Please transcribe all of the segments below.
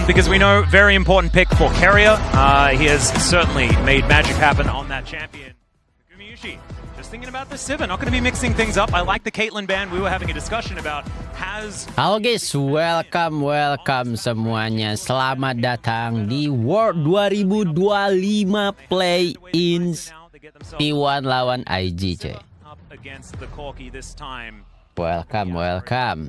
because we know very important pick for Carrier. He has certainly made magic happen on that champion. Gumayushi, just thinking about the Sivir, not going to be mixing things up. I like the Caitlyn ban. We were having a discussion about Halo guys, welcome semuanya. Selamat datang di World 2025 Play-ins T1 lawan YGY. Welcome.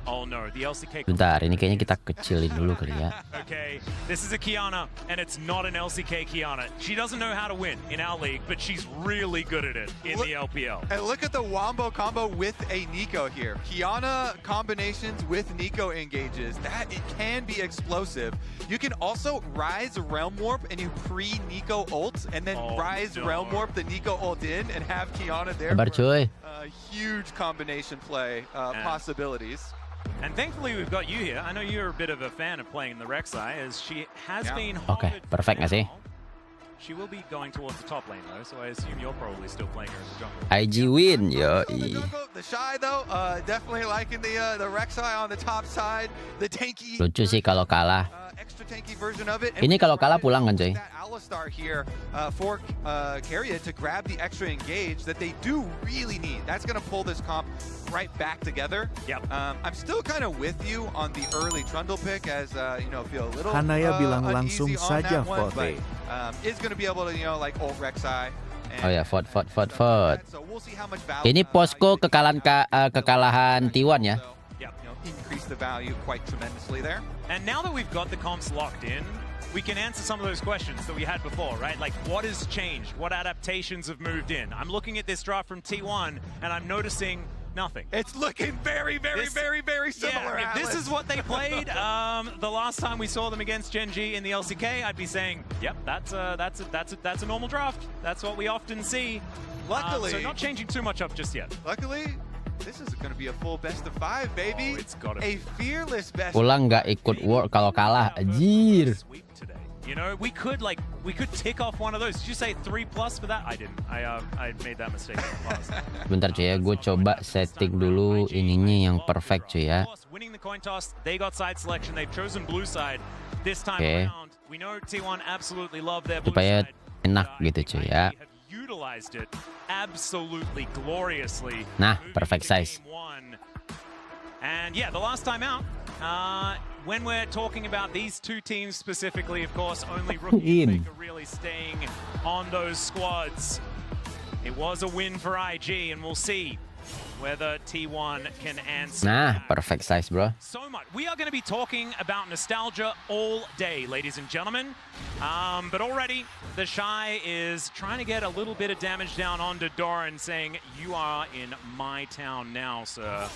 Oh no, the LCK. Bentar, ini kayaknya kita kecilin dulu kali ya. Okay, this is a Kiana, and it's not an LCK Kiana. She doesn't know how to win in our league, but she's really good at it in the LPL. And look at the wombo combo with a Nico here. Kiana combinations with Nico engages. That it can be explosive. You can also rise Realm Warp and you pre-Nico ult, and then Realm Warp the Nico ult in and have Kiana there. Sabar cuy. Huge combination play possibilities. And thankfully we've got you here. I know you're a bit of a fan of playing the Rek'Sai, as she has been. Oke, perfect nggak sih? She will be going towards the top lane though, so I assume you're probably still playing her as a jungle. YG win, yo. The Shy though, definitely liking the Rek'Sai on the top side. The tanky. Lucu sih kalau kalah. Extra tanky version of it. Ini kalau kalah pulang kan cuy? Alistar here for Carrier to grab the extra engage that they do really need. That's going to pull this comp right back together. Yep. I'm still kind of with you on the early Trundle pick, as feel a little Hanaya bilang langsung uneasy on saja that one, vote. but is going to be able to like ult Rek'Sai. Oh ya, vote. Ini posko kekalahan T1 ya. Increase the value quite tremendously there. And now that we've got the comps locked in, we can answer some of those questions that we had before, right? Like, what has changed? What adaptations have moved in? I'm looking at this draft from T1, and I'm noticing nothing. It's looking very similar. Yeah, if this is what they played the last time we saw them against Gen G in the LCK, I'd be saying, yep, that's a normal draft. That's what we often see. Luckily, so not changing too much up just yet. Luckily, this is going to be a full best of 5, baby. Oh, it's gotta be a fearless best. Pulang nggak ikut world kalau kalah, anjir. You know, we could tick off one of those. Did you say 3+ for that? I didn't. I made that mistake in the past. Bentar cuy ya, gue coba setting dulu ininya yang perfect cuy ya. Winning the coin toss, they got side selection. They've chosen blue side this time around. We know T1 absolutely love their blue supaya side. enak gitu cuy ya. Utilized it absolutely gloriously. Nah, perfect size. And yeah, the last time out, when we're talking about these two teams specifically, of course, only Rookie and Faker really staying on those squads. It was a win for IG, and we'll see whether T1 can answer. Nah, perfect size, bro. So much. We are going to be talking about nostalgia all day, ladies and gentlemen. But already, the Shy is trying to get a little bit of damage down onto Doran, saying, "You are in my town now, sir."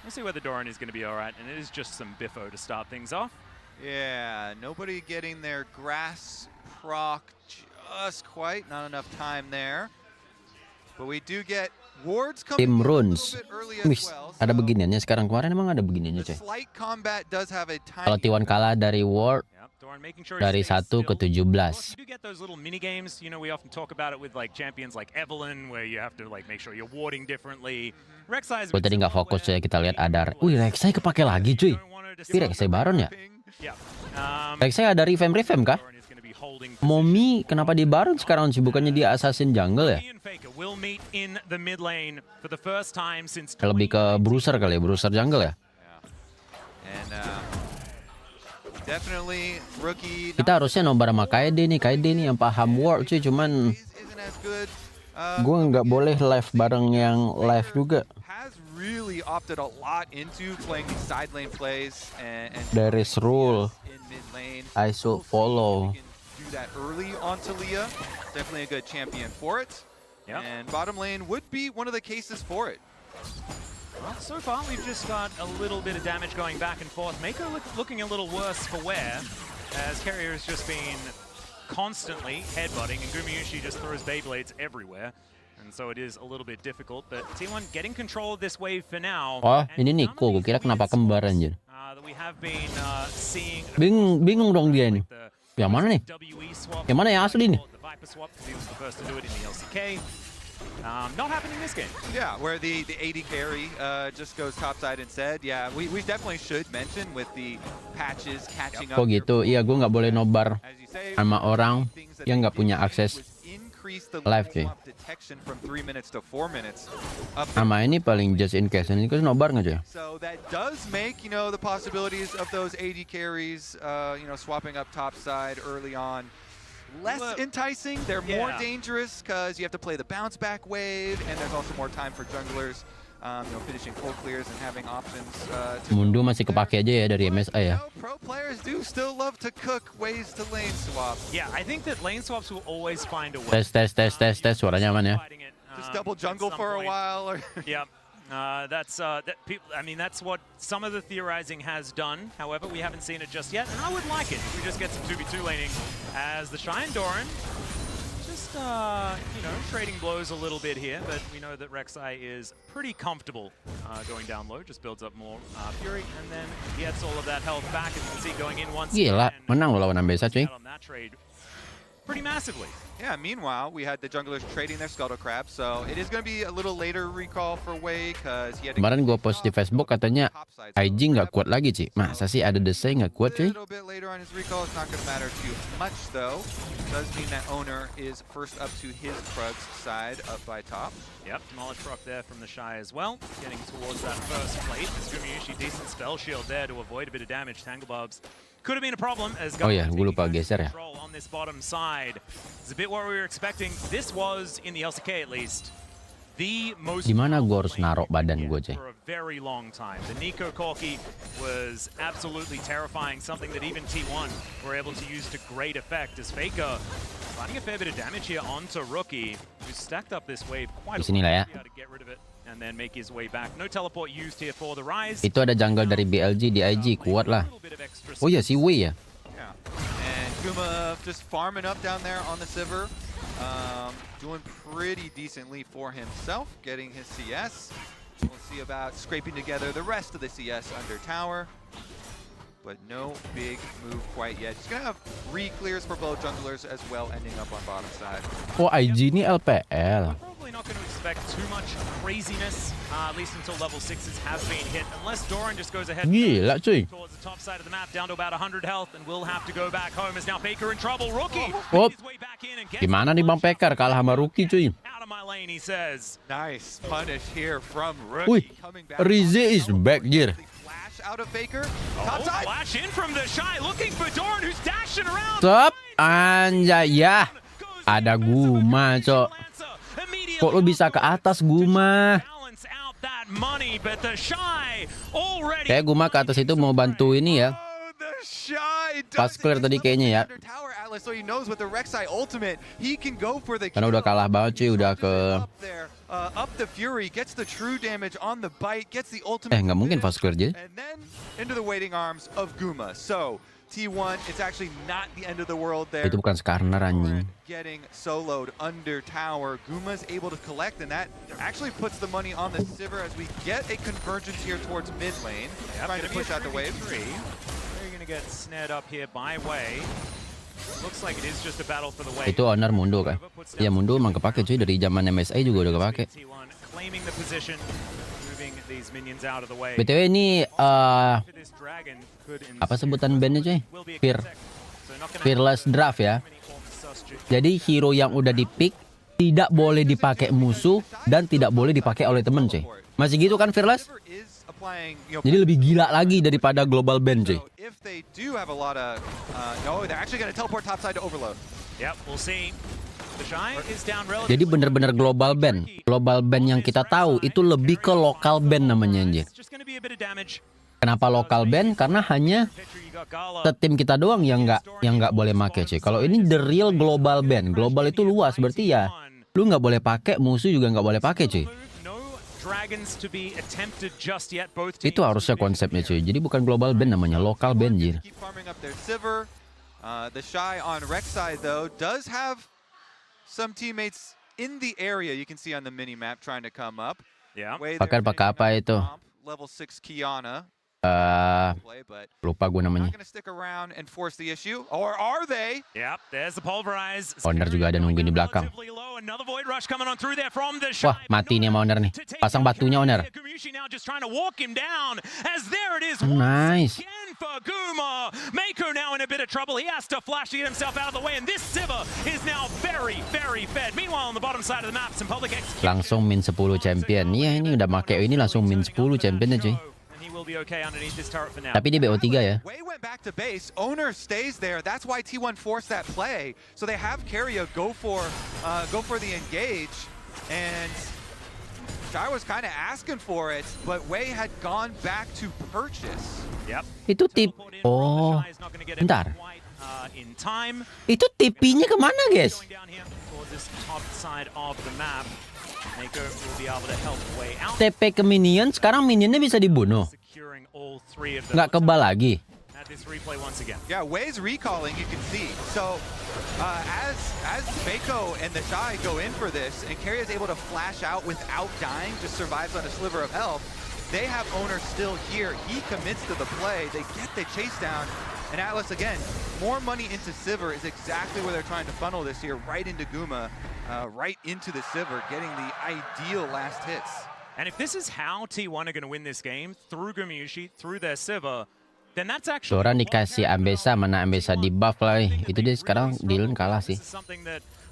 We'll see whether Doran is going to be all right, and it is just some biffo to start things off. Yeah, nobody getting their grass proc just quite. Not enough time there. But we do get wards coming Tim a Runes. little bit early as well. Ada beginiannya sekarang, kemarin emang ada beginiannya coy. Slight combat does have a time. Kalau T1 kalah dari world dari 1 ke 17. You get those little mini games, you know, we often talk about it with like champions like Evelyn, where you have to like make sure you're warding differently. Rek'Sai. Gue tadi nggak fokus ya, kita lihat ada. Wih, Rek'Sai kepake lagi cuy. Ini Rek'Sai Baron ya? Rek'Sai ada revamp kah? Momi kenapa di Baron sekarang bukannya dia assassin jungle ya? Lebih ke bruiser kali ya, bruiser jungle ya? Kita harusnya nobar sama KD nih yang paham world cuy, cuman gue nggak boleh live bareng yang live juga. There is rule I should follow. That early onto Leah, definitely a good champion for it. Yep. And bottom lane would be one of the cases for it. Well, so far we've just got a little bit of damage going back and forth. Mako looking a little worse for wear, as Carrier has just been constantly headbutting, and Gumayushi just throws Beyblades everywhere. And so it is a little bit difficult, but T1 getting control of this wave for now. Oh, ini Nico, gue kira kenapa kembar anjir. We have been seeing bingung dong dia nih. Yang mana nih? Yang mana yang asli nih? Not happening this game. Yeah, where the AD carry just goes topside instead. Yeah, we definitely should mention with the patches catching up. Kok gitu? Iya, gue nggak boleh nobar As you say, sama orang things that yang they nggak punya did akses was increase the live, cuy. swap detection from 3 minutes to 4 minutes. Up sama ini paling just in case. Ini kan nobar nggak cuy? So that does make, the possibilities of those AD carries, swapping up topside early on less enticing. They're more dangerous because you have to play the bounce back wave, and there's also more time for junglers, finishing full clears and having options. Mundo masih kepake aja ya dari MSI ya. Pro players do still love to cook ways to lane swap. Yeah, I think that lane swaps will always find a way. Tes, suaranya aman ya. Just double jungle for a while. Or yeah. That's what some of the theorizing has done. However, we haven't seen it just yet, and I would like it if we just get some 2v2 laning as the Shy and Doran just, trading blows a little bit here, but we know that Rek'Sai is pretty comfortable going down low, just builds up more Fury, and then gets all of that health back, as you can see, going in once Gila, again. menang loh lawan Ambesa cuy. On that trade pretty massively. Yeah, meanwhile, we had the junglers trading their Scuttle Crab, so it is going to be a little later recall for Wei, because he had to... Kemarin gue post di Facebook katanya IG nggak kuat lagi sih. Masa sih ada desai nggak kuat cuy? A little bit later on his recall, it's not going to matter too much though. Does mean that owner is first up to his Krugs side, up by top. Yep, Demolish Rock there from the Shy as well. Getting towards that first plate. Gumayushi, decent spell shield there to avoid a bit of damage. Tanglebubs could have been a problem as Oh yeah, gue lupa geser ya. on this bottom side. It's a bit what we were expecting. This was, in the LCK at least, the most... Dimana gue harus narok badan gue cuy? For a very long time. The Nico Corki was absolutely terrifying, something that even T1 were able to use to great effect as Faker finding a fair bit of damage here onto Rookie, who stacked up this wave quite a Disini lah ya. lot to get rid of it and then make his way back. No teleport used here for the Rise. Itu ada jungle dari BLG di IG, kuat lah. Oh iya, si Wei ya? Yeah. And Guma just farming up down there on the Sivir. Doing pretty decently for himself, getting his CS. We'll see about scraping together the rest of the CS under tower. But no big move quite yet. He's going to have re-clears for both junglers as well, ending up on bottom side. Oh, IG ini LPL. Probably not going to expect too much craziness, at least until level 6s have been hit, unless Doran just goes ahead Gila cuy. towards the top side of the map, down to about 100 health, and will have to go back home as now Faker in trouble. Rookie Oh, his way back in and gets gimana nih Bang Pekar kalah sama Rookie cuy? out of my lane, he says. Nice punish here from Wih, Rookie. Coming back. Rize is back gear. Flash out of Faker. Oh, Top side. flash in from the Shy, looking for Doran, who's dashing around. Stop, anjay ya. Ada Guma cok. Kok lu bisa ke atas Guma? Kayak Guma ke atas itu mau bantu ini ya. Pas clear tadi kayaknya ya. Karena udah kalah banget cuy, udah ke... nggak mungkin fast clear aja. T1, it's actually not the end of the world there. Itu bukan Skarner anjing. Getting soloed under tower. Guma's able to collect, and that actually puts the money on the Sivir as we get a convergence here towards mid lane. Trying to push out the wave. They're going to get snared up here by Wei. Looks like it is just a battle for the wave. Itu owner Mundo kan? Ya Mundo emang kepake cuy, dari zaman MSI juga udah kepake. Claiming the position. BTW ini apa sebutan bandnya cuy? Fearless draft ya. Jadi hero yang udah di pick tidak boleh dipakai musuh dan tidak boleh dipakai oleh temen cuy. Masih gitu kan Fearless? Jadi lebih gila lagi daripada global ban cuy. Jadi bener-bener global ban. Global ban yang kita tahu itu lebih ke lokal ban namanya anjir. Kenapa lokal ban? Karena hanya tim kita doang yang nggak boleh make cuy. Kalau ini the real global ban. Global itu luas, berarti ya lu nggak boleh pakai, musuh juga nggak boleh pakai cuy. Itu harusnya konsepnya cuy. Jadi bukan global ban, namanya lokal ban anjir. The Shy on Rek'Sai though does have some teammates in the area you can see on the mini map trying to come up. Yeah. Pakai apa itu? Level 6 Kiana play, but Lupa gue namanya. not going to stick around and force the issue, or are they? Yep, there's the pulverize. Owner juga ada nungguin di belakang. Another void rush coming on through there from the Wah, mati nih sama Owner nih. Pasang batunya Owner. now just trying to walk him down as there it is. Nice. Again for Guma. Mako now in a bit of trouble. He has to flash to get himself out of the way, and this Siva is now very, very fed. Meanwhile, on the bottom side of the map, some public execution. Langsung min 10 champion. Iya, ini udah make ini langsung min 10 championnya cuy. Tapi dia BO3 ya. Way went back to base. Owner stays there. That's why T1 forced that play. So they have Carrier go for the engage, and Shy was kind of asking for it, but Wei had gone back to purchase. Yep. Itu tip. Oh, bentar. Itu tipinya kemana guys? TP ke minion, sekarang minionnya bisa dibunuh. Nggak kebal lagi. Yeah, Wei's recalling, you can see. So as Mako and the Shy go in for this, and Carrier is able to flash out without dying, just survives on a sliver of health, they have Owner still here. He commits to the play. They get the chase down. And Atlas, again, more money into Sivir is exactly where they're trying to funnel this here, right into Guma, right into the Sivir, getting the ideal last hits. And if this is how T1 are going to win this game, through Gumyushi, through their Sivir, then that's actually... Dora dikasih Ambessa, mana Ambessa di buff lagi. Itu dia sekarang Dylan kalah sih.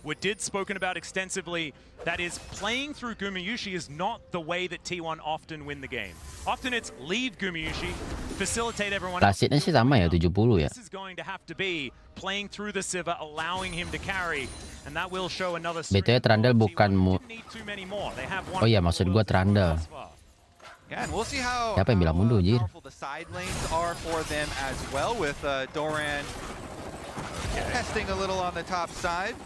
We did spoken about extensively, that is playing through Gumyushi is not the way that T1 often win the game. Often it's leave Gumyushi, facilitate everyone. Klasitnya sih sama ya, 70 ya. This is going to have to be playing through the Siva, allowing him to carry, and that will show another. BTW Trundle bukan Oh iya, maksud gua Trundle. Yeah, and we'll see how Siapa yang bilang mundur, Jir? powerful the side lanes are for them as well, with Doran testing a little on the top side.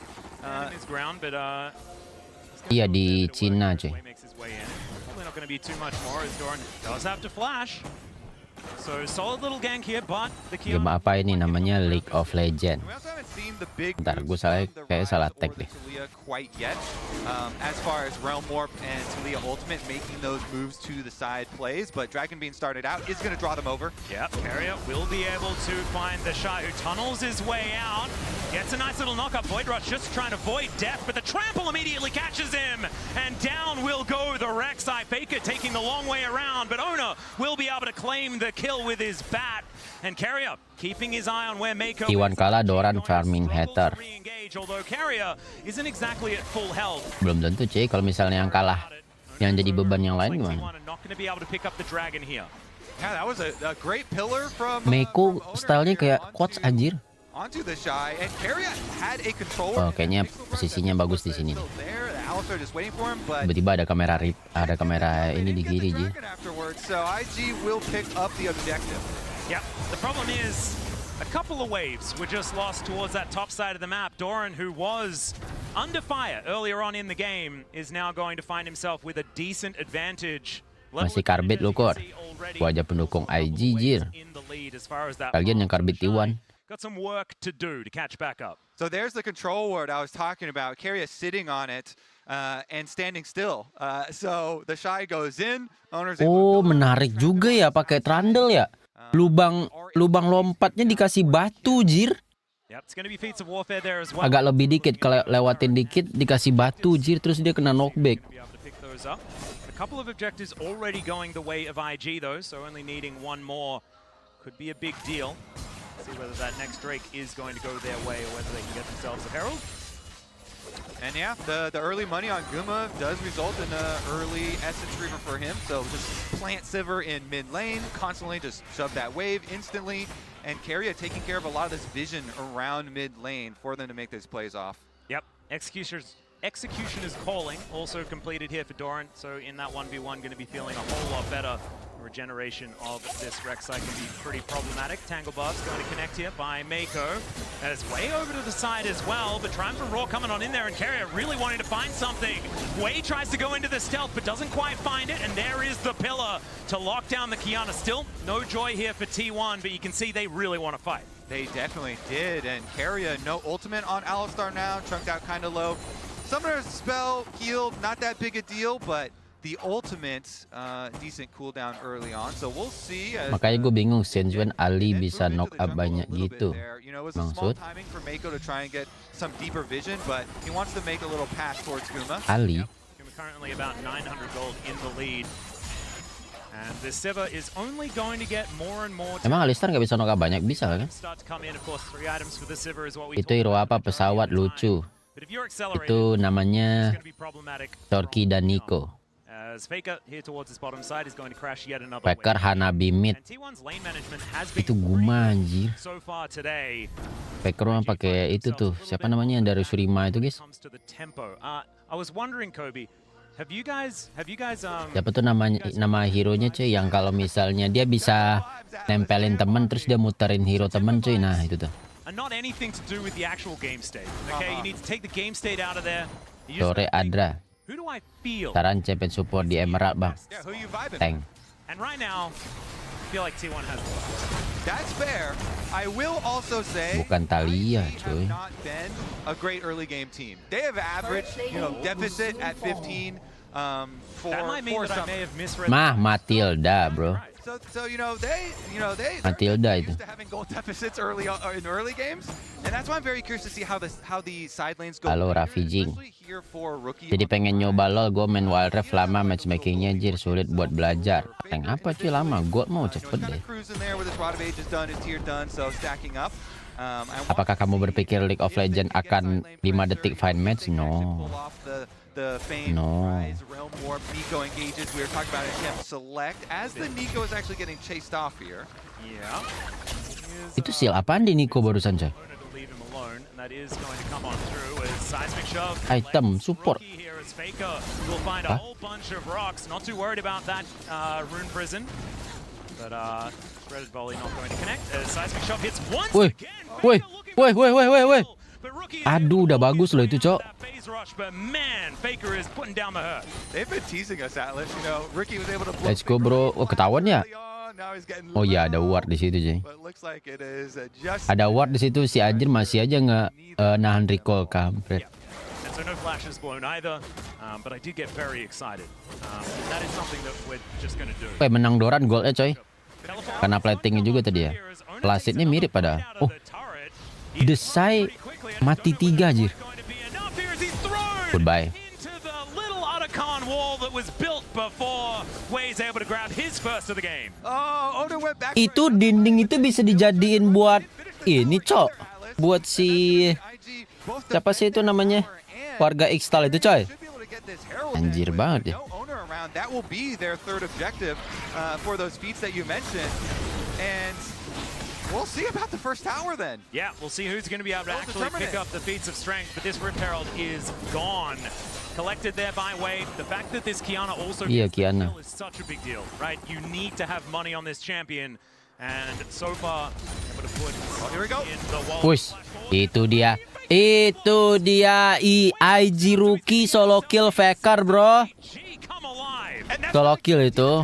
Iya di Cina cuy. Game apa ini namanya League of Legends. Bentar, gue salah tag deh. Quite yet, as far as Realm Warp and Talia Ultimate making those moves to the side plays, but Dragon Being started out is going to draw them over. Yep, Carrier will be able to find the Shy, who tunnels his way out, gets a nice little knock-up. Void Rush just trying to void death, but the trample immediately catches him, and down will go the Rek'Sai. Faker taking the long way around, but Ona will be able to claim the kill with his bat, and Carrier keeping his eye on where Mako T1 kalah, Doran farming hater. Although Carrier isn't exactly at full health. Belum tentu cuy, kalau misalnya yang kalah yang jadi beban yang lain gimana? Yeah, that was a great pillar from Mako stylenya kayak quads anjir. Onto the Shy, and Carrier had a controller. Oh, kayaknya posisinya bagus di sini. Tiba-tiba ada kamera ini di kiri Ji. So IG will pick up the objective. Yeah, the problem is a couple of waves were just lost towards that top side of the map. Doran, who was under fire earlier on in the game, is now going to find himself with a decent advantage. Masih karbit lo kor. Gua aja pendukung IG Jir. Kalian yang karbit T1. Got some work to do to catch back up. So there's the control ward I was talking about. Carrier sitting on it and standing still. So the Shy goes in. Oh, menarik juga ya pakai Trundle ya. Lubang lompatnya dikasih batu Jir. Agak lebih dikit, kalau lewatin dikit dikasih batu Jir, terus dia kena knockback. A couple of objectives already going the way of IG though, so only needing one more could be a big deal. See whether that next Drake is going to go their way or whether they can get themselves a Herald. And yeah, the early money on Guma does result in an early Essence Reaver for him. So just plant Sivir in mid lane, constantly just shove that wave instantly, and Carrier taking care of a lot of this vision around mid lane for them to make these plays off. Yep, Execution is calling, also completed here for Doran. So in that 1v1, going to be feeling a whole lot better. Regeneration of this Rek'Sai can be pretty problematic. Tangle Buff's going to connect here by Mako. That is way over to the side as well, but trying for Raw coming on in there, and Carrier really wanting to find something. Wei tries to go into the stealth, but doesn't quite find it, and there is the pillar to lock down the Kiana. Still no joy here for T1, but you can see they really want to fight. They definitely did, and Carrier no ultimate on Alistar now, chunked out kind of low. Summoner's spell healed, not that big a deal, but the ultimate decent cooldown early on. So we'll see. Makanya gue bingung Senjuan Ali bisa knock up banyak gitu. You know, it was a small Maksud timing for Mako to try and get some deeper vision, but he wants to make a little pass towards Guma. Ali. Guma currently about 900 gold in the lead. And the Siva is only going to get more and more. Emang Alistar nggak bisa knock up banyak? Bisa kan? Itu hero apa? Pesawat lucu. Itu namanya Torki dan Nico. Faker Hanabi mid. Itu Guma anjir. Faker mah pakai itu tuh. Siapa namanya yang dari Surima itu, guys? Siapa tuh nama hero-nya cuy, yang kalau misalnya dia bisa nempelin temen terus dia muterin hero temen cuy. Nah, itu tuh. Sore Adra. Saran champion support di Emerald, Bang. Tank. That's fair. I will also say Bukan Talia, cuy. not been a great early game team. They have averaged, you know, deficit at 15 for some. Matilda, bro. So you know they Matilda itu. used to having goal deficits early in early games, and that's why I'm very curious to see how the side lanes go. Halo Raffi Jing. Especially here for rookie. Jadi pengen nyoba LOL, gue main Wild Rift lama, matchmakingnya jir sulit buat belajar. Tank apa cuy lama, gue mau cepet deh. Apakah kamu berpikir League of Legends akan 5 detik fight match? No. No. Itu seal apaan di Nico barusan coy? Item support. Hah? Woi. Aduh, udah bagus loh itu, Cok. Let's go, bro. Oh, ketahuan ya? Oh ya, ada ward di situ, Jay. Ada ward di situ, si Anjir masih aja nggak nahan recall, kampret. Menang Doran goldnya, coy. Karena platingnya juga tadi ya. Plasitnya mirip pada. Oh, Desai mati 3 anjir. Goodbye. Itu dinding itu bisa dijadiin buat ini, Cok. Buat si siapa sih itu namanya? Warga Xtal itu, coy. Anjir banget ya. That will be their third objective for those feats that you mentioned. And we'll see about the first tower then. Yeah, we'll see who's going to be able to actually pick up the feats of strength, but this Rip Herald is gone. Collected there by Wave. The fact that this Kiana also is such a big deal, right? You need to have money on this champion, and so far able to put in the wall. Push. Itu dia IG rookie solo kill Faker, bro. Solo kill itu.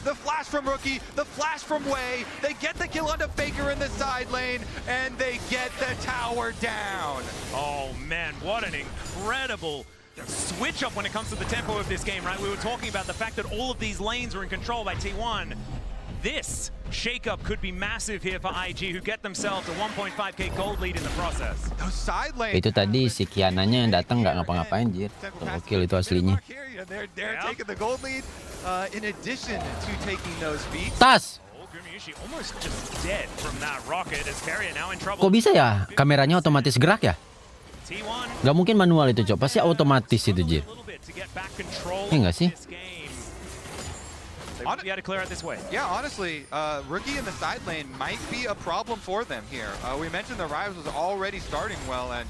The flash from Rookie, the flash from Wei, they get the kill onto Faker in the side lane, and they get the tower down. Oh man, what an incredible switch up when it comes to the tempo of this game, right? We were talking about the fact that all of these lanes were in control by T1. This shakeup could be massive here for IG, who get themselves a 1.5k gold lead in the process. Itu tadi si Kiananya yang datang nggak ngapa-ngapain, jir. Solo kill itu aslinya. Tas. Kok bisa ya kameranya otomatis gerak ya? Gak mungkin manual itu, Cok. Pasti otomatis itu, jir. Iya nggak sih? Yeah, honestly, Rookie in the side lane might be a problem for them here. We mentioned the Rise was already starting well, and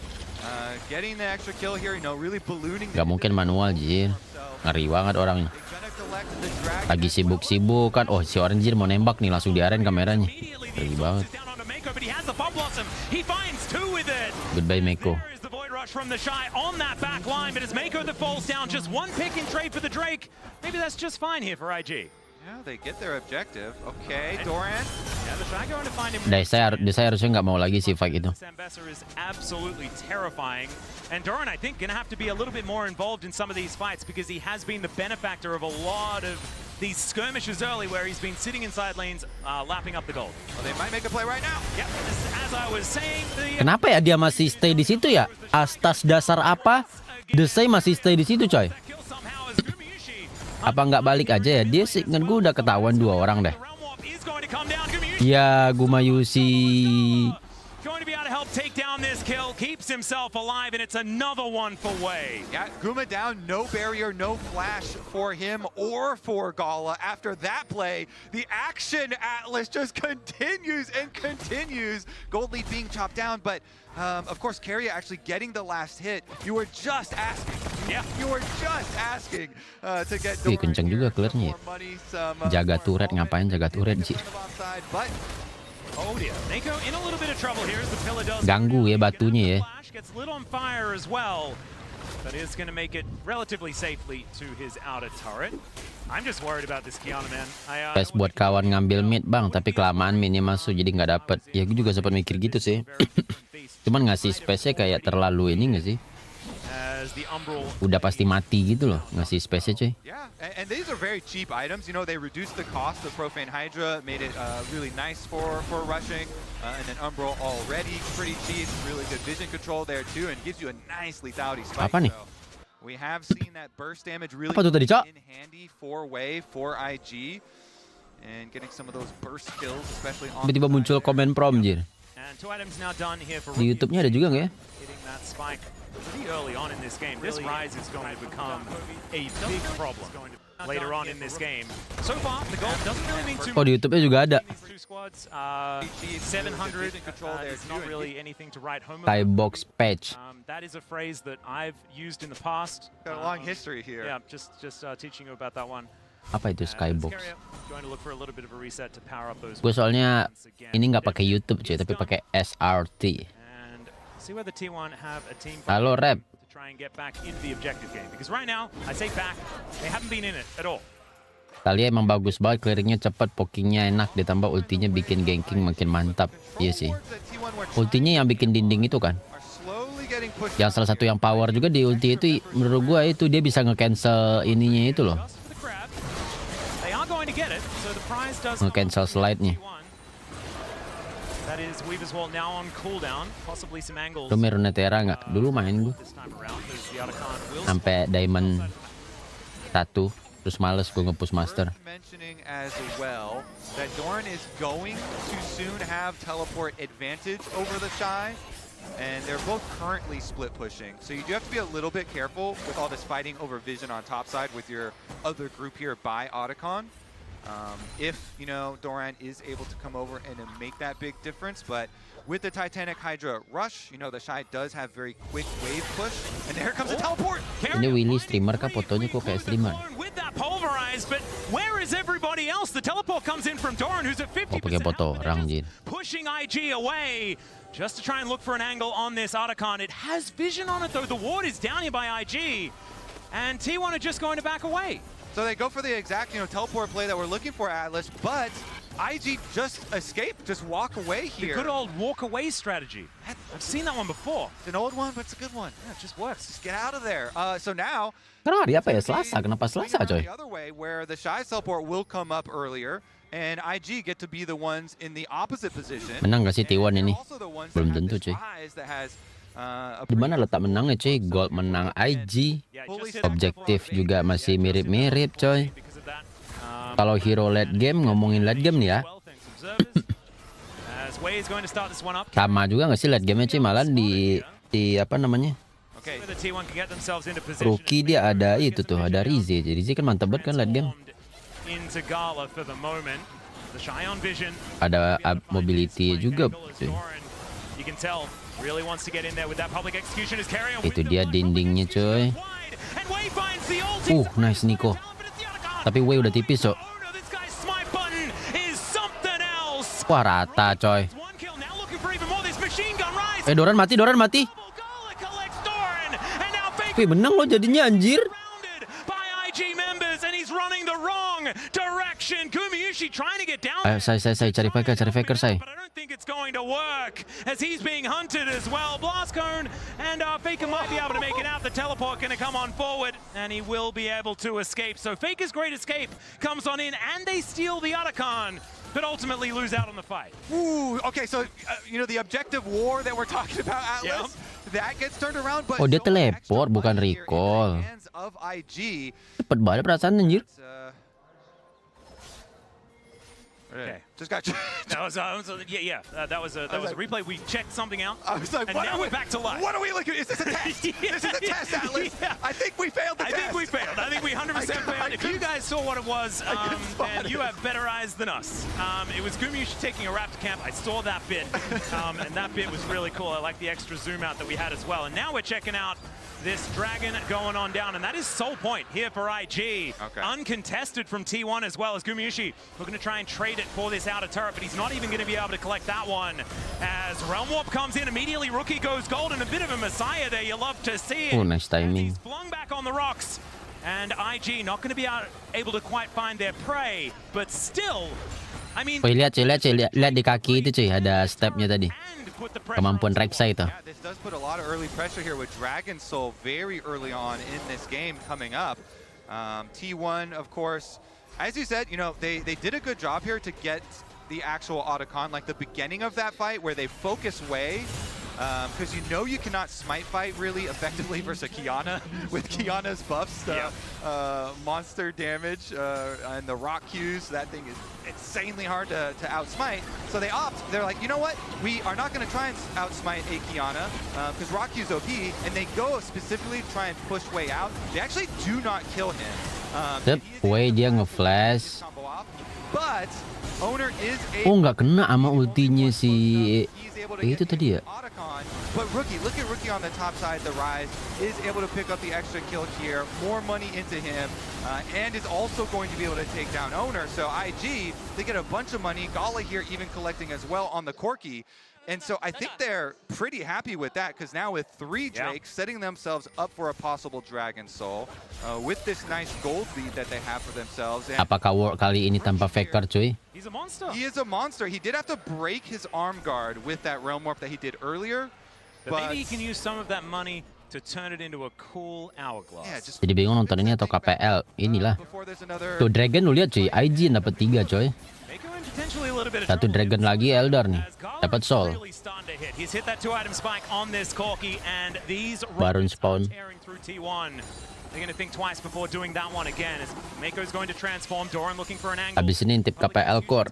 getting the extra kill here, you know, really ballooning. Gak mungkin manual, jir. Ngeri banget orangnya. Lagi sibuk-sibuk kan. Oh, si orang jir mau nembak nih, langsung di aren kameranya. Ngeri banget. Goodbye, Mako. From the Shy on that back line, but it's Mako that falls down. Just one pick and trade for the Drake. Maybe that's just fine here for IG. Yeah, they get their objective. Okay, Doran. Yeah, the Shy going to find him. Desai harusnya nggak mau lagi sih fight itu. Ambassador is absolutely terrifying, and Doran I think gonna have to be a little bit more involved in some of these fights because he has been the benefactor of a lot of these skirmishes early where he's been sitting inside lanes, lapping up the gold. Well, they might make a play right now. Yep, as I was saying, Kenapa ya dia masih stay di situ ya? Atas dasar apa? Desai masih stay di situ coy. Apa nggak balik aja ya? Dia sih kan gue udah ketahuan 2 orang deh. Ya Gumayusi. Going to be able to help take down this kill, keeps himself alive, and it's another one for Wei. Yeah, Guma down, no barrier, no flash for him or for Gala. After that play, the action Atlas just continues and continues. Gold lead being chopped down, but of course, Carrier actually getting the last hit. You were just asking. Yeah. You were just asking to get Wih, kenceng juga clearnya. Jaga turret, ngapain jaga turret sih? Oh dear. Neko in a little bit of trouble here as the pillar does. Ganggu ya batunya ya. Flash gets lit on fire as well. But is going to make it relatively safely to his outer turret. I'm just worried about this Kiana, man. Space buat kawan ngambil mid bang, tapi kelamaan midnya masuk jadi nggak dapet. Ya gue juga sempat mikir gitu sih. Cuman ngasih space-nya kayak terlalu ini nggak sih? Udah pasti mati gitu loh, ngasih space-nya cuy. Yeah, and these are very cheap items. You know, they reduced the cost of Profane Hydra, made it really nice for rushing. And then Umbral already pretty cheap, really good vision control there too, and gives you a nice lethality spike. Apa nih? So we have seen that burst damage really Apa tuh tadi, Cok? in handy for Wei, for IG, and getting some of those burst kills, especially on. Tiba-tiba muncul komen prom jir. And 2 items now done here for Di YouTube-nya ada juga nggak ya? hitting that spike pretty early on in this game. This rise is going to become a big problem later on in this game. So far, the goal doesn't really mean too Oh di YouTube-nya juga ada. These 2 squads, 700 is not really anything to write home Thai about. box patch. That is a phrase that I've used in the past. Got a long history here. Yeah, just teaching you about that one. Apa itu skybox? Going to look for a little bit of a reset to power up those. Gue soalnya ini nggak pakai YouTube cuy, tapi pakai SRT. And see whether T1 have a team Halo Rep. to try and get back into the objective game. Because right now, I say back, they haven't been in it at all. Kalian emang bagus banget, clearingnya cepat, pokingnya enak, ditambah ultinya bikin ganking makin mantap. Iya sih. Ultinya yang bikin dinding itu kan. Yang salah satu yang power juga di ulti itu menurut gua itu dia bisa nge-cancel ininya itu loh. Nge-cancel slide-nya. Lu main Runeterra nggak? Dulu main gua. Sampai Diamond 1. Terus males gue nge-push master. Mentioning as well that Doran is going to soon have teleport advantage over the Shy, and they're both currently split pushing. So you do have to be a little bit careful with all this fighting over vision on top side with your other group here by Otacon. If, you know, Doran is able to come over and make that big difference, but with the Titanic Hydra rush, you know, the Shy does have very quick wave push, and there comes a teleport! Ini Willy streamer kah? Fotonya kok kayak streamer? Pulverized, but where is everybody else? The teleport comes in from Doran, who's at 50%. Oh, pakai foto orang jin. Pushing IG away just to try and look for an angle on this Otacon. It has vision on it though. The ward is down here by IG, and T1 are just going to back away. So they go for the exact, you know, teleport play that we're looking for, Atlas, but IG just escape, just walk away here. The good old walk away strategy. I've seen that one before. It's an old one, but it's a good one. Yeah, it just works. Just get out of there. So now, Kenapa dia apa ya Selasa? Kenapa Selasa coy? the other way where the Shy teleport will come up earlier, and IG get to be the ones in the opposite position. Menang gak sih T1 ini? Belum tentu cuy. Di mana letak menangnya cuy? Gold menang IG. Objektif juga masih mirip-mirip coy. Kalau hero late game, ngomongin late game nih ya. Sama juga nggak sih late game-nya cuy? Malah di apa namanya? Rookie dia ada itu tuh, ada Rize. Rize kan mantep banget kan late game. Ada mobility juga cuy. Itu dia dindingnya coy. Nice Nico. Tapi Wei udah tipis so. Wah rata coy. Doran mati. Wih menang lo jadinya anjir. direction. Gumiyushi trying to get down. Ayo, saya cari faker saya. But I don't think it's going to work as he's being hunted as well. Blast cone, and Faker might be able to make it out. The teleport going to come on forward, and he will be able to escape. So Faker's great escape comes on in, and they steal the Otacon, but ultimately lose out on the fight. Ooh, okay, so you know the objective war that we're talking about, Atlas, that gets turned around. But Oh, dia so much teleport, extra bukan money here in the recall. hands of IG. Cepet banget perasaan anjir. Okay. Just got. That was that was a replay. We checked something out, I was like, and now we're back to life. What are we looking at? Is this a test? This is a test, Atlas. Yeah. I think we failed the I test. think we failed. I think we 100% failed. If you guys saw what it was, and you have better eyes than us. It was Gumiyushi taking a Raptor camp. I saw that bit, and that bit was really cool. I like the extra zoom out that we had as well. And now we're checking out this dragon going on down, and that is Soul Point here for IG. Okay. Uncontested from T1 as well as Gumiyushi. We're going to try and trade it for this outer turret, but he's not even going to be able to collect that one. As Realm Warp comes in, immediately Rookie goes gold, and a bit of a Messiah there. You love to see it. Oh, nice And timing. he's flung back on the rocks. And IG not going to be able to quite find their prey, but still, I mean... Woi, lihat di kaki itu cuy, ada stepnya tadi. Kemampuan Rek'Sai itu. Yeah, this does put a lot of early pressure here with Dragon Soul very early on in this game coming up. T1, of course, as you said, you know, they did a good job here to get the actual Otacon, like the beginning of that fight where they focus way, because you know you cannot smite fight really effectively versus Kiana with Kiana's buffs, monster damage, and the rock Qs. That thing is insanely hard to outsmite. So they opt. They're like, you know what? We are not going to try and outsmite a Kiana because rock Q's OP, and they go specifically to try and push way out. They actually do not kill him. Yep, Wei dia nge-flash. But Owner is Oh, nggak kena sama ultinya si itu tadi ya. But Rookie, look at Rookie on the top side. The Rise is able to pick up the extra kill here, more money into him, and is also going to be able to take down Owner. So IG, they get a bunch of money. Gala here even collecting as well on the Corki. And so I think they're pretty happy with that, because now with 3 Drakes setting themselves up for a possible Dragon Soul, with this nice gold lead that they have for themselves. And Apakah War kali ini tanpa Faker cuy? He's a monster. he is a monster. He did have to break his arm guard with that Realm Warp that he did earlier. But maybe he can use some of that money to turn it into a cool hourglass. Yeah, just Jadi bingung nonton ini atau KPL. Inilah. before there's another. Tuh Dragon lu lihat cuy, IG dapat 3 coy. Potentially a little bit of Satu trouble. Dragon lagi Eldar nih. As Kalah Dapat Soul. really starting to hit. He's hit that 2-item spike on this Corki, and these Baron rockets spawn. are tearing through T1. They're going to think twice before doing that one again. As Mako's going to transform, Doran looking for an angle. Abis ini intip KPL core.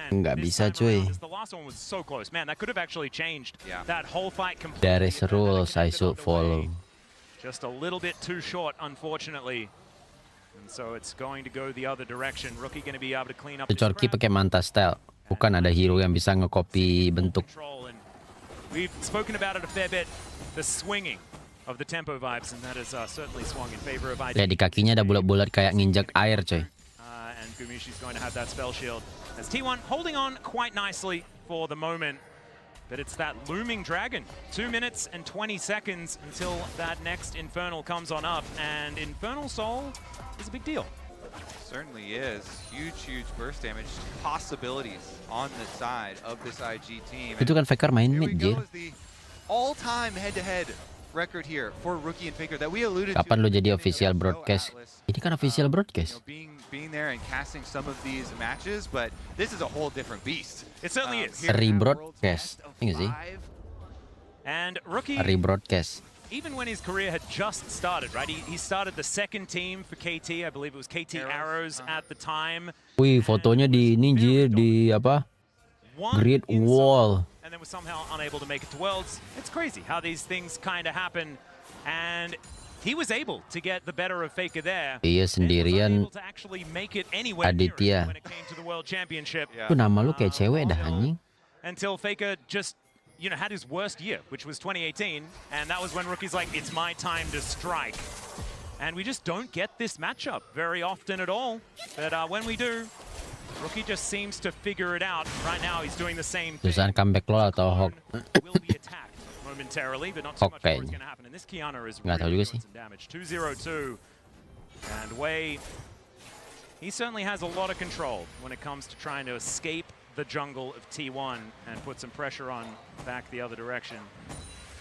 Nggak bisa cuy. The last one was so close. Man, that could have actually changed Yeah. that whole fight completely. There is rules I should follow. Just a little bit too short, unfortunately. And so it's going to go the other direction. Rookie going to be able to clean up. Corki pakai manta style. Bukan ada hero yang bisa nge-copy bentuk. And we've spoken about it a fair bit. The swinging of the tempo vibes, and that has certainly swung in favor of IG. Lihat di kakinya ada bulat-bulat kayak nginjak air coy. And Gumishi's going to have that spell shield. As T1 holding on quite nicely for the moment. But it's that looming dragon. 2 minutes and 20 seconds until that next Infernal comes on up. And Infernal Soul is a big deal. Certainly is. Huge burst damage possibilities on the side of this IG team. Itu kan Faker main Here we mid go jir. is the all-time head-to-head record here for Rookie and Faker that we alluded Kapan to. lu jadi a minute official ago, broadcast? Atlas. Ini kan official You broadcast. know, being there and casting some of these matches, but this is a whole different beast. It certainly is. Here at Rebroadcast. World's Best of Iya sih. 5. And Rookie, Rebroadcast. even when his career had just started, right? He started the second team for KT. I believe it was KT Arrows at the time. Wih, fotonya di ini jir, di apa? One Great in Wall. Seoul, and then was somehow unable to make it to Worlds. It's crazy how these things kind of happen. And he was able to get the better of Faker there. Iya, sendirian. And was unable to actually make it anywhere near it Aditya. when it came to the World Championship. Yeah. Tuh nama lu kayak cewek dah anjing. Until Faker just, you know, had his worst year, which was 2018, and that was when Rookie's like, it's my time to strike. And we just don't get this matchup very often at all. But when we do, Rookie just seems to figure it out. Right now, he's doing the same thing. Susahan comeback lo atau Hawk. Will be attacked momentarily, but not too much more is going to happen. And this Kiana is Nggak tahu really juga doing sih. some damage. 2-0-2. And Wei he certainly has a lot of control when it comes to trying to escape the jungle of T1 and put some pressure on back the other direction.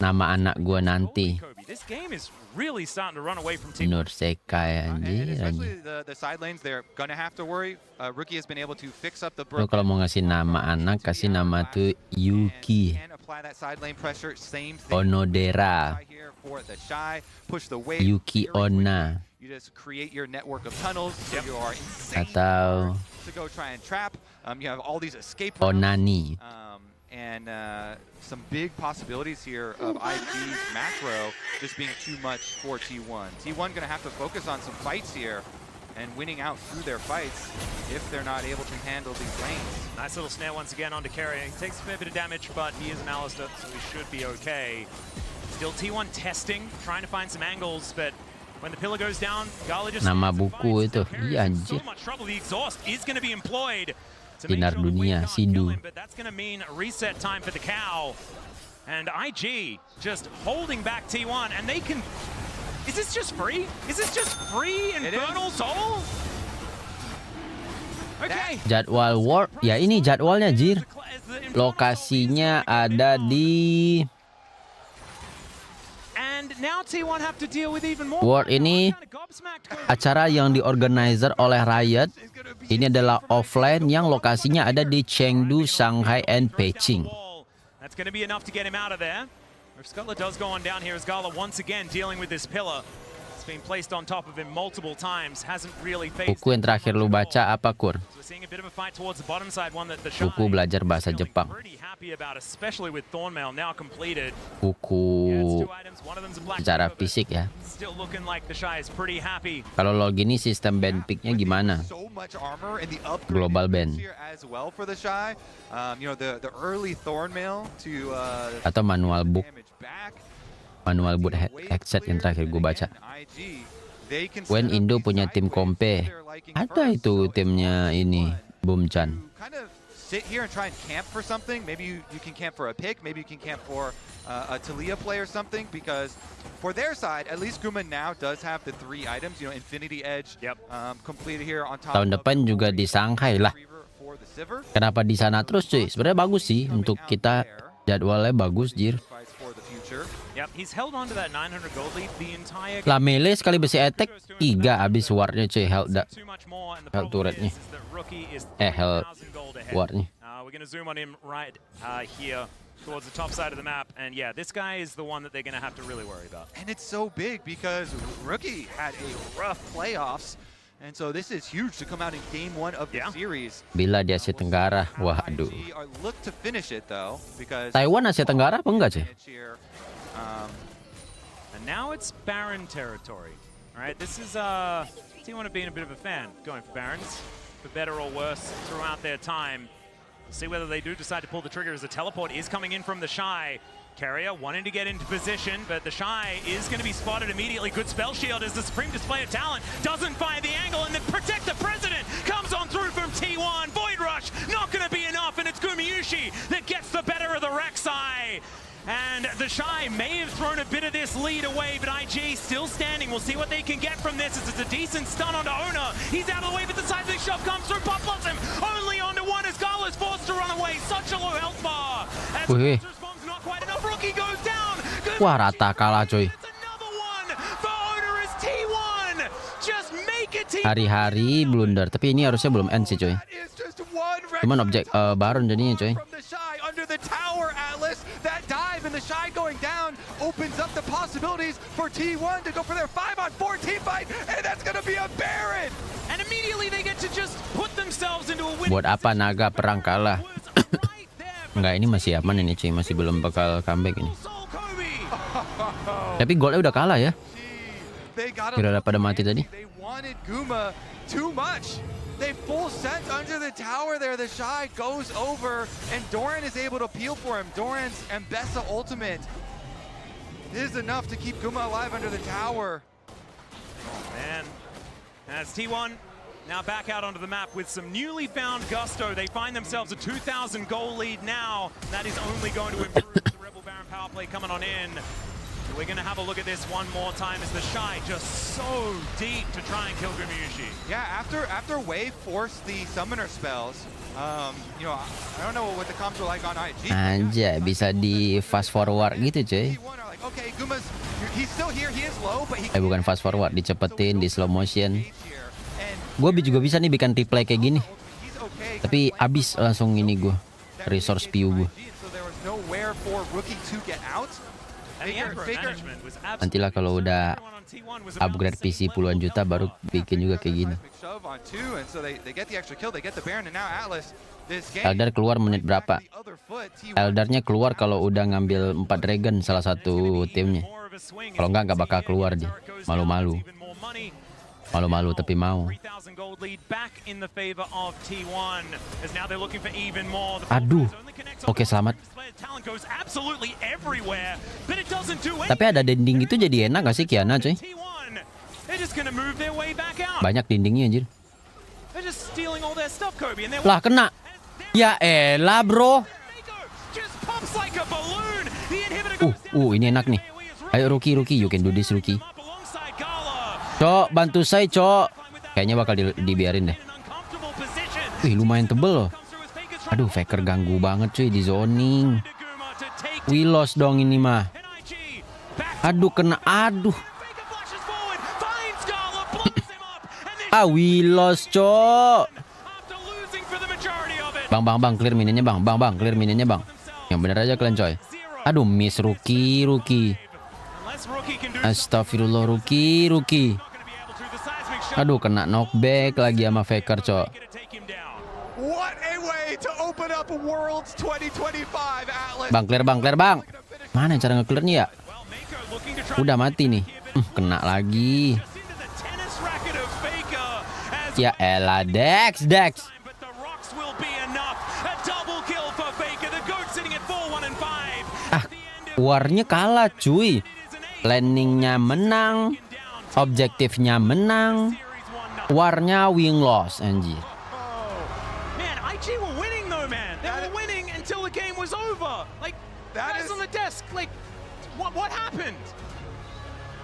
Nama anak gua nanti This game is really starting to run away from T1. Nur Sekai And anjir. especially the side lanes, they're gonna have to worry. Rookie has been able to fix up the Lo kalau mau ngasih nama anak, kasih nama tuh Yuki and apply that side lane pressure. Same thing. Onodera, Here for the shy, push the wave. Yuki Onna, You just create your network of tunnels. So you are insane atau to go try and trap. You have all these escape routes. Onani. And some big possibilities here of IG's macro just being too much for T1. T1 gonna have to focus on some fights here and winning out through their fights if they're not able to handle these lanes. Nice little snare once again onto Carrier. He takes a fair bit of damage, but he is an Alistair, so he should be okay. Still T1 testing, trying to find some angles, but when the pillar goes down, Gala just Nama buku itu, iya so anjir. much trouble. The exhaust is going to be employed to Sinar make sure the dunia, wave can't Sidu. kill him, but that's going to mean a reset time for the cow. And IG just holding back T1, and they can. Is this just free? Is this just free Infernal Soul? Okay. Jadwal war, ya ini jadwalnya jir. Lokasinya ada di And now T1 have to deal with even more. War ini acara yang diorganizer oleh Riot. Ini adalah offline yang lokasinya ada di Chengdu, Shanghai, and Beijing. That's going to be enough to get him out of there. If Scutler does go on down here, as Gala once again dealing with this pillar. It's been placed on top of him multiple times. Hasn't really faced. Buku yang terakhir lu baca apa, Kur? So we're seeing a bit of a fight towards the bottom side, one that the Shy Buku belajar bahasa is feeling Jepang. pretty happy about, especially with Thornmail now completed. Buku Yeah, it's two items. One of them's a black secara Clover, but fisik ya. still looking like the Shy is pretty happy. Kalau lo gini sistem band picknya gimana? So much armor and the upgrade Global band. here as well for the shy. You know the early Thornmail to Atau manual book, damage back. manual boot headset yang terakhir gue baca. When Indo punya tim kompe, ada itu timnya ini, Bumchan. Kind of sit here and try and camp for something. Maybe you can camp for a pick. Maybe you can camp for a Talia play or something. Because for their side, at least Guma now does have the 3 items. You know, Infinity Edge completed here on top. Tahun depan juga di Shanghai lah. Kenapa di sana terus cuy? Sebenarnya bagus sih untuk kita, jadwalnya bagus jir. Yep, he's held on to that 900 gold lead the entire Lah melee sekali besi attack 3 habis wardnya cuy, health turretnya. Health wardnya. We're going to zoom on him right here towards the top side of the map, and yeah, this guy is the one that they're going to have to really worry about. And it's so big because Rookie had a rough playoffs, and so this is huge to come out in game 1 of the series. Bila di Asia Tenggara, waduh. Look to finish it though, because Taiwan Asia Tenggara apa enggak sih? And now it's Baron territory. All right, this is T1 being a bit of a fan, going for Barons, for better or worse throughout their time. We'll see whether they do decide to pull the trigger as the teleport is coming in from the Shy. Carrier wanting to get into position, but the Shy is going to be spotted immediately. Good spell shield as the supreme display of talent doesn't find the angle, and then Protect the President comes on through from T1. Void Rush not going to be enough, and it's Gumayushi that gets the better of the Rek'Sai. And the Shy may have thrown a bit of this lead away, but IG still standing. We'll see what they can get from this. It's a decent stun onto Ona. He's out of the way, but the side of the shove comes through. Pop loves him. Only onto one as Gala's forced to run away. Such a low health bar. As Monster's bomb's not quite enough. Rookie goes down. Wah, rata kalah coy. Another one for Ona as T1. Just make it T1. Hari-hari blunder, tapi ini harusnya belum end sih coy. Cuman objek Baron jadinya coy. Under the tower, Atlas, that dive and the Shy going down opens up the possibilities for T1 to go for their 5-on-4 team fight, and that's going to be a Baron. And immediately they get to just put themselves into a win. Buat apa naga perang kalah? Enggak, ini masih aman ini cuy, masih belum bakal comeback ini. Tapi golnya udah kalah ya. Kira pada mati tadi. They wanted Guma too much. They full sent under the tower there. The Shy goes over, and Doran is able to peel for him. Doran's Mbessa ultimate is enough to keep Guma alive under the tower. Man, as T1 now back out onto the map with some newly found gusto. They find themselves a 2,000 goal lead now. That is only going to improve the Rebel Baron power play coming on in. We're going to have a look at this one more time as the Shy just so deep to try and kill Gumiyushi. Yeah, after Wave forced the summoner spells, you know, I don't know what the comps were like on IG. Anjay, bisa di fast forward gitu cuy. T1 are like, okay, Guma's, he's still here, he is low, but he Bukan fast forward, dicepetin, di slow motion. and Gue juga bisa nih bikin replay kayak gini. he's okay. Tapi abis langsung ini gue. Resource view gue. So there was nowhere for Rookie to get out. And the aggro management was Nantilah kalau udah everyone on T1 was about upgrade the same PC puluhan level. juta baru bikin juga kayak gini. Shove on two, and so they get the extra kill, they get the Baron, and now Atlas, this game, Eldar keluar menit berapa? the other foot, T1 Eldarnya keluar kalau udah ngambil 4 dragon salah satu timnya. Kalau nggak bakal keluar dia. Malu-malu. Malu-malu tapi mau. 3,000 gold lead back in the favor of T1 as now they're looking for even more. The Aduh. only connect Oke, selamat. Talent goes absolutely everywhere, but it doesn't do Tapi ada dinding itu jadi enak gak sih Kiana cuy? T1. They're just gonna move their way back out. Banyak dindingnya anjir. They're just stealing all their stuff, Kobe, and they're Lah kena. Ya elah bro. just pops like a balloon. The inhibitor goes down. Ini enak nih. Ayo Rookie, you can do this Rookie. Up alongside Kalah. Cok, bantu saya Cok. Kayaknya bakal dibiarin deh. In an uncomfortable position. Wih lumayan tebel loh. Comes through as Faker tries Aduh, Faker ganggu banget cuy di zoning. to Guma to take We lost dong ini mah. NIG. Back Aduh kena, aduh. Faker flashes forward, finds Kalah, blows him up, and then We lost Cok. after losing for the majority of it. Bang, clear minionnya bang. Bang, clear minionnya bang. Yang bener aja kalian coy. Aduh, miss Rookie. Unless Rookie can do Astagfirullah Rookie. not gonna be able to. The seismic shot Aduh, kena knockback lagi sama Faker Cok. gonna take him down. What a way to open up Worlds 2025, Atlas. Bang, clear bang. Mana cara nge-clearnya ya? Well, Mako looking to try Udah mati nih. Kena lagi. just into the tennis racket of Faker as Ya elah, Dex. but the rocks will be enough. A double kill for Faker. The GOAT sitting at 4-1 and 5. At the end of Warnya kalah cuy. it is an 8 Landingnya menang. down. Objektifnya menang. Series 1-0. Warnya win loss anjir. Man, IG were winning though, man. They were winning until the game was over. Like, That guys is- on the desk, like, what happened?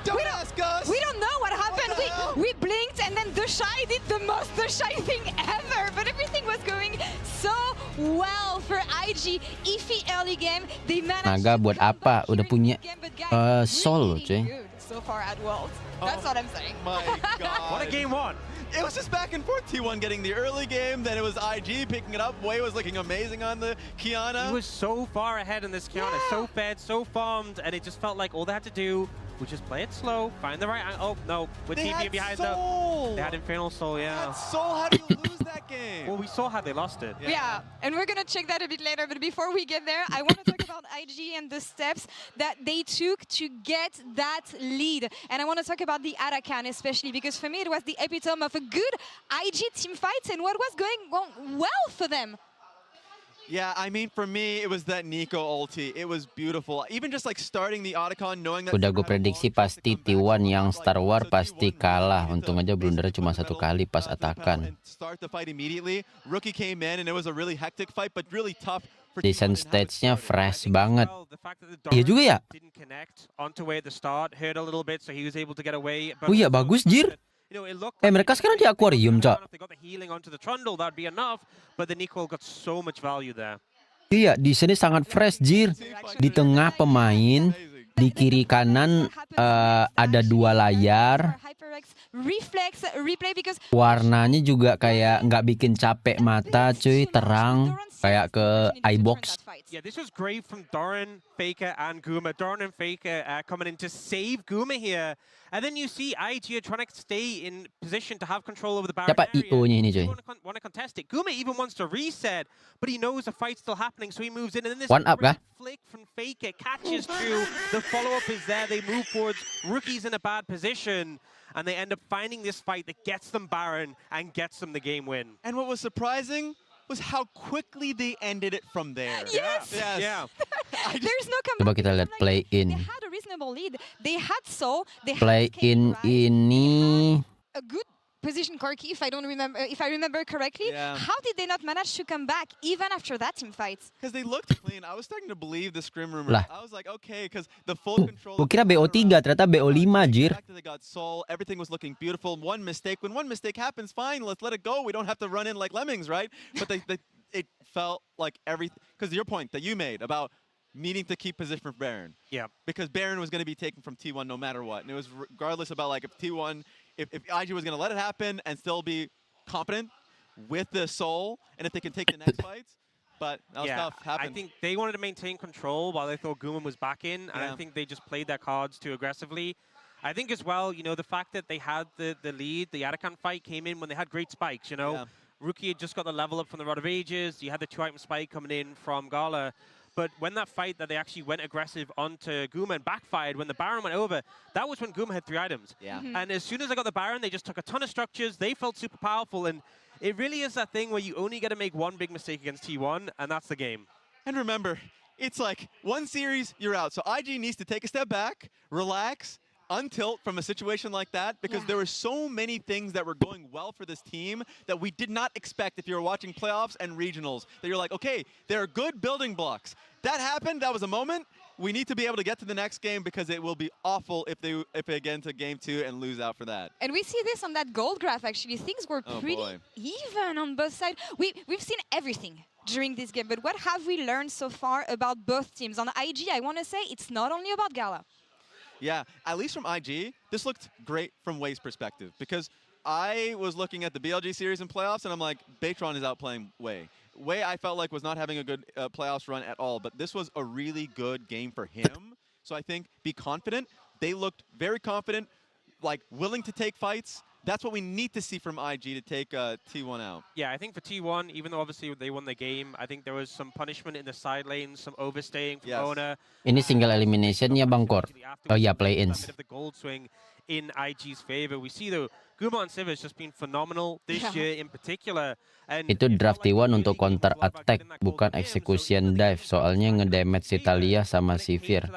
Don't ask us. We don't know what happened. the hell? We blinked and then the Shy did the most the Shy thing ever. But everything was going so well for IG. Iffy early game. They managed Naga to buat come apa? back Udah here in punya, this game, but guys, Soul, really cuy. good so far at Worlds. That's what I'm saying. My God. What a game one. It was just back and forth. T1 getting the early game, then it was IG picking it up. Wei was looking amazing on the Kiana. He was so far ahead in this counter, so fed, so farmed, and it just felt like all they had to do was just play it slow, find the right angle. Oh, no, with They TP had behind Soul. them. They had Infernal Soul, They yeah. had Soul. How do you lose that game? Well, we saw how they lost it. Yeah, and we're gonna check that a bit later. But before we get there, I want to talk about IG and the steps that they took to get that lead. And I want to talk about the Arakan especially because for me it was the epitome of a good IG team fight and what was going well for them. Yeah, I mean, for me, it was that Nico ulti. It was beautiful. Even just like starting the Otacon, knowing that... Udah gue prediksi pasti T1 yang Star War pasti kalah. Untung aja blundernya cuma satu kali pas atakan. Start the fight immediately. Rookie came in and it was a really hectic fight, but really tough. For Desain T1 to have it stage-nya started. fresh banget. Well, the fact that the Iya juga ya? didn't connect onto Wei at the start, hurt a little bit, so he was able to get away. Oh iya, bagus, Jir. You know, it looked Mereka sekarang di aquarium, Cok. If they got the healing onto the Trundle, that'd be enough, but the Nico got so much value there. Iya, di sini sangat fresh, Jir. Di tengah pemain, di kiri kanan ada 2 layar. HyperX reflex replay because Warnanya juga kayak nggak bikin capek mata, cuy. Terang, kayak ke iBox. Yeah, this was great from Doran, Faker, and Guma. Doran and Faker coming in to save Guma here. And then you see IG trying to stay in position to have control over the Baron Siapa area. IO-nya ini, cuy? Want to contest it. Guma even wants to reset, but he knows the fight's still happening, so he moves in. And then this One up, great kah? flick from Faker catches through. The follow-up is there. They move forwards. Rookie's in a bad position. And they end up finding this fight that gets them Baron and gets them the game win. And what was surprising was how quickly they ended it from there. Yes! Yeah. There's no Coba kita lihat play in. They had a reasonable lead. They had Soul. They Play had in Kate, right? ini A good position Corky, if I remember correctly. Yeah. How did they not manage to come back even after that team fight? Because they looked clean. I was starting to believe the scrim rumor. Lah. I was like, okay, because the full control. Gua kira BO3 ternyata BO5 jir. They got soul. Everything was looking beautiful. One mistake. When one mistake happens, fine. Let's let it go. We don't have to run in like lemmings, right? But it felt like everything. Because your point that you made about needing to keep position for Baron. Yeah. Because Baron was going to be taken from T1 no matter what. And it was regardless about like if T1, if IG was going to let it happen and still be competent with the soul, and if they can take the next fights. But that was tough. Happened. I think they wanted to maintain control while they thought Guman was back in, and Yeah. I think they just played their cards too aggressively. I think as well, you know, the fact that they had the lead, the Arakan fight came in when they had great spikes, you know. Yeah. Rookie had just got the level up from the Rod of Ages. You had the 2-item spike coming in from Gala. But when that fight that they actually went aggressive onto Guma and backfired, when the Baron went over, that was when Guma had 3 items. Yeah. And as soon as I got the Baron, they just took a ton of structures. They felt super powerful. And it really is that thing where you only get to make one big mistake against T1, and that's the game. And remember, it's like one series, you're out. So IG needs to take a step back, relax, untilt from a situation like that, because there were so many things that were going well for this team that we did not expect if you were watching playoffs and regionals. That you're like, okay, there are good building blocks. That happened, that was a moment. We need to be able to get to the next game because it will be awful if they get into game 2 and lose out for that. And we see this on that gold graph, actually. Things were pretty even on both sides. We've seen everything during this game, but what have we learned so far about both teams? On IG, I want to say it's not only about Gala. Yeah, at least from IG, this looked great from Wei's perspective, because I was looking at the BLG series and playoffs, and I'm like, Baytron is outplaying Wei. Wei, I felt like, was not having a good playoffs run at all, but this was a really good game for him. So I think be confident. They looked very confident, like willing to take fights. That's what we need to see from IG to take T1 out. Yeah, I think for T1, even though obviously they won the game, I think there was some punishment in the side lanes, some overstaying from Ona. Ini single elimination ya Bang Kor. Oh ya, play-ins. A bit of the gold swing in IG's favor. We see though, Guma and Siva has just been phenomenal this year in particular. And Itu draft T1 untuk counter attack, bukan execution dive. Soalnya ngedamage si Talia sama si Vir.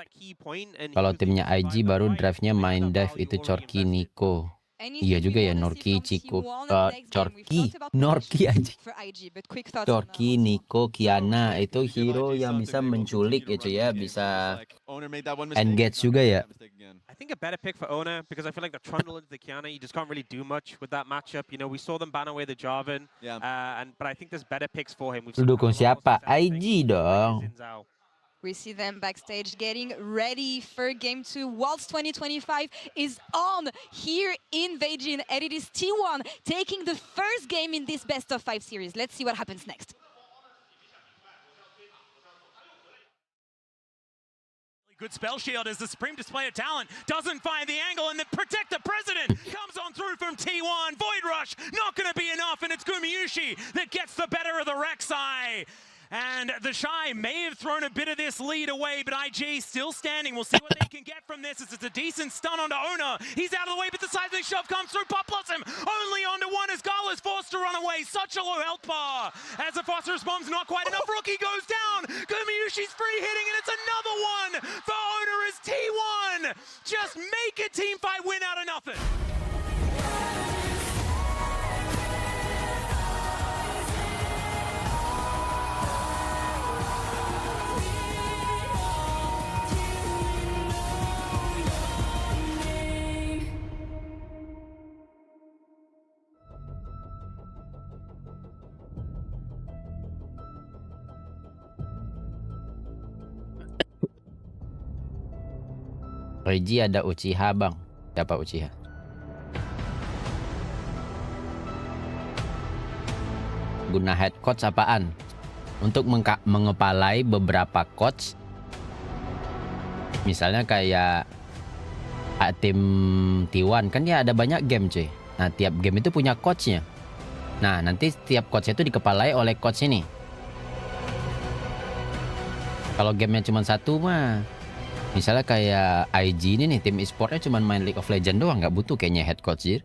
Kalau timnya IG baru drive-nya main dive, itu Corki Nico. Iya juga ya, Norki, Chico, Corki, Norki aja. Corki, Nico, Kiana, itu hero yang bisa menculik gitu ya, bisa engage juga ya. I think a better pick for Ona, because I feel like the Trundle into the Kiana, you just can't really do much with that matchup. You know, we saw them ban away the Jarvan, but I think there's better picks for him. Lu dukung siapa? IG dong. We see them backstage getting ready for Game 2. Worlds 2025 is on here in Beijing, and it is T1 taking the first game in this best-of-5 series. Let's see what happens next. Good spell shield as the supreme display of talent doesn't find the angle, and the Protect the President comes on through from T1. Void Rush not going to be enough, and it's Gumayushi that gets the better of the Rek'Sai. And the Shy may have thrown a bit of this lead away, but IG still standing. We'll see what they can get from this. It's a decent stun onto Ona. He's out of the way, but the seismic shove comes through. Pop Blossom only onto one as Gala's forced to run away. Such a low health bar. As the phosphorus bomb's not quite enough, Rookie goes down. Gumayushi's free hitting, and it's another one for Ona as T1 just make a team fight win out of nothing. Regi ada Uchiha bang. Siapa Uchiha? Guna head coach apaan? Untuk mengepalai beberapa coach. Misalnya kayak tim T1 kan ya ada banyak game cuy. Nah tiap game itu punya coachnya. Nah nanti tiap coachnya itu dikepalai oleh coach ini. Kalau gamenya cuma satu mah, misalnya kayak IG ini nih, tim e-sportnya cuma main League of Legends doang, nggak butuh kayaknya head coach sih.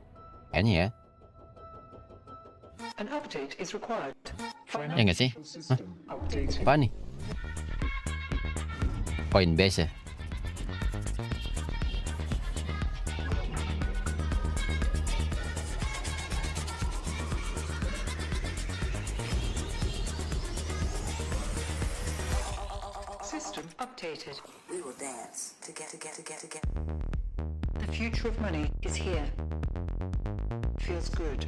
Kayaknya ya. Ya nggak sih? Hah? Apa nih? Coinbase ya? System updated. We will dance to get. The future of money is here. Feels good.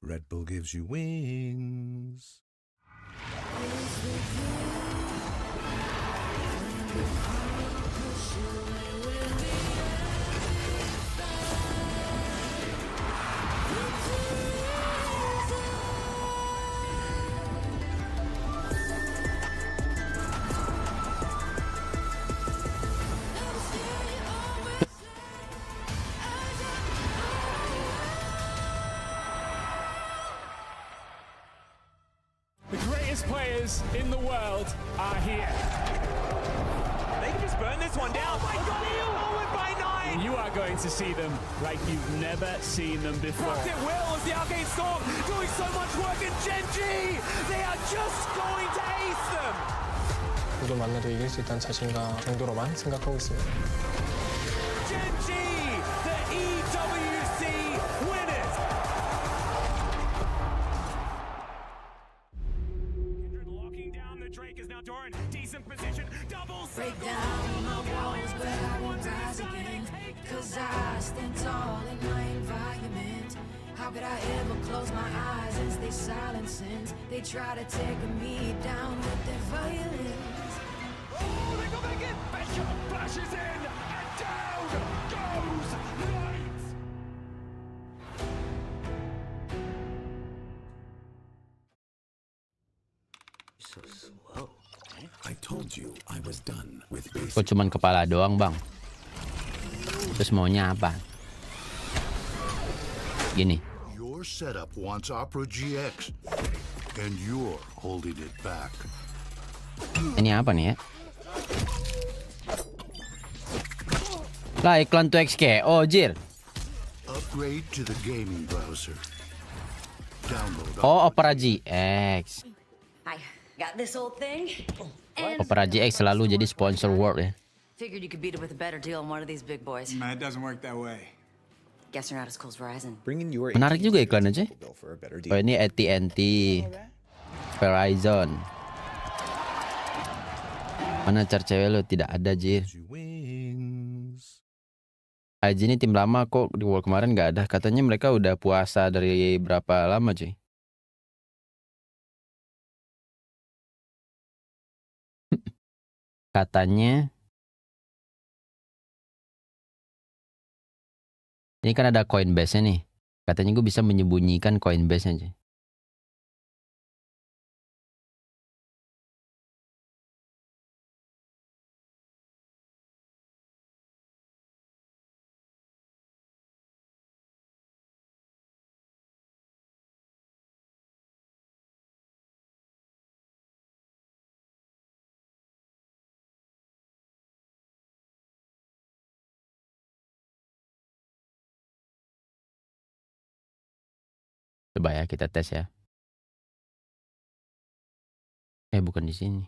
Red Bull gives you wings. The greatest players in the world are here. They can just burn this one down. Oh my God, forward by 9. And you are going to see them like you've never seen them before. It will as the Arcane Storm doing so much work, and Genji, they are just going to ace them. 누구 만나도 이길 수 있다는 자신감 정도로만 생각하고 있습니다. Genji, the EWC winners. Kindred locking down the Drake is now Doran. Decent position, double break down my walls, but I won't rise again. Cause I stand tall in my environment. How could I ever close my eyes and stay silent since they try to take me down with their violence? Oh, they go back in. Bishop flashes in, and down goes Lain. So slow. I told you I was done with basic. Kok cuman kepala doang, Bang? Terus maunya apa? Gini. Your setup wants Opera GX, and you're holding it back. Ini apa nih ya? Lah iklan tuh XK, oh jir. Upgrade to the gaming browser. Download. Oh Opera GX. I got this old thing. Opera GX selalu jadi sponsor World ya. Figured you could beat it with a better deal on one of these big boys. It doesn't work that way. Guess you're not as cool as Verizon. Menarik juga iklannya cuy. Oh ini AT&T, Verizon. Mana car cewek lo? Tidak ada jir. IG ini tim lama kok, di World kemarin nggak ada. Katanya mereka udah puasa dari berapa lama cuy. Katanya ini kan ada Coinbase-nya nih. Katanya gue bisa menyembunyikan Coinbase-nya cuy. Coba ya kita tes ya. Bukan di sini.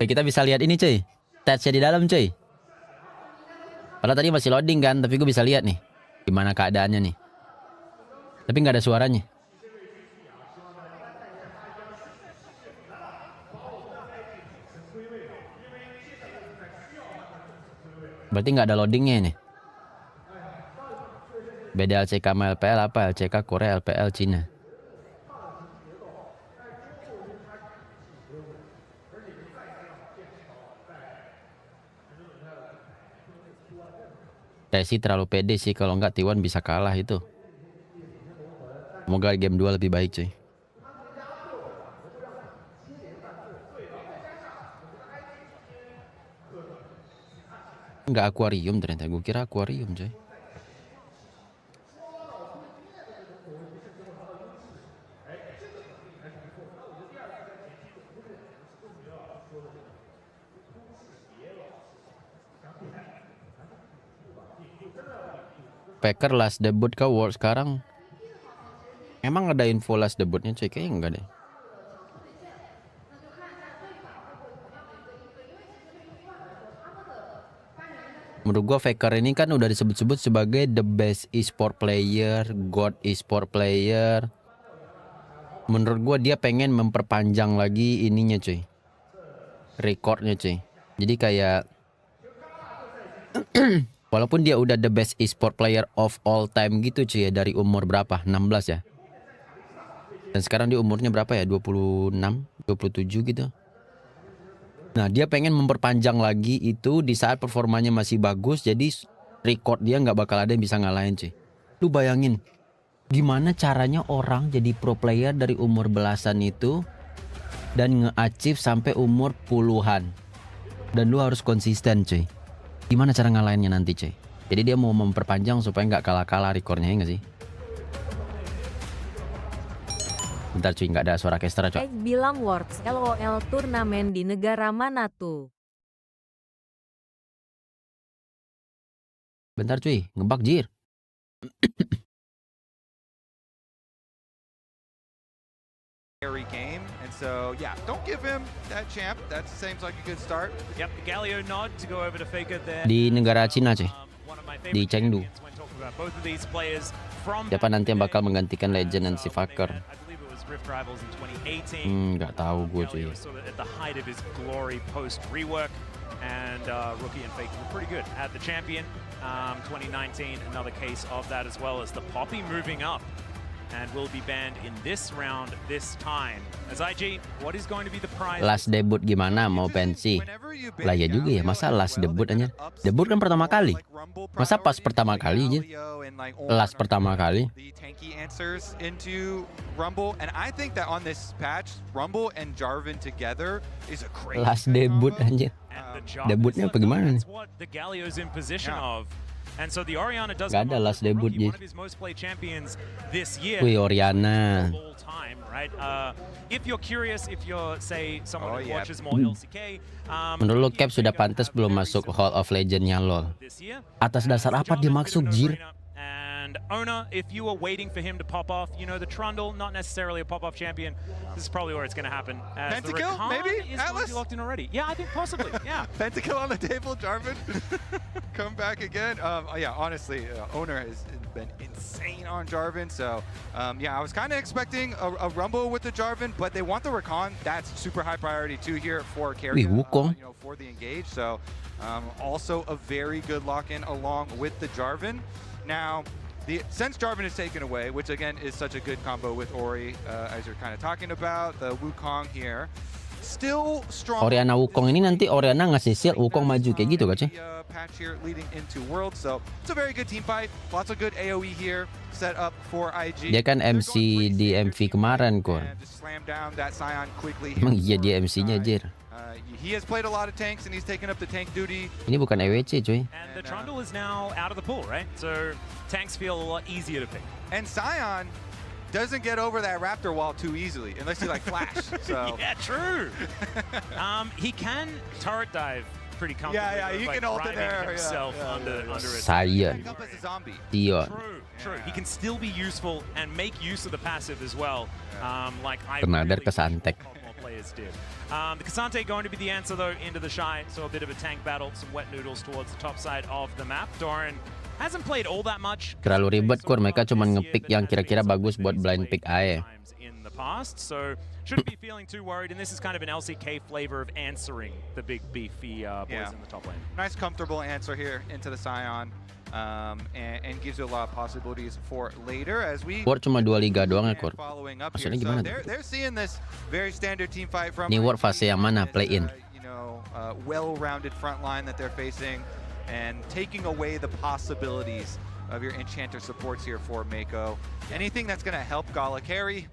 Kita bisa lihat ini cuy, stats-nya di dalam cuy. Padahal tadi masih loading kan, tapi gue bisa lihat nih gimana keadaannya nih. Tapi nggak ada suaranya. Berarti nggak ada loadingnya nih. Beda LCK sama LPL apa? LCK Korea, LPL Cina. Tesi terlalu pede sih, kalau nggak T1 bisa kalah itu. Semoga game 2 lebih baik cuy. Nggak akuarium ternyata, gue kira akuarium cuy. Faker last debut ke World sekarang. Emang ada info last debutnya cuy? Kayaknya enggak deh. Menurut gua Faker ini kan udah disebut-sebut sebagai the best e-sport player, god e-sport player. Menurut gua dia pengen memperpanjang lagi ininya cuy, rekornya cuy. Jadi kayak walaupun dia udah the best e-sport player of all time gitu cuy ya, dari umur berapa? 16 ya. Dan sekarang dia umurnya berapa ya? 26, 27 gitu. Nah, dia pengen memperpanjang lagi itu di saat performanya masih bagus. Jadi record dia nggak bakal ada yang bisa ngalahin cuy. Lu bayangin gimana caranya orang jadi pro player dari umur belasan itu dan nge-achieve sampai umur puluhan. Dan lu harus konsisten cuy. Gimana cara ngalahinnya nanti cuy? Jadi dia mau memperpanjang supaya nggak kalah-kalah rekornya, ya nggak sih? Bentar cuy, nggak ada suara orkestra cuy. Bilang Worlds LOL turnamen di negara mana tuh? Bentar cuy, ngebug jir. Game, and so yeah, don't give him that champ. That seems like a good start. Yep, the Galio nod to go over to Faker there. Di negara Cina cuy, di Chengdu. Siapa nanti yang bakal menggantikan Legend dan si Faker? Nggak tahu gue cuy. At the height of his glory post rework, and Rookie and Faker were pretty good at the champion. 2019, another case of that, as well as the Poppy moving up and will be banned in this round this time. As IG, what is going to be the prize? Last debut gimana mau pensi? Lah ya juga ya, masa last debut aja? Debut kan pertama kali. Masa pas pertama kali aja? Last pertama kali. The tanky answers into Rumble, and I think that on this patch, Rumble and Jarvan together is a crazy last debut aja. Debutnya apa gimana nih? The Galio's in position of. And so the Oriana does gak ada last debut one Ji. of his most played champions this year. Wih, Oriana. All time, right? If you're curious, if you're say someone who watches more LCK, menurut lo Cap sudah pantas belum masuk Hall of Legend-nya LoL? Atas dasar apa dia masuk Jir? And Ona, if you were waiting for him to pop off, you know, the Trundle, not necessarily a pop-off champion. This is probably where it's going to happen. Pentakill, maybe? Atlas? Locked in already. Yeah, I think possibly, yeah. Pentakill on the table, Jarvan. Come back again. Yeah, honestly, Owner has been insane on Jarvan. So, yeah, I was kind of expecting a Rumble with the Jarvan, but they want the Rakan. That's super high priority too here for carry, you know, for the engage. So, also a very good lock-in along with the Jarvan. Now, since Jarvan is taken away, which again is such a good combo with Ori, as you're kind of talking about, the Wukong here, still strong. Oriana Wukong ini nanti Oriana ngasih shield, Wukong maju kayak gitu gak sih? Patch here leading into World, so it's a very good team fight. Lots of good AOE here set up for IG. Dia kan MC di MV kemarin kok. Emang iya dia MC-nya Jir. He has played a lot of tanks and he's taken up the tank duty. Ini bukan EWC cuy. And the Trundle is now out of the pool, right? So tanks feel a lot easier to pick. And Sion doesn't get over that Raptor wall too easily unless you like flash. So yeah, true. He can turret dive pretty comfortably. Yeah, he can ult in there. Himself under it. Sion. Sion. True. He can still be useful and make use of the passive as well. Like I Penadar kesantek. Players did. The Kasante going to be the answer though into the Shy, so a bit of a tank battle, some wet noodles towards the top side of the map. Doran hasn't played all that much. Terlalu ribet kur, mereka cuma ngepick yang kira-kira bagus buat blind pick aja. In the past, so shouldn't be feeling too worried, and this is kind of an LCK flavor of answering the big beefy boys in the top lane. Nice comfortable answer here into the Sion. And gives you a lot of possibilities for later as we. Word cuma 2 liga doang ya Kur. Maksudnya gimana? They're seeing this very standard team fight from. Ini Word fase yang mana? Play in. You know, well-rounded front line that they're facing, and taking away the possibilities of your Enchanter supports here for Mako. Anything that's going to help Gala carry,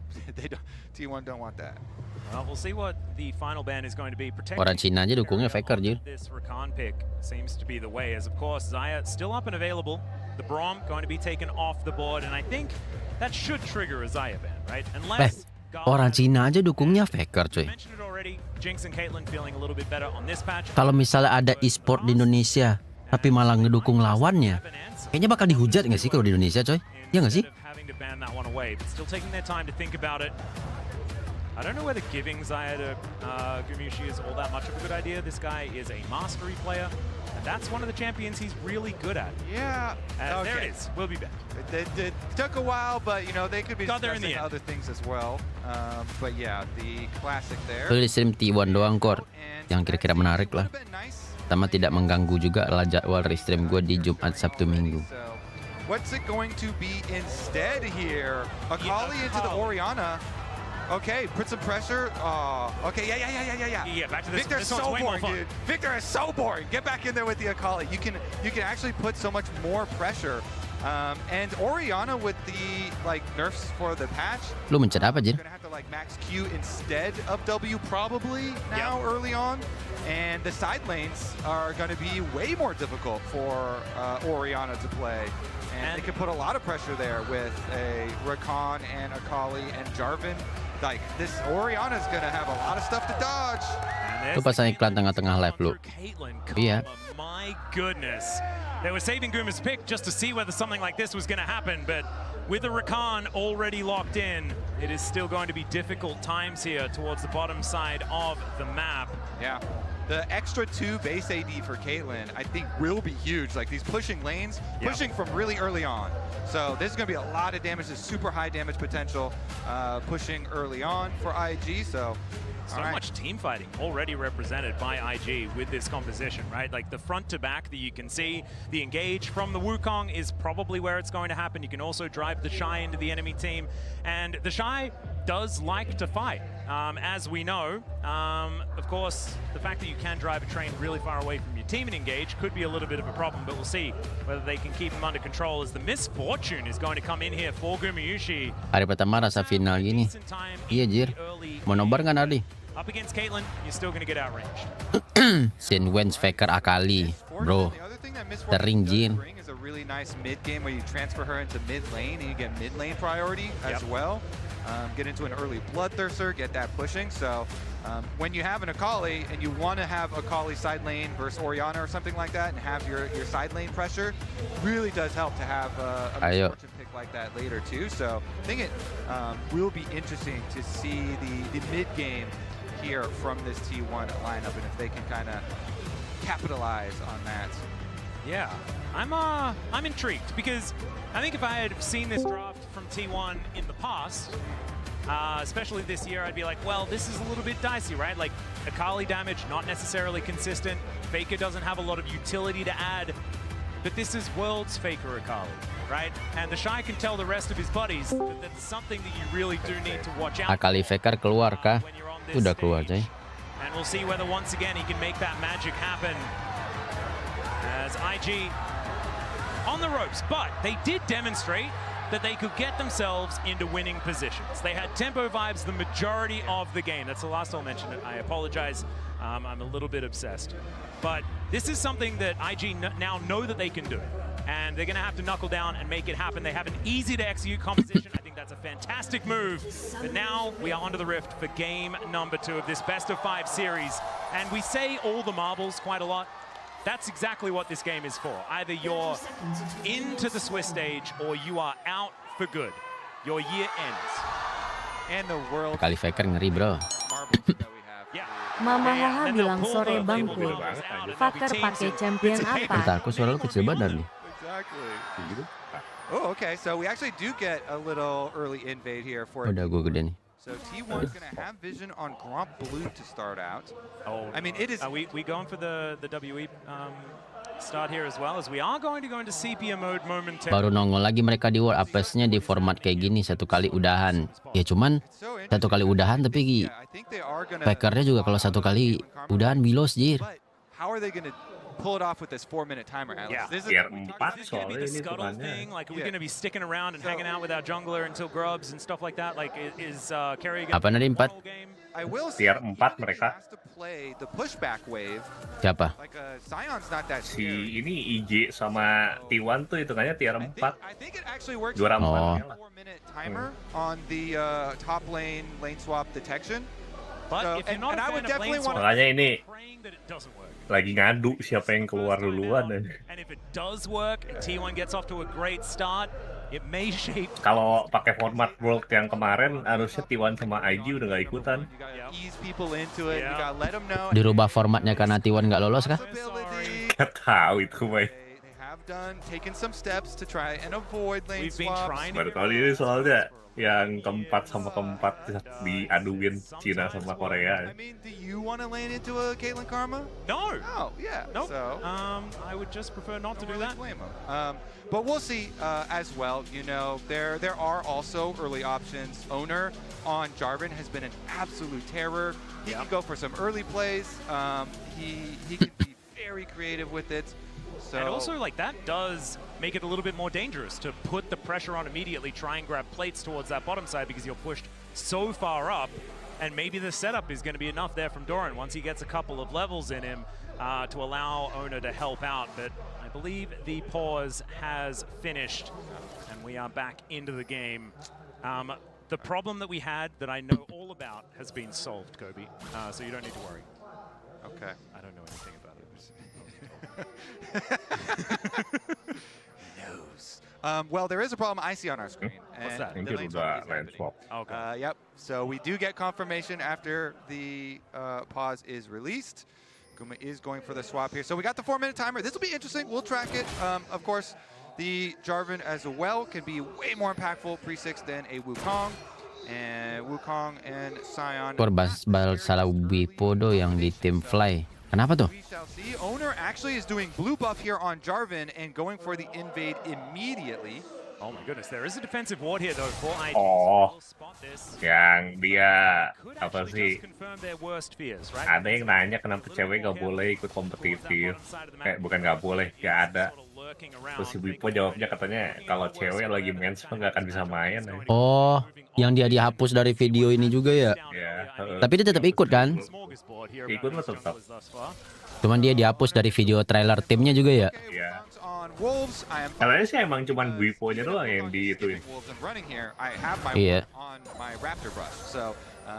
T1 don't want that. Well, we'll see what the final ban is going to be. Orang Cina aja dukungnya Faker Jir. This Rakan pick seems to be the way, as of course Xayah still up and available. The Braum going to be taken off the board, and I think that should trigger a Xayah ban, right? Unless orang Cina aja dukungnya Faker cuy. mentioned it already. Jinx and Caitlyn feeling a little bit better on this patch. Kalau misalnya ada e-sport di Indonesia, tapi malah ngedukung lawannya. Kayaknya bakal dihujat nggak sih kalau di Indonesia, coy? Ya nggak sih? I don't know whether giving Zaya to Gumushi is all that much of a good idea. This guy is a mastery player, and that's one of the champions he's really good at. Yeah. Okay. There it is. We'll be back. It took a while, but you know they could be discussing other things as well. But yeah, the classic there. Di stream T1 doang kor, yang kira-kira menarik lah. Sama tidak mengganggu juga lah jadwal restream gue di Jumat, Sabtu, Minggu. What's it going to be instead here? Akali into the Oriana. Okay, put some pressure. Okay, yeah. Back to this. Victor's so boring, dude. Victor is so boring. Get back in there with the Akali. You can actually put so much more pressure. And Oriana with the nerfs for the patch. Lu mencet apa, Jin? You're gonna have to max Q instead of W probably now early on. And the side lanes are gonna be way more difficult for Oriana to play. And they can put a lot of pressure there with a Rakan and Akali and Jarvan. This Oriana's gonna have a lot of stuff to dodge. Lu pasang iklan tengah-tengah live lu. Iya. My goodness. They were saving Guma's pick just to see whether something like this was gonna happen, but with the Rakan already locked in, it is still going to be difficult times here towards the bottom side of the map. Yeah. The extra 2 base AD for Caitlyn, I think, will be huge. These pushing lanes, pushing from really early on. So this is going to be a lot of damage. This super high damage potential, pushing early on for IG. So much team fighting already represented by IG with this composition, right? The front to back that you can see, the engage from the Wukong is probably where it's going to happen. You can also drive the Shy into the enemy team, and the Shy does like to fight. As we know, of course, the fact that you can drive a train really far away from your team and engage could be a little bit of a problem, but we'll see whether they can keep him under control as the misfortune is going to come in here for Gumayushi. Hari pertama rasa final gini. Iya, Jir. Mau nobar nggak, Nardi? Up against Caitlyn, you're still going to get outranged. Sinwens Faker Akali, bro. Sering, Jin. Is a really nice mid game where you transfer her into mid lane and you get mid lane priority as well. Get into an early Bloodthirster, get that pushing. So when you have an Akali and you want to have Akali side lane versus Oriana or something like that and have your side lane pressure, really does help to have a misfortune pick like that later too. So I think it will be interesting to see the mid game here from this T1 lineup and if they can kind of capitalize on that. Yeah, I'm intrigued because I think if I had seen this draft from T1 in the past, especially this year, I'd be like, well, this is a little bit dicey, right? Akali damage, not necessarily consistent. Faker doesn't have a lot of utility to add, but this is World's Faker Akali, right? And the Shy can tell the rest of his buddies that that's something that you really do need to watch out. Akali Faker keluar kah? Udah keluar, coy. And we'll see whether once again he can make that magic happen. As IG on the ropes, but they did demonstrate that they could get themselves into winning positions. They had tempo vibes the majority of the game. That's the last I'll mention it. I apologize. I'm a little bit obsessed. But this is something that IG now know that they can do. And they're going to have to knuckle down and make it happen. They have an easy-to-execute composition. I think that's a fantastic move. But now we are onto the rift for game number 2 of this best-of-5 series. And we say all the marbles quite a lot. That's exactly what this game is for. Either you're into the Swiss stage or you are out for good. Your year ends. And the world Akali Faker ngeri, bro. Mama Haha bilang sore bang kue. Faker pakai champion apa? Bentar, aku suara lu kecil banget nih. Oh, okay. So we actually do get a little early invade here for. Udah gue gede nih. So T1 is going to have vision on Gromp Blue to start out. I mean, it is. Are we going for the WE start here as well, as we are going to go into sepia mode momentarily. Baru nongol lagi mereka di World Apes-nya di format kayak gini, satu kali udahan. Ya cuman satu kali udahan, tapi Faker-nya juga kalau satu kali udahan bilos, jir. How are they going to pull it off with this 4-minute timer, Alex? Yeah. This Tier 4 soalnya ini thing. Like, are we going to be sticking around and hanging out with our jungler until grubs and stuff like that? Like, is Carry apa nanti 4? Tier 4 mereka. The pushback wave. Siapa? Like, Sion's not that si ini IG sama T1 tuh hitungannya tier 4. Juara 4 4-minute timer on the top lane swap detection. But if you're not a fan of lane swap, makanya ini praying that it doesn't work. lagi ngadu siapa yang keluar duluan. And if it does work and T1 gets off to a great start, it may shape. Kalau pakai format World yang kemarin harusnya T1 sama IG udah nggak ikutan. Ease people into it. You gotta let them know. Dirubah formatnya karena T1 nggak lolos kah? Nggak tahu itu, Bay. They have done taken some steps to try and avoid lane We've been swaps. trying Baru kali ini soalnya yang keempat sama keempat diaduin Cina sama Korea. I mean, do you want to lane into a Caitlyn Karma? No. Oh, yeah. Nope. So, I would just prefer not to do that. blame them. But we'll see as well. You know, there are also early options. Owner on Jarvan has been an absolute terror. He can go for some early plays. He can be very creative with it. So, And also, like, that does make it a little bit more dangerous to put the pressure on immediately, try and grab plates towards that bottom side because you're pushed so far up, and maybe the setup is going to be enough there from Doran once he gets a couple of levels in him to allow Owner to help out. But I believe the pause has finished, and we are back into the game. The problem that we had that I know all about has been solved, Kobe, so you don't need to worry. Okay. I don't know anything about it. Well, there is a problem I see on our screen. What's that? Mungkin udah lane swap. Okay. Yep. So we do get confirmation after the pause is released. Guma is going for the swap here. So we got the 4-minute timer. This will be interesting. We'll track it. Of course, the Jarvan as well can be way more impactful pre-6 than a Wukong. And Wukong and Sion. Bal salah Wipodo yang di tim Fly. Kenapa tuh? We shall see. Owner actually is doing blue buff here on Jarvan and going for the invade immediately. Oh my goodness, there is a defensive ward here though for IG. Oh, We'll spot this. yang dia Could apa actually sih? just confirm their worst fears, right? Ada yang nanya kenapa cewek nggak boleh ikut kompetitif. Bukan nggak boleh, nggak ada. Terus si Wipo jawabnya katanya kalau cewek lagi mens nggak akan bisa main. Oh, yang dia dihapus dari video ini juga ya? Ya. Tapi dia tetap ikut kan? Ikut lah tetap. Cuman dia dihapus dari video trailer timnya juga ya? Iya. Kalian sih emang cuman Wipo-nya doang yang diituin. Iya.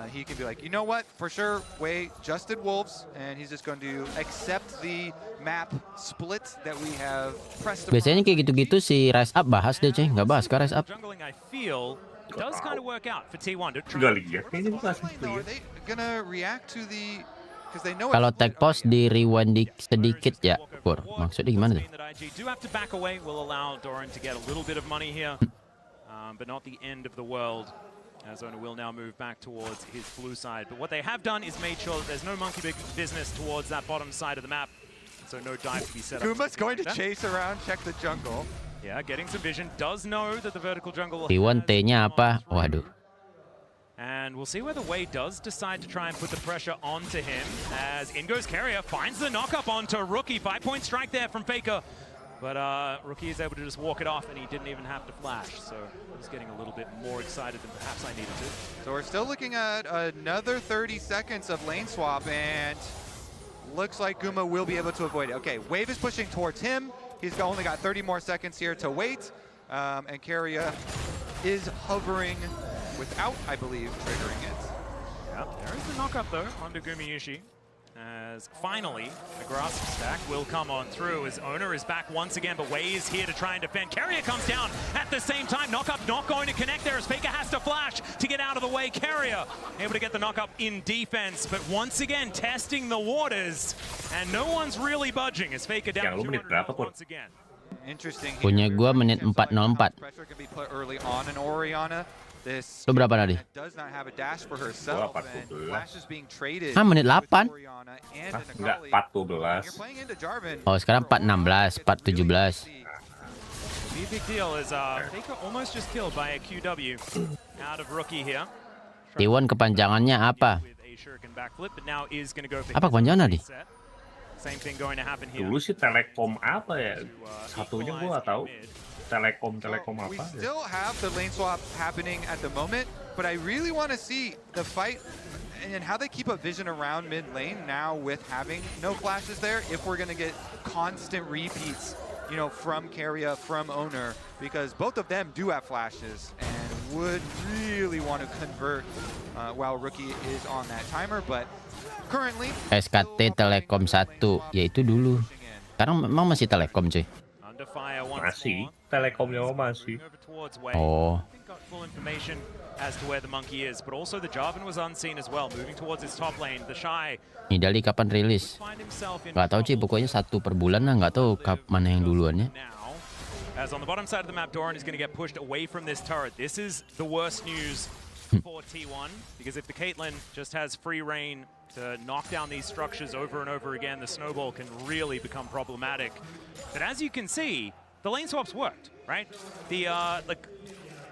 He can be like, you know what, for sure, Wei just did Wolves, and he's just going to accept the map split that we have pressed. Biasanya kayak gitu-gitu si Rise Up bahas deh cuy, nggak bahas ke Rise Up. Jungling, I feel, does kind of work out for T1 to try. Nggak lihat, kayaknya gue kasih Are they gonna react to the? Because they know. Kalau tag post di rewind sedikit ya, Pur. Maksudnya gimana tuh? IG do have to back away. Will allow Doran to get a little bit of money here, but not the end of the world. As Owner will now move back towards his blue side. But what they have done is made sure that there's no monkey business towards that bottom side of the map. So no dive to be set up. Guma's going to chase around, check the jungle. Yeah, getting some vision. Does know that the vertical jungle. T1 T-nya apa? Waduh. And we'll see whether Wei does decide to try and put the pressure onto him. As in goes Carrier, finds the knock-up onto Rookie. 5-point strike there from Faker. But Rookie is able to just walk it off, and he didn't even have to flash. So he's getting a little bit more excited than perhaps I needed to. So we're still looking at another 30 seconds of lane swap, and looks like Guma will be able to avoid it. Okay, Wave is pushing towards him. He's only got 30 more seconds here to wait. And Carrier is hovering without, I believe, triggering it. Yeah, there is the knock-up, though, onto Gumayushi. As finally, the grasp stack will come on through as Owner is back once again, but Wei is here to try and defend. Carrier comes down at the same time. Knock-up not going to connect there as Faker has to flash to get out of the way. Carrier able to get the knock-up in defense, but once again testing the waters, and no one's really budging as Faker down 200 once again. Interesting. Punya gua menit 4:04. Pressure can be put early on in Oriana. This Lu berapa tadi? does not have a dash for herself, and Flash is being traded. Menit 8. Enggak, 4-12. Oh, sekarang 4:16, 4:17. Big deal is Faker almost just killed by a QW out of Rookie here. T1 kepanjangannya apa? Apa kepanjangan tadi? Same thing going to happen here. Dulu sih Telekom apa ya? Satunya gua nggak tahu. Telekom apa? We still have the lane swap happening at the moment, but I really want to see the fight and how they keep a vision around mid lane now with having no flashes there. If we're gonna get constant repeats, you know, from Carrier, from Owner, because both of them do have flashes, and would really want to convert while Rookie is on that timer, but currently SKT Telekom 1, yaitu dulu. Sekarang memang masih Telekom cuy. Masih, Telekomnya masih. Oh. As to where the monkey is, but also the Jarvan was unseen as well, moving towards his top lane. The Shy. Nidali kapan rilis? Nggak tahu sih, pokoknya 1 per bulan lah, nggak tahu mana yang duluannya. As on the bottom side of the map, Doran is going to get pushed away from this turret. This is the worst news for T1, because if the Caitlyn just has free reign to knock down these structures over and over again, the snowball can really become problematic. But as you can see, the lane swaps worked, right?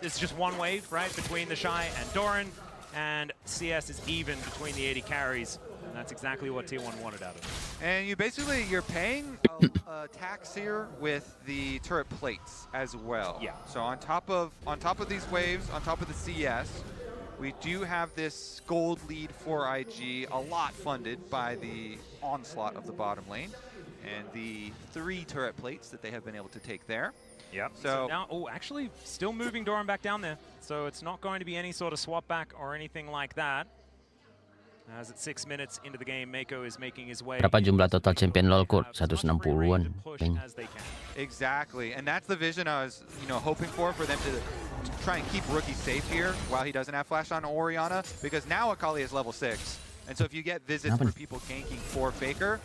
It's just one wave, right, between the Shy and Doran, and CS is even between the 80 carries, and that's exactly what T1 wanted out of it. And you're paying a tax here with the turret plates as well. Yeah. So on top of these waves, on top of the CS, we do have this gold lead for IG, a lot funded by the onslaught of the bottom lane, and the 3 turret plates that they have been able to take there. Yep. So now, actually, still moving Doran back down there. So it's not going to be any sort of swap back or anything like that. As at 6 minutes into the game, Mako is making his way. Berapa jumlah total champion LoL Kurt? 160-an. Exactly, and that's the vision I was, hoping for them to try and keep Rookie safe here while he doesn't have flash on Orianna, because now Akali is level 6, and so if you get visits for people ganking for Faker,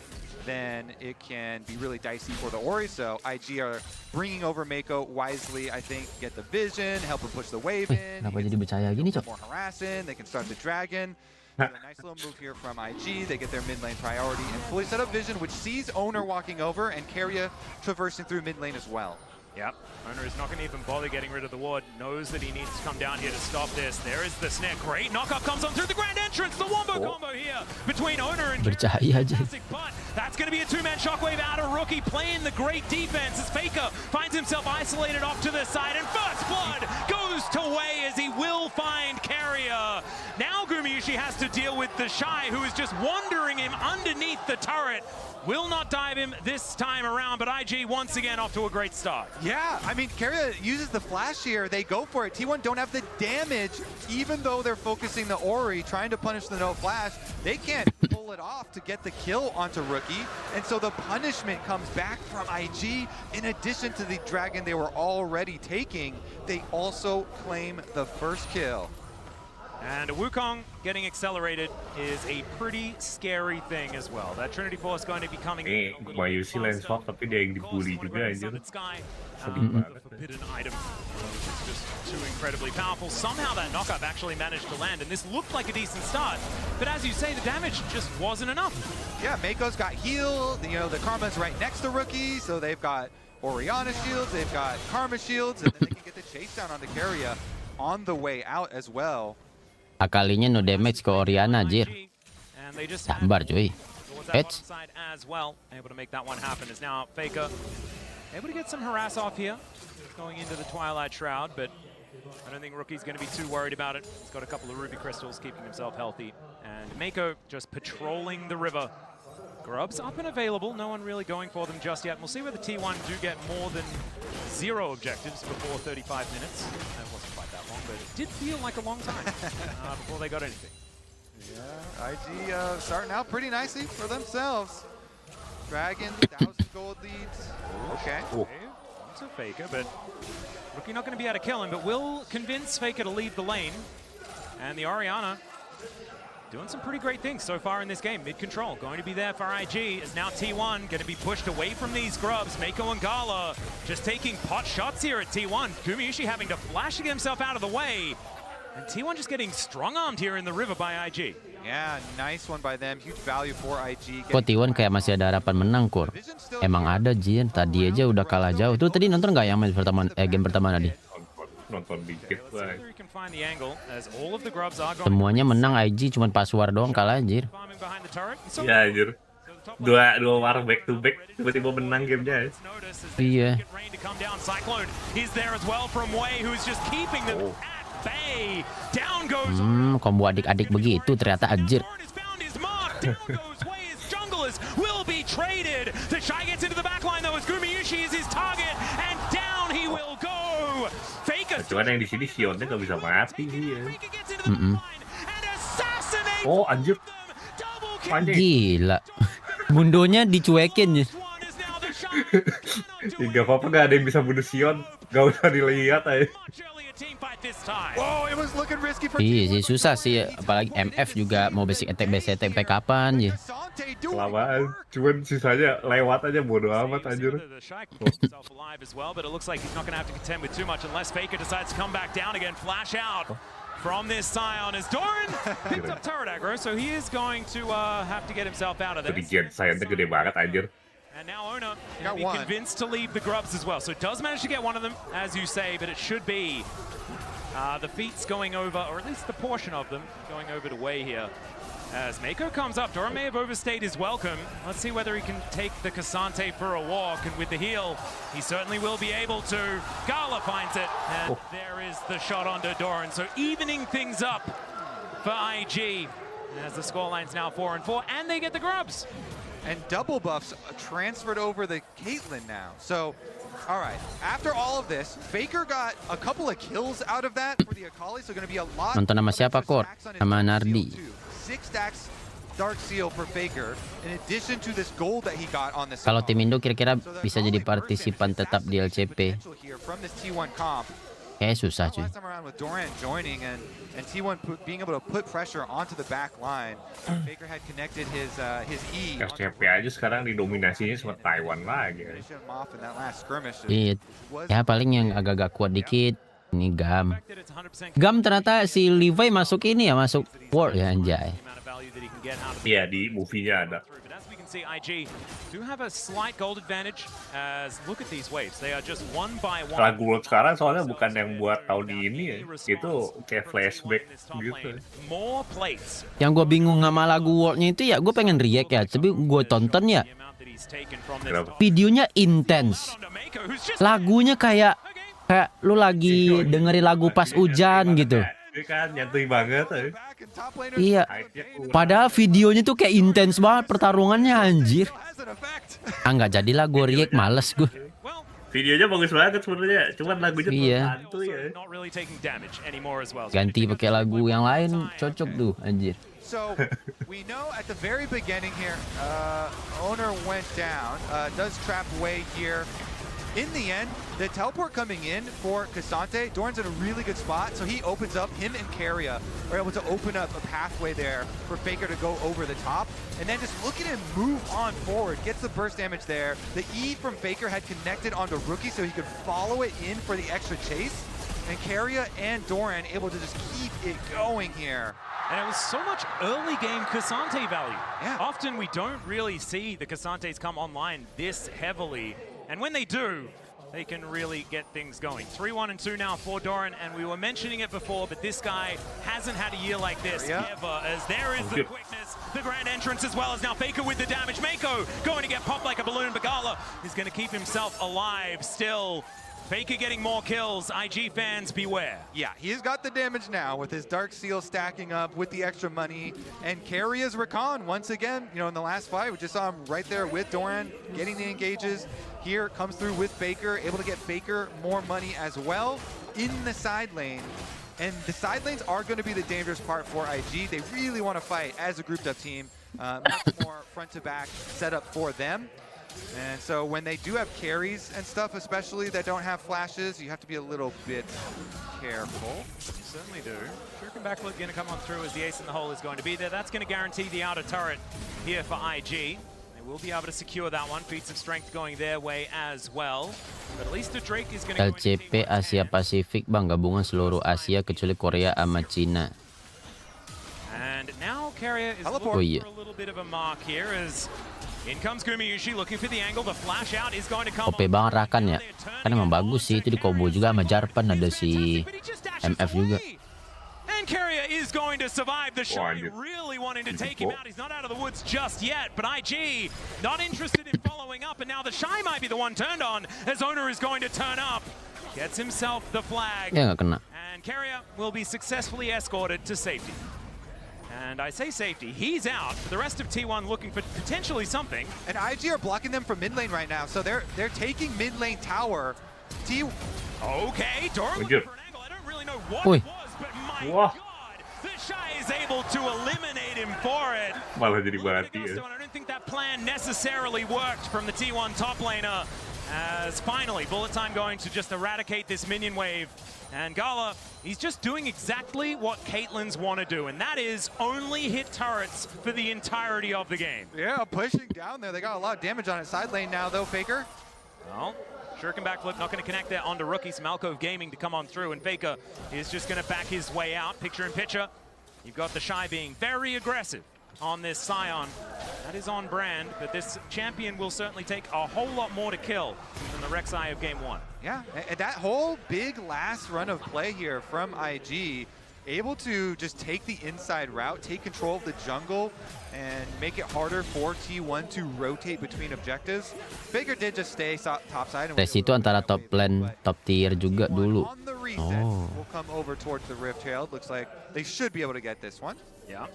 then it can be really dicey for the Ori. So IG are bringing over Mako wisely, I think, get the vision, help him push the wave in. Kenapa jadi bercahaya gini, Cok? More harassing, they can start the dragon. A nice little move here from IG. They get their mid lane priority and fully set up vision, which sees Owner walking over and Keria traversing through mid lane as well. Yep, Owner is not going to even bother getting rid of the ward, knows that he needs to come down here to stop this. There is the snare, great knockup comes on through the grand entrance, the wombo combo here between Owner and bercahaya aja. But that's going to be a 2-man shockwave out of Rookie, playing the great defense as Faker finds himself isolated off to the side, and First Blood goes to Wei as he will find Keria. Now Gumayushi has to deal with the Shy, who is just wandering him underneath the turret. Will not dive him this time around, but IG once again off to a great start. Yeah, I mean, Keria uses the flash here. They go for it. T1 don't have the damage, even though they're focusing the Ori, trying to punish the no flash. They can't pull it off to get the kill onto Rookie, and so the punishment comes back from IG. In addition to the dragon they were already taking, they also claim the first kill. And Wukong getting accelerated is a pretty scary thing as well. That Trinity Force going to be coming in. Gumayushi lane swap, tapi dia yang dibully juga anjir. The forbidden item is just too incredibly powerful. Somehow that knockup actually managed to land, and this looked like a decent start. But as you say, the damage just wasn't enough. Yeah, Mako's got heal. The Karma's right next to Rookie, so they've got Orianna shields, they've got Karma shields, and then they can get the chase down on the Keria on the way out as well. Akalinya no damage ke Orianna, jir. Sabar cuy. Edge. As well, able to make that one happen is now Faker able to get some harass off here, going into the Twilight Shroud, but I don't think Rookie's going to be too worried about it. He's got a couple of Ruby Crystals keeping himself healthy, and Mako just patrolling the river. Grubs up and available, no one really going for them just yet. We'll see whether T1 do get more than 0 objectives before 35 minutes. That wasn't quite that long, but it did feel like a long time before they got anything. Yeah, IG starting out pretty nicely for themselves. Dragon, 1,000 gold leads. Okay. It's a Faker, but Rookie not going to be able to kill him, but will convince Faker to leave the lane. And the Orianna doing some pretty great things so far in this game. Mid-control going to be there for IG, as now T1 going to be pushed away from these grubs. Mako and Kalah just taking pot shots here at T1. Gumayushi having to flash himself out of the way. And T1 just getting strong-armed here in the river by IG. Yeah, nice one by them. Huge value for IG. Kok T1 kayak masih ada harapan menang, Kur? Emang ada, Jin. Tadi aja udah kalah jauh. Tuh tadi nonton nggak yang game pertama tadi? Nonton dikit lah. Semuanya menang, IG cuma pas war doang kalah anjir. Ya anjir. Dua war back to back tiba-tiba menang gamenya. Iya. Combo adik-adik begitu ternyata anjir. Will be traded. The Shy gets into the back line though as Gumayushi is his target, and down he will go. Fake Cuman yang di sini Sionnya nggak bisa mati sih ya. Oh anjir. Gila. Bundonya dicuekin ya. Gak apa-apa, gak ada yang bisa bunuh Sion. Gak usah dilihat aja. Iya sih, susah sih. Apalagi MF juga mau basic attack sampai kapan ya. Kelamaan. Cuman sisanya lewat aja, bodo amat anjir. From this Scion as Doran picks up turret aggro, so he is going to have to get himself out of this. Regen Scion-nya gede banget anjir. And now Ona be convinced to leave the grubs as well. So does manage to get one of them, as you say, but it should be the feats going over, or at least the portion of them going over to Wei here. As Mako comes up, Doran may have overstayed his welcome. Let's see whether he can take the Cassante for a walk, and with the heal, he certainly will be able to. Kalah finds it, and there is the shot onto Doran. So evening things up for IG, as the scoreline's now 4-4, and they get the grubs. And double buffs transferred over the Caitlyn now. So, all right, after all of this, Faker got a couple of kills out of that for the Akali, so going to be a lot. Nonton sama siapa, Kor? Sama Nardi. 6 stacks Dark Seal for Faker, in addition to this gold that he got on this. Kalau tim Indo kira-kira bisa jadi partisipan tetap di LCP. Kayak susah cuy. Last time around with Doran joining and T1 being able to put pressure onto the back line. Faker had connected his E. LCP aja sekarang didominasinya sama Taiwan lagi. Iya. Ya paling yang agak-agak kuat dikit. Ini Gam. Gam ternyata si Levi masuk ini ya, masuk World ya anjay. Iya, di movie-nya ada. Lagu World sekarang soalnya bukan yang buat tahun ini ya. Itu kayak flashback gitu. Yang gue bingung sama lagu World-nya itu ya, gue pengen react ya, tapi gue tonton ya. Videonya intens. Lagunya kayak lu lagi dengerin lagu pas hujan gitu. Ini kan nyantai banget. Iya. Padahal videonya tuh kayak intens banget pertarungannya anjir. Nggak jadilah gue react, males gue. Videonya bagus banget sebenarnya, cuman lagunya terbantu ya. Ganti pakai lagu yang lain cocok tuh anjir. So we know at the very beginning here, Owner went down, does trap Wei here. In the end, the teleport coming in for Cassante, Doran's in a really good spot, so he opens up, him and Keria are able to open up a pathway there for Faker to go over the top, and then just look at him move on forward, gets the burst damage there. The E from Faker had connected onto Rookie so he could follow it in for the extra chase, and Keria and Doran able to just keep it going here. And it was so much early game Cassante value. Yeah. Often we don't really see the Cassantes come online this heavily. And when they do, they can really get things going. 3-1 and 2 now for Doran, and we were mentioning it before, but this guy hasn't had a year like this ever, as there is the quickness, the grand entrance, as well as now Faker with the damage. Mako going to get popped like a balloon. Bakal is going to keep himself alive still. Faker getting more kills. IG fans, beware. Yeah, he's got the damage now with his Dark Seal stacking up with the extra money. And Keria's Recon, once again, you know, in the last fight, we just saw him right there with Doran, getting the engages. Here, comes through with Faker, able to get Faker more money as well in the side lane. And the side lanes are going to be the dangerous part for IG. They really want to fight as a grouped up team. Much more front to back setup for them. And so when they do have carries and stuff, especially that don't have flashes, you have to be a little bit careful. You certainly do. Shuriken Backflip going to come on through as the ace in the hole is going to be there. That's going to guarantee the outer turret here for IG. They will be able to secure that one. Feats of strength going their way as well. But at least the Drake is going to go LCP Asia Pasifik bang, gabungan seluruh Asia kecuali Korea sama Cina. And now Keria is looking for a little bit of a mark here as in comes Gumayushi looking for the angle. The flash out is going to come. OP banget Rakan ya. Kan emang bagus sih itu di combo juga sama Jarpan, ada si MF juga. And Keria is going to survive the show. Really wanting to take him out. He's not out of the woods just yet, but IG not interested in following up, and now the Shy might be the one turned on as Owner is going to turn up. Gets himself the flag. Ya nggak kena. And Keria will be successfully escorted to safety. And I say safety, he's out. For the rest of T1 looking for potentially something. And IG are blocking them from mid lane right now, so they're taking mid lane tower. Okay, Doran looking for an what Wih. it was, but my Wah. God, the Shy is able to eliminate him for it. Malah jadi mati ya. I don't think that plan necessarily worked from the T1 top laner, as finally Bullet Time going to just eradicate this minion wave. And Kalah, he's just doing exactly what Caitlyn's want to do, and that is only hit turrets for the entirety of the game. Yeah, pushing down there. They got a lot of damage on it. Side lane now, though, Faker. Well, Shuriken backflip not going to connect there onto Rookie. Some Alcove Gaming to come on through, and Faker is just going to back his way out. Picture in picture. You've got the Shy being very aggressive on this Scion. That is on brand, but this champion will certainly take a whole lot more to kill than the Rek'Sai of Game 1. Yeah, and that whole big last run of play here from IG, able to just take the inside route, take control of the jungle, and make it harder for T1 to rotate between objectives. Faker did just stay top side. Tes itu antara top lane, top tier juga dulu. Oh. We'll come over towards the Rift Trail. It looks like they should be able to get this one. Yeah.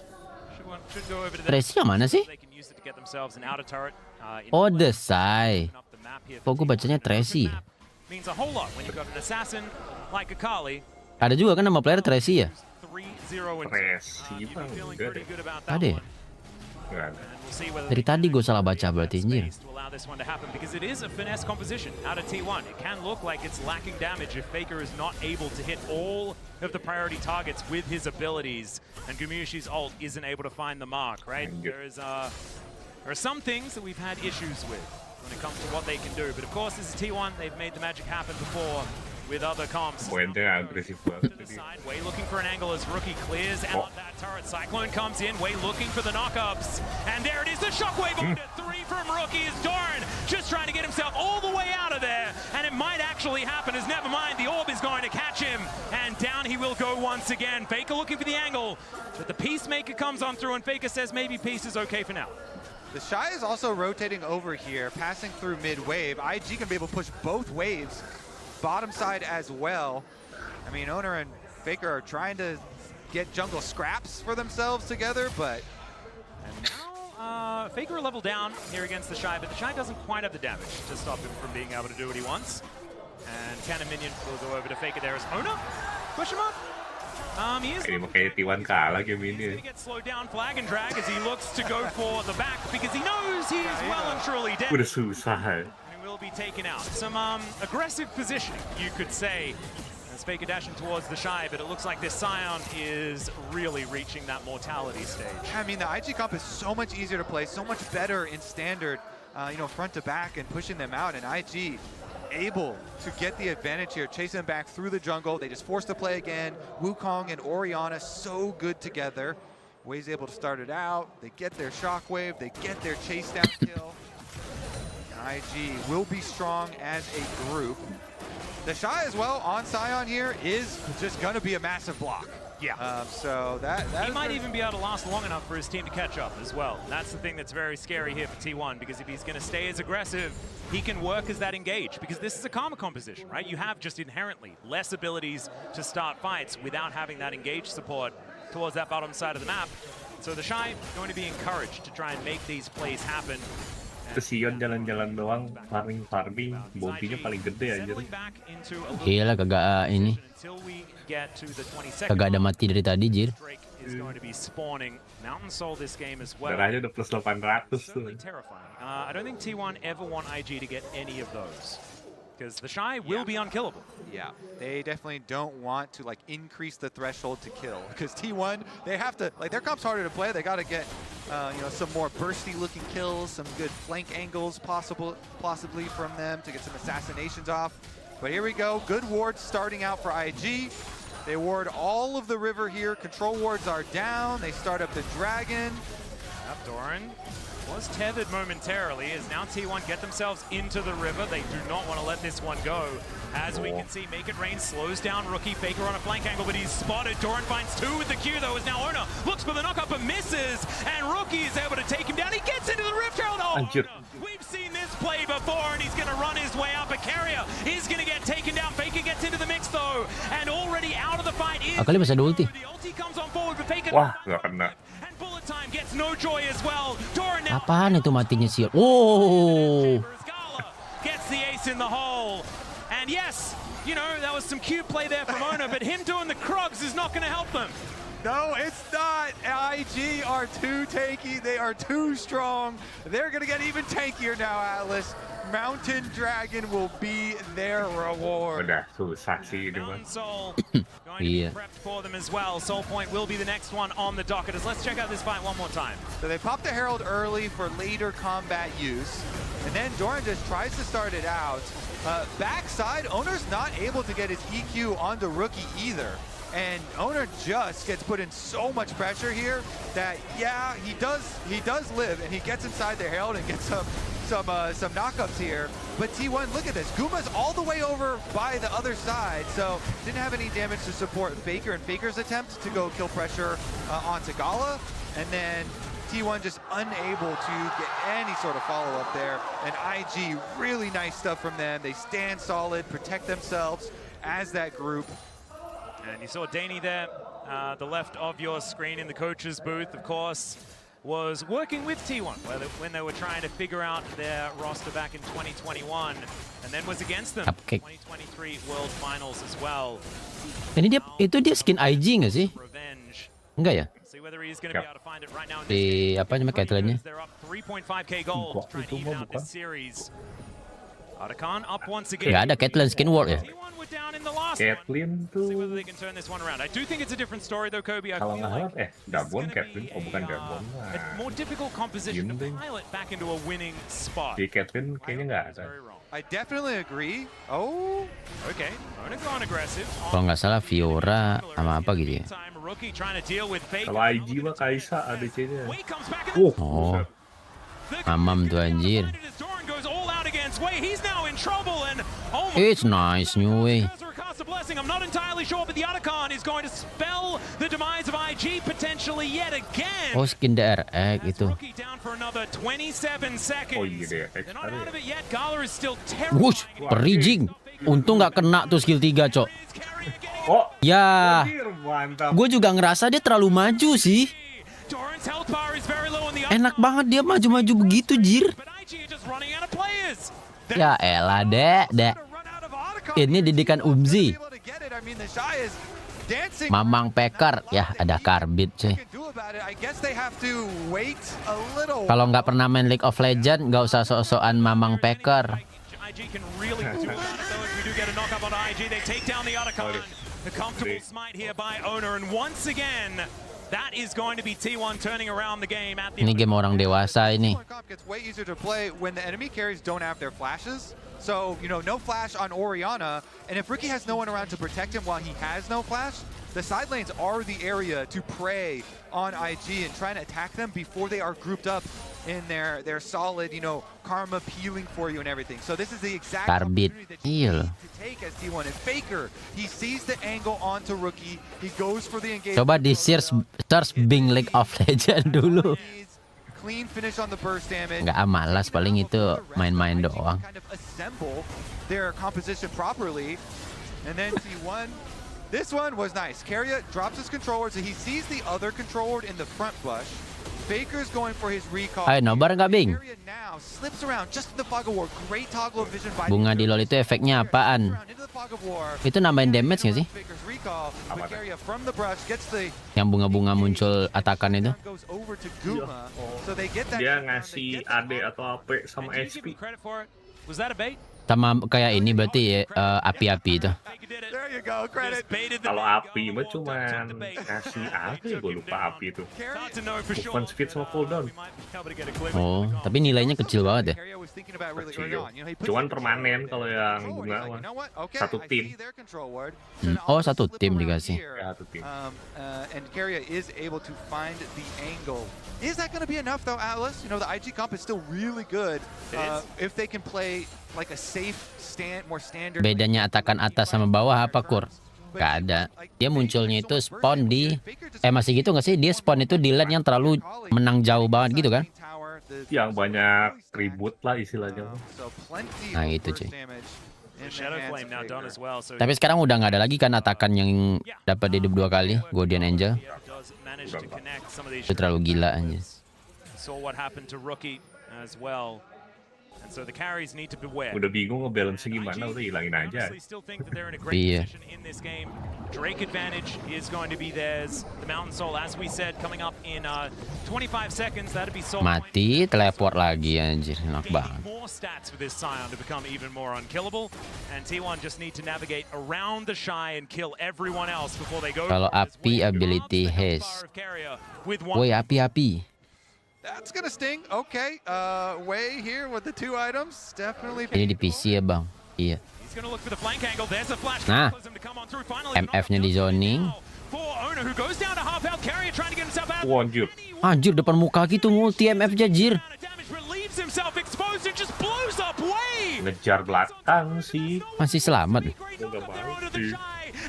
Should go over to Tracy yang mana sih? They can use it to get themselves an outer turret. Oh, Desai. Kok gue bacanya Tracy? Means a whole lot when you've got an assassin like a Kali. Ada juga kan nama player Tracy ya? 3-0 Tracy mah enggak deh. Ada ya? Nggak ada. Dari tadi gue salah baca berarti anjir. To allow this one to happen because it is a finesse composition out of T1. It can look like it's lacking damage if Faker is not able to hit all of the priority targets with his abilities, and Gumyushi's ult isn't able to find the mark, right? There are some things that we've had issues with when it comes to what they can do, but of course this is T1. They've made the magic happen before with other comps. Poinnya agresif banget tadi. Way looking for an angle as Rookie clears out that turret. Cyclone comes in. Way looking for the knockups. And there it is, the shockwave on to 3 from Rookie as Doran just trying to get himself all the way out of there. And it might actually happen as never mind, the orb is going to catch him. And down he will go once again. Faker looking for the angle. But the Peacemaker comes on through and Faker says maybe Peace is okay for now. The Shy is also rotating over here, passing through mid-wave. IG can be able to push both waves, bottom side as well. I mean, Owner and Faker are trying to get jungle scraps for themselves together, but... And now, Faker level down here against the Shy, but the Shy doesn't quite have the damage to stop him from being able to do what he wants. And Cannon Minion will go over to Faker there as Owner? Question mark? He is Kayak T1 kalah game ini. get slowed down, flag and drag as he looks to go for the back because he knows he is well and truly dead. Udah susah. He will be taken out. Some aggressive positioning, you could say, as Faker dashing towards the Shy, but it looks like this Scion is really reaching that mortality stage. I mean, the IG comp is so much easier to play, so much better in standard, front to back and pushing them out, and IG able to get the advantage here, chasing them back through the jungle. They just force the play again. Wukong and Orianna so good together. Wei's able to start it out. They get their shockwave. They get their chase down kill. And IG will be strong as a group. The Shy as well on Scion here is just going to be a massive block. Yeah. So that he might even be able to last long enough for his team to catch up as well. And that's the thing that's very scary here for T1, because if he's going to stay as aggressive, he can work as that engage, because this is a karma composition, right? You have just inherently less abilities to start fights without having that engage support towards that bottom side of the map. So the Shy going to be encouraged to try and make these plays happen. Kesian jalan-jalan doang, farming, bounty-nya paling gede anjir. Gila kagak ini. Kagak ada mati dari tadi, Jir. Darahnya udah plus 800 tuh. I don't think T1 ever want IG to get any of those, because the Shy will be unkillable. Yeah, they definitely don't want to increase the threshold to kill, because T1, they have to, their comp's harder to play. They got to get some more bursty looking kills, some good flank angles possibly from them to get some assassinations off. But here we go, good wards starting out for IG. They ward all of the river here. Control wards are down. They start up the dragon. Doran was tethered momentarily as now T1 get themselves into the river. They do not want to let this one go. As we can see, Make It Rain slows down Rookie. Faker on a flank angle, but he's spotted. Doran finds 2 with the Q, though, as now Ona looks for the knockup but misses. And Rookie is able to take him down. He gets into the Rift Trail. Oh, we've seen this play before, and he's going to run his way out. But Carrier is going to get taken down. Faker gets into the mix, though. And already out of the fight is... Kali masih ada ulti. The ulti comes on forward, but Faker... Wah, gak kena. And Bullet Time gets no joy as well. Doran now... Apaan itu matinya sih? Oh. Gets the ace in the hole. And yes, you know, that was some cute play there from Owner, but him doing the Krogs is not going to help them. No, it's not. IG are too tanky. They are too strong. They're going to get even tankier now, Atlas. Mountain Dragon will be their reward. Udah susah sih ini mah. Soul going to be prepped for them as well. Soul Point will be the next one on the docket. Let's check out this fight one more time. So they pop the Herald early for later combat use. And then Doran just tries to start it out. Backside, Owner's not able to get his EQ onto Rookie either. And Owner just gets put in so much pressure here that, yeah, he does live, and he gets inside the Herald and gets some knockups here. But T1, look at this. Guma's all the way over by the other side, so didn't have any damage to support Faker and Faker's attempt to go kill pressure onto Gala. And then T1 just unable to get any sort of follow-up there. And IG, really nice stuff from them. They stand solid, protect themselves as that group. And you saw Danny there, the left of your screen in the coach's booth, of course, was working with T1 when they were trying to figure out their roster back in 2021, and then was against them 2023 World Finals as well. Ini dia skin IG nggak sih? Enggak ya? Di apa namanya Caitlyn-nya? Nggak ada Caitlyn skin world ya? Caitlyn tuh kalau nggak salah Gabon Caitlyn, bukan Gabon di Caitlyn kayaknya nggak ada. I definitely agree. Oh, okay. Kalau nggak salah Fiora sama apa gitu ya? Kalau IG mah Kaisa ADC-nya. Oh, mamam tuh anjir. It's nice new way. I'm not entirely sure, but the Otacon is going to spell the demise of IG potentially yet again. Oh, skin DRX itu. Oh iya DRX. Wush, perijing. Untung nggak kena tuh skill 3, Cok. Oh, ya. Gue juga ngerasa dia terlalu maju sih. Enak banget dia maju-maju begitu, jir. Ya elah, Dek. Ini didikan Umzi. Mamang Pekar. Ya, ada Karbit, cuy. Kalau nggak pernah main League of Legends, nggak usah sok-sokan Mamang Pekar. Ini game orang dewasa ini. So, you know, no flash on Orianna, and if Ricky has no one around to protect him while he has no flash, the side lanes are the area to prey on IG and try and attack them before they are grouped up in their solid, you know, karma peeling for you and everything. So this is the exact opportunity that you need to take as T1. And Faker, he sees the angle onto Rookie, he goes for the engagement. Coba di search Bing League of Legends dulu. Clean finish on the burst damage. Nggak malas, paling itu main-main doang. Kind of assemble their composition properly, and then T1. This one was nice. Keria drops his controller, so he sees the other controller in the front bush. Faker's going for his recall. Ayo nobar nggak, Bing? Now slips around just in the fog of war. Great toggle of vision by Bunga di LoL itu efeknya apaan? Itu nambahin damage nggak sih? Yang bunga-bunga muncul atakan itu? Dia ngasih AD atau AP sama SP. Sama kayak ini berarti ya, api-api itu. Kalau api mah cuman ngasih apa ya, gue lupa api itu. Movement speed sama cooldown. Oh, tapi nilainya kecil banget ya? Kecil. Cuman permanen kalau yang bunga mah. Satu tim. Oh, satu tim dikasih. Ya, satu tim. And Keria is able to find the angle. Is that going to be enough though, Atlas? You know, the IG comp is still really good if they can play like a safe more standard. Bedanya atakan atas sama bawah apa, Kur? Gak ada. Dia munculnya itu spawn di masih gitu nggak sih? Dia spawn itu di lane yang terlalu menang jauh banget gitu kan? Yang banyak ribut lah istilahnya. Nah itu cuy. Tapi sekarang udah nggak ada lagi kan atakan yang dapat hidup 2 kali, Guardian Angel. Itu terlalu gila aja. And so the carries need to beware. Udah bingung ngebalance gimana, udah hilangin aja. Honestly, still think that they're in a great Iya. position in this game. Drake advantage is going to be theirs. The Mountain Soul, as we said, coming up in 25 seconds. That'd be Soul. Mati, teleport lagi anjir, enak banget. More stats for this Scion to become even more unkillable. And T1 just need to navigate around the Shy and kill everyone else before they go. Kalau api ability haste. Woi, api-api. That's gonna sting. Okay, Wei here with the 2 items. Definitely. Ini di PC ya bang. Iya. He's gonna look for the flank angle. There's a flash. Nah, To come on through. Finally, MF-nya di zoning. for Owner, who goes down to half health. Carrier trying to get himself out. Anjir. Anjir, depan muka gitu multi MF jajir. Damage relieves himself exposed and just blows up Wei. Ngejar belakang sih. Masih selamat. Udah banget sih.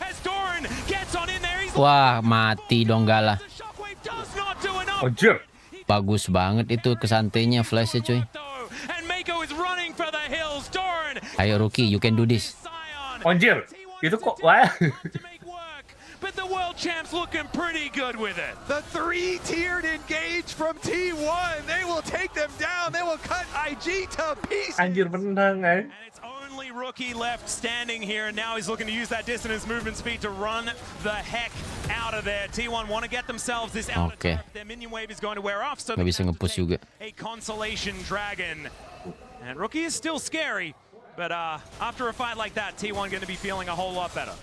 As Doran gets on in there, he's Wah, mati dong Kalah. does not do enough. Anjir. Bagus banget itu kesantainya flashnya cuy. And Mako is running for the hills. Doran. Ayo Rookie, you can do this. Anjir. Itu kok wah. But the world champ's looking pretty good with it. The 3-tiered engage from T1. They will take them down. They will cut IG to pieces. Anjir menang And it's only Rookie left standing here, and now he's looking to use that dissonance movement speed to run the heck out of there. T1 want to get themselves this out of turf. Their minion wave is going to wear off, so Nggak bisa nge-push juga. a consolation dragon. And Rookie is still scary, but after a fight like that, T1 going to be feeling a whole lot better.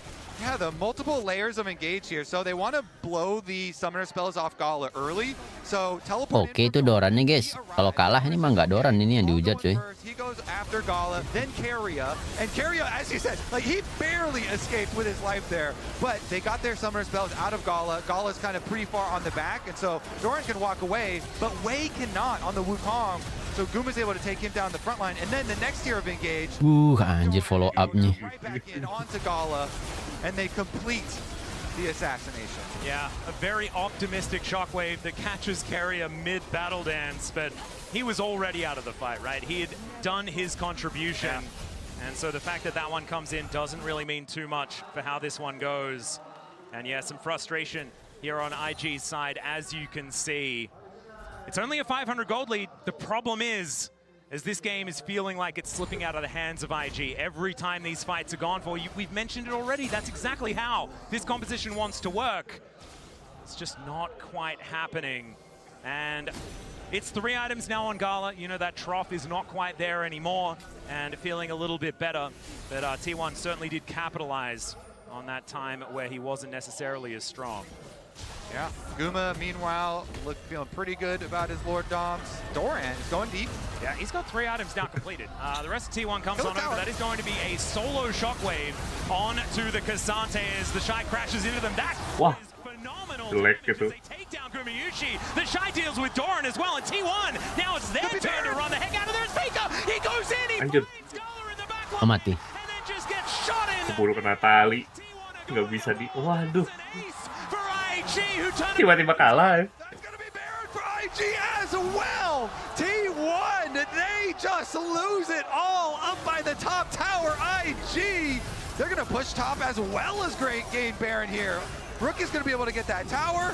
Yeah, the multiple layers of engage here. So they want to blow the summoner spells off Gala early. So teleport. Oke, itu Dorannya guys. Kalau kalah ini mah nggak Doran, ini yang dihujat cuy. He goes after Gala, then Keria. And Keria, as you said, like he barely escaped with his life there. But they got their summoner spells out of Gala. Gala's kind of pretty far on the back. And so Doran can walk away, but Wei cannot on the Wukong. So Guma's able to take him down the front line. And then the next tier of engage. Anjir follow up-nya. Right back in onto Gala. And they complete the assassination. Yeah, a very optimistic shockwave that catches Keria mid-battle dance, but he was already out of the fight, right? He had done his contribution, and so the fact that that one comes in doesn't really mean too much for how this one goes. And yeah, some frustration here on IG's side, as you can see. It's only a 500 gold lead. The problem is, as this game is feeling like it's slipping out of the hands of IG every time these fights are gone for. We've mentioned it already, that's exactly how this composition wants to work. It's just not quite happening. And it's 3 items now on Gala. You know, that trough is not quite there anymore and feeling a little bit better. But T1 certainly did capitalize on that time where he wasn't necessarily as strong. Yeah, Guma, meanwhile, feeling pretty good about his Lord Doms. Doran is going deep. Yeah, he's got 3 items now completed. The rest of T1 comes on over. That is going to be a solo shockwave on to the Kazante as the Shy crashes into them. That is phenomenal. Jelek gitu. They take down Gumayushi. The Shy deals with Doran as well, and T1, now it's their turn to run the heck out of there. Mika, he goes in, he finds Scholar in the back line, mati. and then just gets shot in. Keburu kena tali. Nggak bisa di... Waduh. For IG, who turned Tiba-tiba kalah. For IG as well. T1, they just lose it all up by the top tower. IG, they're going to push top as well as great gain Baron here. Rookie's going to be able to get that tower.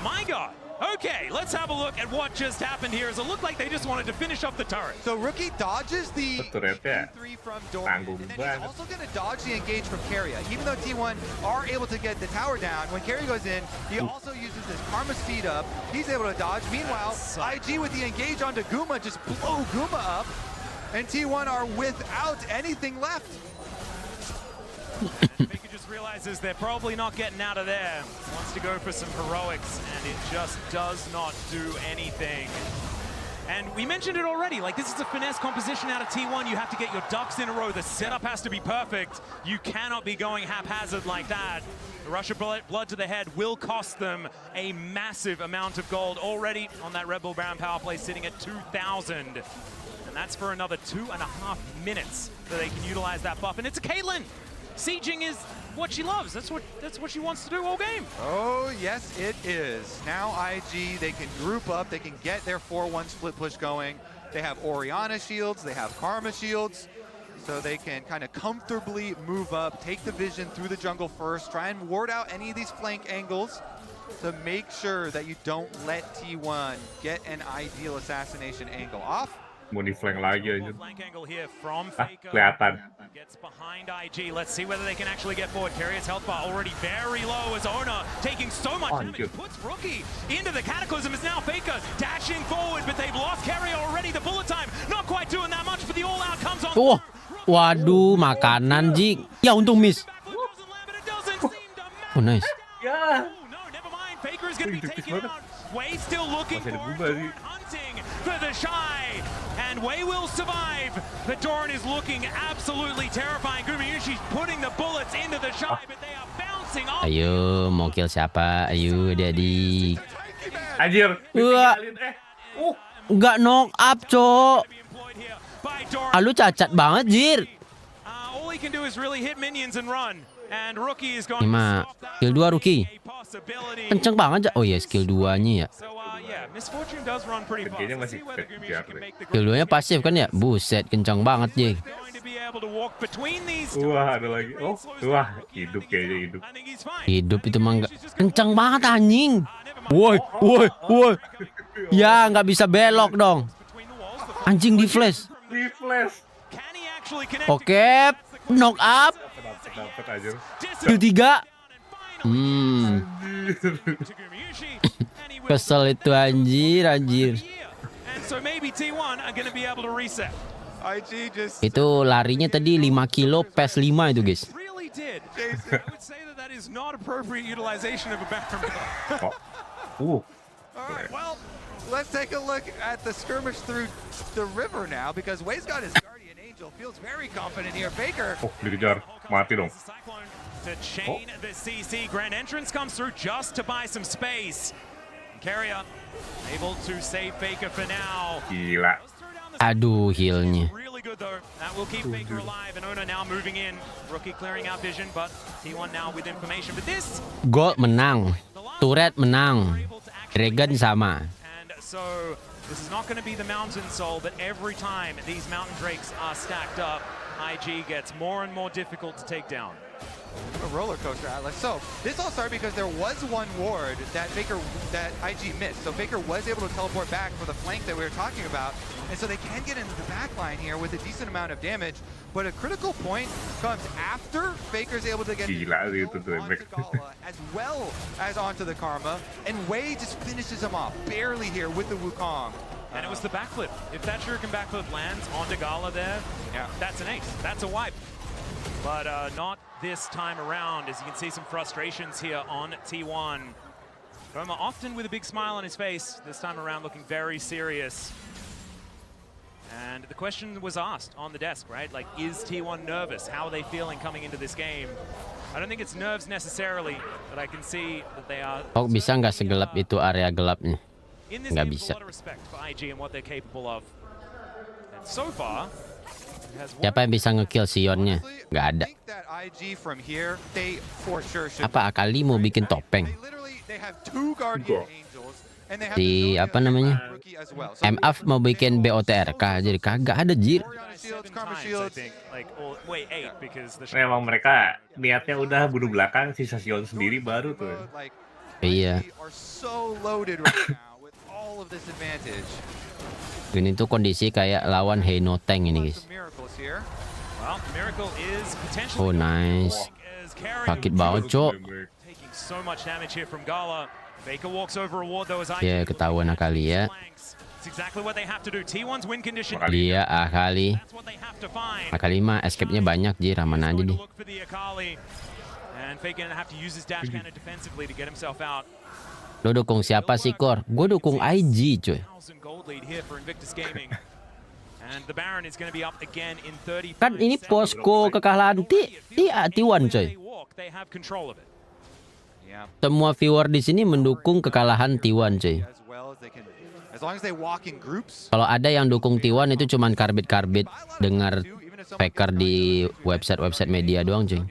My God. Okay, let's have a look at what just happened here. As it looked like they just wanted to finish up the turret. So Rookie dodges the turretnya from Doran, and then he's also going to dodge the engage from Keria. Even though T1 are able to get the tower down, when Keria goes in, he also uses his Karma speed up. He's able to dodge. Meanwhile, IG with the engage onto Guma just blow Guma up, and T1 are without anything left. Mika just realizes they're probably not getting out of there. Wants to go for some heroics, and it just does not do anything. And we mentioned it already, like this is a finesse composition out of T1. You have to get your ducks in a row. The setup has to be perfect. You cannot be going haphazard like that. The rush of blood to the head will cost them a massive amount of gold already on that Red Bull Baron power play, sitting at 2,000. And that's for another 2.5 minutes that they can utilize that buff. And it's a Caitlyn. Sieging is what she loves. That's what she wants to do all game. Oh, yes, it is. Now IG, they can group up. They can get their 4-1 split push going. They have Orianna shields. They have Karma shields. So they can kind of comfortably move up, take the vision through the jungle first, try and ward out any of these flank angles to make sure that you don't let T1 get an ideal assassination angle off. Mau di flank lagi aja. Flank angle here from Ah, Faker. kelihatan. Gets behind IG. Let's see whether they can actually get forward. Carrier's health bar already very low as Ona taking so much damage. Puts Rookie into the Cataclysm. Is now Faker dashing forward, but they've lost Carrier already. The bullet time not quite doing that much, but the all-out comes on. Wah, waduh, makanan Jik. Ya untung miss. Oh nice. Ya. No, never mind. Faker is going to be taken out. Way still looking for Doran, hunting for the Shy. And Way will survive. But Doran is looking absolutely terrifying. Gumayushi's putting the bullets into the Shy, but they are bouncing off. Ayo, mau kill siapa? Ayo, adik-adik. Anjir. Wah. Nggak knock up, cok. Lu cacat banget, Jir. All he can do is really hit minions and run. And Rookie is going Ini mah skill 2 Rookie. Kenceng banget. Oh iya, skill 2-nya ya. Misfortune does run pretty fast. Kayaknya masih kejar deh. Skill 2-nya pasif kan ya? Buset, kenceng banget, Jir. Wah, ada lagi. Oh, wah, hidup kayaknya hidup. Hidup itu mah nggak kenceng banget anjing. Woi, woi, woi. Ya, nggak bisa belok dong. Anjing di flash. Di flash. Oke, knock up. Dapat aja. Skill 3. Kesel itu anjir. Itu larinya tadi 5 kilo PES 5 itu guys. Let's take a look at the skirmish through the river now because Way's got his guardian angel. Feels very confident here. Faker. Oh, dikejar. Mati dong. To chain the CC. Grand entrance comes through just to buy some space. Carrier able to save Faker for now. Gila. Aduh, healnya. Really good though. That will keep Faker alive. And Ona now moving in. Rookie clearing out vision, but T1 now with information. But this Gold menang. Turret menang. Dragon sama. And so this is not going to be the Mountain Soul, but every time these Mountain Drakes are stacked up, IG gets more and more difficult to take down. A roller coaster, Atlas. So this all started because there was one ward that IG missed. So Faker was able to teleport back for the flank that we were talking about, and so they can get into the back line here with a decent amount of damage. But a critical point comes after Faker's able to get onto Gala as well as onto the Karma, and Wei just finishes him off barely here with the Wukong. And it was the backflip. If that shuriken backflip lands onto Gala there, that's an ace. That's a wipe. But not this time around, as you can see some frustrations here on T1. Goma often with a big smile on his face, this time around looking very serious. And the question was asked on the desk, right? Like, is T1 nervous? How are they feeling coming into this game? I don't think it's nerves necessarily, but I can see that they are... Oh, bisa nggak segelap itu area gelapnya? Nggak bisa. A lot of respect for IG and what they're capable of. And so far, siapa yang bisa ngekill Sionnya? Nggak ada. Apa Akali mau bikin topeng? Si apa namanya? MF mau bikin BOTRK, jadi kagak ada jir. Emang mereka niatnya udah bunuh belakang, sisa Sion sendiri baru tuh. Iya. Ini tuh kondisi kayak lawan Heino Tank ini guys. Oh nice. Sakit banget cok. Ya ketahuan Akali ya. Dia Akali. Akali mah escape-nya banyak jir, aman aja nih. Lo dukung siapa sih Kor? Gue dukung IG cuy. Kan ini posko kekalahan T1 coy. Semua viewer di sini mendukung kekalahan T1 coy. Kalau ada yang dukung T1 itu cuman karbit-karbit dengar Faker di website media doang coy.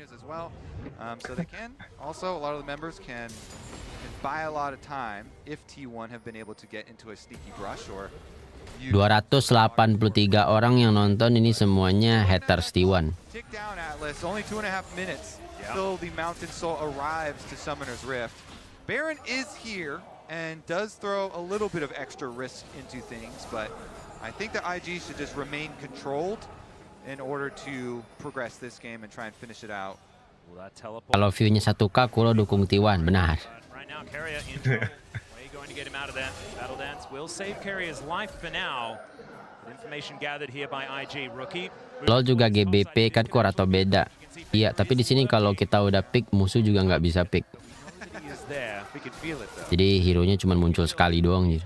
Buy a lot of time if T1 have been able to get into a sneaky brush or 283 orang yang nonton ini semuanya haters T1. Tick down Atlas, only 2.5 minutes till the Mountain Soul arrives to Summoner's Rift. Baron is here and does throw a little bit of extra risk into things, but I think the IG should just remain controlled in order to progress this game and try and finish it out. Kalau view-nya 1K, Kuro dukung T1, benar. Right now, Carrier in trouble. Where are you going to get him out of that? Battle Dance will save Carrier's life for now. Information gathered here by IG rookie. LoL juga GBP kan Kor atau beda? Iya, tapi di sini kalau kita udah pick, musuh juga nggak bisa pick. Jadi hero-nya cuma muncul sekali doang gitu.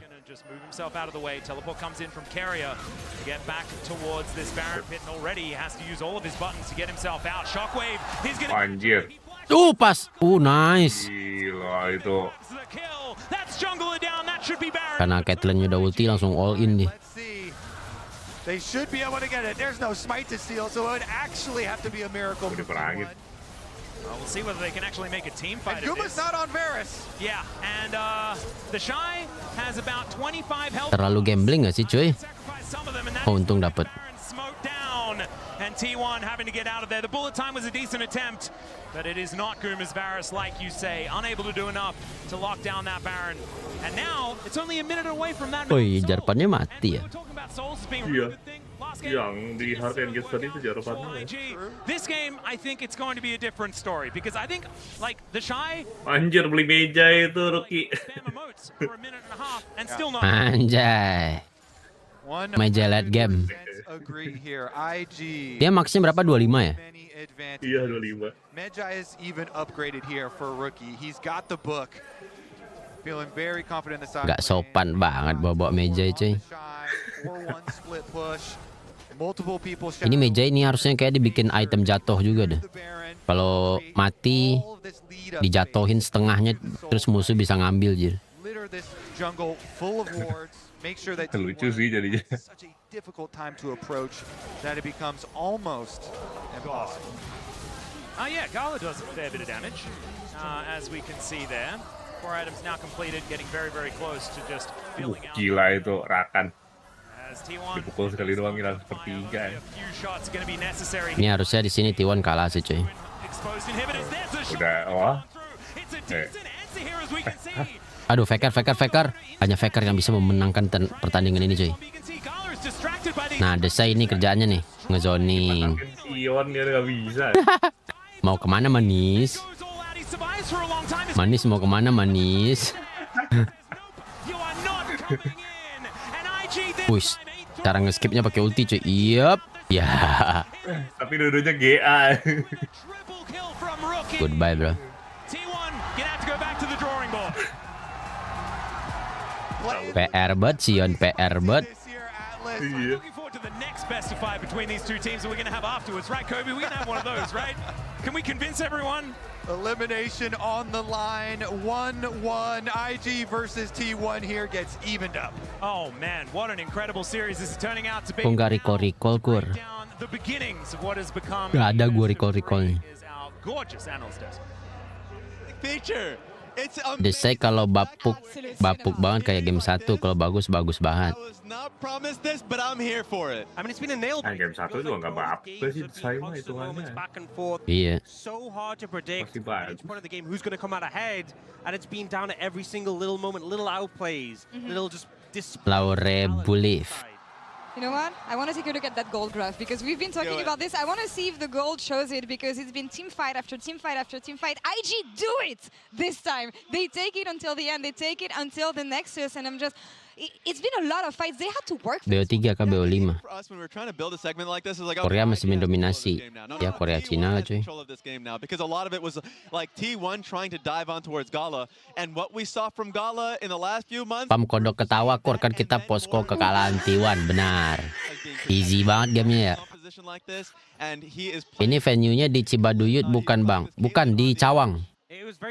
Himself out of the way. Teleport comes in from Carrier to get back towards this Baron pit, and already he has to use all of his buttons to get himself out. Shockwave, he's gonna... Anjir. Pas. Nice. Gila itu. That's jungler down. That should be Baron. Karena Caitlyn udah ulti langsung all in nih. They should be able to get it. There's no smite to steal, so it would actually have to be a miracle. Udah berangin. We'll see whether they can actually make a team fight. And Guma's not on Varus. Yeah, and the Shy has about 25 health. Terlalu gambling nggak sih cuy? Oh, untung dapet. Smoke down, and T1 having to get out of there. The bullet time was a decent attempt, but it is not Guma's Varus, like you say, unable to do enough to lock down that Baron. And now it's only a minute away from that. Woi, Jarpannya mati ya? Iya. Yang di Hard and Get Study itu jawabannya. This game, I think it's going to be a different story because I think like the Shy. Anjir beli meja itu rookie. Anjay. Meja late game. Dia maksnya berapa? 25 ya? Iya 25. Meja is even upgraded here for a rookie. He's got the book. Feeling very confident in the side. Gak sopan banget bawa meja cuy. Ini meja ini harusnya kayak dibikin item jatuh juga deh. Kalau mati dijatuhin setengahnya terus musuh bisa ngambil jir. Lucu sih jadinya. Yeah, Kalah does a fair bit of damage, as we can see there. 4 items now completed, getting very, very close to just filling out. Gila itu Rakan. Dipukul sekali doang hilang sepertiga. Ini harusnya di sini T1 kalah sih cuy. Udah, wah. Aduh, faker. Hanya faker yang bisa memenangkan pertandingan ini cuy. Nah, Desai ini kerjaannya nih, ngezoning. Ion dia nggak bisa. Mau kemana manis? Manis mau kemana manis? Push. Cara nge-skipnya pakai ulti cuy. Yep. Ya. Tapi dua-duanya GA. Goodbye bro. PR bet Sion, PR bet. Best of five between these two teams that we're going to have afterwards, right, Kobe? We're going to have one of those, right? Can we convince everyone? Elimination on the line, 1-1. IG versus T1 here gets evened up. Oh man, what an incredible series this is turning out to be. Kok nggak recall Kur? The beginnings of what has become. Gak ada gue recall-nya. Gorgeous analyst desk. Picture. Desai kalau bapuk banget kayak game 1, kalau bagus banget. Game 1 juga nggak bapuk sih, Desai mah hitungannya. Iya. Masih bagus. Who's going to come out ahead, and it's been down to every single little moment, little outplays, little just Laure Bulif. You know what? I want to take a look at that gold graph because we've been talking about this. I want to see if the gold shows it because it's been team fight after team fight after team fight. IG do it this time. They take it until the end. They take it until the Nexus, and I'm just... It's been a lot of fights. They had to work for BO3 ke BO5. Korea masih mendominasi. Ya Korea Cina lah cuy. Because a lot of it was like T1 trying to dive on towards Gala, and what we saw from Gala in the last few months. Pam kodok ketawa Kor, kan kita posko kekalahan T1, benar. Easy banget gamenya ya. Ini venue-nya di Cibaduyut bukan bang? Bukan di Cawang.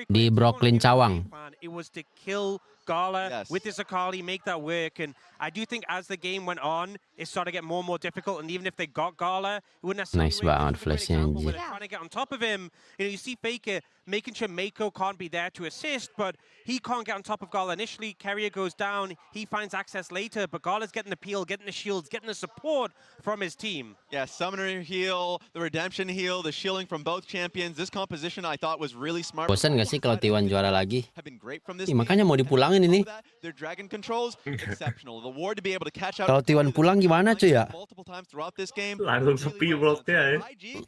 Di Brooklyn Cawang. It was to kill Gala with his Akali, make that work, and I do think as the game went on, it started to get more and more difficult, and even if they got Gala, it wouldn't necessarily nice banget flashnya anjir. trying to get on top of him. You know, you see Faker making sure Mako can't be there to assist, but he can't get on top of Gala initially. Carrier goes down, he finds access later, but Gala's getting the peel, getting the shields, getting the support from his team. Yeah, Summoner heal, the Redemption heal, the shielding from both champions. This composition I thought was really smart. Bosan nggak sih kalau T1 juara lagi? Have been great from this Ih, makanya mau dipulangin ini. Their dragon controls exceptional. The ward to be able to catch out. Kalau T1 pulang gimana cuy ya? Multiple times throughout this game. Langsung sepi worldnya ya.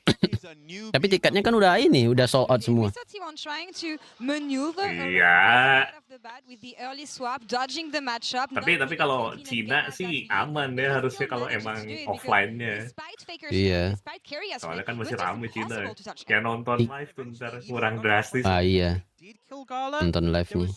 Tapi tiketnya kan udah ini, udah sold out semua. T1 trying to maneuver Iya. of the bat with the early swap, dodging the matchup. Tapi kalau Cina sih aman deh harusnya kalau emang offline-nya. Iya. Soalnya kan masih ramai Cina. Kayak nonton live tuh ntar kurang drastis. Ah iya. Nonton live-nya.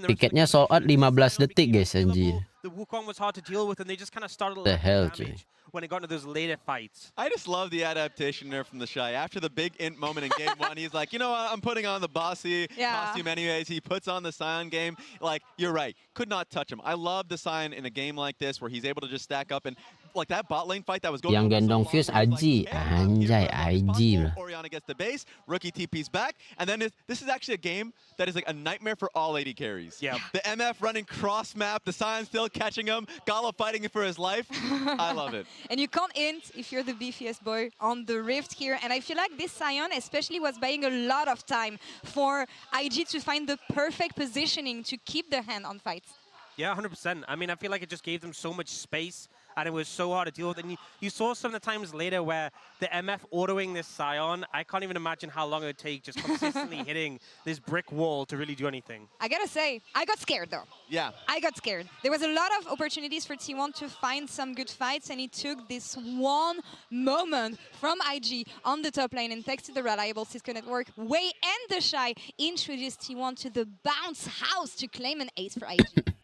Tiketnya sold out 15 detik guys, anjir. The Wukong was hard to deal with, and they just kind of started The hell, cuy. when it got into those later fights. I just love the adaptation there from the Shy. After the big int moment in game one, he's like, you know what, I'm putting on the bossy costume anyways. He puts on the Scion game. Like, you're right, could not touch him. I love the Scion in a game like this where he's able to just stack up and like that bot lane fight that was going Yang gendong Fuse IG. Anjay, IG bro. Oriana gets the base, rookie TP's back, and then this is actually a game that is like a nightmare for all AD carries. Yeah. The MF running cross map, the Scion still catching him, Gala fighting for his life. I love it. And you can't int if you're the beefiest boy on the Rift here. And I feel like this Scion especially was buying a lot of time for IG to find the perfect positioning to keep their hand on fights. Yeah, 100%. I mean, I feel like it just gave them so much space, and it was so hard to deal with. And you saw some of the times later where the MF autoing this Scion, I can't even imagine how long it would take just consistently hitting this brick wall to really do anything. I gotta say, I got scared though. Yeah. I got scared. There was a lot of opportunities for T1 to find some good fights, and it took this one moment from IG on the top lane, and thanks to the reliable Cisco network, Wei and the Shy introduced T1 to the bounce house to claim an ace for IG.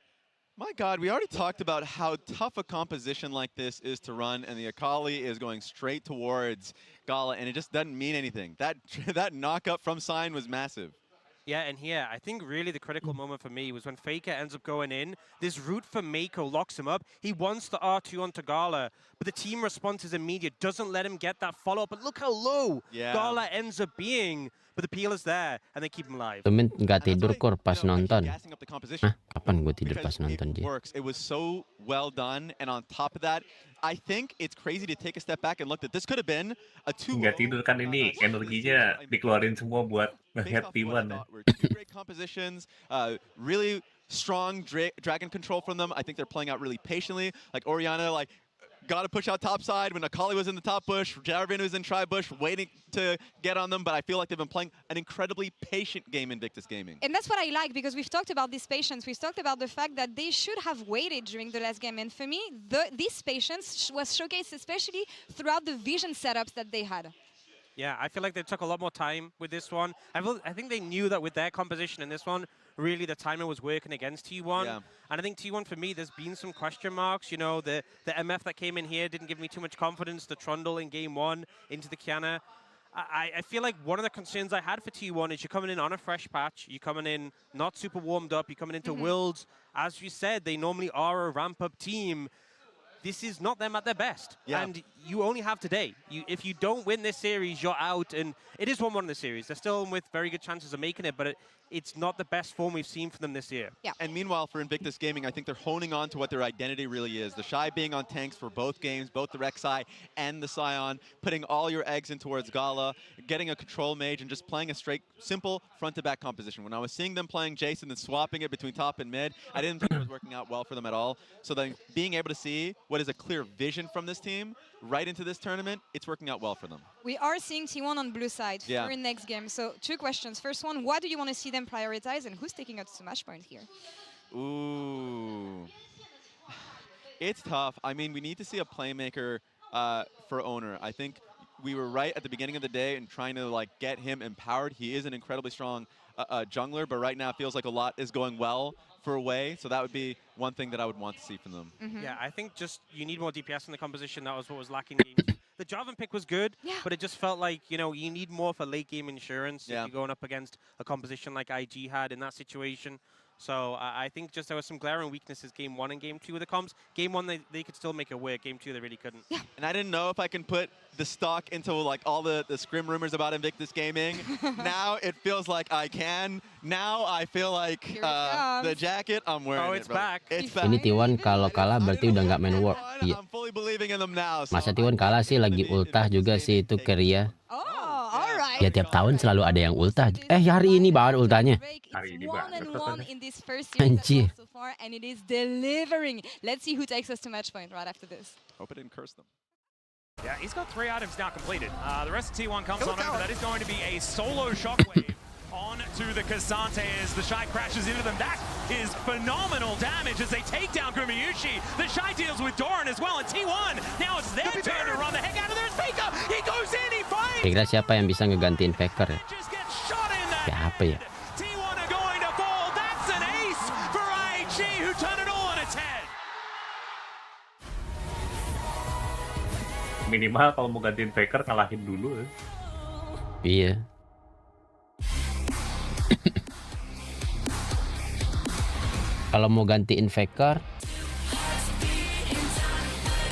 My God, we already talked about how tough a composition like this is to run, and the Akali is going straight towards Gala, and it just doesn't mean anything. That knock-up from Sign was massive. Yeah, and here, I think really the critical moment for me was when Faker ends up going in. This route for Mako locks him up. He wants the R2 onto Gala, but the team response is immediate, doesn't let him get that follow-up. But look how low Gala ends up being. But the peel is there, and they keep him alive. Temen nggak tidur kor pas nonton. Hah? Kapan gue tidur pas nonton Ji? It was so well done, and on top of that, I think it's crazy to take a step back and look that this could have been a 2-0. Nggak tidur kan ini, energinya dikeluarin semua buat nge-head T1 ya. Two great compositions, really strong dragon control from them. I think they're playing out really patiently. Like Oriana, like, got to push out top side when Akali was in the top bush, Jarvan was in tri bush, waiting to get on them, but I feel like they've been playing an incredibly patient game in Invictus Gaming. And that's what I like, because we've talked about this patience. We've talked about the fact that they should have waited during the last game. And for me, this patience was showcased especially throughout the vision setups that they had. Yeah, I feel like they took a lot more time with this one. I think they knew that with their composition in this one, really the timer was working against T1. Yeah. And I think T1 for me, there's been some question marks. You know, the MF that came in here didn't give me too much confidence. The Trundle in game one into the Kiana. I feel like one of the concerns I had for T1 is you're coming in on a fresh patch. You're coming in not super warmed up. You're coming into Worlds. As you said, they normally are a ramp-up team. This is not them at their best. Yeah. And you only have today. If you don't win this series, you're out. And it is 1-1 in the series. They're still with very good chances of making it, but it's not the best form we've seen from them this year. Yeah. And meanwhile, for Invictus Gaming, I think they're honing on to what their identity really is. The Shy being on tanks for both games, both the Rek'Sai and the Scion, putting all your eggs in towards Gala, getting a control mage, and just playing a straight, simple front-to-back composition. When I was seeing them playing Jason and swapping it between top and mid, I didn't think it was working out well for them at all. So then being able to see what is a clear vision from this team right into this tournament, it's working out well for them. We are seeing T1 on blue side for next game. So 2 questions. First one, what do you want to see them prioritize, and who's taking out to match point here? Ooh. It's tough. I mean, we need to see a playmaker for Owner. I think we were right at the beginning of the day in trying to like get him empowered. He is an incredibly strong jungler, but right now it feels like a lot is going well for Wei, so that would be one thing that I would want to see from them. Yeah, I think just you need more DPS in the composition. That was what was lacking in game 2. The Jarvan pick was good, but it just felt like, you know, you need more for late game insurance if you're going up against a composition like IG had in that situation. So I think just there was some glaring weaknesses game 1 and game 2 of the comps. Game 1 they could still make it work. Game 2 they really couldn't. Yeah. And I didn't know if I can put the stock into like all the scrim rumors about Invictus Gaming. Now it feels like I can. Now I feel like the jacket I'm wearing. Oh, it's back. It's back. Ini T1 kalau kalah berarti udah nggak main Warp. Iya. I'm fully believing in them now. So Masa T1 kalah sih lagi ultah juga sih itu Keria. Oh, alright. Ya tiap tahun selalu ada yang ultah. Hari ini baru ultahnya. Hari ini Anjir. So far, and it is delivering. Let's see who takes us to match point right after this. Hope it didn't curse them. Yeah, he's got 3 items now completed. The rest of T1 comes on over. That is going to be a solo shockwave on to the Kazante as the Shy crashes into them. That is phenomenal damage as they take down Gumayushi. The Shy deals with Doran as well, and T1, now it's their turn to run the heck out of there. It's Faker! He goes in, he fights! Kira siapa yang bisa ngegantiin Faker ya? Just gets shot in the Siapa ya? T1 are going to fall. That's an ace for IG, who turned it all on its head. Minimal kalau mau gantiin Faker ngalahin dulu ya. Iya. Kalau mau gantiin Faker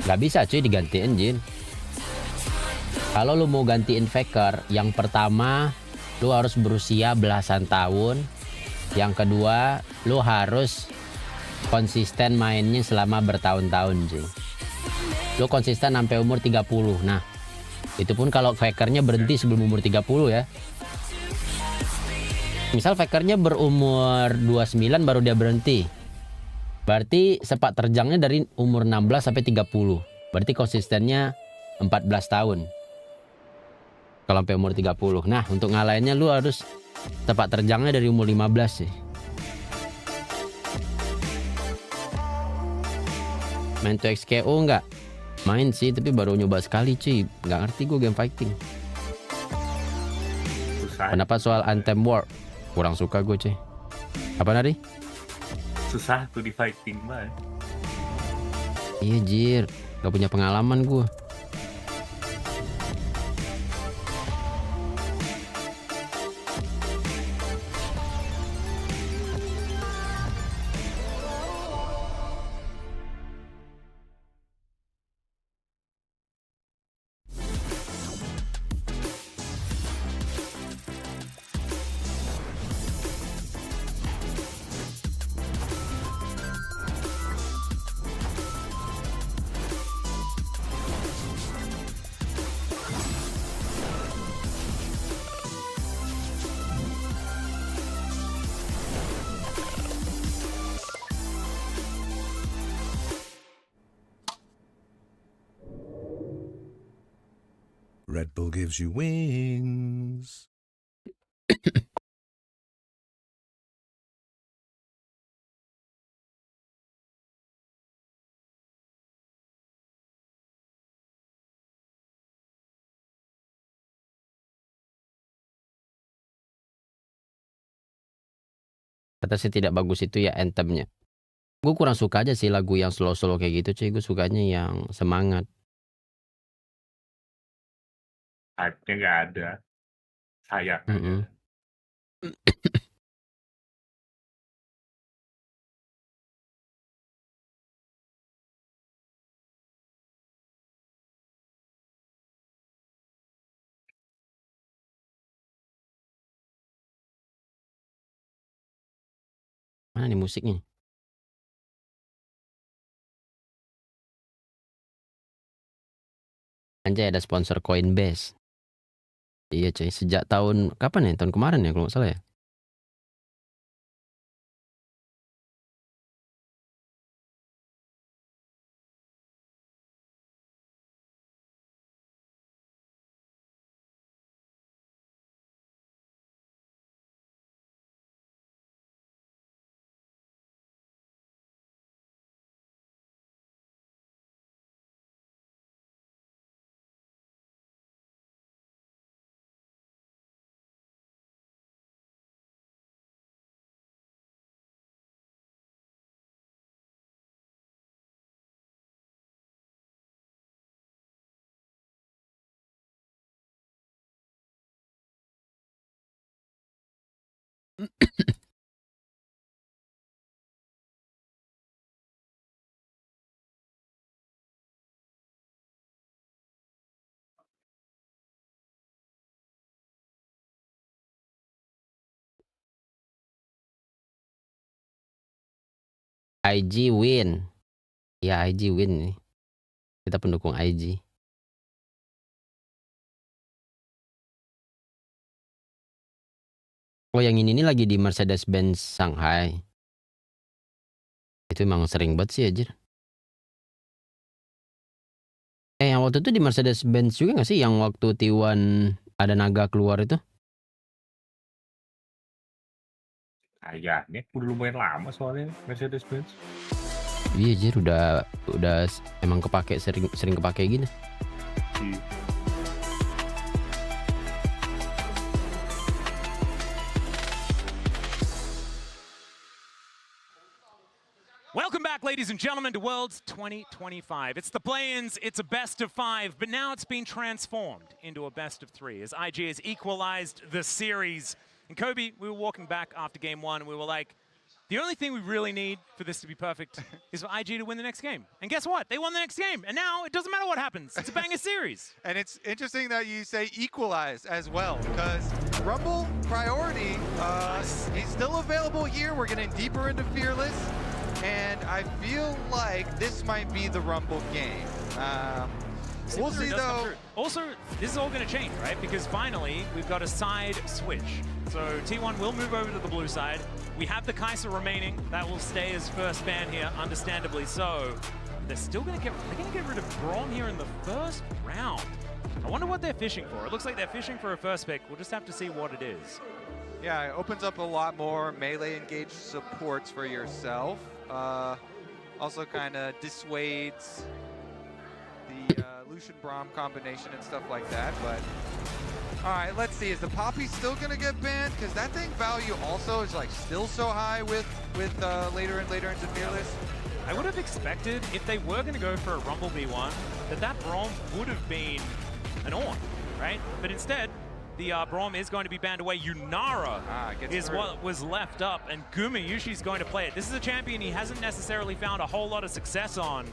nggak bisa cuy digantiin Jin. Kalau lu mau gantiin Faker, yang pertama lu harus berusia belasan tahun. Yang kedua lu harus konsisten mainnya selama bertahun-tahun cuy. Lu konsisten sampai umur 30. Nah itu pun kalau Fakernya berhenti sebelum umur 30 ya. Misal Fakernya berumur 29 baru dia berhenti. Berarti sepak terjangnya dari umur 16 sampai 30. Berarti konsistennya 14 tahun. Kalau sampai umur 30. Nah, untuk ngalahinnya lu harus sepak terjangnya dari umur 15 sih. Main 2XKO enggak? Main sih, tapi baru nyoba sekali cuy. Nggak ngerti gue game fighting. Pendapat soal Anthem War? Kurang suka gue cuy. Apa Nari? Susah tuh di fighting mah. Iya jir, gak punya pengalaman gue. Red Bull gives you wings. Kata sih tidak bagus itu ya anthemnya. Gue kurang suka aja sih lagu yang slow-slow kayak gitu cuy. Gue sukanya yang semangat. Hype-nya nggak ada. Sayang. Mana nih musiknya? Anjay ada sponsor Coinbase. Iya cuy, sejak tahun kapan ya? Tahun kemarin ya kalau nggak salah ya. IG win. Ya, IG win nih. Kita pendukung IG. Oh, yang ini lagi di Mercedes-Benz Shanghai. Itu emang sering banget sih, anjir. Yang waktu itu di Mercedes-Benz juga nggak sih? Yang waktu T1 ada naga keluar itu? Kayaknya udah lumayan lama soalnya Mercedes-Benz. Iya, anjir, udah emang kepake, sering kepake gini. Welcome back, ladies and gentlemen, to Worlds 2025. It's the play-ins, it's a best of 5, but now it's been transformed into a best of 3 as IG has equalized the series. And Kobe, we were walking back after game 1 and we were like, the only thing we really need for this to be perfect is for IG to win the next game. And guess what? They won the next game. And now it doesn't matter what happens. It's a banger series. And it's interesting that you say equalize as well, because Rumble priority, he's still available here. We're getting deeper into Fearless. And I feel like this might be the Rumble game. We'll see though. Also, this is all going to change, right? Because finally, we've got a side switch. So T1 will move over to the blue side. We have the Kaiser remaining. That will stay as first ban here, understandably so. They're still going to get rid of Braum here in the first round. I wonder what they're fishing for. It looks like they're fishing for a first pick. We'll just have to see what it is. Yeah, it opens up a lot more melee engaged supports for yourself. Also kind of dissuades the Lucian Braum combination and stuff like that. But all right, let's see. Is the Poppy still gonna get banned? Because that thing value also is like still so high with later and later into Fearless. I would have expected if they were going to go for a Rumble B1 that Braum would have been an Ornn, right? But instead, the Braum is going to be banned away. Yunara is what was left up, and Gumayushi's going to play it. This is a champion he hasn't necessarily found a whole lot of success on,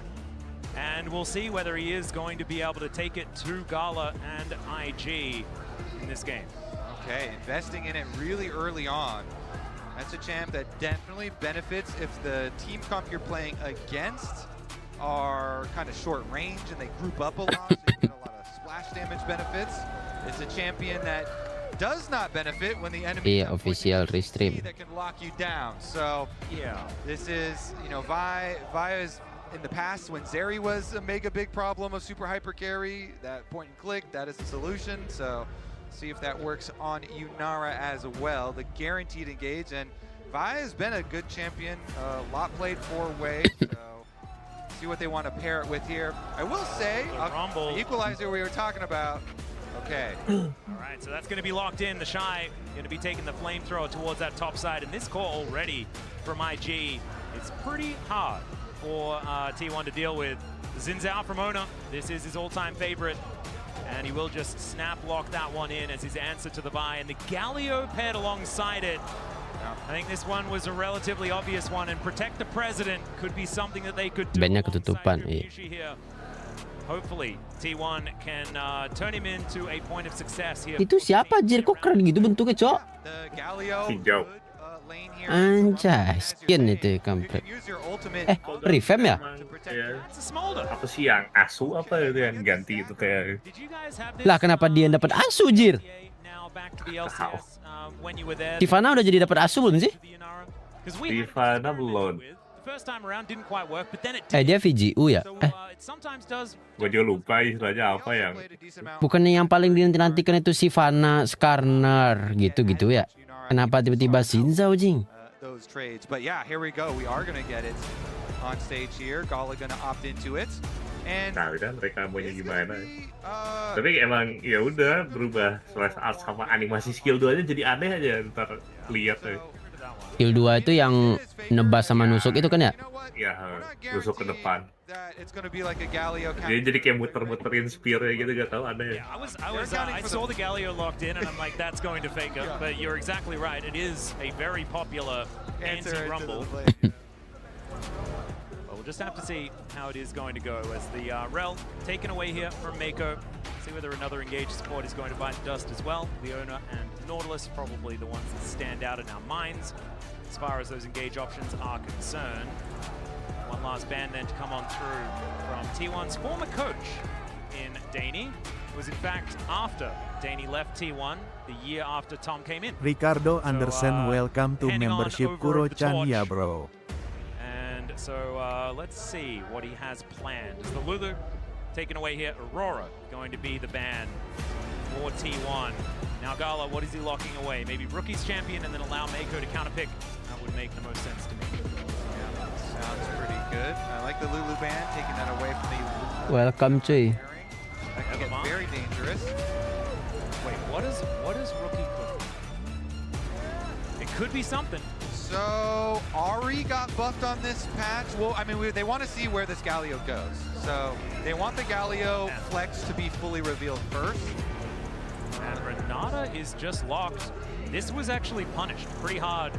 and we'll see whether he is going to be able to take it to Gala and IG in this game. Okay, investing in it really early on. That's a champ that definitely benefits if the team comp you're playing against are kind of short range and they group up a lot, so you get a lot of splash damage benefits. It's a champion that does not benefit when the enemy official restream that can lock you down. So yeah, this is, you know, Vi is in the past when Zeri was a mega big problem of super hyper carry, that point and click, that is the solution. So see if that works on Yunara as well. The guaranteed engage, and Vi has been a good champion, a lot played 4-way. So see what they want to pair it with here. I will say, the equalizer we were talking about. Okay. All right, so that's going to be locked in. The Shy going to be taking the flamethrower towards that top side, and this core already from IG, it's pretty hard for T1 to deal with. Xin Zhao from Ona, this is his all-time favorite, and he will just snap lock that one in as his answer to the buy, and the Galio paired alongside it. I think this one was a relatively obvious one, and protect the president could be something that they could do. Bandnya ketutupan, iya. Hopefully, T1 can turn him into a point of success here. Itu siapa, Jir? Kok keren gitu bentuknya, Cok? Hijau. Anjay, skin itu kampret. Revamp ya? Apa sih yang Asu apa itu yang ganti itu kayak? Lah kenapa dia dapat Asu, Jir? Sivana udah jadi dapat Asu belum sih? Sivana belum. Dia VGU ya? Gue juga lupa istilahnya apa yang. Bukannya yang paling dinanti-nantikan itu Sivana, Skarner gitu-gitu ya? Kenapa tiba-tiba Xin Zhao, Jing? Those trades, but yeah, here we go. We are gonna get it on stage here. Gala gonna opt into it. And nah, udah mereka maunya gimana? Tapi emang ya udah berubah slash art sama animasi skill 2 aja jadi aneh aja ntar lihat ya. Skill 2 itu yang nebas sama nusuk itu kan ya? Iya, nusuk ke depan. Jadi kayak muter-muterin spear-nya gitu, gak tau aneh. I saw the Galio locked in and I'm like, that's going to fake it. But you're exactly right. It is a very popular anti-rumble. We'll just have to see how it is going to go as the Rel taken away here from Mako. See whether another engaged support is going to bite the dust as well. Leona and Nautilus probably the ones that stand out in our minds as far as those engage options are concerned. One last band then to come on through from T1's former coach in Disini. It was in fact after Disini left T1, the year after Tom came in. Ricardo Anderson, welcome to handing on membership over the Kuro-chan torch. ya bro. And so let's see what he has planned. Is the Lulu taken away here? Aurora going to be the ban for T1. Now Gala, what is he locking away? Maybe Rookie's champion and then allow Mako to counterpick. That would make the most sense to me. Yeah, sounds pretty good. I like the Lulu ban, taking that away from the Welcome cuy. That can get very dangerous. Wait, what is Rookie cooking? It could be something. So Ari got buffed on this patch. Well, I mean, they want to see where this Galio goes. So they want the Galio flex to be fully revealed first. And Renata is just locked. This was actually punished pretty hard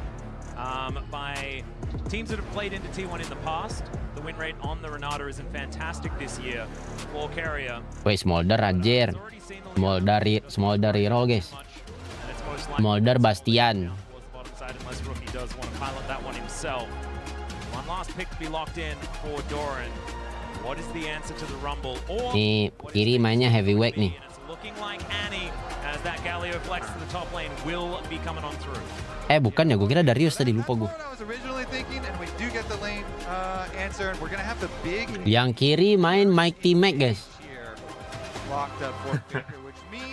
by teams that have played into T1 in the past. The win rate on the Renata isn't fantastic this year for Carrier. Woi, Smolder anjir. Smolder hero guys. Smolder Bastian. Unless Rookie does want to pilot that one himself. One last pick to be locked in for Doran. What is the answer to the Rumble? Or Nih, kiri mainnya heavyweight nih. looking like Annie as that Galio flex to the top lane will be coming on through. Bukan ya, gue kira Darius tadi, lupa gue. Yang kiri main Mike T-Mac guys.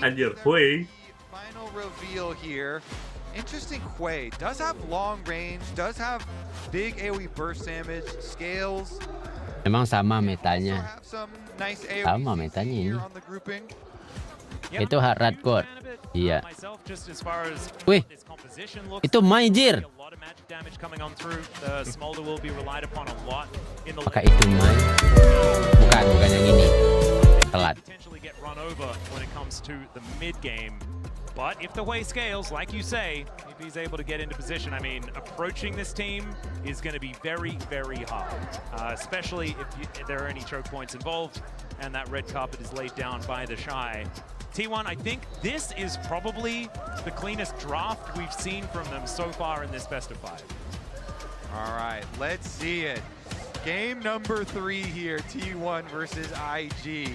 Anjir, Hui. Final reveal here. Interesting Hui. Does have long range, does have big AoE burst damage, scales. Emang sama metanya. Sama metanya ini. Itu hard hardcore. Iya. Wih, itu Maijir. Apakah itu Mai? Bukan yang ini. Telat. But if the way scales, like you say, if he's able to get into position, I mean, approaching this team is going to be very, very hard, especially if there are any choke points involved and that red carpet is laid down by the Shy. T1, I think this is probably the cleanest draft we've seen from them so far in this best of 5. All right, let's see it. Game number 3 here, T1 versus IG.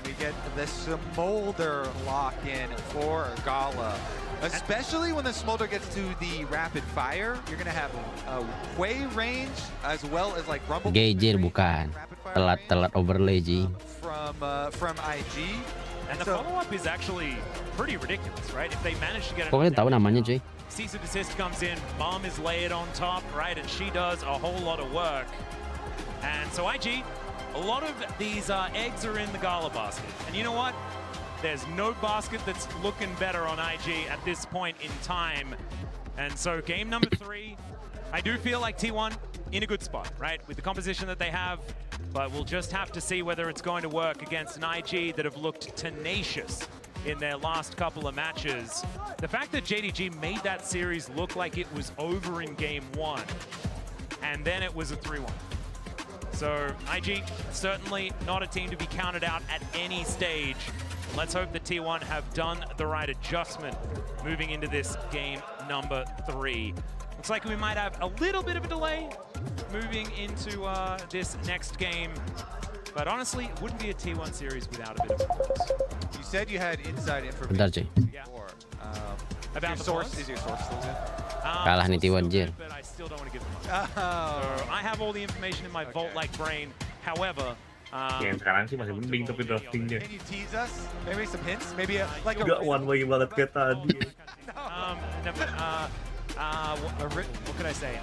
We get the Smolder lock-in for Gala. Especially when the Smolder gets to the rapid fire, you're going to have a way range as well as like Rumble. Gejir bukan. Telat overlay Ji. From IG. And the follow-up is actually pretty ridiculous, right? If they manage to get it. Kok kalian tahu namanya cuy? Cease of Desist comes in, Mom is layered on top, right? And she does a whole lot of work. And so IG, a lot of these eggs are in the Gala basket. And you know what? There's no basket that's looking better on IG at this point in time. And so game number 3, I do feel like T1 in a good spot, right? With the composition that they have. But we'll just have to see whether it's going to work against an IG that have looked tenacious in their last couple of matches. The fact that JDG made that series look like it was over in game 1. And then it was a 3-1. So IG, certainly not a team to be counted out at any stage. Let's hope that T1 have done the right adjustment moving into this game number 3. Looks like we might have a little bit of a delay moving into this next game. But honestly, it wouldn't be a T1 series without a bit of focus. You said you had inside information. Bentar cuy. Yeah. About the source? Is your source still good? Kalah nih T1 Jir. But I still don't want to give them up. So I have all the information in my vault-like brain. However, yang sekarang sih masih mending tapi draftingnya. Can you tease us? Maybe some hints? Maybe like a... Nggak one way banget kayak tadi. What could I say?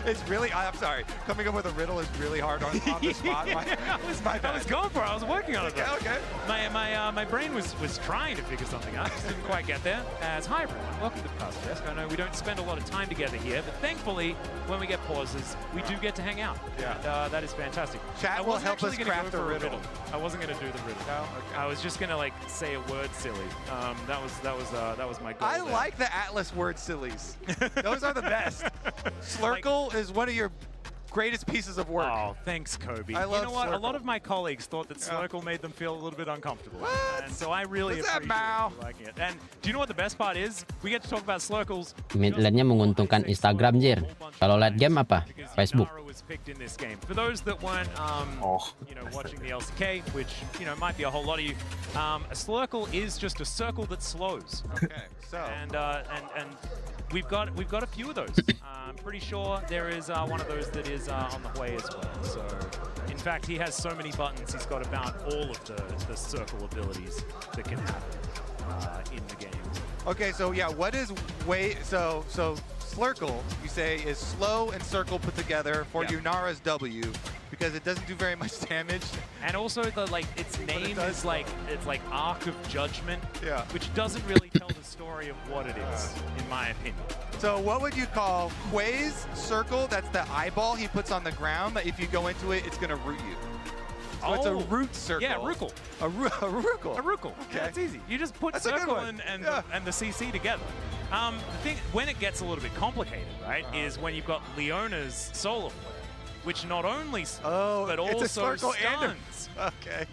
It's really, I'm sorry, coming up with a riddle is really hard on the spot. I was going for it. I was working on it. Okay. My brain was trying to figure something out. Just didn't quite get there. As hi everyone, welcome to the Past Desk. I know we don't spend a lot of time together here, but thankfully, when we get pauses, we do get to hang out. Yeah. And, that is fantastic. Chat will help us craft a riddle. I wasn't going to do the riddle. No? Okay. I was just going to like say a word silly. That was my goal. I like the Atlas word sillies. Those are the best. Slurkle is one of your greatest pieces of work. Oh, thanks, Kobe. I love you know what? Slurkle. A lot of my colleagues thought that Slurkle made them feel a little bit uncomfortable. And so I really What's that, appreciate Mao? you liking it. And do you know what the best part is? We get to talk about Slurkles. Mid lane-nya menguntungkan Instagram, Jir. Kalau late game apa? Facebook. Was picked in this game. For those that weren't, you know, watching the LCK, which you know might be a whole lot of you, a Slurkle is just a circle that slows. Okay, so And we've got a few of those. I'm pretty sure there is one of those that is on the way as well. So, in fact, he has so many buttons. He's got about all of the circle abilities that can happen in the game. okay, so yeah, what is so Slurkle, you say, is slow and circle put together for Yunara's W because it doesn't do very much damage. And also its name is like Arc of Judgment, Yeah. which doesn't really tell the story of what it is, in my opinion. So what would you call Hui's circle? That's the eyeball he puts on the ground that if you go into it, it's going to root you. So it's a root circle. Yeah, Rukel. A Rukel. A Rukel. Okay. Yeah, it's easy. You just put That's a good circle one. and the CC together. The thing, when it gets a little bit complicated, right, is when you've got Leona's Solar Flare, which not only but it's a also Slurkle and stuns. Okay.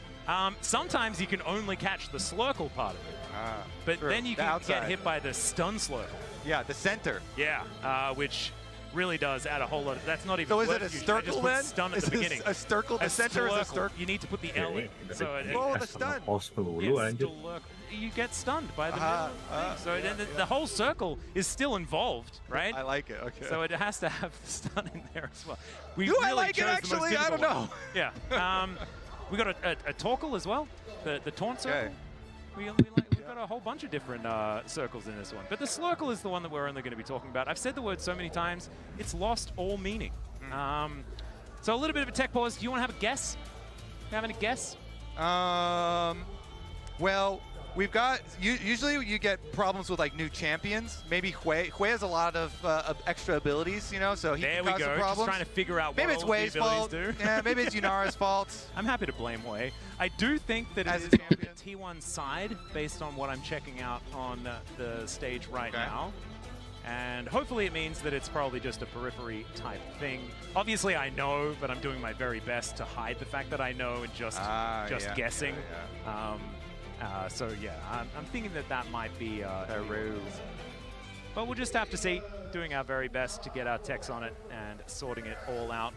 Sometimes you can only catch the Slurkle part of it, but true. then you The can outside. get hit by the stun Slurkle. Yeah, the center. Yeah, which really does add a whole lot. That's not even. So is worth it a using. I just Sturkle put then? Stun at Is the this beginning. a Sturkle? The center is a Slurkle, Sturkle? You need to put the L in. So it, Oh, the stun. you get stunned by the middle of the thing. So then the whole circle is still involved, right? I like it. Okay. So it has to have the stun in there as well. We Do I really like it, chose the most actually? I don't difficult know. one. Yeah. We got a Torkel as well, the taunt circle. Okay. We've got a whole bunch of different circles in this one. But the Slurkle is the one that we're only going to be talking about. I've said the word so many times, it's lost all meaning. So a little bit of a tech pause. Do you want to have a guess? You have any guess? Well, we've got, usually you get problems with like new champions. Maybe Hui has a lot of extra abilities, you know, so he There can we cause go. some Just problems. trying to figure out Maybe what it's all of Hui's the abilities fault. do. Yeah, maybe it's Yunara's fault. I'm happy to blame Hui. I do think that As it a is on the T1 side, based on what I'm checking out on the stage right now. And hopefully it means that it's probably just a periphery type thing. Obviously I know, but I'm doing my very best to hide the fact that I know and just guessing. So yeah, I'm thinking that might be a ruse. But we'll just have to see. Doing our very best to get our techs on it and sorting it all out.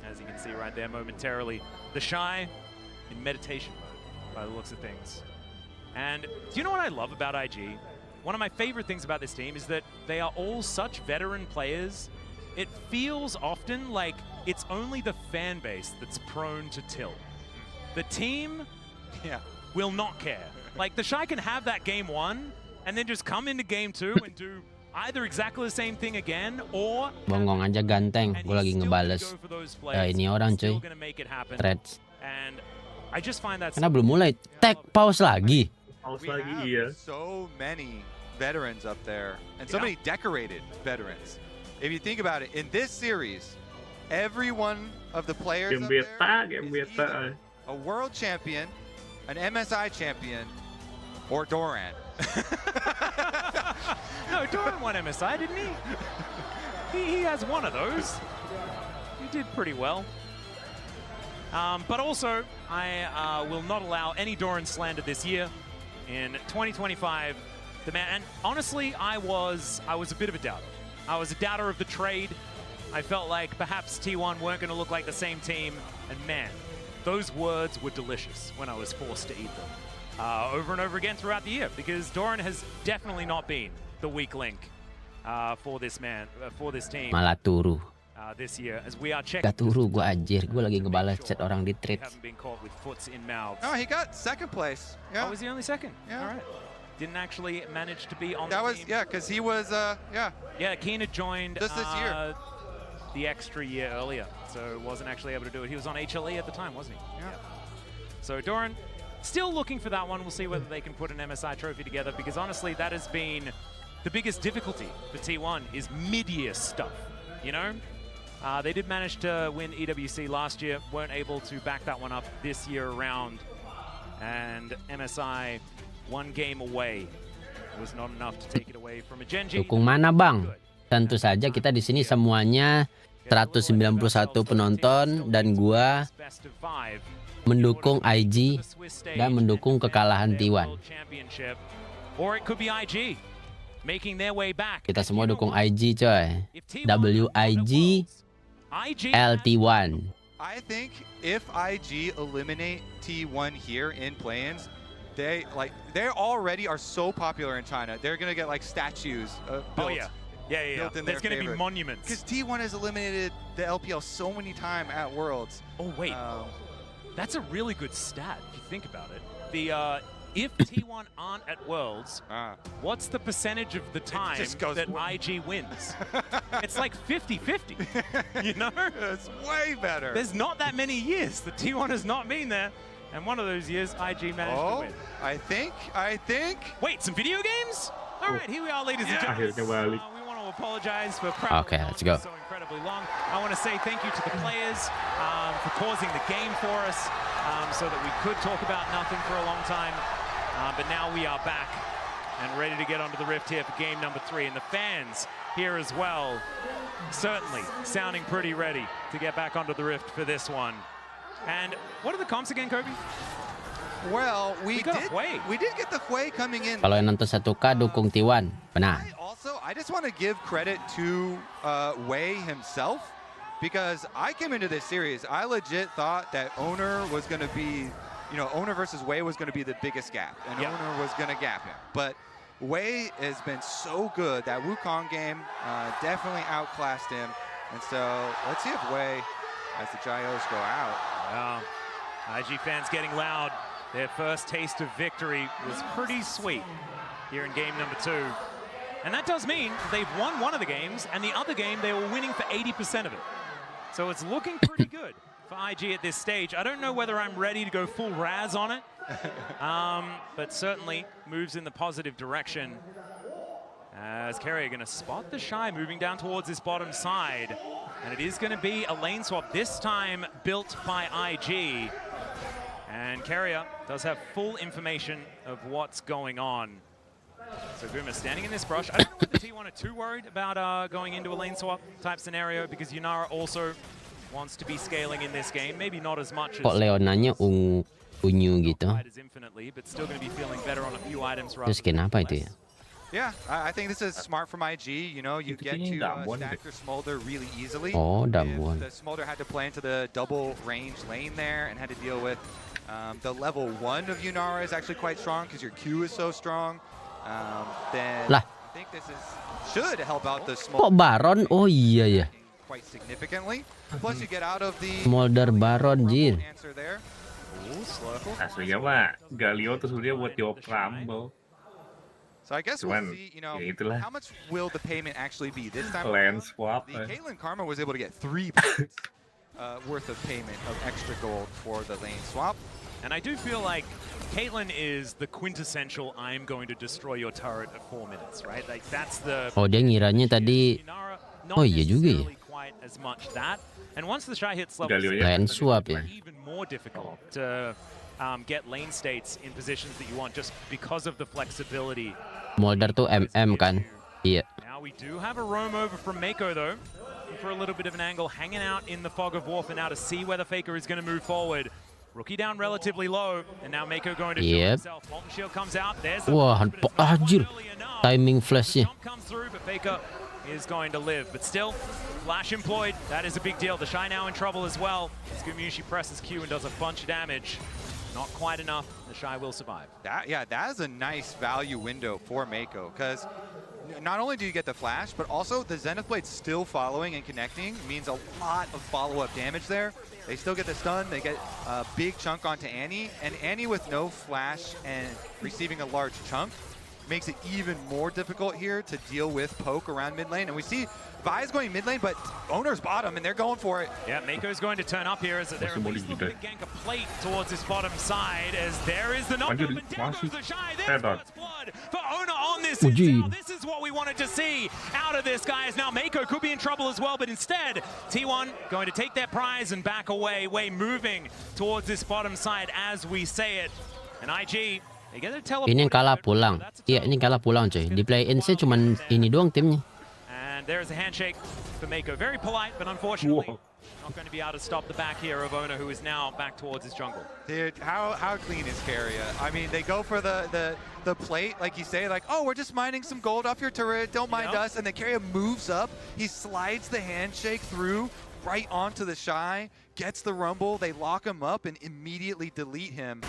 As you can see right there momentarily. The Shy in meditation mode by the looks of things. And do you know what I love about IG? One of my favorite things about this team is that they are all such veteran players. It feels often like it's only the fan base that's prone to tilt. The team will not care. Like the Shy can have that game one and then just come into game two and do either exactly the same thing again or Bongong aja ganteng. Gue lagi ngebales. Ini orang cuy. Threads. And I just find that Karena belum mulai. Tag pause lagi. So many veterans up there and so many decorated veterans. If you think about it, in this series, every one of the players up there is either a world champion, an MSI champion, or Doran. No, Doran won MSI, didn't he? He has one of those. He did pretty well. But also, I will not allow any Doran slander this year. In 2025, the man, and honestly, I was a bit of a doubter. I was a doubter of the trade. I felt like perhaps T1 weren't going to look like the same team. And man, those words were delicious when I was forced to eat them. Over and over again throughout the year, because Doran has definitely not been the weak link for this team. Malah turu. This year, as we are checking. Gak turu gue anjir. Gue lagi ngebalas chat orang di threads. Haven't been caught with foots in mouths. Oh, he got second place. Yeah. Oh, was he only second? Yeah. All right. Didn't actually manage to be on that the was team. because he was Yeah, Keen had joined just this year. The extra year earlier, so wasn't actually able to do it. He was on HLE at the time, wasn't he? Yeah. So Doran, still looking for that one. We'll see whether they can put an MSI trophy together, because honestly, that has been the biggest difficulty for T1 is mid-year stuff, you know? They did manage to win EWC last year, weren't able to back that one up this year around, and MSI one game away was not enough to take it away from a Genji. Dukung mana bang? Tentu saja kita di sini semuanya 191 penonton dan gua mendukung IG dan mendukung kekalahan T1. Kita semua dukung IG coy. WIG LT1. I think if IG eliminate T1 here in play-ins, they already are so popular in China. They're gonna get like statues built. Yeah. There's gonna be monuments. Because T1 has eliminated the LPL so many times at Worlds. Oh wait, that's a really good stat if you think about it. The if T1 aren't at Worlds, what's the percentage of the time that IG wins? It's like 50-50, you know? It's way better. There's not that many years that T1 has not been there, and one of those years IG managed to win. I think. Wait, some video games? All right, here we are, ladies and gentlemen. We want to apologize for let's go. So incredibly long. I want to say thank you to the players for causing the game for us so that we could talk about nothing for a long time. But now we are back and ready to get onto the Rift here for game number 3. And the fans here as well, certainly sounding pretty ready to get back onto the Rift for this one. And what are the comps again, Kobe? Well, we did get the Hui coming in. Kalau yang nonton 1K dukung T1, benar. I just want to give credit to Wei himself, because I came into this series, I legit thought that Owner was going to be, Owner versus Wei was going to be the biggest gap, and Owner was going to gap him. But Wei has been so good. That Wukong game definitely outclassed him. And so let's see if Wei, as the Gyos go out. Wow. IG fans getting loud. Their first taste of victory was pretty sweet here in game number 2. And that does mean they've won one of the games, and the other game they were winning for 80% of it. So it's looking pretty good for IG at this stage. I don't know whether I'm ready to go full Raz on it, but certainly moves in the positive direction. As Carrier going to spot the Shy moving down towards this bottom side. And it is going to be a lane swap, this time built by IG. And Carrier does have full information of what's going on. So Guma standing in this brush. I don't know whether T1 are too worried about going into a lane swap type scenario, because Yunara also wants to be scaling in this game. Maybe not as much as... Kok Leonanya unyu gitu? Terus kenapa itu ya? Yeah, I think this is smart from IG. You get to stack your Smolder really easily. Oh, Damwon. The Smolder had to play into the double range lane there and had to deal with the level 1 of Yunara is actually quite strong because your Q is so strong. Then I think this should help out the Smolder. Kok Baron? Oh iya ya. Quite significantly. Plus you get out of the Smolder Baron, jir. Aslinya mah Galio tuh sebenarnya buat jawab Rumble. So I guess we'll see, how much will the payment actually be this time? Land swap. The Caitlyn Karma was able to get 3 points worth of payment of extra gold for the lane swap. And I do feel like Caitlyn is the quintessential "I'm going to destroy your turret at 4 minutes," right? Like that's the. Oh, dia ngiranya tadi. Oh iya juga ya. Quite as much that. And once the Shy hits level 6, land swap ya. Even more difficult to get lane states in positions that you want just because of the flexibility. Smolder tuh MM kan? Iya. Now we do have a roam over from Mako though, for a little bit of an angle, hanging out in the fog of war for now to see whether Faker is going to move forward. Rookie down relatively low, and now Mako going to shield himself. Molten Shield comes out. There's the wah, anjir. Timing flashnya. Comes through, but Faker is going to live. But still, flash employed. That is a big deal. The Shy now in trouble as well. Gumushi presses Q and does a bunch of damage. Not quite enough. The Shy will survive. That is a nice value window for Mako, because not only do you get the flash, but also the Zenith Blade still following and connecting means a lot of follow-up damage there. They still get the stun. They get a big chunk onto Annie, and Annie with no flash and receiving a large chunk makes it even more difficult here to deal with poke around mid lane. And we see Vi's going mid lane, but Owner's bottom, and they're going for it. Yeah, Mako's going to turn up here as they're at least looking to gank a plate towards this bottom side, as there is the knockdown, but down goes the Shy. There's blood for Owner on this. This is what we wanted to see out of this, guys. Now Mako could be in trouble as well, but instead, T1 going to take their prize and back away. Way moving towards this bottom side as we say it. And IG, ini kalah pulang. Iya, ini kalah pulang coy. Di play-in saya cuman ini doang timnya. And there's a handshake for Mako. Very polite, but unfortunately, not going to be able to stop the back here of Owner, who is now back towards his jungle. Dude, how clean is Karia? I mean, they go for the plate, like you say, like, oh, we're just mining some gold off your turret, don't mind us. And then Karia moves up, he slides the handshake through, right onto the Shy, gets the rumble, they lock him up and immediately delete him.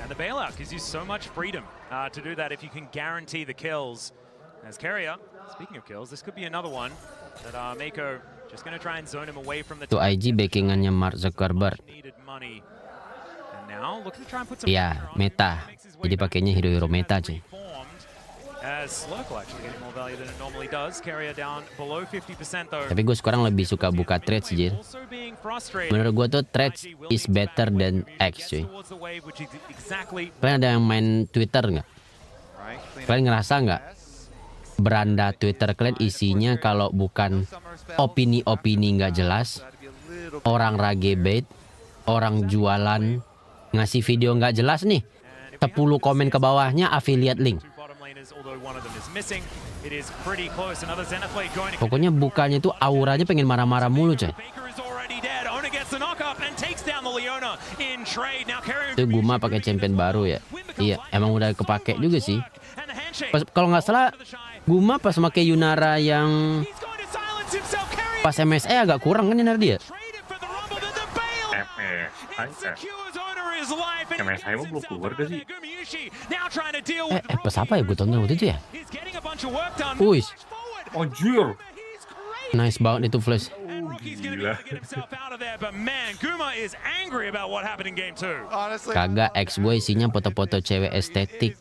And the bailout gives you so much freedom to do that if you can guarantee the kills. As Karia, speaking of kills, this could be another one that Mako just going to try and zone him away from the Itu IG backingannya Mark Zuckerberg. Ya, meta. Jadi pakainya hero-hero meta, cuy. As Local actually getting more value than it normally does. Karia down below 50% though. Tapi gue sekarang lebih suka buka trades, Jir. Menurut gue tuh trades is better than X, cuy. Kalian ada yang main Twitter nggak? Kalian ngerasa nggak? Beranda Twitter kalian isinya kalau bukan opini-opini nggak jelas, orang rage bait, orang jualan, ngasih video nggak jelas nih, 10 komen ke bawahnya affiliate link. Pokoknya bukannya tuh auranya pengen marah-marah mulu, coy. Itu Guma pakai champion baru ya. Iya, emang udah kepake juga sih. Kalau nggak salah, Guma pas pakai Yunara yang pas MSE agak kurang kan Yunara dia. MSI mau belum keluar gak sih? Pas apa ya gue tonton waktu itu ya? Wih, anjir. Nice banget itu flash. Gila. Kagak, X gue isinya foto-foto cewek estetik.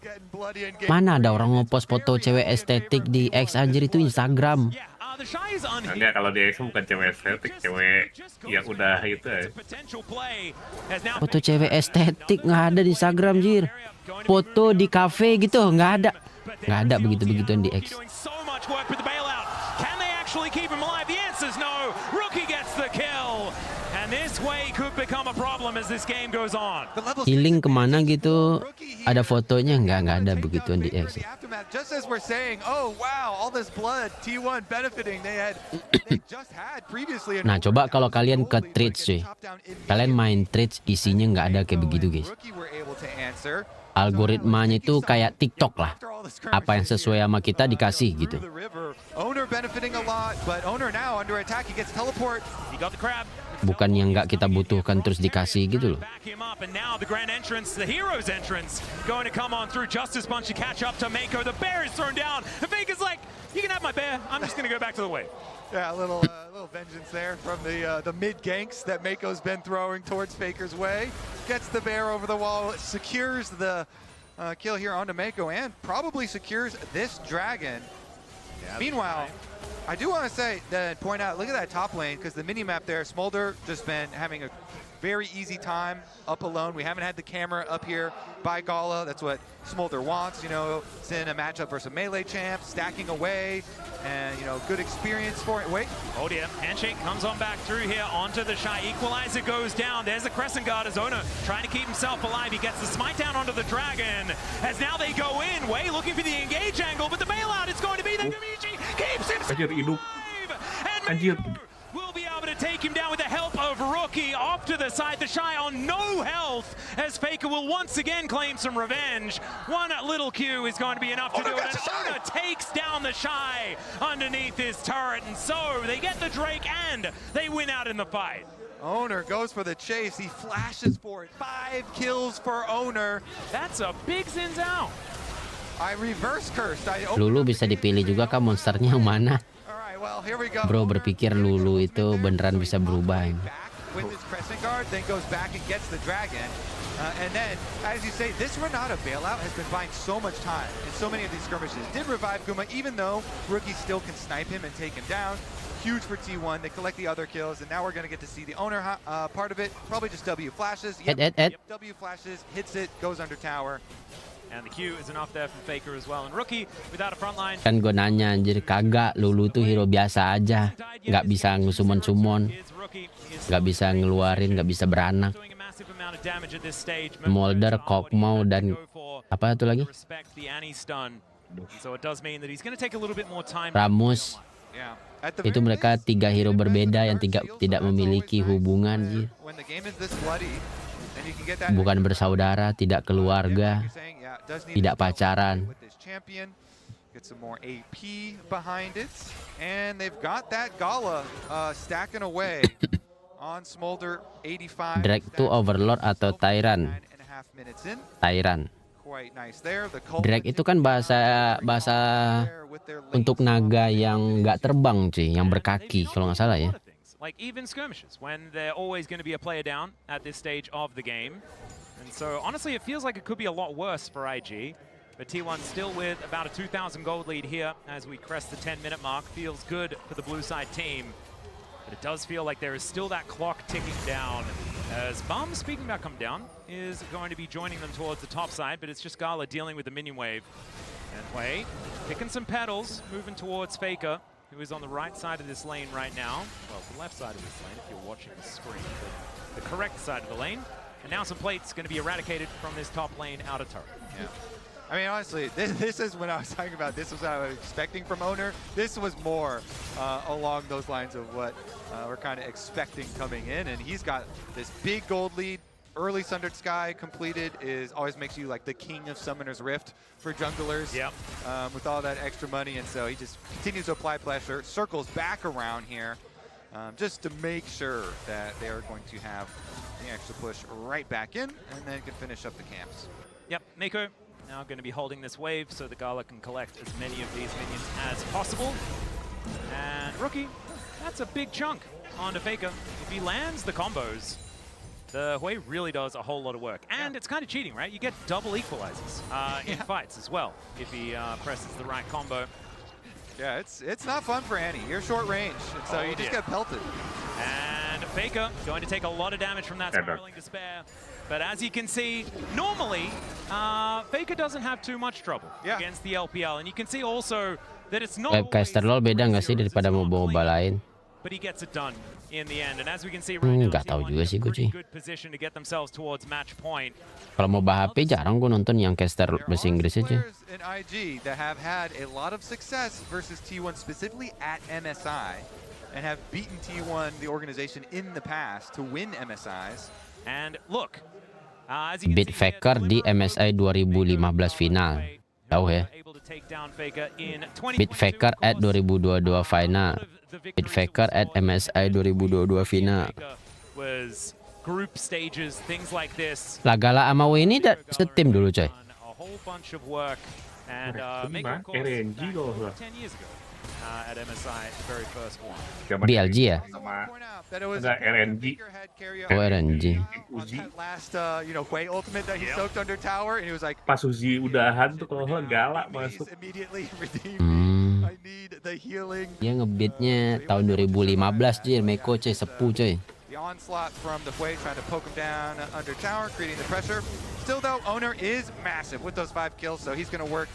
Mana ada orang ngepost foto cewek estetik di X, anjir, itu Instagram. Enggak, kalau di X bukan cewek estetik, cewek yang udah itu ya. Foto cewek estetik nggak ada di Instagram, Jir. Foto di cafe gitu nggak ada. Nggak ada begitu-begituan di X. Healing kemana gitu, ada fotonya nggak ada begituan di X. Nah, coba kalau kalian ke trades, cuy, kalian main trades isinya nggak ada kayak begitu, guys. Algoritmanya itu kayak TikTok lah. Apa yang sesuai sama kita dikasih gitu. Bukan yang nggak kita butuhkan terus dikasih gitu loh. Yeah, a little vengeance there from the mid ganks that Mako's been throwing towards Faker's way. Gets the bear over the wall, secures the kill here onto Mako, and probably secures this dragon. Yeah, meanwhile, I do want to say that point out, look at that top lane, because the mini map there, Smolder just been having a very easy time up alone. We haven't had the camera up here by Gala. That's what Smolder wants, you know, it's in a matchup versus melee champ, stacking away, and, you know, good experience for it. Wait. Oh dear, handshake comes on back through here onto the Shy. Equalizer goes down. There's the Crescent Guard as Owner trying to keep himself alive. He gets the smite down onto the Dragon. As now they go in, Wei looking for the engage angle, but the bailout is going to be there. Gumichi keeps himself alive. And will be able to take him down with the help of Rookie off to the side. The Shy on no health as Faker will once again claim some revenge. One little Q is going to be enough to do it. And Owner takes down the Shy underneath his turret. And so they get the Drake and they win out in the fight. Owner goes for the chase. He flashes for it. 5 kills for Owner. That's a big Zins out. I reverse cursed. Lulu bisa dipilih juga kan monsternya yang mana? Bro berpikir Lulu itu beneran bisa berubah. With his Crescent Guard, then goes back and gets the Dragon. And then, as you say, this Renata bailout has been buying so much time in so many of these skirmishes. Did revive Guma, even though Rookie still can snipe him and take him down. Huge for T1. They collect the other kills, and now we're going to get to see the Owner part of it. Probably just W flashes. Yep. W flashes, hits it, goes under tower. And the Q is enough there from Faker as well. And Rookie without a front line. Kan gue nanya, anjir, kagak, Lulu tuh hero biasa aja. Nggak bisa ngesummon-summon. Nggak bisa ngeluarin, nggak bisa beranak. Molder, Kokmau, dan apa itu lagi? Ramus, Itu mereka 3 hero berbeda yang tidak memiliki hubungan, Jir. Bukan bersaudara, tidak keluarga, tidak pacaran. Get some more AP behind it, and they've got that Gala stacking away on Smolder 85. Drag to Overlord atau Tyrant. Tyrant. Drag itu kan bahasa untuk naga yang nggak terbang, cuy, yang berkaki kalau nggak salah ya. Like even skirmishes, when they're always going to be a player down at this stage of the game, and so honestly, it feels like it could be a lot worse for IG. But T1 still with about a 2,000 gold lead here as we crest the 10-minute mark. Feels good for the blue side team. But it does feel like there is still that clock ticking down. As Bum, speaking about come down, is going to be joining them towards the top side, but it's just Gala dealing with the minion wave. And Wei picking some petals, moving towards Faker, who is on the right side of this lane right now. Well, the left side of this lane, if you're watching the screen, but the correct side of the lane. And now some plates going to be eradicated from this top lane outer turret. Yeah. I mean, honestly, this is when I was talking about this was what I was expecting from Owner. This was more along those lines of what we're kind of expecting coming in. And he's got this big gold lead. Early Sundered Sky completed always makes you like the king of Summoner's Rift for junglers. Yep. With all that extra money. And so he just continues to apply pressure, circles back around here just to make sure that they're going to have the extra push right back in and then can finish up the camps. Yep, Miko now going to be holding this wave so the Gala can collect as many of these minions as possible. And Rookie, that's a big chunk onto Faker. If he lands the combos, the Hui really does a whole lot of work. And it's kind of cheating, right? You get double equalizers in fights as well if he presses the right combo. Yeah, it's not fun for Annie. You're short range, and so you just get pelted. And Faker going to take a lot of damage from that Spiraling Despair. But as you can see, normally, Faker doesn't have too much trouble against the LPL. And you can see also that it's not Webcaster LoL beda nggak sih daripada MOBA lain? But he gets it done in the end. And as we can see right now, Nggak tahu juga sih gue sih. good position to get themselves towards match point. Kalau MOBA HP jarang gue nonton yang caster bahasa Inggris aja. In IG that have had a lot of success versus T1 specifically at MSI and have beaten T1, the organization, in the past to win MSIs. And look, beat Faker di MSI 2015 final. Tahu ya? Beat Faker at 2022 final. Beat Faker at MSI 2022 final. Group stages, things like this. Lagala sama Wei ini setim dulu, coy. A whole bunch of work and make of course 10 years ago at MSI, very first one. BLG ya? Enggak, RNG. Oh, RNG. Last, Hui ultimate that he soaked under tower, and he was like, Pas Uzi udahan tuh kalau nggak Gala masuk. Immediately redeemed. I need the healing. Dia ngebeatnya tahun 2015, Jir. Meko, coy. Sepuh, coy. The onslaught from the Hui trying to poke him down under tower, creating the pressure. Still though, Owner is massive with those 5 kills, so he's going to work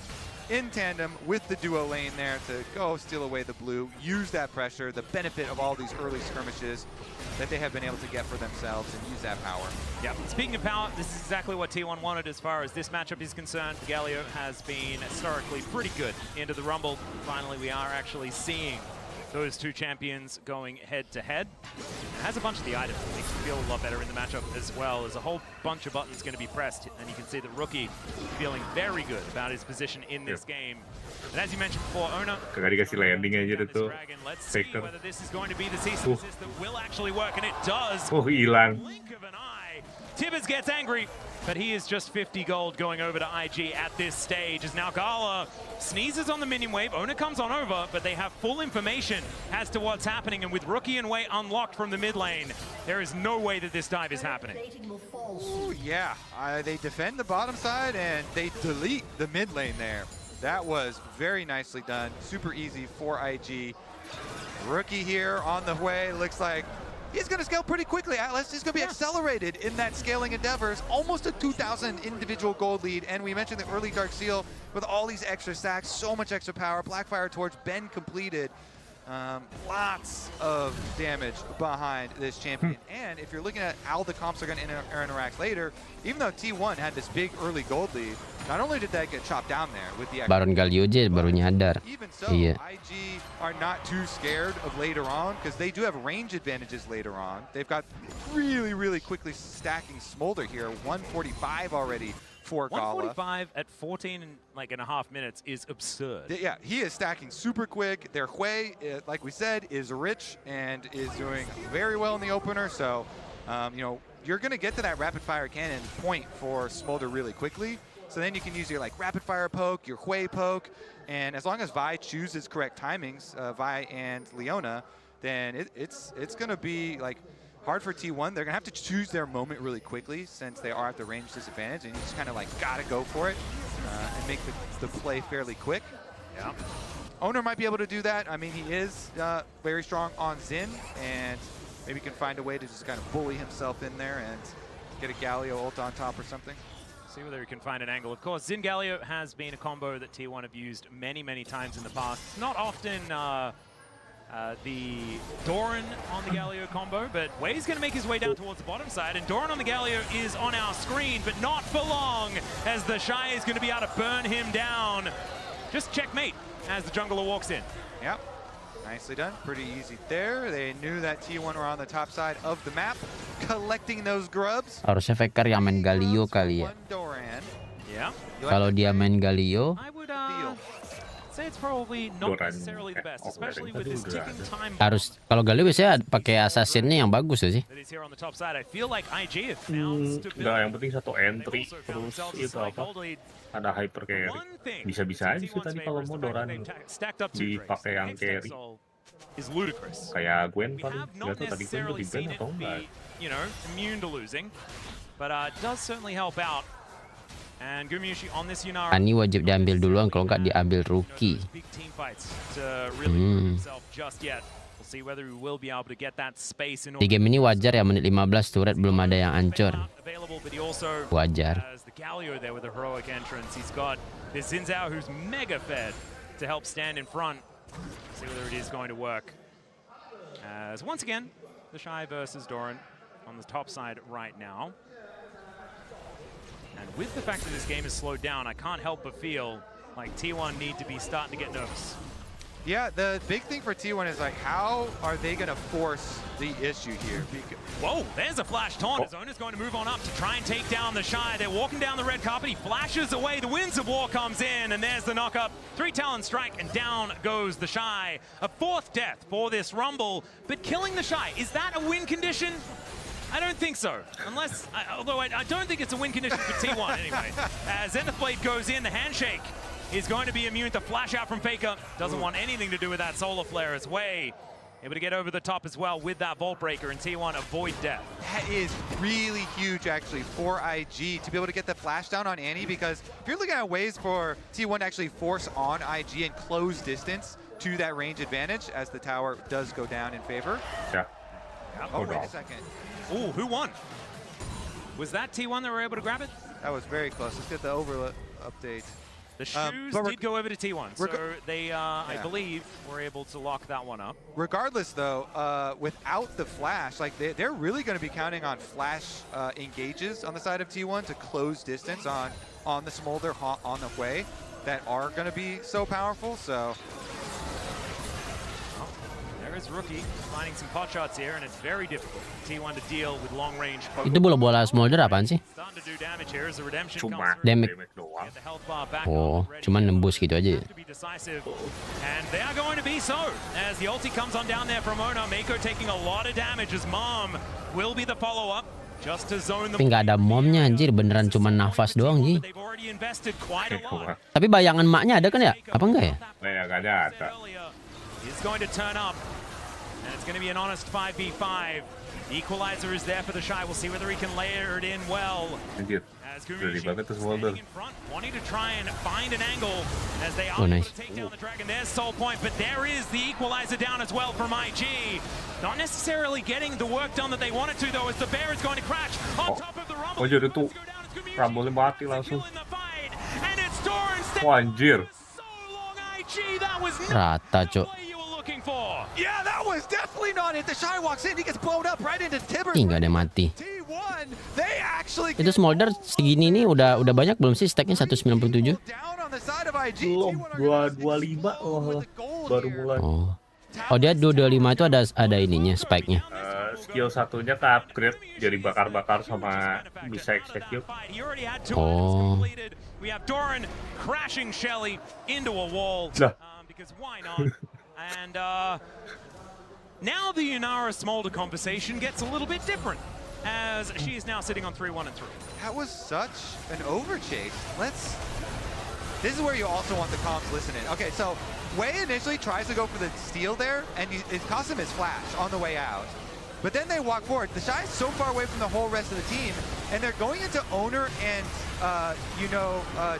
in tandem with the duo lane there to go steal away the blue, use that pressure, the benefit of all these early skirmishes that they have been able to get for themselves and use that power. Yeah, speaking of power, this is exactly what T1 wanted as far as this matchup is concerned. Galio has been historically pretty good into the Rumble. Finally, we are actually seeing those two champions going head-to-head. It has a bunch of the items that makes you feel a lot better in the matchup as well. There's a whole bunch of buttons going to be pressed, and you can see the Rookie feeling very good about his position in this game. And as you mentioned before, Owner, Kagak dikasih landing aja tuh. let's see whether this is going to be the cease and desist that will actually work, and it does. Hilang. Blink of an eye. Tibbers gets angry, but he is just 50 gold going over to IG at this stage. As now Gala sneezes on the minion wave. Owner comes on over, but they have full information as to what's happening. And with Rookie and Wei unlocked from the mid lane, there is no way that this dive is happening. Ooh, yeah, they defend the bottom side and they delete the mid lane there. That was very nicely done. Super easy for IG. Rookie here on the Hui. Looks like he's going to scale pretty quickly. Atlas is going to be accelerated in that scaling endeavors. Almost a 2,000 individual gold lead. And we mentioned the early Dark Seal with all these extra stacks, so much extra power. Blackfire Torch been completed. Lots of damage behind this champion. And if you're looking at how the comps are going to interact later, even though T1 had this big early gold lead, not only did that get chopped down there with the Baron Galio aja baru nyadar. even so, Iya. IG are not too scared of later on because they do have range advantages later on. They've got really quickly stacking Smolder here, 145 already for Kalah. 145 at 14 and a half minutes is absurd. Yeah, he is stacking super quick. Their Hui, like we said, is rich and is doing very well in the opener. So, you know, you're going to get to that rapid fire cannon point for Smolder really quickly. So then you can use your like rapid fire poke, your Hui poke, and as long as Vi chooses correct timings, Vi and Leona, then it's going to be like hard for T1. They're going to have to choose their moment really quickly since they are at the range disadvantage, and you just kind of like got to go for it and make the play fairly quick. Yeah. Owner might be able to do that. I mean, he is very strong on Xin, and maybe can find a way to just kind of bully himself in there and get a Galio ult on top or something. See whether he can find an angle. Of course, Xin Galio has been a combo that T1 have used many times in the past. It's not often the Doran on the Galio combo, but Wei's going to make his way down towards the bottom side, and Doran on the Galio is on our screen, but not for long, as the Shy is going to be able to burn him down. Just checkmate as the jungler walks in. Yep. Nicely done. Pretty easy there. They knew that T1 were on the top side of the map, collecting those grubs. Harusnya Faker yang main Galio kali ya. Yeah. Kalau dia main Galio, I would say it's probably not necessarily the best, especially with this ticking time. harus kalau Galio biasanya pakai assassinnya yang bagus ya sih. That is here on the top side. I feel like IG have found stability. Enggak, yang penting satu entry terus itu apa? Ada hyper carry. Bisa-bisa aja sih tadi kalau mau Doran dipakai yang carry. Kayak Gwen paling. Nggak tahu tadi Gwen di ban atau enggak. You know, immune to losing, but does certainly help out. And Gumiushi on this Yunara. Ani wajib diambil duluan, kalau nggak diambil rookie. Di game ini wajar ya, menit 15 turret belum ada yang ancur. Wajar. Galio there with a heroic entrance. He's got this Xin Zhao who's mega fed to help stand in front. See whether it is going to work. As once again, the Shy versus Doran on the top side right now. And with the fact that this game is slowed down, I can't help but feel like T1 need to be starting to get nervous. Yeah, the big thing for T1 is like, how are they going to force the issue here? Whoa, there's a flash taunt. His owner's going to move on up to try and take down the Shy. They're walking down the red carpet. He flashes away. The Winds of War comes in, and there's the knock-up. 3 Talon strike, and down goes the Shy. A 4th death for this Rumble, but killing the Shy, is that a win condition? I don't think so, unless, although I don't think it's a win condition for T1 anyway. As Zenith Blade goes in, the handshake is going to be immune to flash out from Faker. Doesn't want anything to do with that solar flare. It's Wei able to get over the top as well with that Vault Breaker, and T1 avoid death. That is really huge actually for IG to be able to get the flash down on Annie, because if you're looking at ways for T1 to actually force on IG and close distance to that range advantage, as the tower does go down in favor. Yeah. Oh, wait a second. Ooh, who won? Was that T1 that were able to grab it? That was very close. Let's get the over update. The shoes did go over to T1, so they, I believe, were able to lock that one up. Regardless, though, without the flash, like they're really going to be counting on flash engages on the side of T1 to close distance on the Smolder, on the Hui, that are going to be so powerful. So. There is Rookie finding some pot shots here, and it's very difficult for T1 to deal with long range. Itu bola-bola Smolder apaan sih? Cuma damage doang. Oh, cuman nembus gitu aja. And they are going to be so, as the ulti comes on down there from Ona. Mako taking a lot of damage as Mom will be the follow-up. Just to zone them. Tapi nggak ada momnya anjir, beneran cuma nafas doang Ji. Tapi bayangan maknya ada kan ya? Apa enggak ya? Bayangannya ada. He's going to turn up, and it's going to be an honest 5v5. Equalizer is there for the Shy. We'll see whether he can layer it in well. As Gumiushi in front, wanting to try and find an angle as they are able to take down the dragon. There's Soul Point, but there is the Equalizer down as well from IG. Not necessarily getting the work done that they wanted to, though, as the Bear is going to crash on top of the Rumble. Oh, jadi tuh Rumble-nya mati langsung. And it's Wah, anjir. IG, that was Rata, Cok. looking for. on it. The Shy walks in. He gets blown up right into Tibber. Ih, nggak ada yang mati. T1, they actually Itu Smolder segini nih udah banyak belum sih stacknya 197? down on the side of IG. Belum, 225 baru mulai. Oh dia 225 itu ada ininya spike-nya. Skill satunya ke upgrade jadi bakar-bakar sama bisa execute. Oh. We have Doran crashing Shelly into a wall because why not? And now the Yunara Smolder conversation gets a little bit different as she is now sitting on 3-1 and 3. That was such an overchase. This is where you also want the comms listening. Okay, so Wei initially tries to go for the steal there, and it costs him his flash on the way out. But then they walk forward. The Shy is so far away from the whole rest of the team, and they're going into Owner and,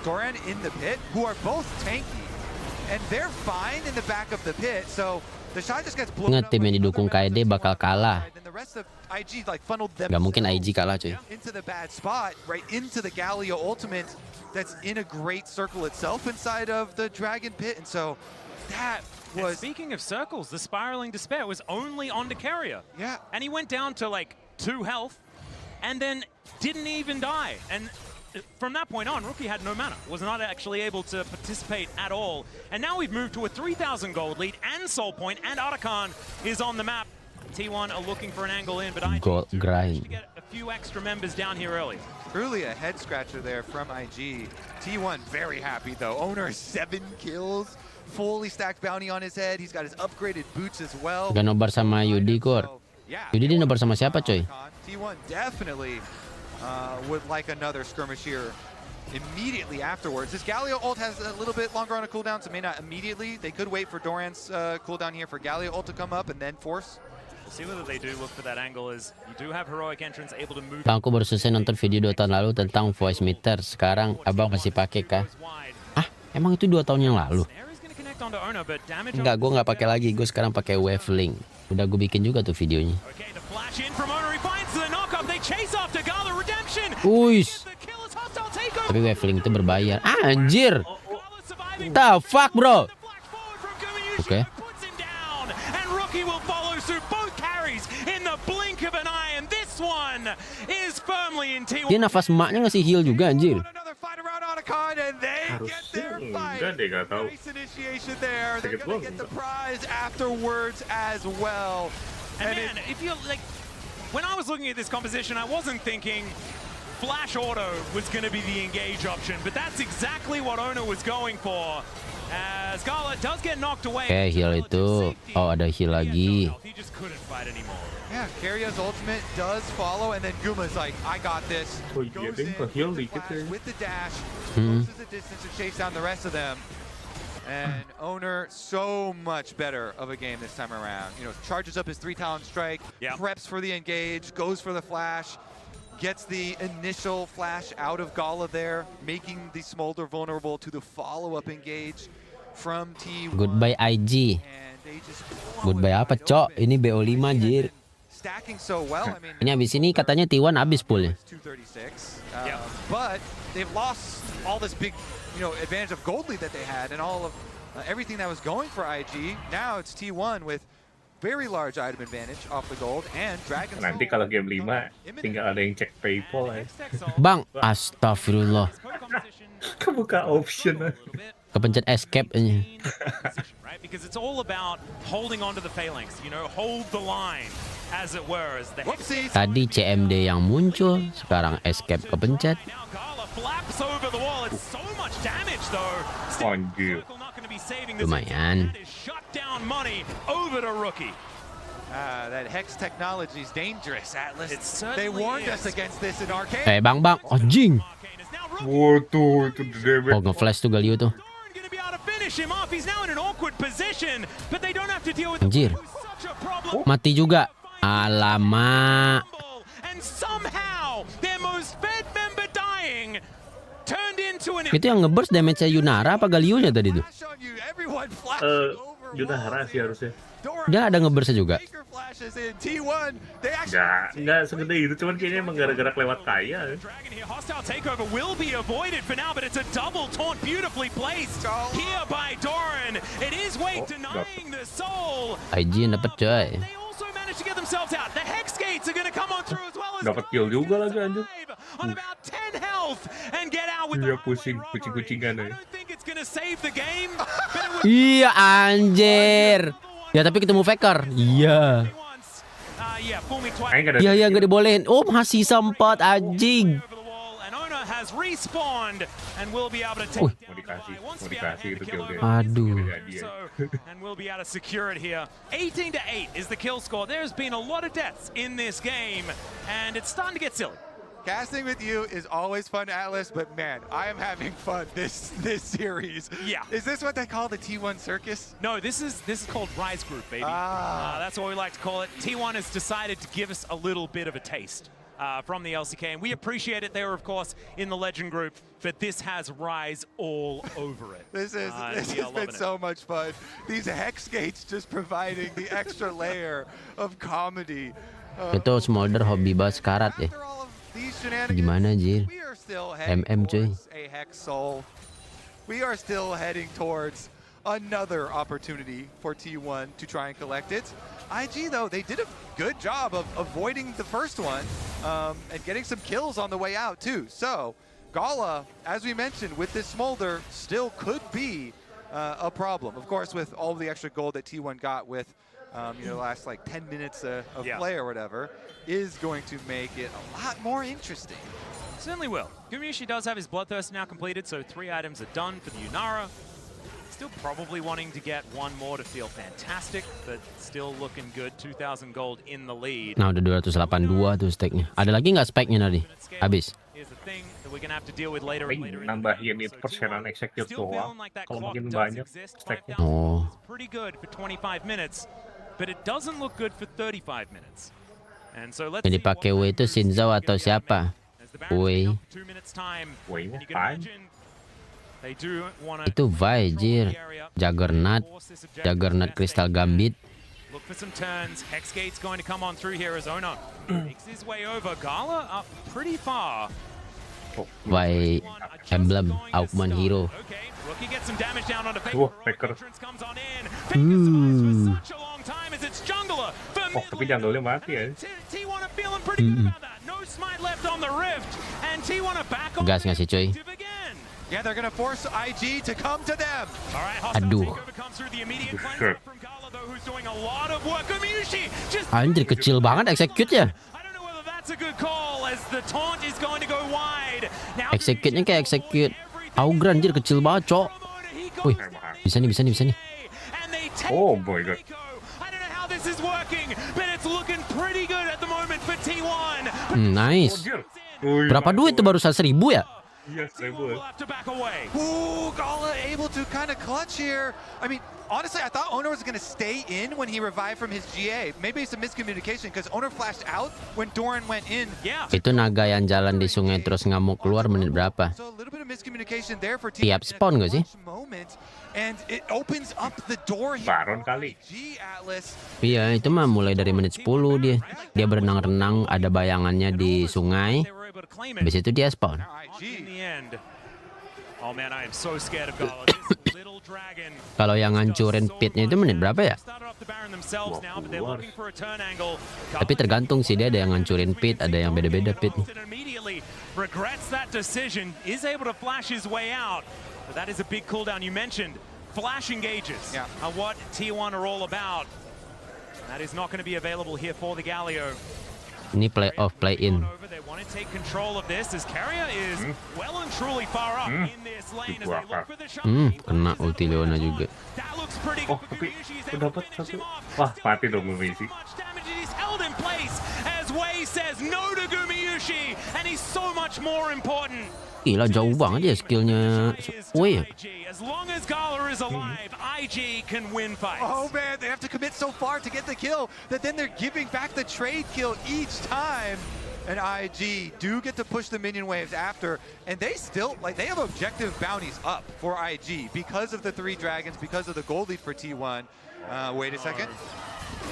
Doran in the pit, who are both tanky. And they're fine in the back of the pit, so the Shy just gets blown Ingat tim yang didukung KD bakal kalah. and the rest of IG like funneled them Gak mungkin IG kalah cuy. into the bad spot, right into the Galio ultimate that's in a great circle itself inside of the Dragon Pit, and so that was... And speaking of circles, the Spiraling Despair was only on to Carrier. Yeah. And he went down to like 2 health and then didn't even die. And from that point on, Rookie had no mana, was not actually able to participate at all. And now we've moved to a 3,000 gold lead, and Soul Point and Arakan is on the map. T1 are looking for an angle in, but I Gold grind. get a few extra members down here early. Truly a head scratcher there from IG. T1 very happy though. Owner 7 kills, fully stacked bounty on his head. He's got his upgraded boots as well. Gak nobar sama Yudi Kor. Yudi dia nobar sama siapa coy? T1 definitely would like another skirmish here immediately afterwards. This Galio ult has a little bit longer on a cooldown, so may not immediately. They could wait for Doran's cooldown here for Galio ult to come up and then force. We'll see whether they do look for that angle, as you do have heroic entrance able to move. Bang, aku baru selesai nonton video 2 tahun lalu tentang voice meter. Sekarang abang masih pakai kah? Ah, emang itu 2 tahun yang lalu? Enggak, gue nggak pakai lagi. Gue sekarang pakai wavelength. Udah gue bikin juga tuh videonya. Uish. Tapi wavelength itu berbayar. Anjir. The fuck bro. Oke. Dia nafas emaknya ngasih heal juga anjir. Harusnya enggak deh, gak tau. Sakit banget. And man, if you like, when I was looking at this composition, I wasn't thinking Flash Auto was going to be the engage option, but that's exactly what Ono was going for. As Kalah does get knocked away. Oke, heal itu. Oh, ada heal lagi. He just couldn't fight anymore. Yeah, Carrier's ultimate does follow, and then Guma's like, I got this. Oh iya, dia nge-heal dikit ya. With the dash, closes the distance to chase down the rest of them. And Owner, so much better of a game this time around. You know, charges up his 3-talent strike, preps for the engage, goes for the flash, gets the initial flash out of Gala there, making the Smolder vulnerable to the follow-up engage from T1. Goodbye IG. Goodbye apa, Cok? Ini BO5 anjir. Stacking so well. I mean, ini abis ini katanya T1 abis poolnya. 236. But they've lost all this big, advantage of gold lead that they had, and all of everything that was going for IG. Now it's T1 with very large item advantage off the gold and Dragon. Nanti kalau game 5 tinggal ada yang cek PayPal ya. Bang, astagfirullah. Kebuka option. Kepencet escape aja. Because it's all about holding on to the phalanx, hold the line, as it were. As the Tadi CMD yang muncul, sekarang escape kepencet. Lumayan. That hex technology is dangerous, Atlas. They warned us against this in arcade. Bang, anjing. Waduh, itu damage. Oh, nge-flash tuh Galio tuh. Anjir. Mati juga. Alamak. Itu yang nge-burst damage-nya Yunara apa Galio-nya tadi tuh? Yunara sih harusnya. Dia ada nge-burst juga? Enggak segede itu, cuman kayaknya emang gara-gara kelewat kaya. IG yang dapet coy. managed to get themselves out. The Hex Gates are going to come on through as well as Dapat kill juga lagi anjir. on about 10 health and get out with Iya the pusing, kucing-kucingan ya. I don't think it's going to save the game. Iya anjir. Ya tapi ketemu Faker. Iya. Iya nggak dibolehin. Oh masih sempat anjing. Has respawned and will be able to take mau dikasih itu kill dia. Aduh. and will be able to secure it here. 18-8 is the kill score. There's been a lot of deaths in this game and it's starting to get silly. Casting with you is always fun, Atlas, but man, I am having fun this series. Yeah. Is this what they call the T1 circus? No, this is called Rise Group, baby. That's what we like to call it. T1 has decided to give us a little bit of a taste from the LCK, and we appreciate it. They were, of course, in the Legend Group, but this has Rise all over it. This has been so much fun. These Hex Gates just providing the extra layer of comedy. Itu Smolder hobi bahas karat ya. Gimana Jir? MM cuy. We are still heading towards another opportunity for T1 to try and collect it. IG, though, they did a good job of avoiding the first one and getting some kills on the way out, too. So, Kalah, as we mentioned, with this Smolder, still could be a problem. Of course, with all the extra gold that T1 got with the last like 10 minutes of play or whatever, is going to make it a lot more interesting. Certainly will. Gumayusi does have his Bloodthirst now completed, so 3 items are done for the Yunara. Still probably wanting to get one more to feel fantastic, but still looking good. 2,000 gold in the lead. Nah udah 282 tuh stacknya. Ada lagi nggak speknya tadi? Habis. Nambahin itu persenan execute doang. Kalau makin banyak stacknya. Oh. Pretty good for 25 minutes, but it doesn't look good for 35 minutes. And so let's Jadi pakai W itu Shinzo atau siapa? W. W-nya fine. Itu Vi, Jir. Juggernaut Crystal Gambit. Look for some turns. Hex Gate's going to come on through here as Ono makes his way over. Kalah up pretty far. Vi Emblem Augment Hero. Rookie gets some damage down onto Faker. comes on in. Such a long time as it's jungler. Tapi junglernya mati ya. T1 are feeling pretty good about that. No smite left on the rift and T1 are back on. Gas nggak sih cuy? Yeah, they're gonna force IG to come to them. All right, aduh. comes through the immediate cleanse from Kalah, though, who's doing a lot of work. Gumayusi just Anjir kecil banget execute ya. that's a good call as the taunt is going to go wide. Now Execute-nya kayak execute Augran, anjir kecil banget, cok. Wih, bisa nih. Oh my god. I don't know how this is working, but it's looking pretty good at the moment for T1. Nice. Berapa duit tuh barusan 1.000 ya? Yes, they would. Ooh, Kalah able to kind of clutch here. I mean, honestly, I thought Owner was going to stay in when he revived from his GA. Maybe it's a miscommunication because Owner flashed out when Doran went in. Yeah. Itu naga yang jalan di sungai terus nggak mau keluar menit berapa? So a little bit of miscommunication there for Tiap spawn gak sih? And it opens up the door here. Baron kali. Iya, itu mah mulai dari menit 10 dia. Dia berenang-renang, ada bayangannya di sungai. Habis itu dia spawn. Kalau yang ngancurin pitnya itu menit berapa ya? Tapi tergantung sih, dia ada yang ngancurin pit, ada yang beda-beda pit. Regrets that decision, is able to flash his way out. But that is a big cooldown. You mentioned flash engages are what T1 are all about. That is not going to be available here for the Galio. Ini play off, play in. They want to take control of this as Carrier is well and truly far up in this lane as they look for the shot. Kena ulti Leona juga. That looks pretty good. Tapi dapat satu. Wah, mati dong Gumayusi. He's held in place as Wei says no to Gumayusi and he's so much more important. Gila jauh banget ya skillnya Wei ya. As long as Kalah is alive, IG can win fights. Oh man, they have to commit so far to get the kill that then they're giving back the trade kill each time. And IG do get to push the minion waves after, and they still, they have objective bounties up for IG because of the 3 dragons, because of the gold lead for T1. Wait a second.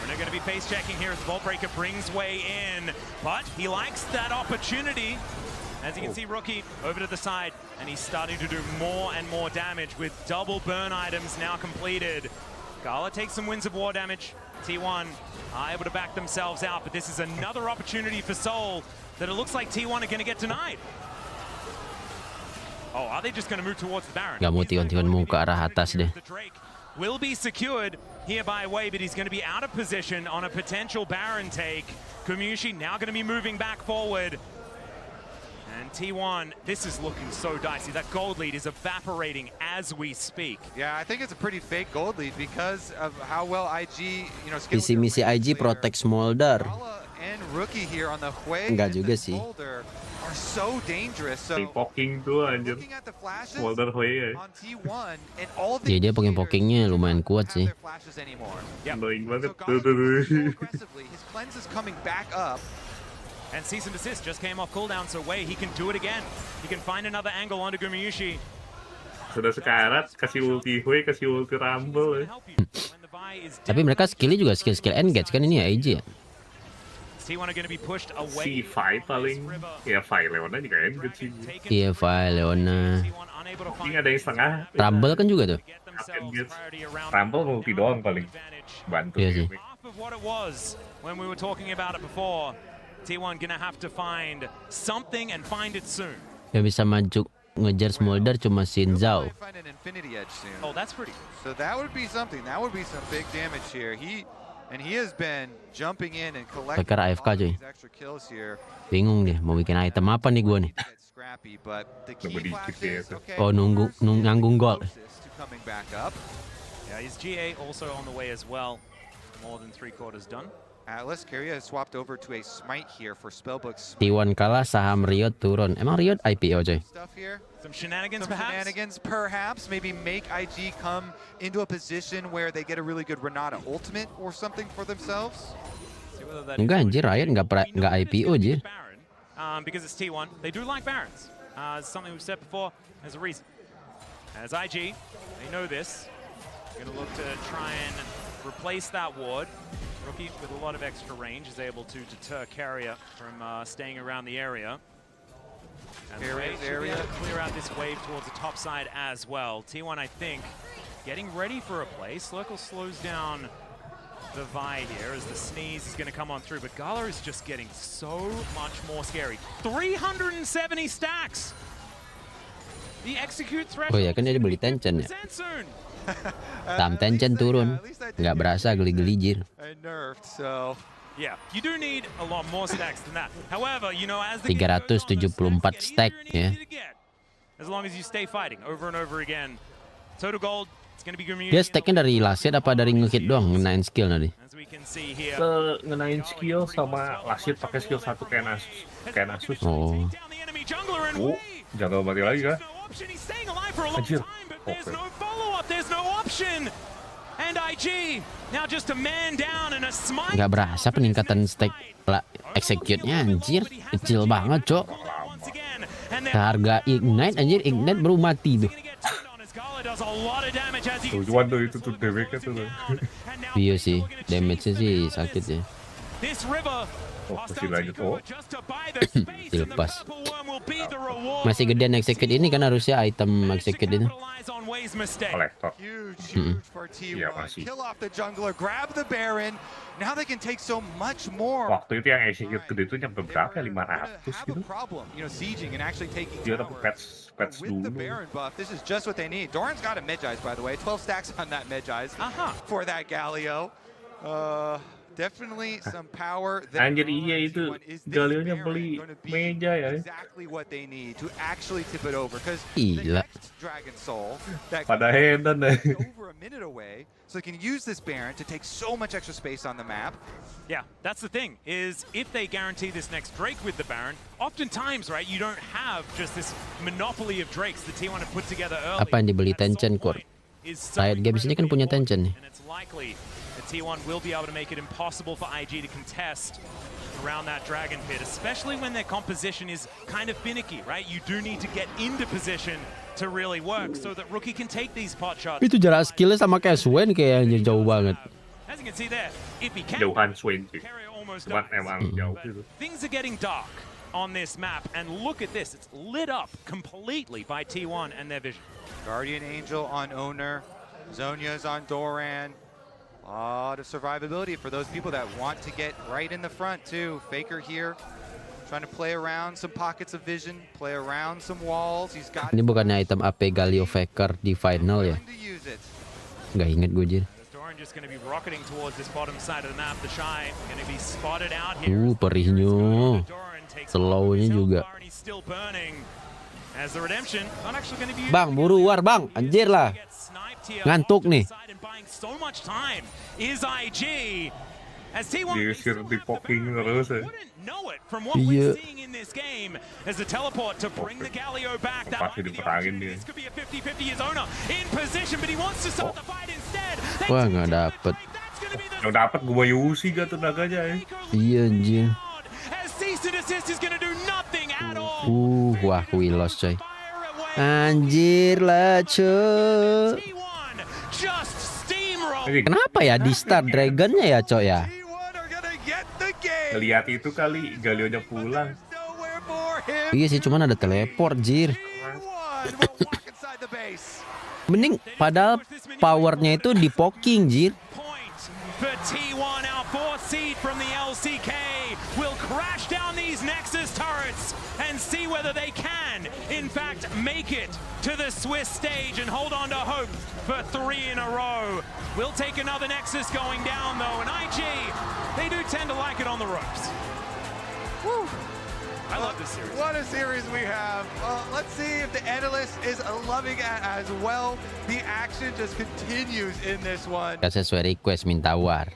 We're going to be face checking here as Voltbreaker brings Wei in, but he likes that opportunity. As you can see, Rookie over to the side, and he's starting to do more and more damage with double burn items now completed. Kalah takes some Winds of War damage. T1 able to back themselves out, but this is another opportunity for Seoul that it looks like T1 are going to get denied. Oh, are they just going to move towards the Baron? Gak mau T1 mau ke arah atas deh. Will be secured here by Wei, but he's going to be out of position on a potential Baron take. Kumyushi now going to be moving back forward. And T1, this is looking so dicey. That gold lead is evaporating as we speak. Yeah, I think it's a pretty fake gold lead because of how well IG, you know, Visi misi IG protect Smolder. and Rookie here on the Hui Enggak and juga the sih. Smolder are so dangerous. So Poking tuh anjir. Smolder Hui ya. on T1 and all of Ya dia pokingnya lumayan kuat sih. flashes anymore. Annoying banget. So aggressively, his cleanse is coming back up. And cease and desist just came off cooldown, so Wei, he can do it again. He can find another angle onto Gumiyushi. Sudah sekarat, kasih ulti Hui, kasih ulti Rumble ya. Tapi mereka skillnya juga skill engage kan ini ya IG ya. T1 are going to be pushed away. Si Fi paling, ya Fi Leona juga engage sih. Iya, Fi, Leona. Ini ada yang setengah. Rumble kan juga tuh. Engage. Rumble multi doang paling. Bantu. Iya sih. Of what it was when we were talking about it before. T1 gonna have to find something and find it soon. Yang bisa maju ngejar Smolder cuma Xin Zhao. Oh, that's pretty. So that would be something. That would be some big damage here. He has been jumping in and collecting Pakai AFK cuy. these extra kills here. Bingung deh mau bikin item apa nih gua nih. Scrappy, but the key flashes, okay, Oh nanggung gol. to coming back up. Yeah, his GA also on the way as well. More than 3/4 done. Atlas Carrier has swapped over to a smite here for Spellbook's T1 kalah, saham Riot turun. Emang Riot IPO coy? stuff here. Some shenanigans Some perhaps? shenanigans perhaps. Maybe make IG come into a position where they get a really good Renata ultimate or something for themselves. Enggak anjir, Riot nggak IPO anjir. Because it's T1, they do like Barons. Something we've said before, there's a reason. As IG, they know this. Going to look to try and replace that ward. Rookie with a lot of extra range is able to deter Carrier from staying around the area. And Wei should be able to clear out this wave towards the top side as well. T1, I think, getting ready for a play. Slurkle slows down the Vi here as the sneeze is going to come on through, but Gala is just getting so much more scary. 370 stacks! The execute threshold. Oh ya kan dia beli Tencent ya. Tam Tencent turun, nggak berasa geli-gelijir. Yeah, you do need a lot more stacks than that. However, you know, as the 374 stack ya. As long as you stay fighting over and over again. Total gold, it's going to be Gumi. Dia stacknya dari last hit apa dari nge-hit doang, ngenain skill nanti? Ngenain skill sama last hit pakai skill 1 kayak Nasus. Oh. Jangan mati lagi kan? Anjir. There's no follow-up, there's no option. And IG now just a man down and a smite. Nggak berasa peningkatan stack execute-nya anjir, kecil banget cok. Harga Ignite anjir, Ignite baru mati tuh. Tujuan tuh itu tuh damage-nya tuh. Iya sih, damage-nya sih sakit ya. Oh, masih lanjut. Oh. Dilepas. Masih gedean execute ini kan harusnya item execute itu. Kolektor. Iya masih. Kill off the jungler, grab the Baron. Now they can take so much more. Waktu itu yang execute gede itu nyampe berapa? 500 gitu. You know, sieging and actually taking dia dapat patch with the dulu. Baron buff. This is just what they need. Doran's got a mid-eyes, by the way. 12 stacks on that mid-eyes for that Galio. Definitely some power. Anjir iya itu Galio-nya beli meja ya. Exactly what they need to actually tip it over because gila. Dragon Soul that pada hedan deh. over a minute away, so they can use this Baron to take so much extra space on the map. Yeah, that's the thing, is if they guarantee this next Drake with the Baron, oftentimes, right, you don't have just this monopoly of Drakes the T1 have put together early. Apa yang dibeli Tencent Core? Riot Games ini kan punya Tencent nih. And it's likely that T1 will be able to make it impossible for IG to contest around that Dragon Pit, especially when their composition is kind of finicky, right? You do need to get into position to really work so that Rookie can take these pot shots. Itu jarak skillnya sama kayak Swain kayaknya jauh banget. As you can see there, if he can, Jauhan Swain sih. Cuman emang jauh gitu. Things are getting dark on this map, and look at this. It's lit up completely by T1 and their vision. Guardian Angel on Owner. Zonya's on Doran. A The survivability for those people that want to get right in the front too. Faker here, trying to play around some pockets of vision, play around some walls. He's got. Ini bukannya item AP Galio Faker di final ya? Nggak inget gue Jir. Just going to be rocketing towards this bottom side of the map. The Shy going to be spotted out here. Perihnya. Slownya juga. Still burning. As the redemption not actually going to be. Bang, buru war bang, anjir lah. Ngantuk nih. So much time is IG. As T1 diusir di poking terus ya. know it from what we're seeing in this game as the teleport to bring the Galio back. That might be the opportunity. This could be a 50-50. His owner in position, but he wants to start the fight instead. Wah, nggak dapet. Yang dapet gue Yusi gak tuh naganya ya. Iya anjing. As cease and desist is going to do nothing at all. Wah, we lost coy. Anjir lah coy. Kenapa ya di start Dragonnya ya coy ya? Lihat itu kali Galionya pulang. Iya sih, cuman ada teleport Jir. Mending padahal powernya itu di poking Jir. For T1, our fourth seed from the LCK will crash down these Nexus turrets and see whether they can, in fact, make it to the Swiss stage and hold on to hope for 3 in a row. We'll take another Nexus going down, though, and IG, they do tend to like it on the ropes. Woo. I love this series. What a series we have. Let's see if the analyst is loving it as well. The action just continues in this one. Gak sesuai request, minta war.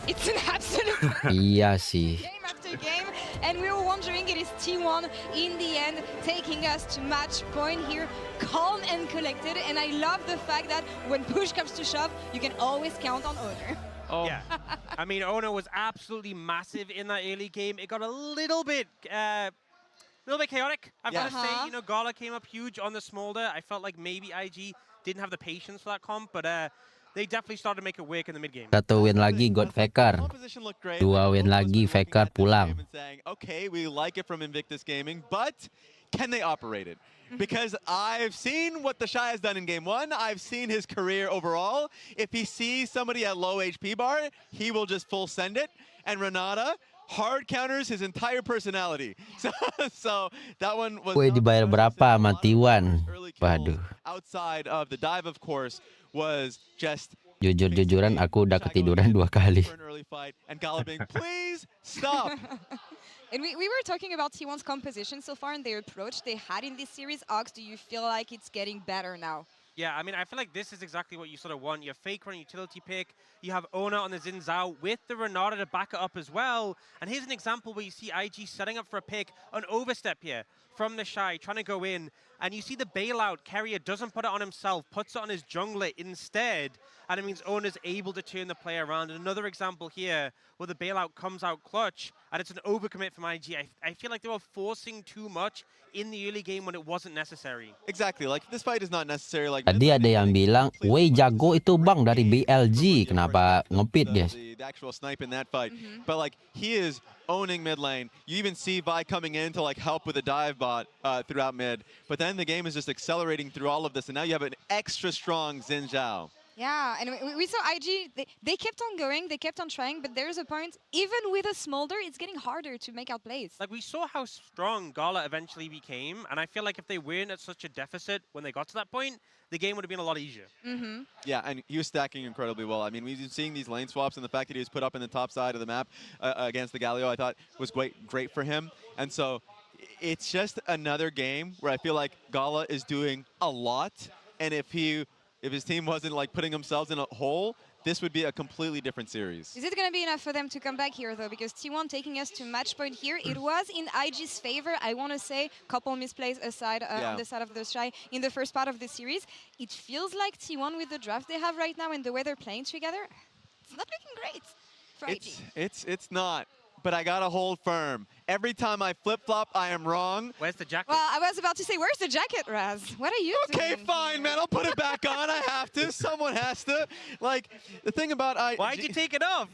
It's an absolute iya sih. game after game, and we were wondering it is T1 in the end taking us to match point here, calm and collected, and I love the fact that when push comes to shove, you can always count on Owner. Oh, yeah. I mean, Ono was absolutely massive in that early game. It got a little bit chaotic. I've got to say, you know, Gala came up huge on the smolder. I felt like maybe IG didn't have the patience for that comp, but they definitely started to make it work in the mid game. 1 win lagi God Faker. 2 win lagi Faker pulang. Okay, we like it from Invictus Gaming, but can they operate it? Because I've seen what the Shy has done in game 1. I've seen his career overall. If he sees somebody at low HP bar, he will just full send it. And Renata hard counters his entire personality. So that one was. Woi, dibayar berapa sama T1? Waduh. Outside of the dive, of course, was just. Jujur-jujuran aku udah ketiduran 2 kali. And Gala being, please stop. And we were talking about T1's composition so far and their approach they had in this series. Ox, do you feel like it's getting better now? Yeah, I mean, I feel like this is exactly what you sort of want. You have Faker on utility pick. You have Ona on the Xin Zhao with the Renata to back it up as well. And here's an example where you see IG setting up for a pick, an overstep here from the Shy, trying to go in. And you see the bailout. Carrier doesn't put it on himself, puts it on his jungler instead. And it means Ona's able to turn the play around. And another example here where the bailout comes out clutch. And it's an overcommit from IG. I feel like they were forcing too much in the early game when it wasn't necessary. Exactly. Like, this fight is not necessary. Like, tadi ada yang bilang, "Wei jago itu bang dari BLG, kenapa ngepit dia?" The actual snipe in that fight. But like, he is owning mid lane. You even see Vi coming in to like help with the dive bot throughout mid. But then the game is just accelerating through all of this, and now you have an extra strong Xin Zhao. Yeah, and we saw IG, they kept on going, they kept on trying, but there's a point, even with a smolder, it's getting harder to make out plays. Like, we saw how strong Gala eventually became, and I feel like if they weren't at such a deficit when they got to that point, the game would have been a lot easier. Yeah, and he was stacking incredibly well. I mean, we've been seeing these lane swaps, and the fact that he was put up in the top side of the map against the Galio, I thought was great for him. And so it's just another game where I feel like Gala is doing a lot, and if his team wasn't like putting themselves in a hole, this would be a completely different series. Is it going to be enough for them to come back here, though? Because T1 taking us to match point here, it was in IG's favor, I want to say, couple misplays aside on the side of the Shy in the first part of the series. It feels like T1 with the draft they have right now and the way they're playing together, it's not looking great for IG. It's not. But I gotta hold firm. Every time I flip-flop, I am wrong. Where's the jacket? Well, I was about to say, where's the jacket, Raz? What are you doing? Okay, fine, man. I'll put it back on. I have to. Someone has to. Like, the thing about why'd you take it off?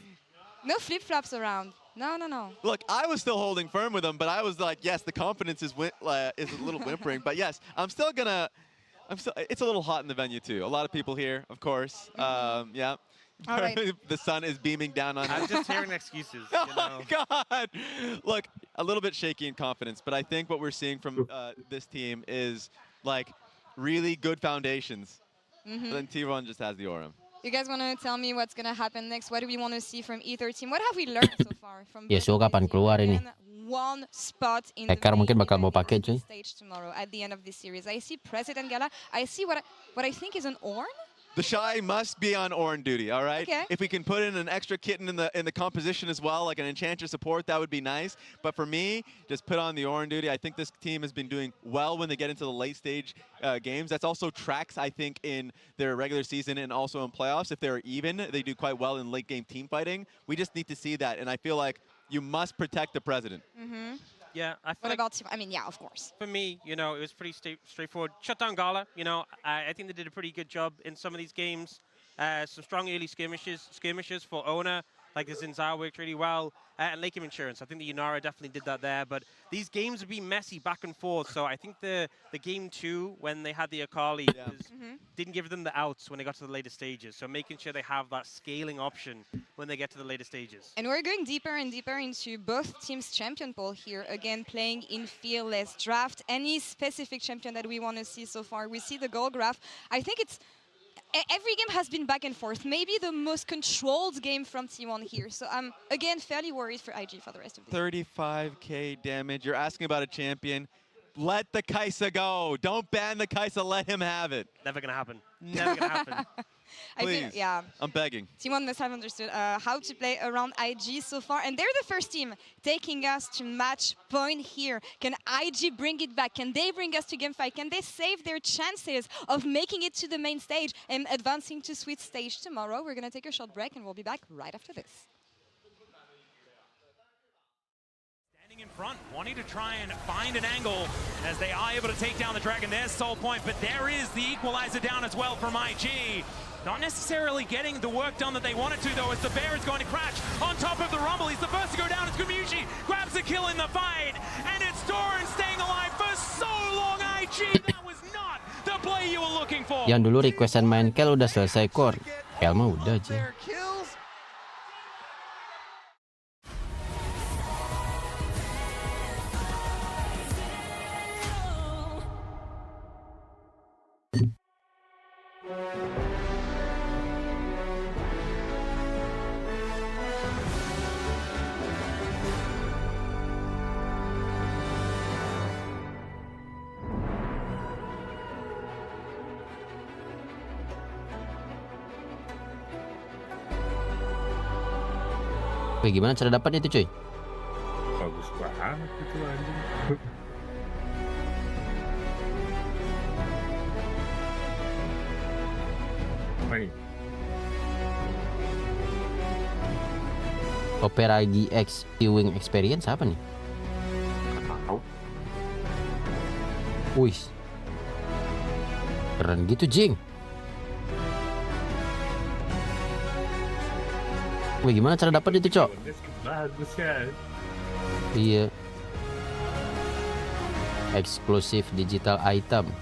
No flip-flops around. No. Look, I was still holding firm with him, but I was like, yes, the confidence is a little whimpering. But yes, it's a little hot in the venue, too. A lot of people here, of course. Yeah. All right. The sun is beaming down on him. I'm just hearing excuses. Oh my God! Look, a little bit shaky in confidence, but I think what we're seeing from this team is like really good foundations. Then T1 just has the aura. You guys want to tell me what's going to happen next? What do we want to see from either team? What have we learned so far from Yasuo kapan keluar ini? one spot in Hacker the mungkin bakal mau pakai cuy. stage tomorrow at the end of this series? I see President Gala. I see what I think is an Ornn. The Shy must be on Ornn duty, all right? Okay. If we can put in an extra kitten in the composition as well, like an Enchanter support, that would be nice. But for me, just put on the Ornn duty. I think this team has been doing well when they get into the late stage games. That's also tracks, I think, in their regular season and also in playoffs. If they're even, they do quite well in late game team fighting. We just need to see that, and I feel like you must protect the president. Yeah, I feel What like about team? I mean, yeah, of course. for me, you know, it was pretty straightforward. Shut down Gala. You know, I think they did a pretty good job in some of these games. Some strong early skirmishes for Ona. Like the Zinzao worked really well. And Lake of Insurance, I think the Yunara definitely did that there. But these games have been messy back and forth. So I think the game 2, when they had the Akali, didn't give them the outs when they got to the later stages. So making sure they have that scaling option when they get to the later stages. And we're going deeper and deeper into both teams' champion pool here. Again, playing in Fearless Draft. Any specific champion that we want to see so far? We see the goal graph. I think it's... Every game has been back and forth. Maybe the most controlled game from T1 here. So I'm, again, fairly worried for IG for the rest of the game. 35k damage. You're asking about a champion. Let the Kaisa go. Don't ban the Kaisa. Let him have it. Never going to happen. Never going to happen. Please. Yeah. I'm begging. T1 must have understood how to play around IG so far. And they're the first team taking us to match point here. Can IG bring it back? Can they bring us to game 5? Can they save their chances of making it to the main stage and advancing to Sweet Stage tomorrow? We're going to take a short break and we'll be back right after this. In front, wanting to try and find an angle as they are able to take down the Dragon. There's Soul Point, but there is the equalizer down as well from IG. Not necessarily getting the work done that they wanted to, though, as the Bear is going to crash on top of the Rumble. He's the first to go down as Gumushi grabs a kill in the fight, and it's Doran staying alive for so long. IG, that was not the play you were looking for. Yang dulu requestan main Kel udah selesai core. Kel mah udah aja. Wih, gimana cara dapatnya itu, cuy? Bagus banget itu anjing. Baik. Opera GX Viewing Experience apa nih? Tahu. Wih. Keren gitu, Jing. Wih, gimana cara dapat itu, Cok? Bagus ya. Iya. Eksklusif digital item.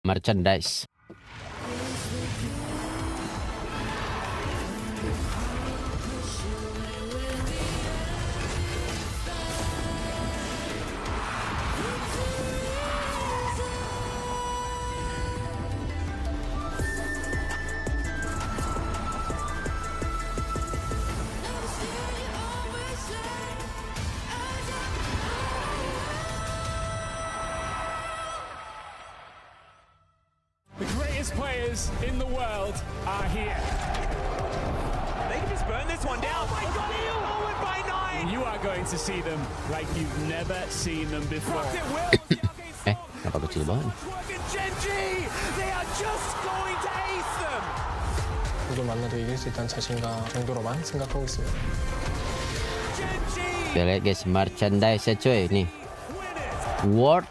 Merchandise. Players in the world are here. They can just burn this one down. Oh my God, he lowered by 9. You are going to see them like you've never seen them before. Kenapa kecil banget? Genji, they are just going to ace them. 누구 만나도 이길 수 있다는 자신감 정도로만 생각하고 있습니다. Kita lihat guys, merchandise ya cuy nih. World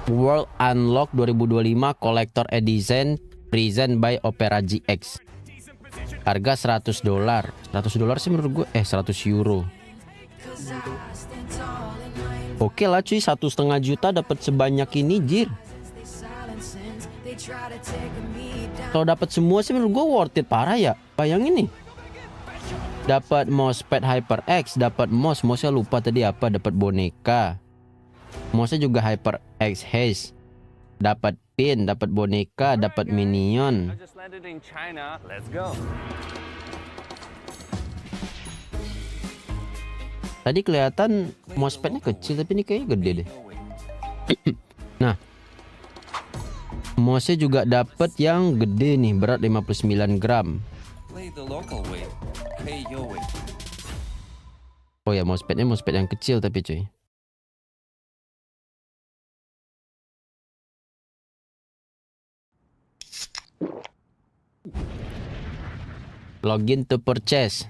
World Unlock 2025 Collector Edition present by Opera GX. Harga $100. $100 sih menurut gue 100 euro. Oke lah cuy, 1,5 juta dapat sebanyak ini jir. Kalau dapat semua sih menurut gue worth it parah ya. Bayangin nih. Dapat mousepad HyperX, dapat mouse-nya lupa tadi apa, dapat boneka. Mouse-nya juga HyperX Haze. Dapat pin, dapat boneka, dapat minion. Tadi kelihatan mousepadnya kecil, tapi ini kayaknya gede deh. Nah, mouse-nya juga dapat yang gede nih, berat 59 gram. Oh ya, mousepad yang kecil tapi cuy. Login to purchase.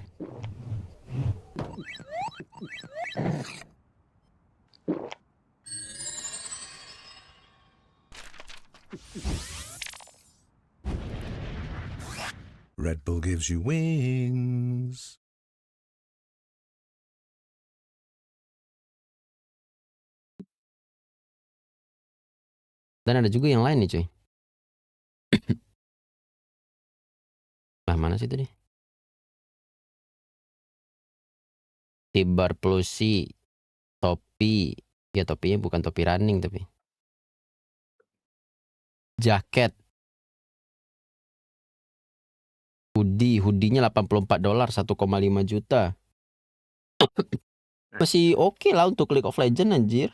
Red Bull gives you wings. Dan ada juga yang lain nih cuy. Nah, mana sih tadi? Tibar plusi, topi. Ya topinya bukan topi running tapi. Jaket. Hoodie-nya $84, 1,5 juta. Masih oke lah untuk League of Legends anjir.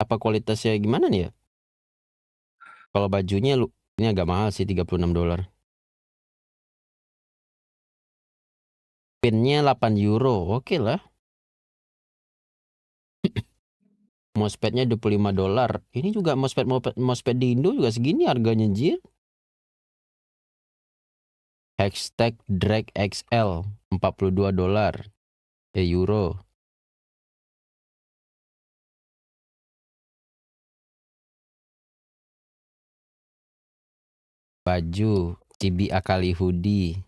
Apa kualitasnya gimana nih ya? Kalau bajunya ini agak mahal sih, $36. Pinnya 8 euro, oke lah. Mousepadnya $25. Ini juga mousepad di Indo juga segini harganya anjir. Hashtag Drag XL $42 euro. Baju CBA kali hoodie.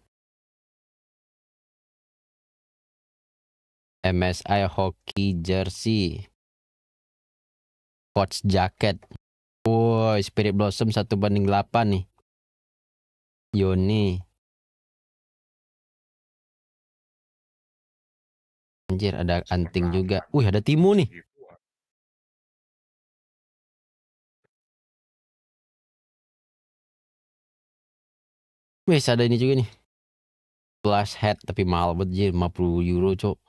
MSI hockey jersey. Coach jacket. Wow, Spirit Blossom 1:8 nih. Yoni. Anjir, ada anting juga. Wih, ada Timo nih. Wih, ada ini juga nih. Flash head tapi mahal banget, 50 euro, cok.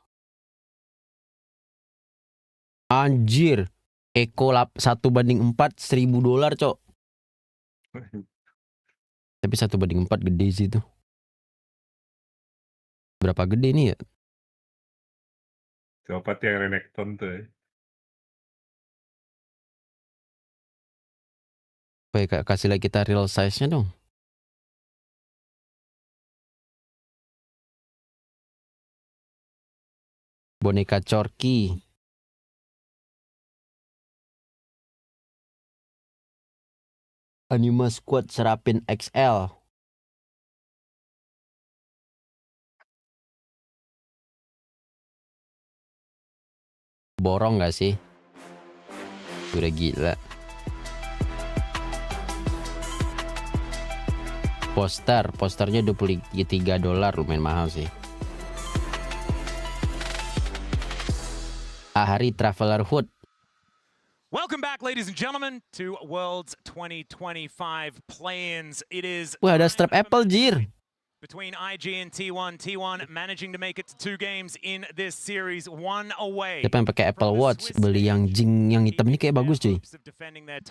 Anjir. Eko 1:4 $1.000, cok. Tapi 1:4 gede sih itu. Berapa gede nih ya? Coba yang Renekton tuh. Baik, kasih lagi kita real size-nya dong. Boneka Corki. Anima Squad Serapin XL. Borong gak sih? Udah gila. Posternya $23, lumayan mahal sih. Ahari Traveler Hood. Welcome back, ladies and gentlemen, to Worlds 2025 play-ins. It is Wah, ada strap Apple, jir. Between IG and T1. T1 managing to make it to 2 games in this series, 1 away. Siapa yang pakai Apple Watch? Beli yang Jing yang hitam ini kayak bagus, cuy.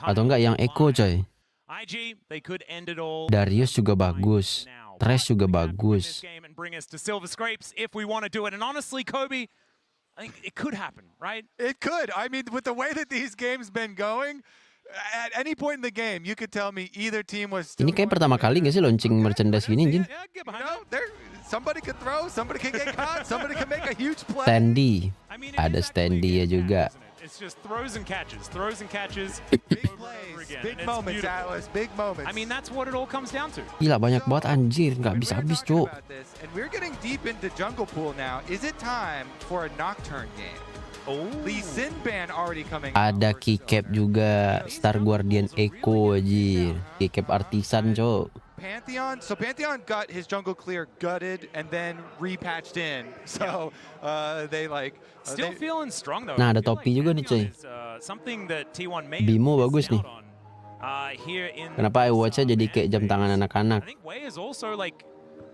Atau enggak yang Echo, coy. IG, they could end it all. Darius juga bagus. Trash juga bagus. And bring us to silver scrapes if we want to do it. And honestly, Kobe, I think it could happen, right? It could. I mean, with the way that these games been going, at any point in the game, you could tell me either team was. Ini kayak pertama kali nggak sih launching merchandise gini, Jin? You know, somebody could throw, somebody could get caught, somebody could make a huge play. Standy, ada Standy ya juga. It's just throws and catches. Big plays, big moments, Atlas, big moments. I mean, that's what it all comes down to. Gila banyak banget anjir, nggak habis-habis, Cuk. And we're getting deep into jungle pool now. Is it time for a Nocturne game? Oh. Lee Sin ban already coming. Ada keycap juga, Star Guardian Echo anjir. Keycap artisan, Cuk. Pantheon, so Pantheon got his jungle clear gutted and then repatched in. So they like still feeling strong though. Nah, ada topi juga nih, cuy. Something that T1 may Bimo bagus nih. here in Kenapa iWatch-nya jadi kayak jam tangan anak-anak? I think Wei is also like,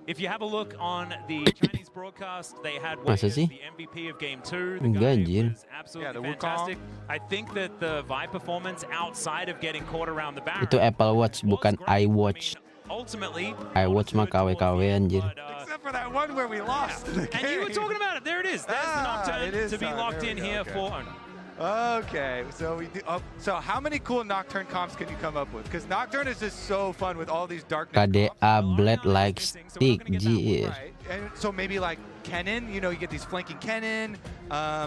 if you have a look on the Chinese broadcast, they had Wei as Masa sih? the MVP of Game 2. Enggak anjir. Absolutely fantastic. I think that the Vi performance outside of getting caught around the back. Itu Apple Watch bukan iWatch. Ultimately, iWatch mah KW anjir. except for that one where we lost the game. And you were talking about it. There it is. There's the Nocturne to be locked in here for Owner. Okay, so we do. So how many cool Nocturne comps can you come up with? Because Nocturne is just so fun with all these darkness. KDA Blade like stick, jir. Right. And so maybe like Kennen, you know, you get these flanking Kennen.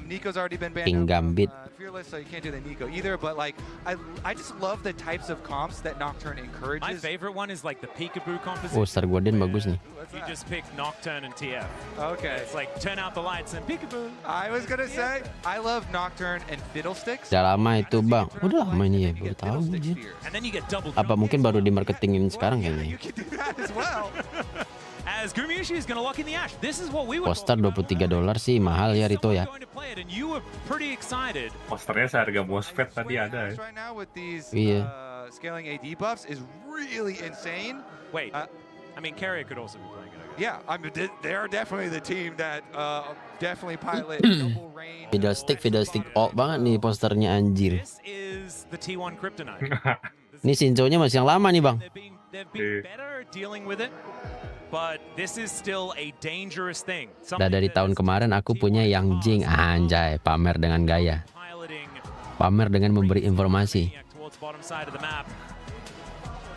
Nico's already been banned. King Gambit. Fearless, so you can't do the Nico either. But like, I just love the types of comps that Nocturne encourages. My favorite one is like the peekaboo composition. Oh, Star Guardian bagus nih. You just pick Nocturne and TF. Okay. It's like turn out the lights and peekaboo. I was gonna say, I love Nocturne and Fiddlesticks. Udah lama itu, Bang. Udah lama ini ya, baru tahu anjir. And then you get double. Apa mungkin baru di marketingin sekarang kayaknya? As Gumiushi is going to lock in the Ash. This is what we would Poster $23 sih, mahal ya Rito ya. and you were pretty excited. Posternya seharga MOSFET tadi ada ya. Right now with these Iya. scaling AD buffs is really insane. Wait, I mean, Carrier could also be playing it. Yeah, I mean, they are definitely the team that definitely pilot double range. Fiddlestick alt banget nih posternya anjir. This is the T1 Kryptonite. Ini Shinzo-nya masih yang lama nih, Bang. They've been better dealing with it, but this is still a dangerous thing. Udah dari tahun kemarin aku punya yang Jing, anjay, pamer dengan gaya. Pamer dengan memberi informasi. Towards bottom side of the map.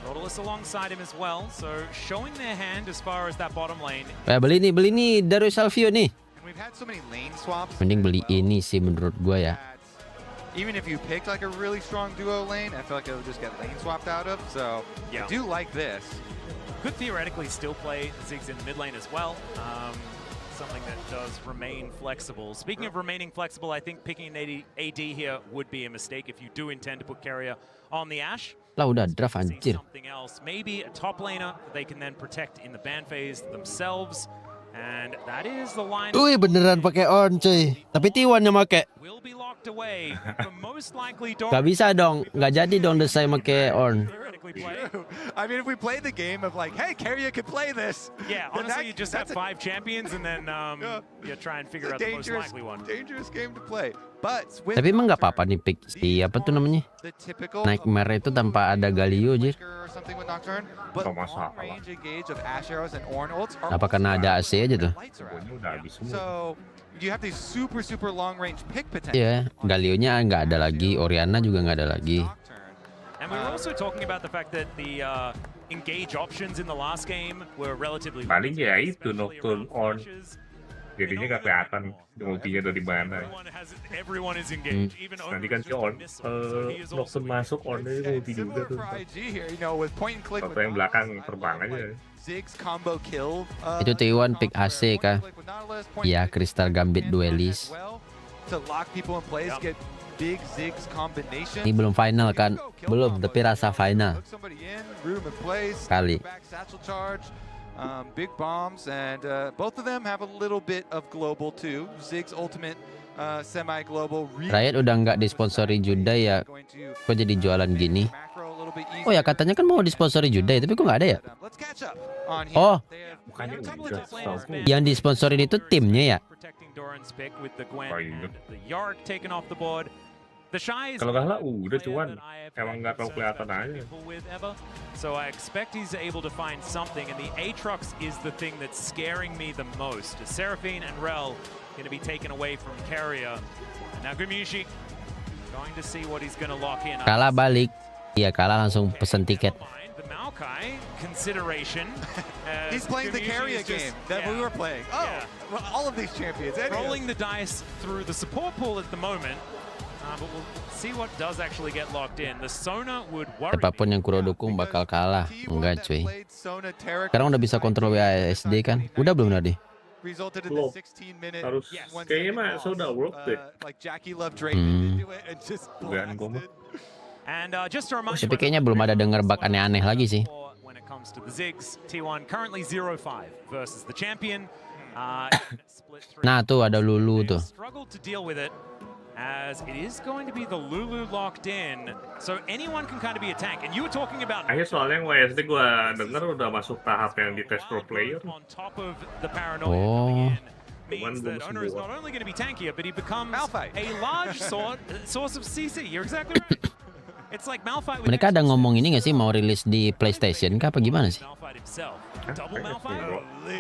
Nautilus alongside him as well, so showing their hand as far as that bottom lane. Beli nih dari Salvio nih. We've had so many lane swaps. Mending beli ini sih menurut gua ya. Even if you picked like a really strong duo lane, I feel like it would just get lane swapped out of. So I do like this. Could theoretically still play Ziggs in mid lane as well. Something that does remain flexible. Speaking of remaining flexible, I think picking an AD here would be a mistake if you do intend to put Carrier on the Ashe. Lah udah draft anjir. Something else, maybe a top laner that they can then protect in the ban phase themselves. And that is the line. Wih, beneran pakai on, cuy. Tapi T1 yang make. Will be locked away for most likely. Gak bisa dong, gak jadi dong Desai make on. I mean, if we play the game of like, hey, Carrier could play this. Yeah, honestly, you just have 5 champions and then you try and figure out the most likely one. Dangerous game to play. But tapi emang gak apa-apa nih pick si apa tuh namanya? Nightmare itu tanpa ada Galio aja. Apa karena ada AC aja tuh? So you have these super long range pick potential. Iya, Galionya nggak ada lagi, Oriana juga nggak ada lagi. And we were also talking about the fact that the engage options in the last game were relatively. Paling ya itu Nocturne on. Jadinya gak kelihatan ultinya dari mana. Everyone is engaged. Even Nanti kan si on Nocturne masuk onnya ulti juga tuh. Atau yang belakang terbang aja. Itu T1 pick AC kah? Iya, Crystal Gambit Duelist. Ini belum final kan? Belum, tapi rasa final. Kali. Big bombs, and both of them have a little bit of global too. Ziggs ultimate semi-global. Riot udah nggak disponsori Juda ya? Kok jadi jualan gini? Oh ya katanya kan mau disponsori Juda ya, tapi kok nggak ada ya? Oh, yang disponsorin itu timnya ya? Kalau Kalah udah cuman emang nggak terlalu kelihatan aja. So I expect he's able to find something, and the Aatrox is the thing that's scaring me the most. Seraphine and Rel going to be taken away from Carrier. Now Gumiushi going to see what he's going to lock in. Kalah balik. Iya, Kalah langsung pesen tiket. The Maokai consideration. He's playing the Carrier game that we were playing. Oh, well, all of these champions. Rolling the dice through the support pool at the moment. But we'll see what does actually get locked in. The Sona would worry Siapapun yang Kuro dukung bakal kalah. Enggak cuy. Sekarang udah bisa kontrol WASD kan? Udah belum tadi? Belum. Harus kayaknya mah sudah work deh. Bukan gue mah. Tapi kayaknya belum ada denger bug aneh-aneh lagi sih. When it comes to the Ziggs, T1 currently 0-5 versus the champion. Nah tuh ada Lulu tuh. Struggled to deal with it as it is going to be the Lulu locked in. So anyone can kind of be a tank. And you were talking about Akhirnya soalnya yang WSD gue denger udah masuk tahap yang di tes pro player. on top of the paranoia Oh. means that Owner is not only going to be tankier, but he becomes a large source of CC. You're exactly right. It's like Malphite with Mereka ada ngomong ini nggak sih mau rilis di PlayStation kah apa gimana sih? Malphite himself. Double Malphite?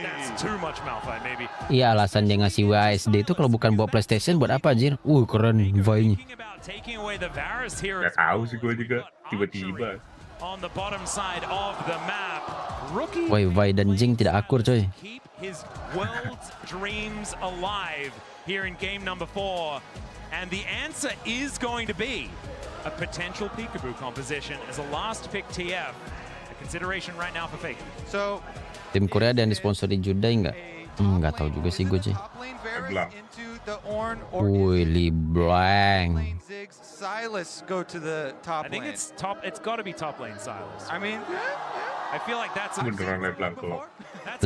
That's too much Malphite, maybe. Iya alasan dia ngasih WASD itu kalau bukan buat PlayStation buat apa anjir? Keren Vi-nya. Taking away the Varus here. Gak tahu sih gue juga tiba-tiba. On the bottom side of the map. Rookie Woi Vi dan Jing tidak akur coy. keep his world's dreams alive here in game number 4. And the answer is going to be a potential peekaboo composition as a last pick TF. A consideration right now for Faker. So Tim Korea ada yang disponsori Judai nggak? Nggak tahu juga sih gue sih. Wih, Li Blank. Silas go to the top I think lane. it's got to be top lane Silas. I mean, I feel like that's Beneran leblang tuh.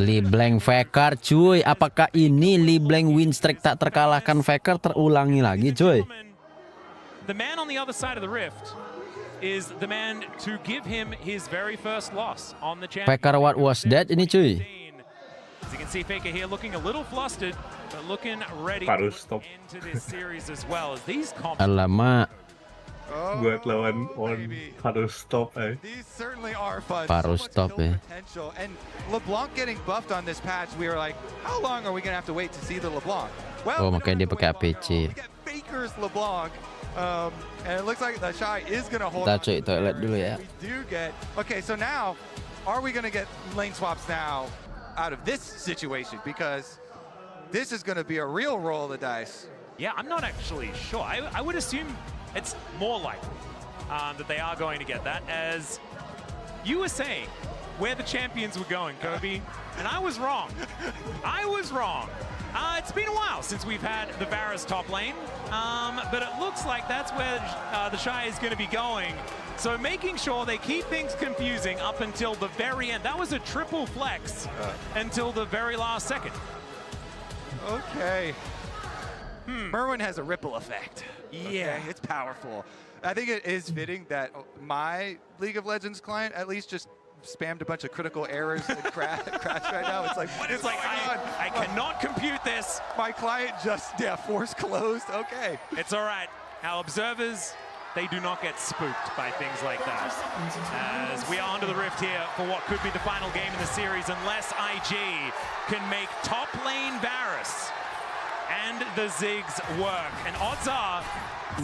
Li Blank Faker cuy. Apakah ini Li Blank win streak tak terkalahkan Faker terulangi lagi cuy? the man on the other side of the rift is the man to give him his very first loss on the champion. Faker what was that ini cuy? As you can see, Faker here looking a little flustered, but looking ready Harus stop. into this series as well. As these Alamak. Buat lawan on harus stop These certainly are fun. Harus stop ya. Potential. And LeBlanc getting buffed on this patch, we were like, how long are we going to have to wait to see the LeBlanc? Well, Oh makanya dia pakai APC. Faker's LeBlanc. And it looks like the Shy is going to hold Kita on. cuy toilet dulu ya. We do get... Okay, so now, are we going to get lane swaps now out of this situation? Because this is going to be a real roll of the dice. Yeah, I'm not actually sure. I would assume it's more likely that they are going to get that, as you were saying where the champions were going, Kobe, and I was wrong. I was wrong. It's been a while since we've had the Varus top lane, but it looks like that's where the Shy is going to be going. So making sure they keep things confusing up until the very end. That was a triple flex until the very last second. Okay. Merwin has a ripple effect. Yeah, it's powerful. I think it is fitting that my League of Legends client at least just spammed a bunch of critical errors and crash right now. It's like, what is going on? I cannot compute this. My client just, force closed. Okay. It's all right. Our observers, they do not get spooked by things like that. As we are under the rift here for what could be the final game in the series, unless IG can make top lane Varus and the Ziggs work. And odds are,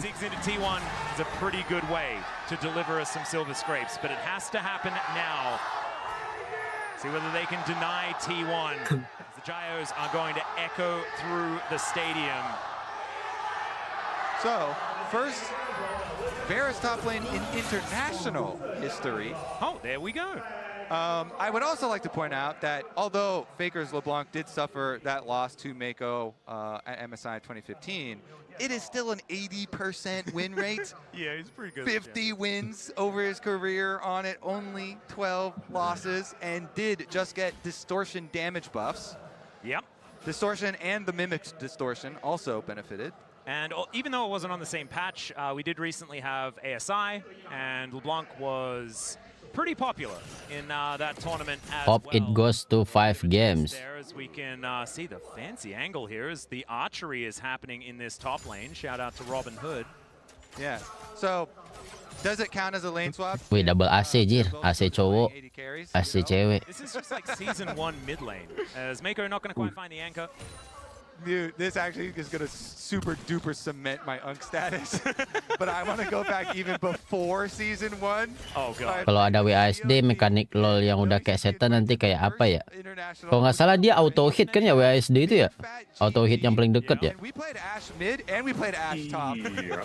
Ziggs into T1 is a pretty good way to deliver us some silver scrapes, but it has to happen now. See whether they can deny T1. As the Gyos are going to echo through the stadium. So, first, Varus top lane in international history. Oh, there we go. I would also like to point out that although Faker's LeBlanc did suffer that loss to Mako at MSI 2015, it is still an 80% win rate. Yeah, he's pretty good. 50 wins over his career on it, only 12 losses, and did just get distortion damage buffs. Yep. Distortion and the Mimic's distortion also benefited. And even though it wasn't on the same patch, we did recently have ASI, and LeBlanc was pretty popular in that tournament as Hope well. it goes to 5 games. There, as we can see the fancy angle here as the archery is happening in this top lane. Shout out to Robin Hood. Yeah. So, does it count as a lane swap? Wih double AC jir, AC cowok, AC cewek. This is just like season 1 mid lane, as Mako not going to quite find the anchor. Dude, this actually is going to super duper cement my Unk status. But I want to go back even before season 1. Oh god. Kalau ada WASD mekanik LoL yang udah kayak setan nanti kayak apa ya? Kalau nggak salah dia auto hit kan ya WASD itu ya? Auto hit yang paling deket ya? We played Ashe mid and we played Ashe top. Iya.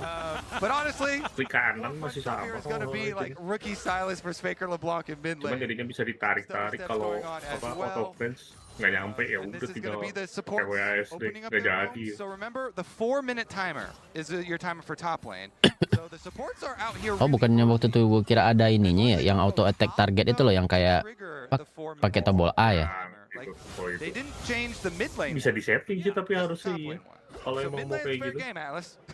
But honestly, Klik kanan masih sama. it's going to be like rookie Silas versus Faker LeBlanc in mid Cuman lane. jadinya bisa ditarik-tarik kalau auto cleanse nggak nyampe ya And udah this is going tinggal to be the support WASD opening up nggak their jadi. roam. So remember, the 4-minute timer is your timer for top lane. So the supports are out here. Oh bukannya waktu itu gue kira ada ininya ya, yang auto attack target itu loh yang kayak pakai tombol A ya. They didn't change the mid lane. Bisa disetting sih tapi harusnya iya. Kalau emang mau kayak gitu.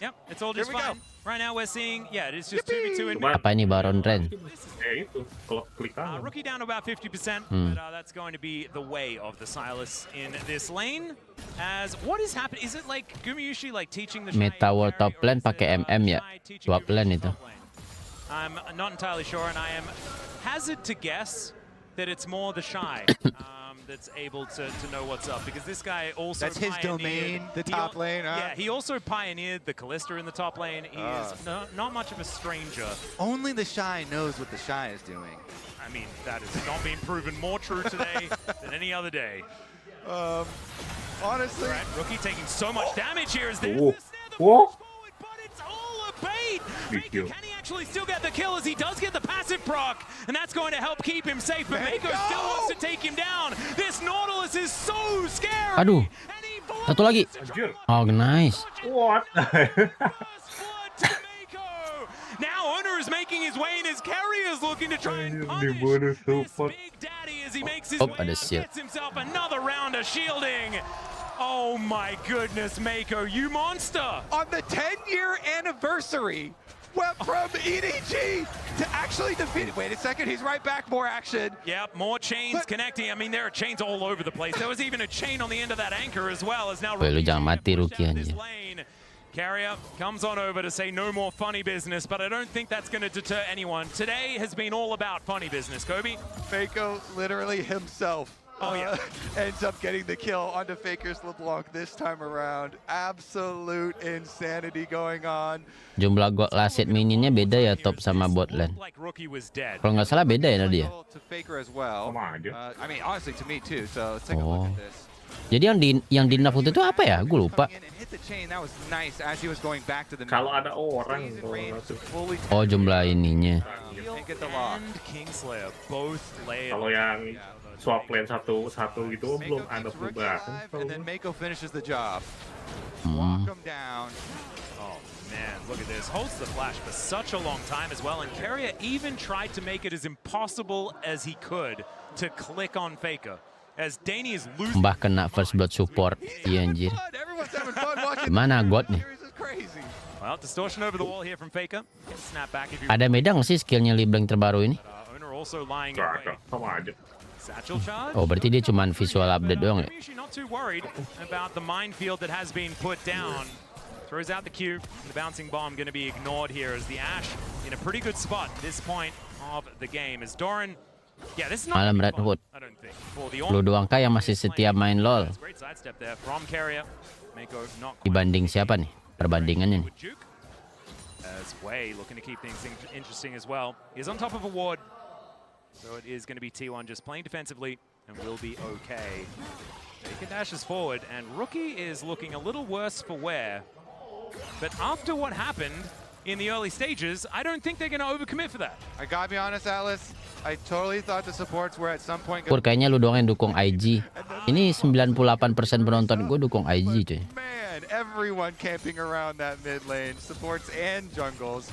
Yep, it's all just fine. Right now we're seeing, yeah, it's just 2v2 in mid. Apa ini Baron Ren? Itu kalau klik kanan. Rookie down to about 50%, but that's going to be the way of the Silas in this lane. As what is happening? Is it like Gumayushi like teaching the Meta world top lane pakai MM ya? Swap lane itu. I'm not entirely sure, and I am hazard to guess that it's more the Shy that's able to know what's up, because this guy also That's his domain, the top lane, huh? Yeah, he also pioneered the Kalista in the top lane. He is not much of a stranger. Only the Shy knows what the Shy is doing. I mean, that has not been proven more true today than any other day. Honestly, right, Rookie taking so much damage here as there's Whoa. the snare that Whoa. moves forward, but it's all a bait. Big Faker, kill. can he actually still get the kill, as he does get the passive proc, and that's going to help keep him safe, but Mako still wants to take him down. This Nautilus is so scary. Aduh, satu lagi. Oh nice. What? Now Owner is making his way, and his carrier is looking to try and punish this Big Daddy as he makes his way ada and shield. gets himself another round of shielding. Oh my goodness, Mako, you monster! On the 10-year anniversary, went from EDG to actually defeat. Wait a second, he's right back. More action. Yep, more chains connecting. I mean, there are chains all over the place. There was even a chain on the end of that anchor as well. As now Weh, lu jangan mati Rookie anjir. Carrier comes on over to say no more funny business, but I don't think that's going to deter anyone. Today has been all about funny business, Kobe. Mako literally himself ends up getting the kill onto Faker's LeBlanc this time around. Absolute insanity going on. Jumlah gold lasit mininnya beda ya top sama bot lane. Kalau nggak salah beda ya Nadia. To Faker as well. I mean, honestly, to me too. So let's take a Oh. look at this. Jadi yang di nerf itu apa ya? Gue lupa. Kalau ada orang Oh jumlah ininya. Kalau yang swap lane satu gitu belum ada perubahan. And then Mako finishes the job. Hmm. Walk him down. Oh man, look at this. Holds the flash for such a long time as well, and Carrier even tried to make it as impossible as he could to click on Faker. As Danny is losing. Mbah kena first blood support. Iya anjir. Gimana God nih? Well, distortion over the wall here from Faker. Snap back if you. Ada beda nggak sih skillnya Liblang terbaru ini? Owner also lying in Gak, wait. sama aja. Satchel charge. Oh berarti dia cuma visual update doang ya? Not too worried about the minefield that has been put down. Throws out the Q. The bouncing bomb going to be ignored here as the Ashe in a pretty good spot at this point of the game. As Doran. Yeah, this is not Malam Red Hood. I don't think. For the Lu doang kah yang masih setia main LoL? great sidestep there from Carrier. Mako not Dibanding siapa nih? Perbandingannya nih. as Way looking to keep things interesting as well. He's on top of a ward. So it is going to be T1 just playing defensively and will be okay. Taking dashes forward, and Rookie is looking a little worse for wear. But after what happened in the early stages, I don't think they're going to overcommit for that. I gotta be honest, Atlas. I totally thought the supports were at some point. Pur kayaknya lu doang yang dukung IG. Ini 98% penonton gue dukung IG cuy. Man, everyone camping around that mid lane, supports and jungles.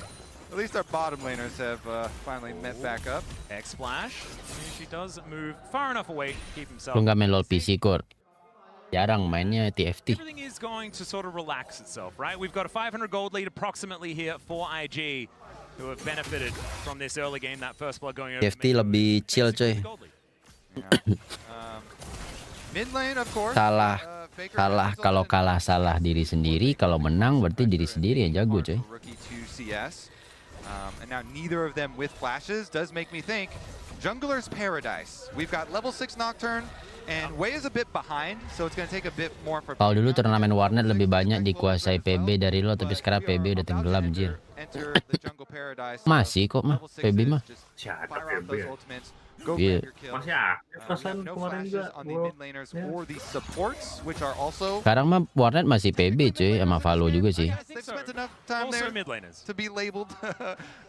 At least our bottom laners have finally met back up. X splash. She does move far enough away to keep himself. Lu nggak main LoL PC Kur? Jarang mainnya TFT. Everything is going to sort of relax itself, right? We've got a 500 gold lead approximately here for IG, who have benefited from this early game. That first blood going over. TFT lebih chill cuy. Mid lane, of course. Kalah kalau kalah salah diri sendiri, kalau menang berarti diri sendiri yang jago cuy. Rookie 2 CS. And now neither of them with flashes does make me think jungler's paradise. We've got level 6 Nocturne And Wei is a bit behind, so it's going to take a bit more for. Kalau dulu turnamen warnet lebih banyak dikuasai PB dari lo, tapi sekarang PB udah tenggelam, jir. Masih kok mah PB mah. Iya. Masih aktif pesan kemarin juga. Sekarang mah warnet masih PB cuy, sama Valo juga sih. Also mid laners. To be labeled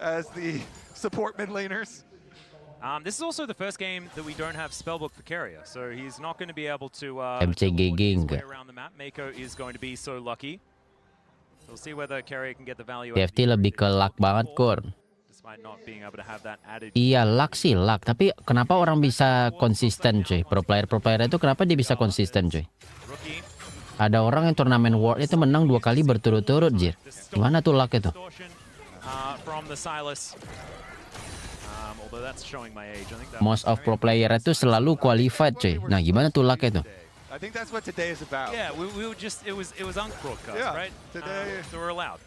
as the support mid laners. This is also the first game that we don't have spellbook for carrier, so he's not going to be able to MCGG enggak. around the map. Mako is going to be so lucky. We'll see whether carrier can get the value. TFT lebih ke luck banget, Kur. Despite not being able to have that added. Iya, luck sih luck, tapi kenapa orang bisa konsisten cuy? Pro player itu kenapa dia bisa konsisten cuy? Ada orang yang turnamen world itu menang 2 kali berturut-turut, jir. Gimana tuh luck itu? From the Silas. Although that's showing my age. I think that Most of pro player itu selalu qualified cuy. Nah, gimana tuh luck itu? I think that's what today is about. Yeah, we were just it was broadcast, Yeah, right? today So we're allowed.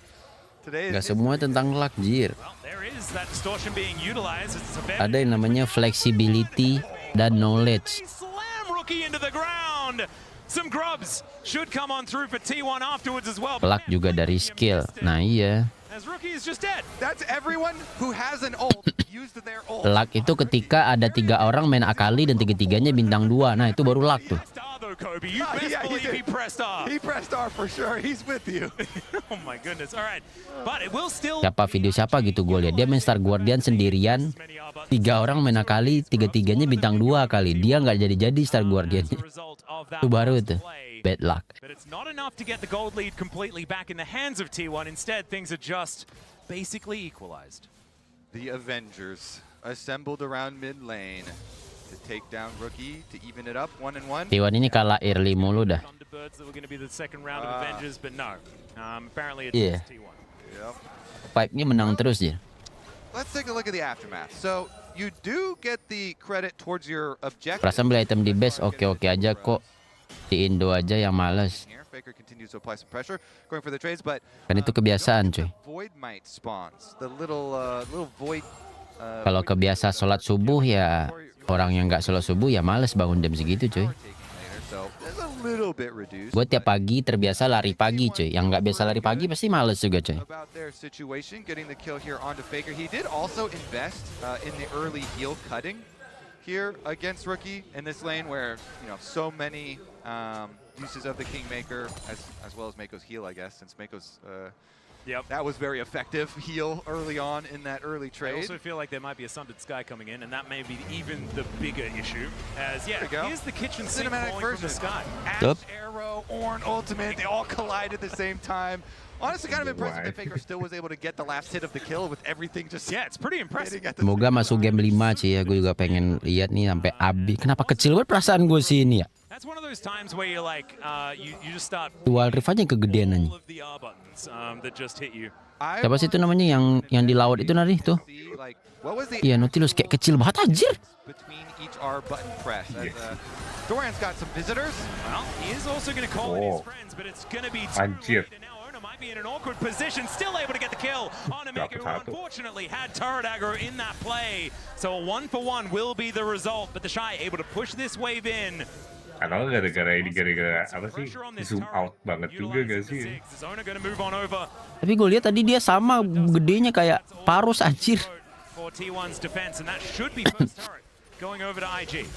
today Gak semua tentang luck, jir. Well, there is that distortion being utilized. It's a very Ada yang namanya flexibility dan knowledge. slam rookie into the ground. Some grubs should come on through for T1 afterwards as well. Luck juga dari skill. Nah, iya. As rookie is just dead. That's everyone who has an ult used their ult. Luck itu ketika ada 3 orang main akali dan 3-3-nya bintang 2. Nah, itu baru luck tuh. Kobe, you best believe he pressed R. He pressed R for sure. He's with you. Oh my goodness. All right. But it will still Siapa video siapa gitu gue lihat. Dia main Star Guardian sendirian. 3 orang main akali, 3-3-nya bintang 2 kali. Dia nggak jadi-jadi Star Guardian-nya. Itu baru itu. Bad luck. But it's not enough to get the gold lead completely back in the hands of T1. Instead, things are just basically equalized. The Avengers assembled around mid lane to take down rookie to even it up 1-1. T1 ini kalah early mulu dah. Thunderbirds that were going to be the second round of Avengers, but no. Apparently it's Iya. T1. Yep. Pipe-nya menang terus ya. Let's take a look at the aftermath. So you do get the credit towards your objective. Perasaan beli item di base oke-oke aja kok. Di Indo aja yang males. Faker continues to apply some pressure, going for the trades, but Kan itu kebiasaan cuy. void might spawns. The little void. Kalau kebiasa sholat subuh ya orang yang nggak sholat subuh ya males bangun jam segitu cuy. So there's a little bit reduced. Gue tiap pagi terbiasa lari pagi cuy. Yang nggak biasa lari pagi pasti males juga cuy. About their situation, getting the kill here onto Faker. He did also invest in the early heal cutting here against rookie in this lane, where so many uses of the Kingmaker as well as Mako's heal, I guess, since Mako's that was very effective heal early on in that early I trade. also feel like there might be a Sundered Sky coming in, and that may be even the bigger issue. As here's the kitchen sink Cinematic falling from the version. sky. Ash, Arrow, Ornn, Ultimate, they all collide at the same time. Honestly, kind of impressive that Faker still was able to get the last hit of the kill with everything just. Yeah, it's pretty impressive. Semoga masuk game 5 sih ya. Gue juga pengen lihat nih sampai habis. Kenapa kecil banget perasaan gue sih ini ya? That's one of those times where you're like, you just start Dual riff aja kegedean aja. all of the R buttons that just hit you. Siapa sih itu namanya yang di laut itu nari tuh? Iya, Nautilus kayak kecil banget anjir. Between each R button press. As, Doran's got some visitors. Well, he is also going to call in his friends, but it's going to be too late. And now Ona might be in an awkward position, still able to get the kill on a Mako, who unfortunately had turret aggro in that play. So a 1-for-1 will be the result, but the Shy able to push this wave in. Karena gara-gara apa sih, zoom out banget juga gak sih? Tapi gue lihat tadi dia sama gedenya kayak Parus anjir. For T1's defense, and that should be first turret going over to IG.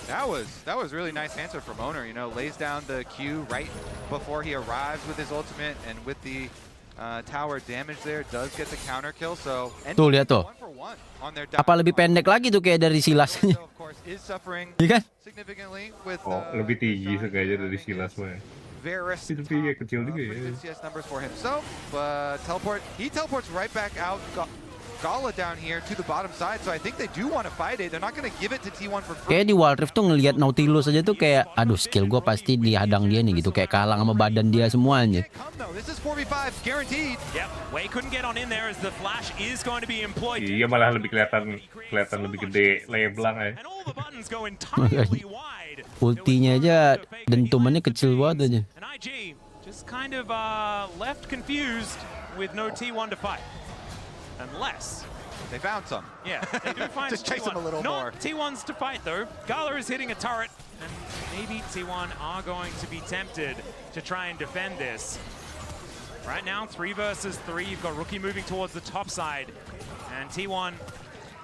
That was really nice answer from Owner. Lays down the Q right before he arrives with his ultimate, and with the tower damage there, does get the counter kill. So Tuh lihat tuh. Apa lebih pendek lagi tuh kayak dari Silasnya? Iya kan? Oh, lebih tinggi sengaja dari Silas mah. Itu kayak kecil juga ya. CS numbers for himself, but he teleports right back out. Kalah down here to the bottom side, so I think they do want to fight it. They're not going to give it to T1 for free. Kayak di Wild Rift tuh ngelihat Nautilus aja tuh kayak, aduh skill gue pasti dihadang dia nih gitu, kayak kalah sama badan dia semuanya. This is 4v5 guaranteed. Yep, Wei couldn't get on in there as the flash is going to be employed. Iya, malah lebih kelihatan lebih gede leblang ya. And all the buttons go entirely wide. Ultinya aja dentumannya kecil banget aja. And IG just kind of left confused with no T1 to fight. Unless they found some. Yeah, they do find just chase him a little more. Not T1's to fight though. Kalah is hitting a turret. and maybe T1 are going to be tempted to try and defend this. Right now, 3 versus 3. You've got Rookie moving towards the top side, and T1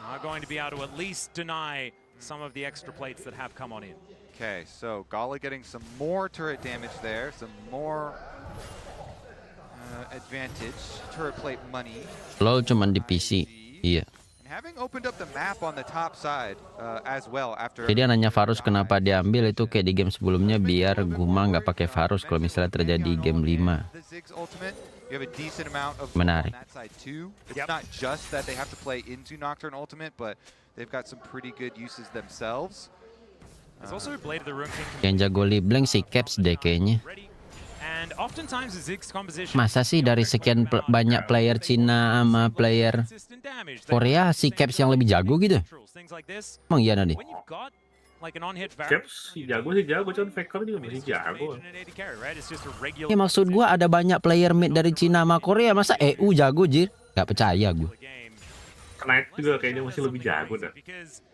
are going to be able to at least deny some of the extra plates that have come on in. Okay, so Gala getting some more turret damage there, some more advantage, turret plate money. LoL cuman di PC. Iya. And having opened up the map on the top side as well after. Jadi nanya Varus kenapa diambil itu kayak di game sebelumnya biar Guma nggak pakai Varus kalau misalnya terjadi game 5. You have a decent amount of Menarik. on that side too. It's not just that they have to play into Nocturne ultimate, but they've got some pretty good uses themselves. There's also Blade of the Rune King. Yang jago Liblank si Caps deh kayaknya. And oftentimes the Ziggs composition. Masa sih dari sekian banyak player Cina sama player Korea si Caps yang lebih jago gitu? Emang iya Nadi? Caps jago sih jago, cuman Faker juga masih jago. Ya maksud gua ada banyak player mid dari Cina sama Korea, masa EU jago jir? Gak percaya gua. Knight juga kayaknya masih lebih jago dah.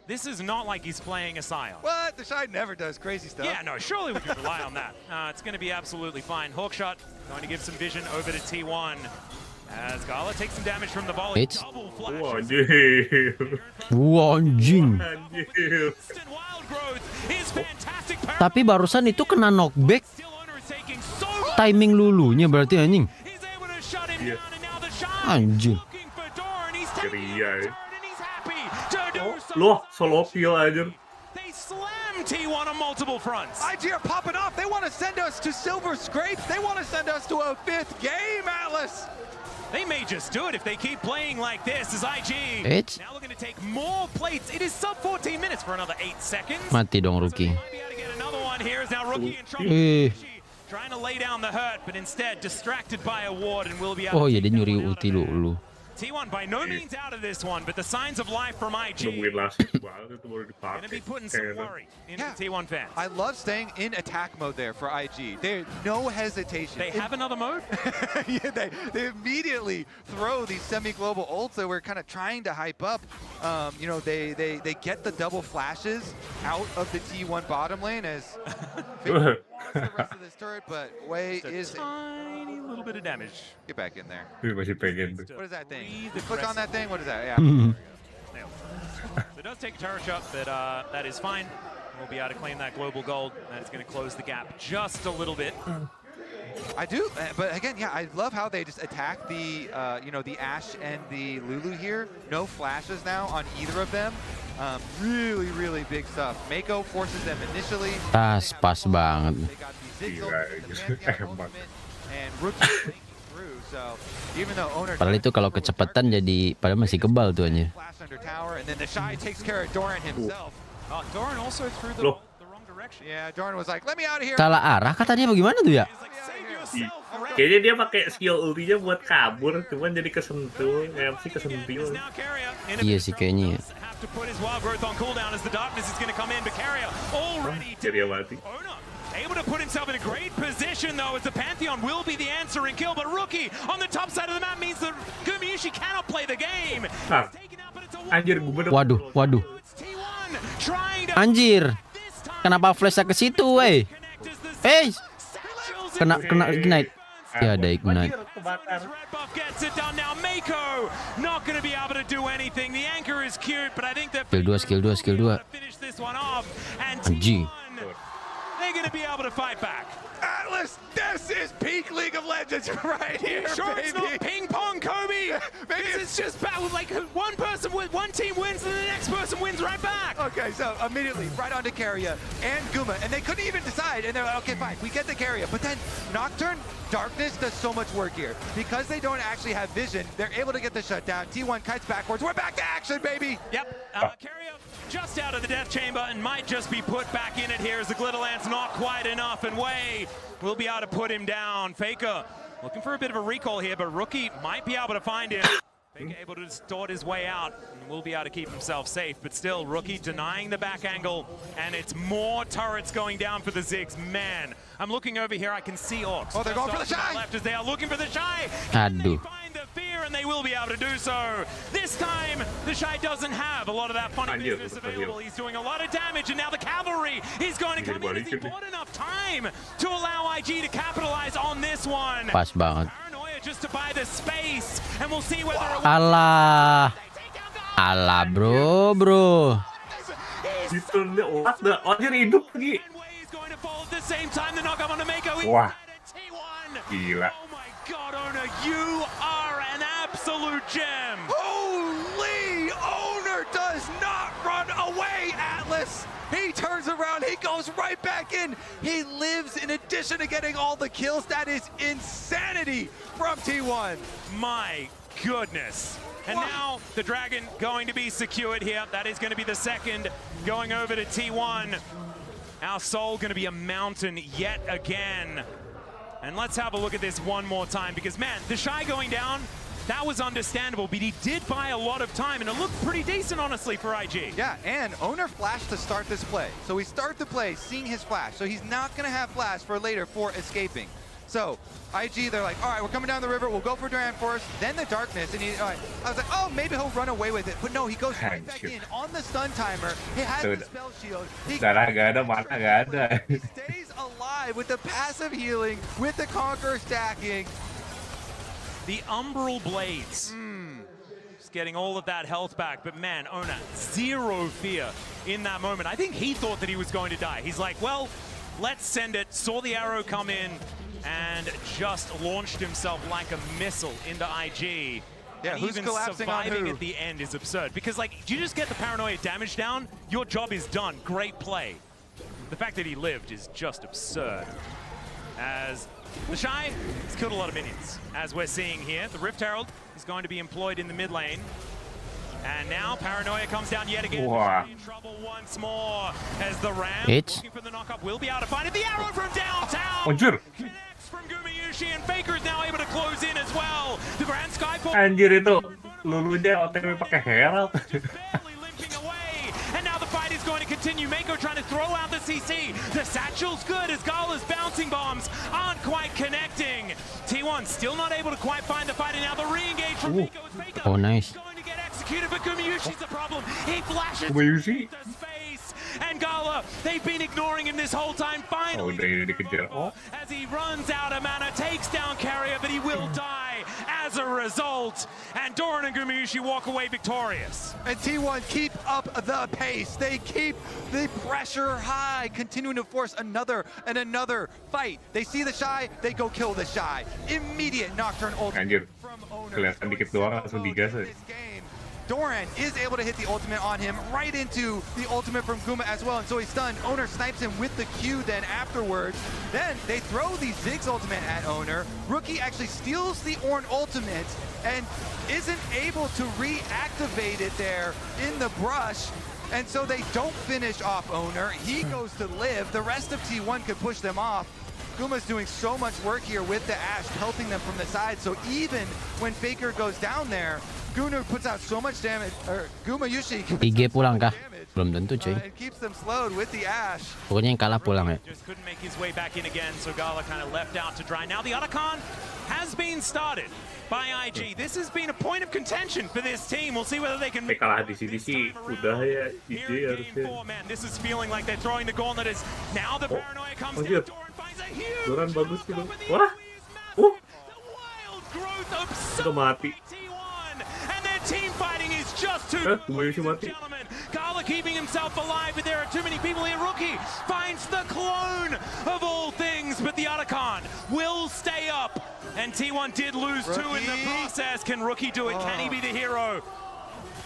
This is not like he's playing a Sion. What? The Shine never does crazy stuff. Yeah, no, surely we can rely on that. It's going to be absolutely fine. Hawkshot going to give some vision over to T1. As Kalah takes some damage from the volley. It's... Double flash. Anjing. Tapi barusan itu kena knockback. Timing lulunya berarti anjing. Anjing. Ceria. Loh, solo kill aja. They slam T1 on multiple fronts. IG are popping off. They want to send us to Silver Scrapes. They want to send us to a 5th game, Atlas. They may just do it if they keep playing like this as IG. It's... Now looking to take more plates. It is sub 14 minutes for another 8 seconds. Mati dong Rookie. Might be able to get another one here is now Rookie in trouble. Trying to lay down the hurt, but instead distracted by a ward and will be able Oh ya dia nyuri ulti dulu. T1 by no means out of this one, but the signs of life from IG going to be putting some worry into T1 fans. I love staying in attack mode there for IG. There's no hesitation. They have another mode? Yeah, they immediately throw these semi-global ults that we're kind of trying to hype up. You know, they get the double flashes out of the T1 bottom lane as the rest of this turret, but Wei is a tiny little bit of damage. Get back in there. Masih pengen. What is that thing? Click on that thing. What is that? Yeah. So it does take a turret shot, but that is fine. We'll be able to claim that global gold. That's going to close the gap just a little bit. I do, but again, yeah, I love how they just attack the, you know, the Ashe and the Lulu here. No flashes now on either of them. Really, really big stuff. Mako forces them initially. Pas banget. They got the Ziggs ultimate, the Pantheon ultimate, and Rookie through. So even though owner Padahal itu kalau kecepatan jadi padahal masih kebal tuh anjir. flash under tower, and then the Shy takes care of Doran himself. Doran also threw the wrong direction. Yeah, Doran was like, "Let me out of here." Salah arah katanya bagaimana tuh ya? Kayaknya dia pakai skill ultinya buat kabur, cuman jadi kesentuh, MC kesentil. Iya sih kayaknya ya. Ceria mati. Able to put himself in a great position though as the Pantheon will be the answering kill, but Rookie on the top side of the map means that Gumayushi cannot play the game. Anjir, gue Waduh. Anjir. Kenapa flashnya ke situ, weh? Kena ignite. Ya ada ignite. Skill 2. Anjing. They're going to be able to fight back. Atlas, this is peak League of Legends right here, sure baby. It's not ping pong, Kobe. It's just battle. Like one team wins and the next person wins right back. Okay, so immediately right onto Keria and Guma, and they couldn't even decide. And they're like, okay, fine, we get the Keria, but then Nocturne Darkness does so much work here because they don't actually have vision. They're able to get the shutdown. T1 kites backwards. We're back to action, baby. Yep. Keria just out of the death chamber and might just be put back in it here as the Glitterland's not quite enough, and Wei will be able to put him down. Faker looking for a bit of a recall here, but Rookie might be able to find him. Able to distort his way out and will be able to keep himself safe, but still, Rookie denying the back angle, and it's more turrets going down for the Ziggs. Man, I'm looking over here, I can see Orcs. Oh, they're going for the Shy! Left as they are looking for the Shy. Aduh. Find the fear, and they will be able to do so. This time, the Shy doesn't have a lot of that funny business available. He's doing a lot of damage, and now the cavalry is going to come in. Has he bought enough time to allow IG to capitalize on this one? Pas banget. Just to buy the space, and we'll see whether it Alah. Alah, bro. Itu dia anjir hidup lagi. Wah. Gila. Oh my god, Owner, you are an absolute gem. Holy! Owner does not run away, Atlas! He turns around, he goes right back in. He lives in addition to getting all the kills. That is insanity from T1. My goodness. And now the Dragon going to be secured here. That is going to be the second going over to T1. Our Soul going to be a mountain yet again. And let's have a look at this one more time, because man, the Shy going down, that was understandable, but he did buy a lot of time, and it looked pretty decent, honestly, for IG. Yeah, and Owner flashed to start this play. So we start the play seeing his flash. So he's not going to have flash for later for escaping. So IG, they're like, all right, we're coming down the river. We'll go for Duran Forest, then the darkness. And I was like, oh, maybe he'll run away with it. But no, he goes right back in on the stun timer. He has the spell shield. He stays alive with the passive healing, with the Conqueror stacking. The Umbral Blades. Just getting all of that health back. But man, Owner, zero fear in that moment. I think he thought that he was going to die. He's like, well, let's send it. Saw the arrow come in and just launched himself like a missile into IG. Yeah, and who's even collapsing on surviving who? at the end is absurd. Because, like, do you just get the paranoia damage down? Your job is done. Great play. The fact that he lived is just absurd. As the Shy has killed a lot of minions, as we're seeing here. The Rift Herald is going to be employed in the mid lane. And now Paranoia comes down yet again. In trouble once more as the Ram looking for the knock-up will be able to find it. The arrow from downtown connects from Gumayushi, and Faker is now able to close in as well. The Grand Skyfall. Anjir itu, lulunya OTW pakai Herald. And now the fight is going to continue. Mako trying to throw out the CC. The satchel's good as Gala's bouncing bombs aren't quite connecting. T1 still not able to quite find the fight, and now the re-engage from Mako as Faker. Oh, nice. Executed, but Gumayushi's a problem. He flashes Gumayushi. into space, and Gala, they've been ignoring him this whole time. Finally, as he runs out of mana, takes down Carrier, but he will die as a result. And Doran and Gumayushi walk away victorious. And T1 keep up the pace. They keep the pressure high, continuing to force another and another fight. They see the Shy, they go kill the Shy. Immediate Nocturne ultimate from Owner. Kelihatan dikit doang langsung digas. Doran is able to hit the ultimate on him, right into the ultimate from Guma as well, and so he's stunned. Owner snipes him with the Q then afterwards. Then they throw the Ziggs ultimate at Owner. Rookie actually steals the Ornn ultimate and isn't able to reactivate it there in the brush, and so they don't finish off Owner. He goes to live. The rest of T1 could push them off. Guma's doing so much work here with the Ashe, pelting them from the side, so even when Faker goes down there, Gunu puts out so much damage, or Gumayushi IG pulang kah? Belum tentu cuy. and keeps them slowed with the Ashe. Pokoknya yang kalah pulang ya. Just couldn't make his way back in again, so Gala kind of left out to dry. Now the Otacon has been started by IG. This has been a point of contention for this team. We'll see whether they can make Kalah di sini sih udah ya IG harusnya. Man, this is feeling like they're throwing the gauntlet as now the paranoia comes down. Doran finds a huge Doran bagus gitu. Wah. growth of Udah mati. and their team fighting is just too gentlemen. Kala keeping himself alive, but there are too many people here. Rookie finds the clone of all things, but the Otacon will stay up. And T1 did lose two in the process. Can Rookie do it? Can he be the hero?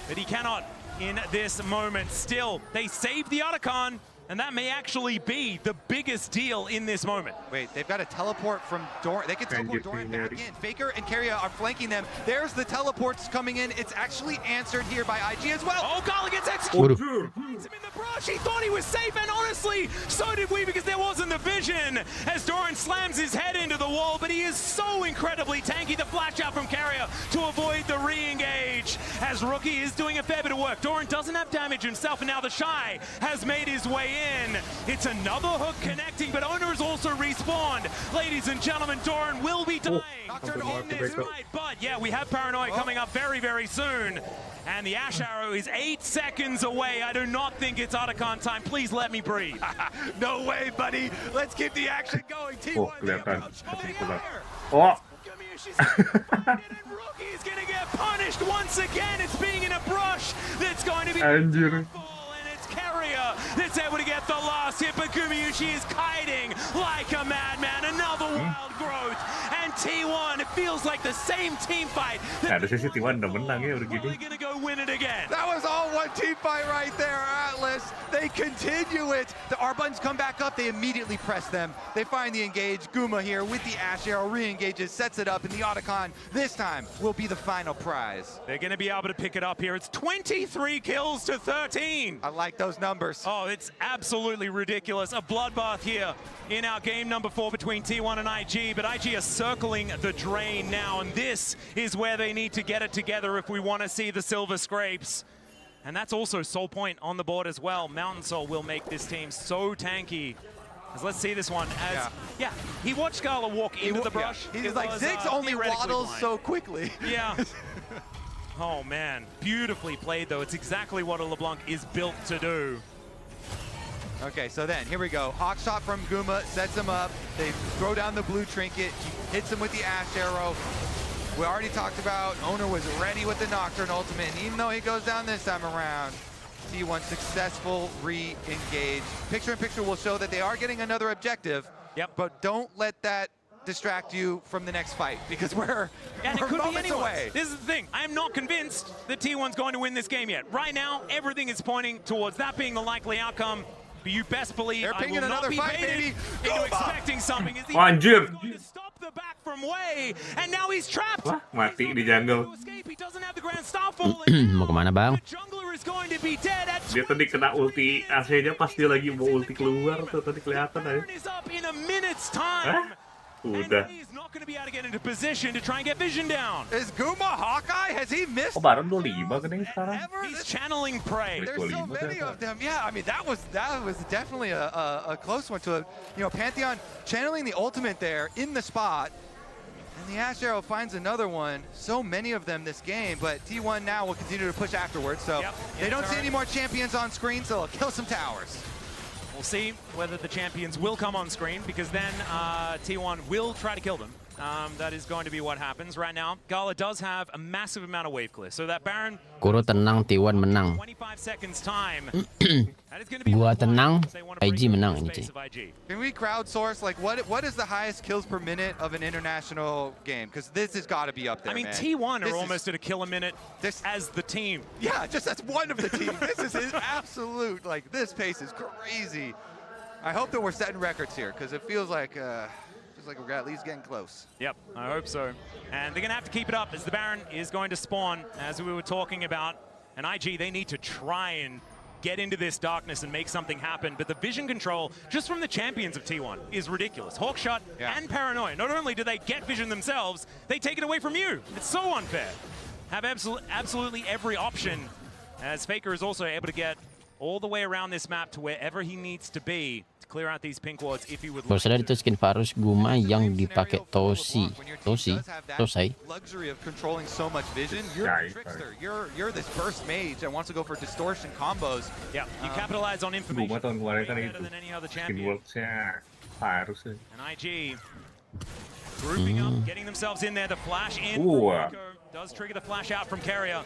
But he cannot in this moment. Still, they save the Otacon, And that may actually be the biggest deal in this moment. Wait, they've got a teleport from Doran. They can teleport Doran back in. Faker and Kalia are flanking them. There's the teleports coming in. It's actually answered here by IG as well. Oh, Kalah gets executed. He's him in the brush. He thought he was safe, and honestly, so did we, because there wasn't the vision as Doran slams his head into the wall, but he is so incredibly tanky. The flash out from Kalia to avoid the re-engage, as Rookie is doing a fair bit of work. Doran doesn't have damage himself, and now the Shy has made his way in. It's another hook connecting, but Owner has also respawned. Ladies and gentlemen, Doran will be dying. Nocturne on this fight, but yeah, we have Paranoia coming up very, very soon. And the Ash Arrow is 8 seconds away. I do not think it's Otacon time. Please let me breathe. No way, buddy. Let's keep the action going. T1. Oh. Rookie's gonna get punished once again. It's being in a brush that's going to be Anjir. Carrier that's able to get the last hit, but Gumayushi is kiting like a madman. Another wild growth, and T1, it feels like the same team fight. Harusnya sih T1 udah menang ya udah gini. Gonna go win it again. That was all one team fight right there, Atlas. They continue it. The R buttons come back up. They immediately press them. They find the engage. Guma here with the Ash Arrow re-engages, sets it up, and the Otacon this time will be the final prize. They're gonna be able to pick it up here. It's 23 kills to 13. I like those numbers. Oh, it's absolutely ridiculous. A bloodbath here in our game number 4 between T1 and IG, but IG are circling the drain now, and this is where they need to get it together if we want to see the silver scrapes. And that's also Soul Point on the board as well. Mountain Soul will make this team so tanky. As let's see this one. As yeah, he watched Kalah walk into the brush. Yeah. He's like, Ziggs only waddles blind. So quickly. Yeah. Oh man, beautifully played though. It's exactly what a LeBlanc is built to do. Okay, so then, here we go. Hawk shot from Guma, sets him up. They throw down the blue trinket, hits him with the Ash Arrow. We already talked about Owner was ready with the Nocturne ultimate, and even though he goes down this time around, T1 successful re-engage. Picture-in-picture will show that they are getting another objective, but don't let that distract you from the next fight, because we're moments away. This is the thing. I am not convinced that T1's going to win this game yet. Right now, everything is pointing towards that being the likely outcome. But you best believe I will not be baited into expecting something. Is he going to stop the back from Way? And now he's trapped. Wah, mati di jungle. He doesn't have the grand starfall. Mau kemana bang? Jungler is going to be dead at Dia tadi kena ulti AC-nya pas dia lagi mau ulti keluar tuh tadi kelihatan aja. is up in a minute's time. Udah. He's not going to be able to get into position to try and get vision down. Is Guma Hawkeye? Has he missed? Oh, baru 25 kan sekarang. He's channeling prey. There's so many of them. Yeah, I mean that was definitely a close one to Pantheon channeling the ultimate there in the spot. And the Ash Arrow finds another one. So many of them this game, but T1 now will continue to push afterwards. So they don't see any more champions on screen, so they'll kill some towers. We'll see whether the champions will come on screen, because then T1 will try to kill them. That is going to be what happens right now. Kalah does have a massive amount of wave clear, so that Baron. Kuro tenang, T1 menang. 25 seconds time. Gua tenang, IG menang ini sih. Can we crowdsource like what is the highest kills per minute of an international game? Because this has got to be up there. I mean, man. T1 are almost at a kill a minute as the team. Yeah, just as one of the teams. This is absolute, like, this pace is crazy. I hope that we're setting records here, because it feels like we're at least getting close. Yep, I hope so. And they're going to have to keep it up as the Baron is going to spawn, as we were talking about. And IG, they need to try and get into this darkness and make something happen. But the vision control, just from the champions of T1, is ridiculous. Hawkshot and Paranoia. Not only do they get vision themselves, they take it away from you. It's so unfair. Have absolutely every option, as Faker is also able to get all the way around this map to wherever he needs to be to clear out these pink wards if he would like. Sadar itu skin Varus Guma yang dipakai Tosai. Luxury of controlling so much vision. You're a trickster. You're this burst mage that wants to go for distortion combos. Yeah, you capitalize on information. Guma tahun kemarin kan better itu. than any other Skin champion. works-nya Varus. And IG grouping up, getting themselves in there. The flash in does trigger the flash out from Carrier.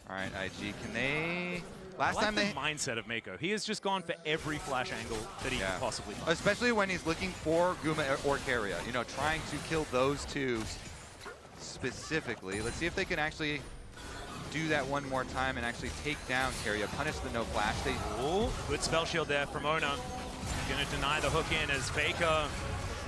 All right, IG, can they? Last I like time the mindset of Mako. He has just gone for every flash angle that he can possibly find. Especially when he's looking for Guma or Carrier, trying to kill those two specifically. Let's see if they can actually do that one more time and actually take down Keria, punish the no flash. Ooh, good spell shield there from Ona. Gonna deny the hook in as Faker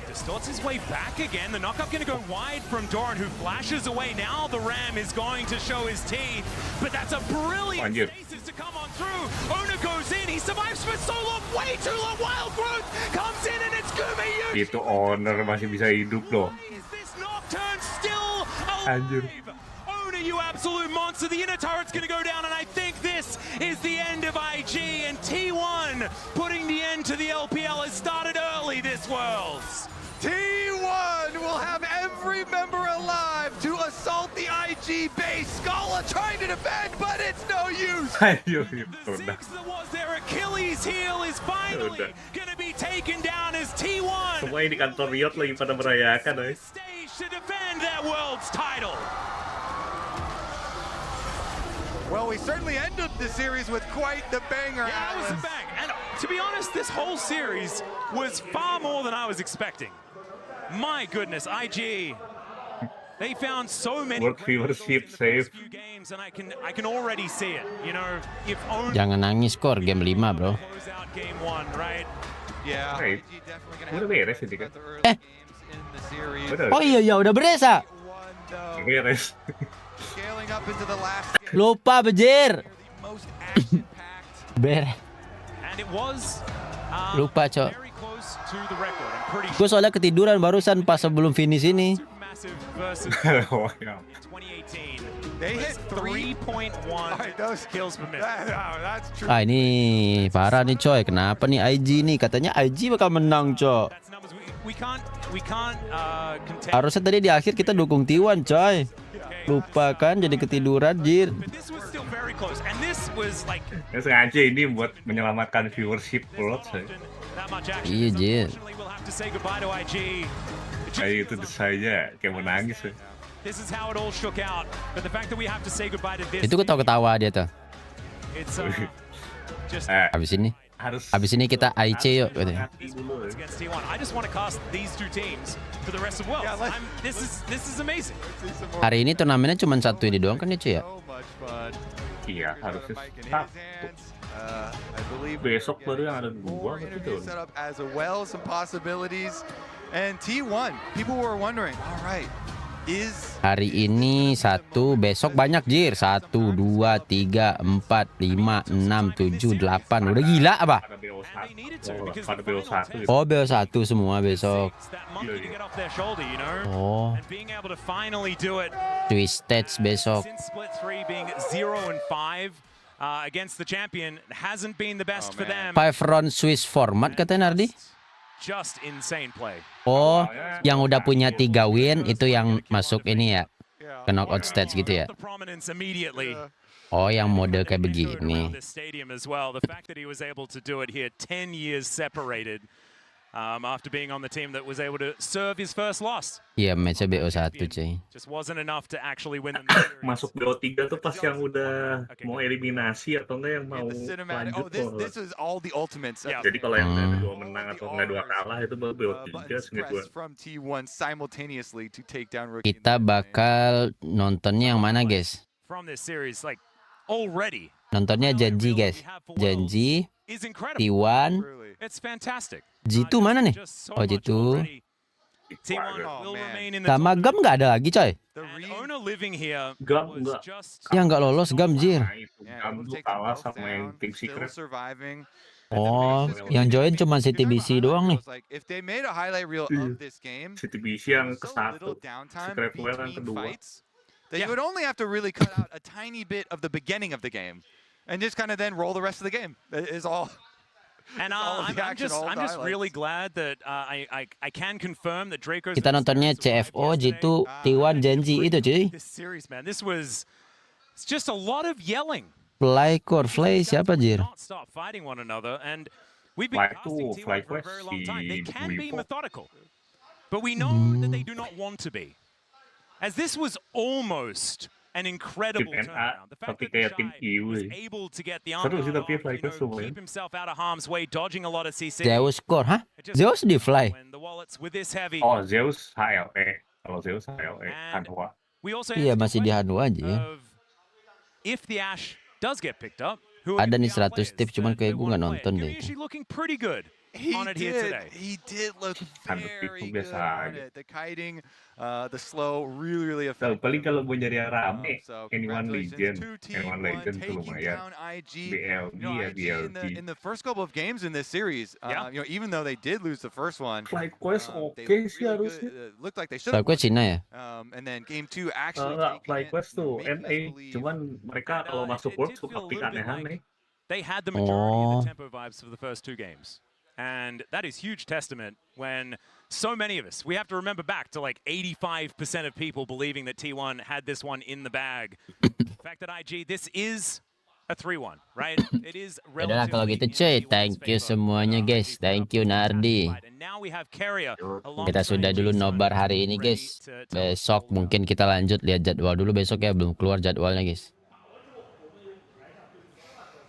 distorts his way back again. The knockup gonna go wide from Doran, who flashes away. Now the Ram is going to show his teeth, but that's a brilliant basis to come on through. Ona goes in, he survives for so long, way too long. Wild Growth comes in and it's Gumeyu. Itu Honor masih bisa hidup loh. Is this Nocturne still alive? Ona, you absolute monster. The inner turret's gonna go down, and I think this is the end of IG, and T1 putting the end to the LPL has started early this Worlds. T1 will have every member alive to assault the IG base. Scala trying to defend, but it's no use. The six that was their Achilles heel is finally gonna be taken down as T1 Semua di kantor Riot lagi pada merayakan, stage to defend that Worlds title. Well, we certainly ended the series with quite the banger. Yeah, it was a bang. And to be honest, this whole series was far more than I was expecting. My goodness, IG, they found so many World viewership save. games, and I can already see it. You know, if only Jangan nangis skor game 5, bro. close out game 1, right? Yeah. Hey, udah beres ini kan? Oh iya, udah beres ah. Beres. Scaling up into the last Lupa bejir. Beres. And it was Lupa, Cok. very close to the record. I'm pretty Gue soalnya ketiduran barusan pas sebelum finish ini. massive versus Oh, ya. 2018. They hit 3.1 kills per minute. That's true. Ah, ini parah nih coy. Kenapa nih IG nih? Katanya IG bakal menang, Cok. That's numbers we can't contend. Harusnya tadi di akhir kita dukung T1, coy. Lupa kan jadi ketiduran, jir. But this was still very close, and this was like Ya sengaja ini buat menyelamatkan viewership World. that much action. Iya, jir. Unfortunately, we'll have to say goodbye to IG. Kayak itu saya kayak mau nangis. This is how it all shook out. But the fact that we have to say goodbye to this, Itu ketawa-ketawa dia tuh. it's just Habis ini kita IC yuk katanya. against T1. I just want to cast these two teams for the rest of Worlds. This is amazing. Hari ini turnamennya cuma satu ini doang kan ya, cuy ya? Iya, harusnya satu. Besok baru yang ada 2 gitu. Set up as well, some possibilities. And T1, people were wondering, all right, Hari ini 1, besok banyak jir. 1, 2, 3, 4, 5, 6, 7, 8. Udah gila apa? Oh, BO1 semua besok. Oh. Twisted besok. Split 3 being 0 and 5 against the champion hasn't been the best for them. 5 round Swiss format katanya Nardi. Just insane play. Oh, yang udah punya 3 win itu yang masuk ini ya, ke knockout stage gitu ya. Oh, yang mode kayak begini. The fact that he was able to do it here 10 years separated after being on the team that was able to serve his first loss. Iya, match BO1 cuy. Just wasn't enough to actually win the Masuk BO3 tuh pas yang udah mau eliminasi atau enggak yang mau lanjut. This is all the ultimates. Jadi kalau yang ada 2 menang atau enggak 2 kalah itu baru BO3 segitu. From T1 simultaneously to take down rookie. Kita bakal nontonnya yang mana, guys? From this series like already. Nontonnya Janji, guys. Janji, T1. It's fantastic. G2 mana nih? Oh, G2. Sama Gam nggak ada lagi, coy. Gam enggak. Ya nggak lolos Gam, jir. Gam tuh kalah sama yang tim secret. Oh, yang join cuma CTBC doang nih. If they made a highlight reel of this game, CTBC yang ke-1, secret well yang kedua. Then you would only have to really cut out a tiny bit of the beginning of the game, and just kind of then roll the rest of the game. That is all. And I'm just really glad that I can confirm that Draco's. Kita nontonnya CFO, G2, T1, Janji itu cuy. This series, man, it's just a lot of yelling. Fly core Fly siapa jir? Not stop fighting one another, and we've been casting T1 for a very long time. They can be methodical, but we know that they do not want to be. As this was almost an incredible turnaround. The fact that the Shy was able to get the armor off, keep himself out of harm's way, dodging a lot of CC. Zeus core, hah? Zeus di Fly. Oh, Zeus HLE. Kalau Zeus HLE, Hanwha. Iya, masih di Hanwha aja ya. if the Ashe does get picked up, Ada nih 100 tips, cuman kayak gue nggak nonton deh. He's looking pretty good on it here today. He did look very good biasa on aja. it. The kiting, the slow, really effective. Paling kalau mau nyari yang rame, So N1 congratulations Legend, to T1 N1 Legend tuh taking lumayan. down IG. BLG You know, ya IG BLG. in the first couple of games in this series, you know, even though they did lose the first one, Flight Quest they oke looked sih really harusnya. good. Looked like they should Flight have Quest Cina ya? and then game 2 actually Enggak, taking Flight it, Quest tuh making us NA, believe. cuman mereka kalau masuk World suka pick aneh-aneh. They had the majority of the tempo vibes for the first 2 games. And that is huge testament when so many of us, we have to remember back to like 85% of people believing that T1 had this one in the bag. The fact that IG, this is a 3-1, right? It is Yaudah kalau gitu cuy, thank you semuanya guys. Thank you Nardi. And now we have Carrier. Kita sudah dulu nobar hari ini guys. Besok mungkin kita lanjut lihat jadwal dulu besok ya, belum keluar jadwalnya guys.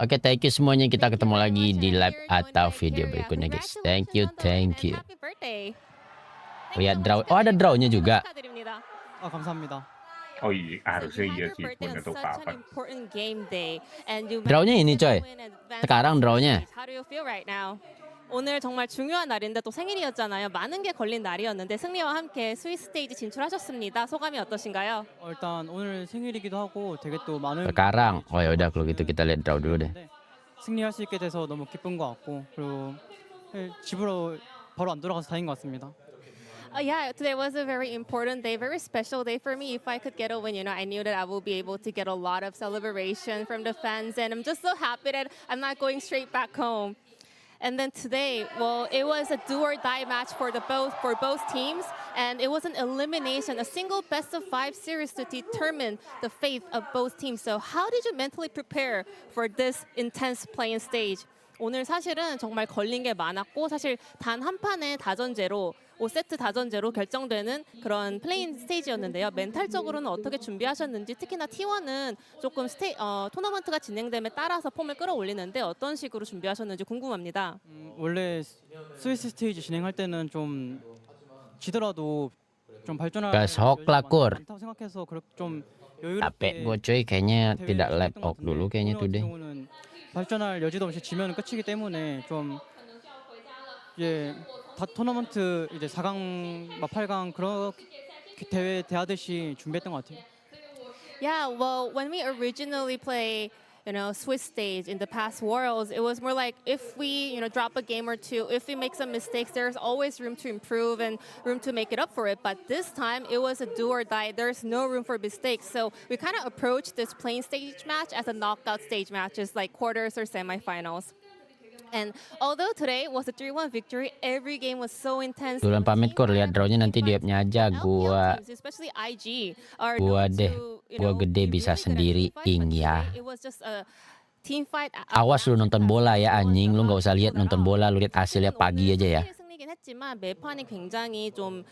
Oke, thank you semuanya. Kita ketemu lagi di live atau video berikutnya guys. Thank you. Happy birthday. Lihat draw. Oh, ada drawnya juga. 감사합니다. Oh iya, harusnya iya sih, punya tuh kapan. Drawnya ini coy. Sekarang drawnya. How do you feel right now? 오늘 정말 중요한 날인데 또 생일이었잖아요. 많은 게 걸린 날이었는데 승리와 함께 스위스 스테이지 진출하셨습니다. 소감이 어떠신가요? 일단 오늘 생일이기도 하고 되게 또 많은 Sekarang. Oh ya udah kalau gitu kita lihat draw dulu deh. 승리할 수 있게 돼서 너무 기쁜 것 같고 그리고 집으로 바로 안 돌아가서 다행인 것 같습니다. Yeah, today was a very important day, very special day for me. If I could get a win, you know, I knew that I will be able to get a lot of celebration from the fans, and I'm just so happy that I'm not going straight back home. And then today, well, it was a do or die match for both teams, and it was an elimination, a single best of 5 series to determine the fate of both teams. So how did you mentally prepare for this intense playing stage? 오늘 사실은 정말 걸린 게 많았고 사실 단 한 판의 다전제로 5세트 다전제로 결정되는 그런 플레인 스테이지였는데요. 멘탈적으로는 어떻게 준비하셨는지 특히나 T1은 조금 토너먼트가 진행됨에 따라서 폼을 끌어올리는데 어떤 식으로 준비하셨는지 궁금합니다. 원래 스위스 스테이지 진행할 때는 좀 지더라도 좀 발전할 Gasok lakur. 많다고 생각해서 좀 Capek gue cuy, kayaknya tidak lap off dulu kayaknya today. 발전할 여지도 없이 지면 끝이기 때문에 좀 이제 다 토너먼트 이제 4강, 8강 그렇게 대회 대하듯이 준비했던 것 같아요. Yeah, well, when we originally play, you know, Swiss stage in the past Worlds, it was more like if we, you know, drop a game or two, if we make some mistakes, there's always room to improve and room to make it up for it. But this time, it was a do or die. There's no room for mistakes. So we kind of approached this playing stage match as a knockout stage match, just like quarters or semifinals. And although today was a 3-1 victory, every game was so intense. Duluan pamit kor, lihat drawnya nanti di app-nya aja. Gua deh, gua gede bisa sendiri ing ya. Awas lu nonton bola ya anjing, lu nggak usah lihat nonton bola, lu lihat hasilnya pagi aja ya. 했지만 매판이 굉장히 좀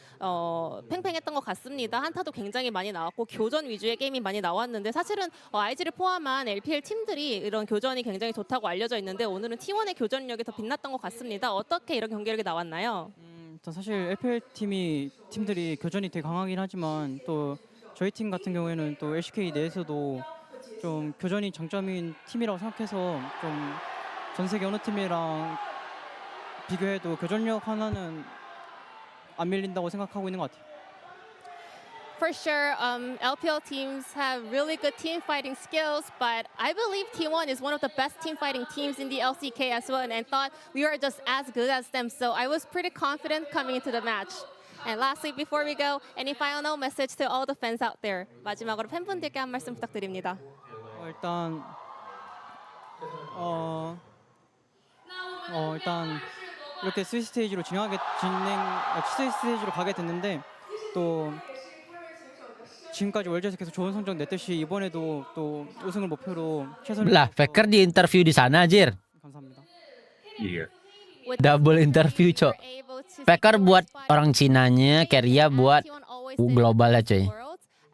팽팽했던 것 같습니다. 한타도 굉장히 많이 나왔고 교전 위주의 게임이 많이 나왔는데 사실은 IG를 포함한 LPL 팀들이 이런 교전이 굉장히 좋다고 알려져 있는데 오늘은 T1의 교전력이 더 빛났던 것 같습니다. 어떻게 이런 경기력이 나왔나요? 사실 LPL 팀들이 교전이 되게 강하긴 하지만 또 저희 팀 같은 경우에는 또 LCK 내에서도 좀 교전이 장점인 팀이라고 생각해서 좀 전 세계 어느 팀이랑 비교해도 교전력 하나는 안 밀린다고 생각하고 있는 것 같아요. For sure, LPL teams have really good team fighting skills, but I believe T1 is one of the best team fighting teams in the LCK as well, and I thought we were just as good as them, so I was pretty confident coming into the match. And lastly, before we go, any final message to all the fans out there? 마지막으로 팬분들께 한 말씀 부탁드립니다. 일단 이렇게 스위스 스테이지로 스위스 스테이지로 가게 됐는데 또 지금까지 월드에서 계속 좋은 성적 냈듯이 이번에도 또 우승을 목표로 최선을 Lah, Faker di interview di sana anjir. 감사합니다. Iya. Double interview, cok. Faker buat orang Cinanya, Carrier buat globalnya, coy.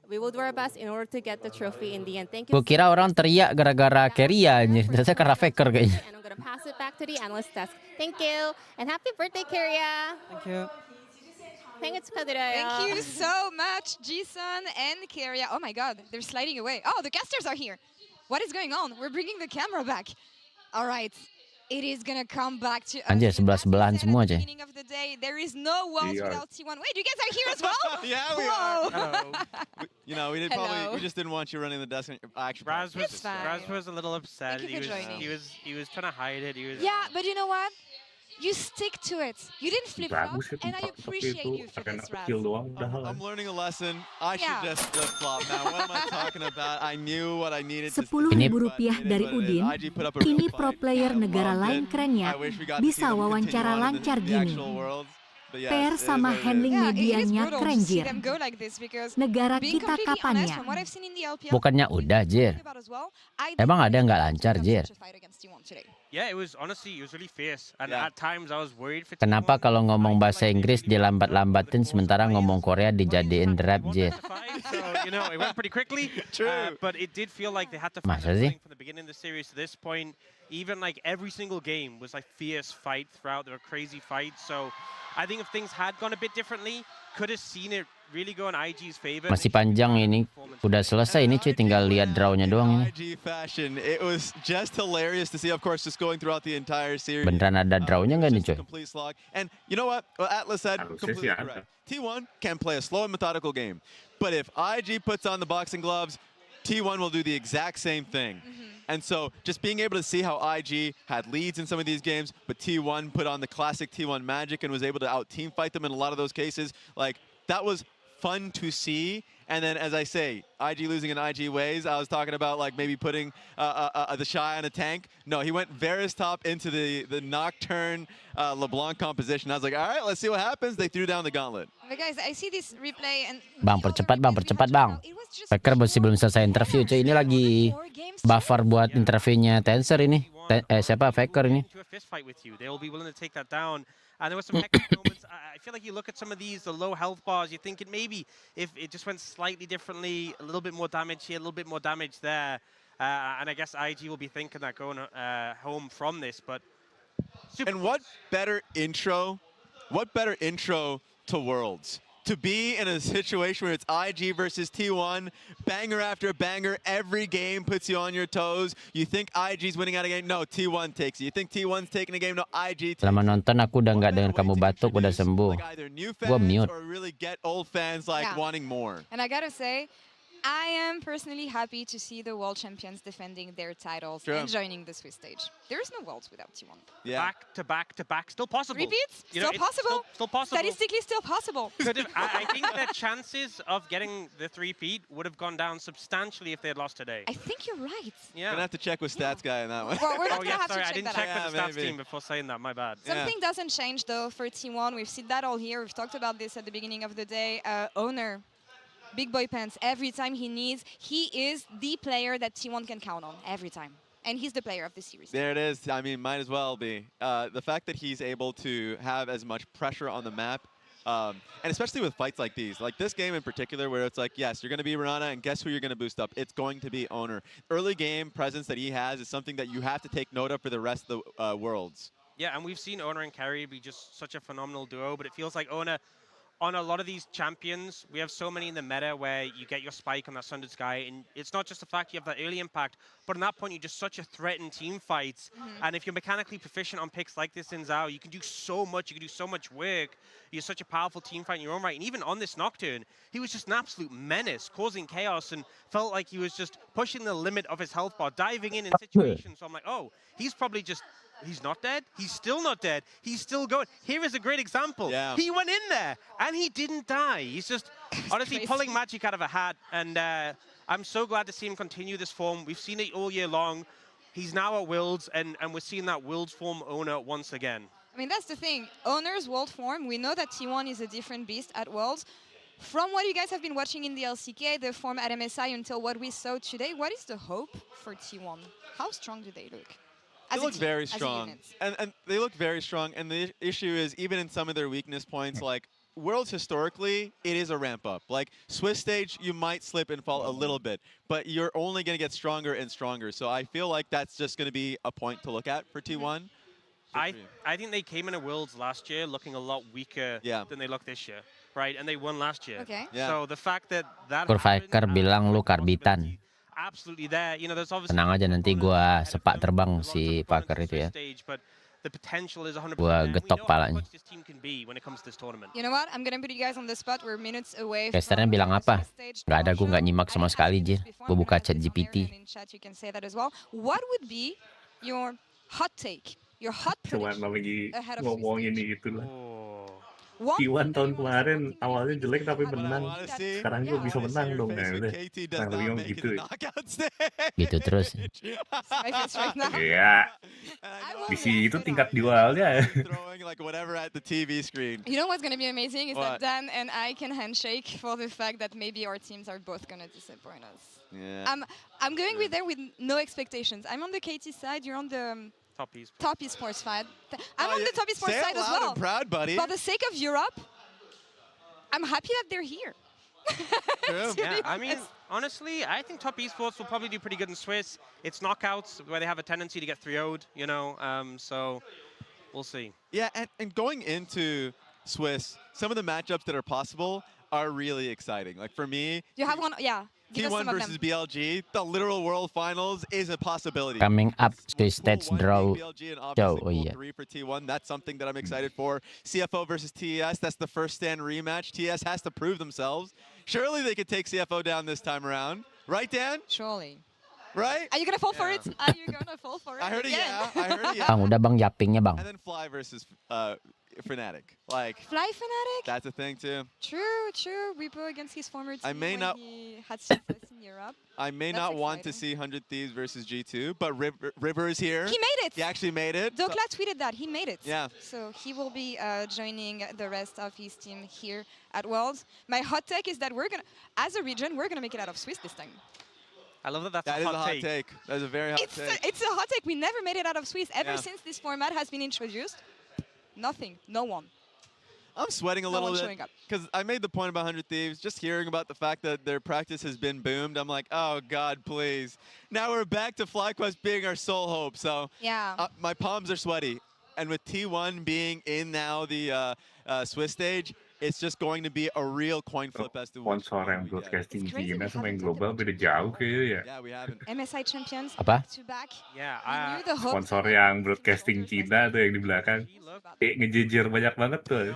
We will do our best in order to get the trophy in the end. Thank you. Gue kira orang teriak gara-gara Carrier anjir, ternyata karena Faker kayaknya. And I'm going to pass it back to the analyst desk. Thank you. And happy birthday, Carrier. Thank you. 생일 축하드려요. Thank you so much, Jisun and Keria. Oh my god, they're sliding away. Oh, the casters are here. What is going on? We're bringing the camera back. All right. It is gonna come back to us. Anjir, sebelah-sebelahan semua, Cey. Beginning of the day, there is no worlds without T1. Wait, you guys are here as well? Yeah, we are. You know, we just didn't want you running the desk. Actually, Raz was a little upset. Thank you for joining. He was trying to hide it. Yeah, but you know what? You stick to it. You didn't flip flop, and I appreciate you for this, Raz. I'm learning a lesson. I should just flip flop now. What am I talking about? I knew what I needed. Rp10.000 dari Udin. Ini pro player negara lain kerennya bisa wawancara lancar gini. Pair sama handling medianya keren, Jir. Negara kita kapan ya? Bukannya udah, Jir. Emang ada nggak lancar, Jir? Yeah, it was really fierce. And at times I was worried for Kenapa kalau ngomong bahasa Inggris dilambat-lambatin sementara ngomong Korea dijadiin rap, Jir? So, you know, it went pretty quickly. True. But it did feel like they had to fight from the beginning of the series to this point. Even like every single game was like fierce fight throughout. There were crazy fights. So I think if things had gone a bit differently, could have seen it really go in IG's favor. Masih panjang ini. Udah selesai ini, cuy. Tinggal lihat drawnya doang ini. IG fashion. It was just hilarious to see, of course, just going throughout the entire series. Beneran ada drawnya nggak nih, cuy? Complete slog. And you know what? Well, Atlas said completely correct. T1 can play a slow and methodical game. But if IG puts on the boxing gloves, T1 will do the exact same thing. And so just being able to see how IG had leads in some of these games, but T1 put on the classic T1 magic and was able to out-team fight them in a lot of those cases, like, that was fun to see. And then, as I say, IG losing in IG ways. I was talking about like maybe putting the Shy on a tank. No, he went Varus top into the Nocturne LeBlanc composition. I was like, all right, let's see what happens. They threw down the gauntlet. But guys, I see this replay and Bang, percepat bang. Faker masih belum selesai interview, cuy. Ini lagi buffer buat interviewnya Tensor ini. Siapa? Faker ini. They will be willing to take that down. And there were some hectic moments. I feel like you look at some of these, the low health bars, you're thinking maybe if it just went slightly differently, a little bit more damage here, a little bit more damage there. And I guess IG will be thinking that going home from this. But and what better intro to Worlds? To be in a situation where it's IG versus T1, banger after banger, every game puts you on your toes. You think IG's winning out a game? No, T1 takes it. You think T1's taking a game? No, IG takes it. Selama nonton aku udah nggak dengar kamu batuk, udah sembuh. Gua mute. Or really get old fans like wanting more. And I gotta say, I am personally happy to see the world champions defending their titles and joining the Swiss stage. There is no worlds without T1. Yeah. Back to back, still possible. Repeats? You know, still possible. Still possible. Statistically still possible. I think the chances of getting the three-peat would have gone down substantially if they had lost today. I think you're right. Yeah. Gonna have to check with stats guy on that one. Well, we're not gonna have sorry, to check I didn't check with the stats team before saying that. My bad. Something doesn't change though for T1. We've seen that all here. We've talked about this at the beginning of the day. Owner. Big boy pants. Every time he needs, he is the player that T1 can count on every time. And he's the player of the series. There it is. I mean, might as well be. The fact that he's able to have as much pressure on the map, and especially with fights like these, like this game in particular, where it's like, yes, you're going to be Mirana, and guess who you're going to boost up? It's going to be Owner. Early game presence that he has is something that you have to take note of for the rest of the Worlds. Yeah, and we've seen Owner and Carry be just such a phenomenal duo, but it feels like Owner, on a lot of these champions, we have so many in the meta where you get your spike on that Sundered Sky, and it's not just the fact you have that early impact, but at that point you're just such a threat in team fights. And if you're mechanically proficient on picks like this in Zhao, you can do so much, you can do so much work. You're such a powerful team fight in your own right. And even on this Nocturne, he was just an absolute menace, causing chaos, and felt like he was just pushing the limit of his health bar, diving in situations. So I'm like, oh, he's probably just... He's not dead. He's still not dead. He's still going. Here is a great example. Yeah. He went in there, and he didn't die. He's just honestly pulling magic out of a hat, and I'm so glad to see him continue this form. We've seen it all year long. He's now at Worlds, and we're seeing that Worlds form Owner once again. I mean, that's the thing. Owner's world form, we know that T1 is a different beast at Worlds. From what you guys have been watching in the LCK, the form at MSI until what we saw today, what is the hope for T1? How strong do they look? They look very strong, and they look very strong. And the issue is, even in some of their weakness points, like Worlds historically, it is a ramp up. Like Swiss stage, you might slip and fall a little bit, but you're only going to get stronger and stronger. So I feel like that's just going to be a point to look at for T1. I think they came into Worlds last year looking a lot weaker than they look this year, right? And they won last year. Okay. So the fact that Kurohiko bilang lu karbitan. absolutely there. You know, there's obviously Tenang aja, nanti gua sepak terbang si Parker itu ya. but the potential is 100%. Gua getok palanya. This team can be when it comes to this tournament. You know what? I'm gonna put you guys on the spot. We're minutes away. Casternya bilang apa? Nggak ada, gue nggak nyimak sama sekali, Jir. Gue buka chat GPT. In chat you can say that as well. What would be your hot take? Your hot Cuman lagi ahead of ngomongin itu lah. T1 tahun kemarin awalnya jelek tapi menang. Sekarang gue bisa menang dong. Nah udah. Nah lebih ngomong gitu. Gitu terus. Iya. Di situ tingkat jualnya. You know what's gonna be amazing is that Dan and I can handshake for the fact that maybe our teams are both gonna disappoint us. Yeah. I'm going with there with no expectations. I'm on the KT side. You're on the Top esports side. I'm on the top esports Say side it as loud well. and proud, buddy. For the sake of Europe, I'm happy that they're here. Yeah, I mean, honestly, I think top esports will probably do pretty good in Swiss. It's knockouts where they have a tendency to get 3-0'd, you know, so we'll see. Yeah, and going into Swiss, some of the matchups that are possible are really exciting. Like for me, You have one, yeah. Give us T1 some of versus them. BLG, the literal World Finals is a possibility. Coming up, Swiss stage draw. BLG and Jauh, obviously oh iya. 3 for T1. That's something that I'm excited for. CFO versus TES, that's the first stand rematch. TES has to prove themselves. Surely they could take CFO down this time around. Right, Dan? Surely. Right? Are you gonna fall for it? Are you gonna fall for it? I heard a again? yeah. I heard a yeah. Bang, udah bang yapingnya bang. And then Fly versus Fnatic. Like Fly Fnatic? that's a thing too. True, true. Repo against his former team I may when not- he had success in Europe. I may That's not want to see 100 Thieves versus G2, but River is here. He made it! He actually made it. So- Dokla tweeted that. He made it. Yeah. So he will be joining the rest of his team here at Worlds. My hot take is that we're gonna, as a region, we're gonna make it out of Swiss this time. I love that that's That a is hot a hot take. take. That is a very hot take. It's a hot take. We never made it out of Swiss. Ever Yeah. since this format has been introduced, nothing. No one. I'm sweating a No little one bit showing up. because I made the point about 100 Thieves. Just hearing about the fact that their practice has been boomed, I'm like, oh God, please. Now we're back to FlyQuest being our sole hope. So Yeah. my palms are sweaty. And with T1 being in now the Swiss stage, it's just going to be a real coin flip as to which Sponsor yang broadcasting Cina sama yang global beda jauh kayaknya ya. Yeah, we haven't. MSI champions Apa? back to back. Yeah, We knew the hope. Sponsor yang broadcasting Cina tuh yang di belakang. Kayak ngejejer banyak banget tuh.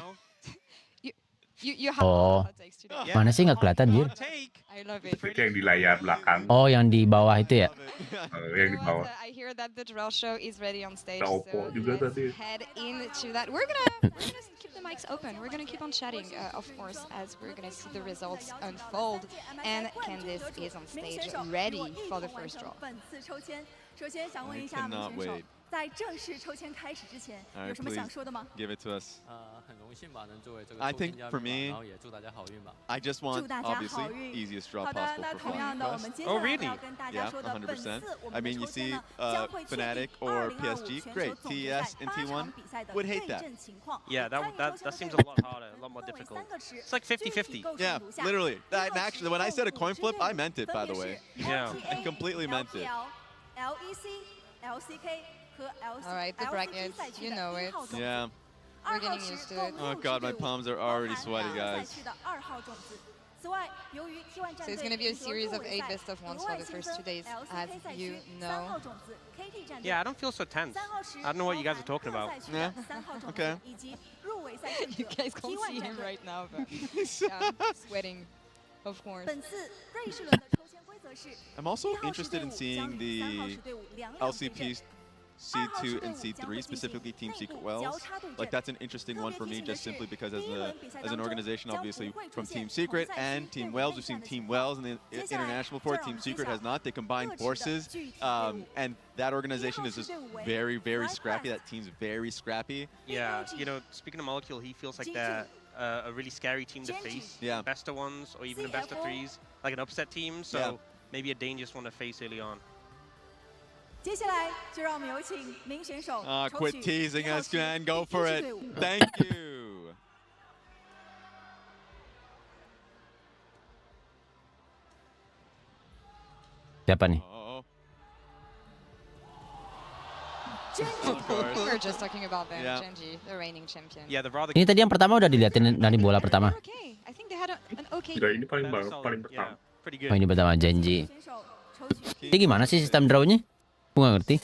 You have Oh, hot takes today. mana sih nggak kelihatan, Jir? I love it. Itu yang di layar belakang. Oh, yang di bawah itu ya? Yang di bawah. I hear that the draw show is ready on stage. Ada Oppo So juga let's tadi. head into that. We're gonna keep the mics open. We're gonna keep on chatting, of course, as we're gonna see the results unfold. And Candice is on stage, ready for the first draw. I cannot wait. 在正式抽签开始之前， All 有 right, 什么想 please 说的吗？ give it to us. 很荣幸吧，能作为这个 I 抽签 think 嘉 for 宾吧， me, 然后也祝大家好运吧。 I just 祝 want 大家好 obviously 运。 easiest draw 好的， possible 那 for 同样的，我们 FlyQuest. 接下 Oh, 来 really? 要跟大家 Yeah, 说的，本次 100%. 我 I 们的 mean, you 抽签 see 呢，将会确 Fnatic 定 or 2025 PSG, 全 great. 球总决赛 TES and 8 场 T1 比赛的 would 对 hate that. 阵情况。 Yeah, 参与抽 that 签的 seems a 队 lot 伍 harder, a lot more 分为 difficult. 3个池， It's like 50-50. 构成 Yeah, 如下 literally. 第一 And 个 actually, 池 when I 后 said a 5 coin 支 flip, 队 I 伍 meant it, 分 by 别 the 是 way. Yeah. I completely meant it. LEC、LCK 和 All right, the LCG brackets, 赛区 you 的 know 1 it. 号种子。 Yeah. 2 号 getting 池 used to 共 it. Oh 6 支 God, 队 my 伍， palms are 包 already 含 sweaty, 2赛 guys. 区的2号种子。此外，由于 T1 战 So it's 队 gonna be a 赢得 series 入 of 围 8 赛 best of 额 ones 外 for the 新 first 增 2 days, as LCK 赛 you 区 know. 3号种子 KT 战队。 Yeah, I don't feel so tense. 3号池 I don't know what you guys are 包 talking 含 about. 各赛区的3号种 Okay. 子以及入围赛胜 You 者 guys can't T1 see 战 him 队。 right now, but yeah, sweating, of course. 本次瑞士轮的抽签规则是 I'm also 1号池 interested 队 in 伍将 seeing 与3号 the 池队伍两两对阵。 LCP C2 and C3, specifically Team Secret Wells. Like that's an interesting one for me, just simply because as an organization, obviously from Team Secret and Team Wells, we've seen Team Wells in the international before. Team Secret has not. They combined forces, and that organization is just very, very scrappy. That team's very scrappy. Yeah, you know, speaking of Molecule, he feels like they're a really scary team to face. Yeah. Best of ones or even a best of threes, like an upset team. So Yeah. maybe a dangerous one to face early on. 接下来就让我们有请名选手 Quit 抽取 teasing 1号 us, 池 man. Go for 第一 it. 支队伍。 Thank you. Siapa nih? Oh. We were just talking about them, Yeah. Genji, the reigning champion. Yeah, the rather. Ini tadi yang pertama udah diliatin dari bola pertama. Okay, I think they had an okay. Udah ini paling pertama. Yeah, pretty Oh, good. ini pertama janji. 选手抽 Ini gimana sih sistem drawnya? Gue nggak ngerti.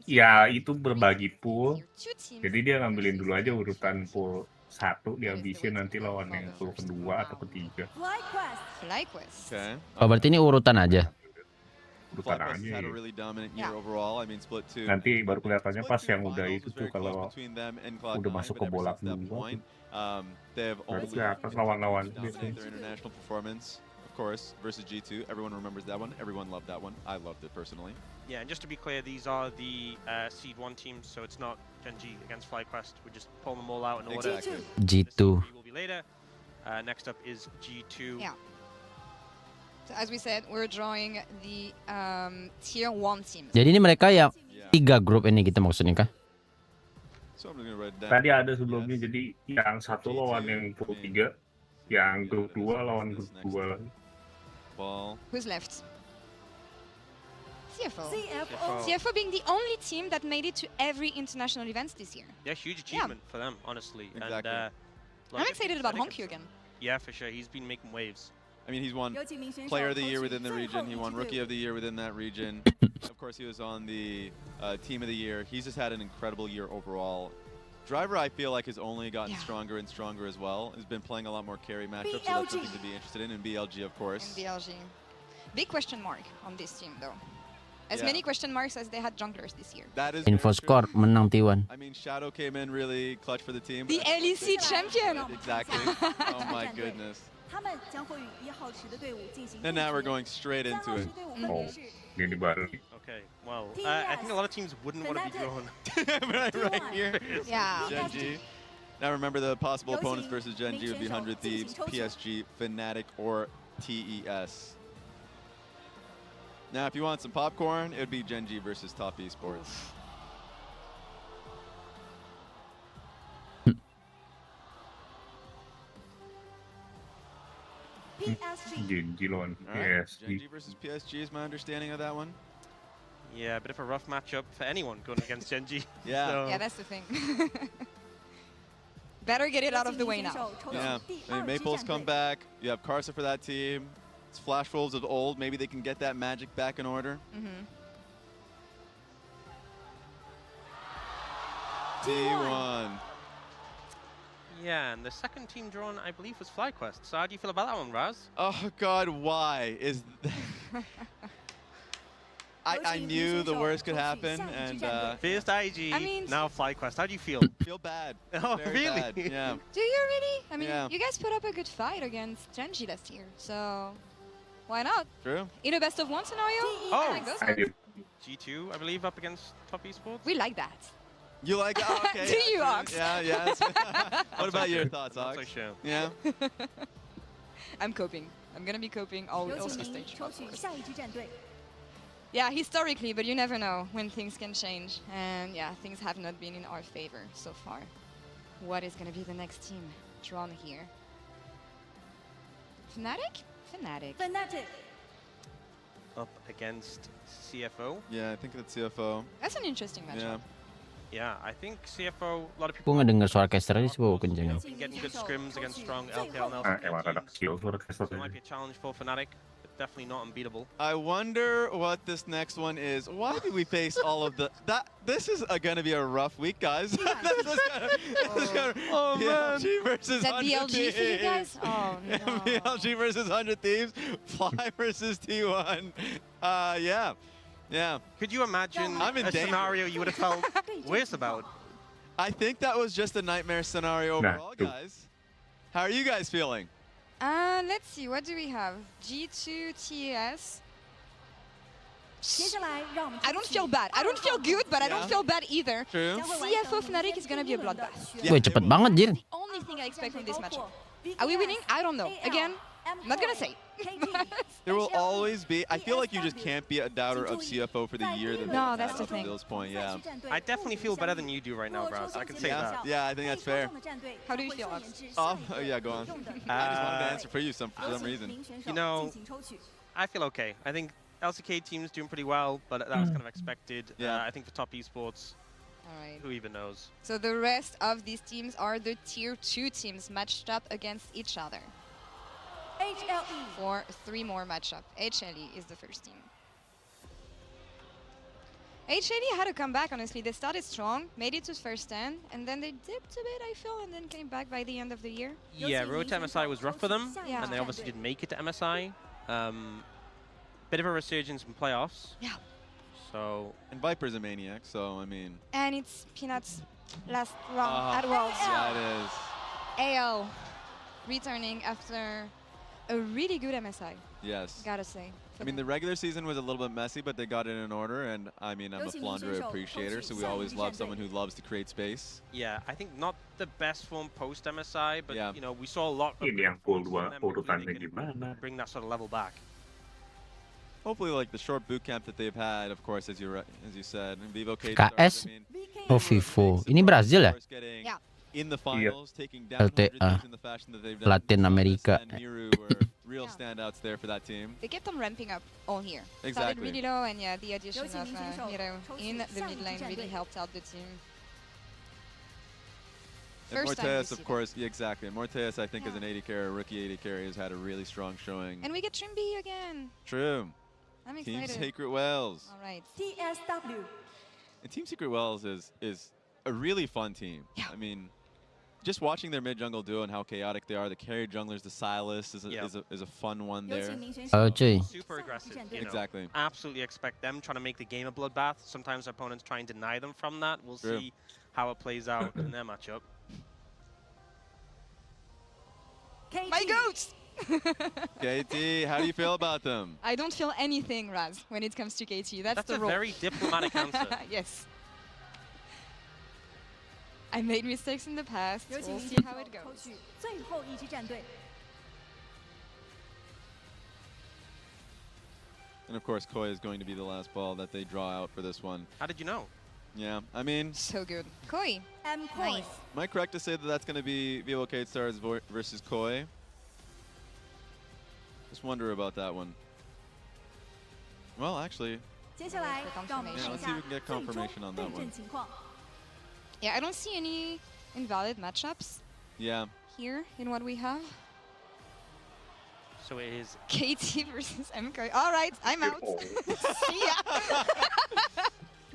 Ya itu berbagi pool. Jadi dia ngambilin dulu aja urutan pool 1, dihabisin nanti lawan yang pool kedua atau ketiga. Oh berarti ini urutan aja. Urutan aja. Nanti baru kelihatannya pas yang udah itu tuh kalau udah masuk ke bola kedua. Baru kelihatan lawan-lawan gitu. Of course, versus G2. Everyone remembers that one. Everyone loved that one. I loved it personally. Yeah, and just to be clear, these are the Seed 1 teams, so it's not Gen G against FlyQuest. We're just pulling them all out in order. G2. Will be later. Next up is G2. Yeah. So as we said, we're drawing the Tier 1 teams. Jadi ini mereka yang 3 grup ini kita maksudnya kah? Tadi ada sebelumnya, jadi yang satu lawan yang pool 3, yang grup 2 lawan grup 2 lagi. Who's left? CFO. CFO being the only team that made it to every international events this year. Yeah, huge achievement for them, honestly. Exactly. And, I'm excited about Honkyu again. Yeah, for sure. He's been making waves. I mean, he's won Player of the Year within the region. He won Rookie of the Year within that region. Of course, he was on the Team of the Year. He's just had an incredible year overall. Driver, I feel like, has only gotten stronger and stronger as well. Has been playing a lot more carry matchups, so that's something to be interested in. And BLG, of course. And BLG. Big question mark on this team, though. As many question marks as they had junglers this year. That is Info score menang T1. I mean, Shadow came in really clutch for the team. The LEC champion! Exactly. Oh my goodness. And now we're going straight into it. Oh, ini baru. Okay, well, I think a lot of teams wouldn't want to be drawn. right here. Yeah. Gen G. Now remember, the possible opponents versus Gen G would be 100 Thieves, PSG, Fnatic, or TES. Now, if you want some popcorn, it would be Gen G versus Top Esports. Gen G lawan Gen PSG. G versus PSG is my understanding of that one. Yeah, a bit of a rough matchup for anyone going against Gen G. Yeah. So. Yeah, that's the thing. Better get it out of the way now. Yeah. I mean, Maple's come back. You have Karsa for that team. It's Flash Wolves of old. Maybe they can get that magic back in order. T1. Yeah, and the second team drawn, I believe, was FlyQuest. So how do you feel about that one, Raz? Oh, God, why is I knew the worst could happen, and first IG, I mean, now FlyQuest. How do you feel? Feel bad. Oh, Very really? bad. Yeah. Do you really? I mean, Yeah. you guys put up a good fight against Gen G last year, so why not? True. In a best of one scenario? Oh, I go I for do. it. G2, I believe, up against Top Esports. We like that. You like it? Oh, okay. Do you, true. Ox? Yeah, yes. What about your thoughts, Not Ox? so sure. Yeah. I'm coping. I'm gonna be coping all stage. Of course. Yeah, historically, but you never know when things can change. And yeah, things have not been in our favor so far. What is gonna be the next team drawn here? Fnatic? Fnatic. Up against CFO. Yeah, I think that's CFO. That's an interesting matchup. Yeah, I think CFO, a lot of people Gue nggak dengar suara caster aja sih, bawa kenceng. been getting good scrims against strong LPL and Emang ada kecil suara caster. So it might be a challenge for Fnatic, but definitely not unbeatable. I wonder what this next one is. Why do we face all of the... This is gonna be a rough week, guys. Oh, man. BLG versus Is that 100 BLG Thieves. for you guys? Oh, no. BLG versus 100 Thieves. Fly versus T1. Yeah. Yeah. Could you imagine I'm in a danger. scenario you would have felt worse about? I think that was just a nightmare scenario overall, guys. How are you guys feeling? Let's see, what do we have? G2, TES. I don't feel bad. I don't feel good, but I don't feel bad either. True. CFO Fnatic is gonna be a bloodbath. Wih cepet banget Jir. Only thing I expect from this matchup. Are we winning? I don't know. Again, I'm not gonna say. There will always be... I feel like you just can't be a doubter of CFO for the year that No, they've that's had the up until thing. this point, yeah. I definitely feel better than you do right now, Braz. I can say that. Yeah, I think that's fair. How do you feel, Ox? Oh, yeah, go on. I just wanted to answer for you for some reason. You know, I feel okay. I think LCK team's doing pretty well, but that was kind of expected. Yeah. I think for Top Esports, Alright. who even knows? So the rest of these teams are the tier 2 teams matched up against each other. for 3 more matchup. HLE is the first team. HLE had to come back, honestly. They started strong, made it to first 10, and then they dipped a bit, I feel, and then came back by the end of the year. Yeah, road to MSI was rough for them, Yeah. and they obviously didn't make it to MSI. Bit of a resurgence in playoffs. Yeah. So, and Viper's a maniac, so I mean. And it's Peanuts' last round at Worlds. Yeah, it is. AL returning after a really good MSI. Yes. Gotta say. I mean, the regular season was a little bit messy, but they got it in order, and I mean, I'm a Flandre appreciator, so we always love someone who loves to create space. Yeah, I think not the best form post MSI, but Yeah. you know, we saw a lot of Ini yang full dua them urutannya really gimana? bring that sort of level back. Hopefully, like the short boot camp that they've had, of course, as you said, and Vivo K KS oh Vivo. Ini Brazil ya? Yeah. In the finals, taking down LTA in the fashion that they've done. Latin America. And Miru were real standouts there for that team. They kept on ramping up all here. Started Exactly. really low, and yeah, the addition of Miro in the mid lane really helped out the team. And First time we Morteus, see of course, yeah, exactly. And Morteus, I think, as an 80 carry, rookie 80 carry, has had a really strong showing. And we get Trimby again. True. I'm Team excited. Secret Wells. All right. TSW. And Team Secret Wells is a really fun team. Yeah. I mean, just watching their mid jungle duo and how chaotic they are, the carry junglers, the Silas is a fun one there. Oh, cuy. Super aggressive. You know, Exactly. Absolutely expect them trying to make the game a bloodbath. Sometimes opponents try and deny them from that. We'll True. see how it plays out in their matchup. My goats! KT, how do you feel about them? I don't feel anything, Raz, when it comes to KT. That's the a rule. very diplomatic answer. Yes. I made mistakes in the past. We'll see how it goes. 最后一支战队。 And of course, Koi is going to be the last ball that they draw out for this one. How did you know? Yeah, I mean, So good. Koi. Nice. am I correct to say that that's going to be Vivo K-Stars versus Koi? Just wonder about that one. Well, actually, 接下来让我们 yeah, 看一 let's see if 下 we can get 最终 confirmation on 对 that 阵 one. 情况。 Yeah, I don't see any invalid matchups Yeah. here in what we have. So it is KT versus MK. All right, I'm out. See ya.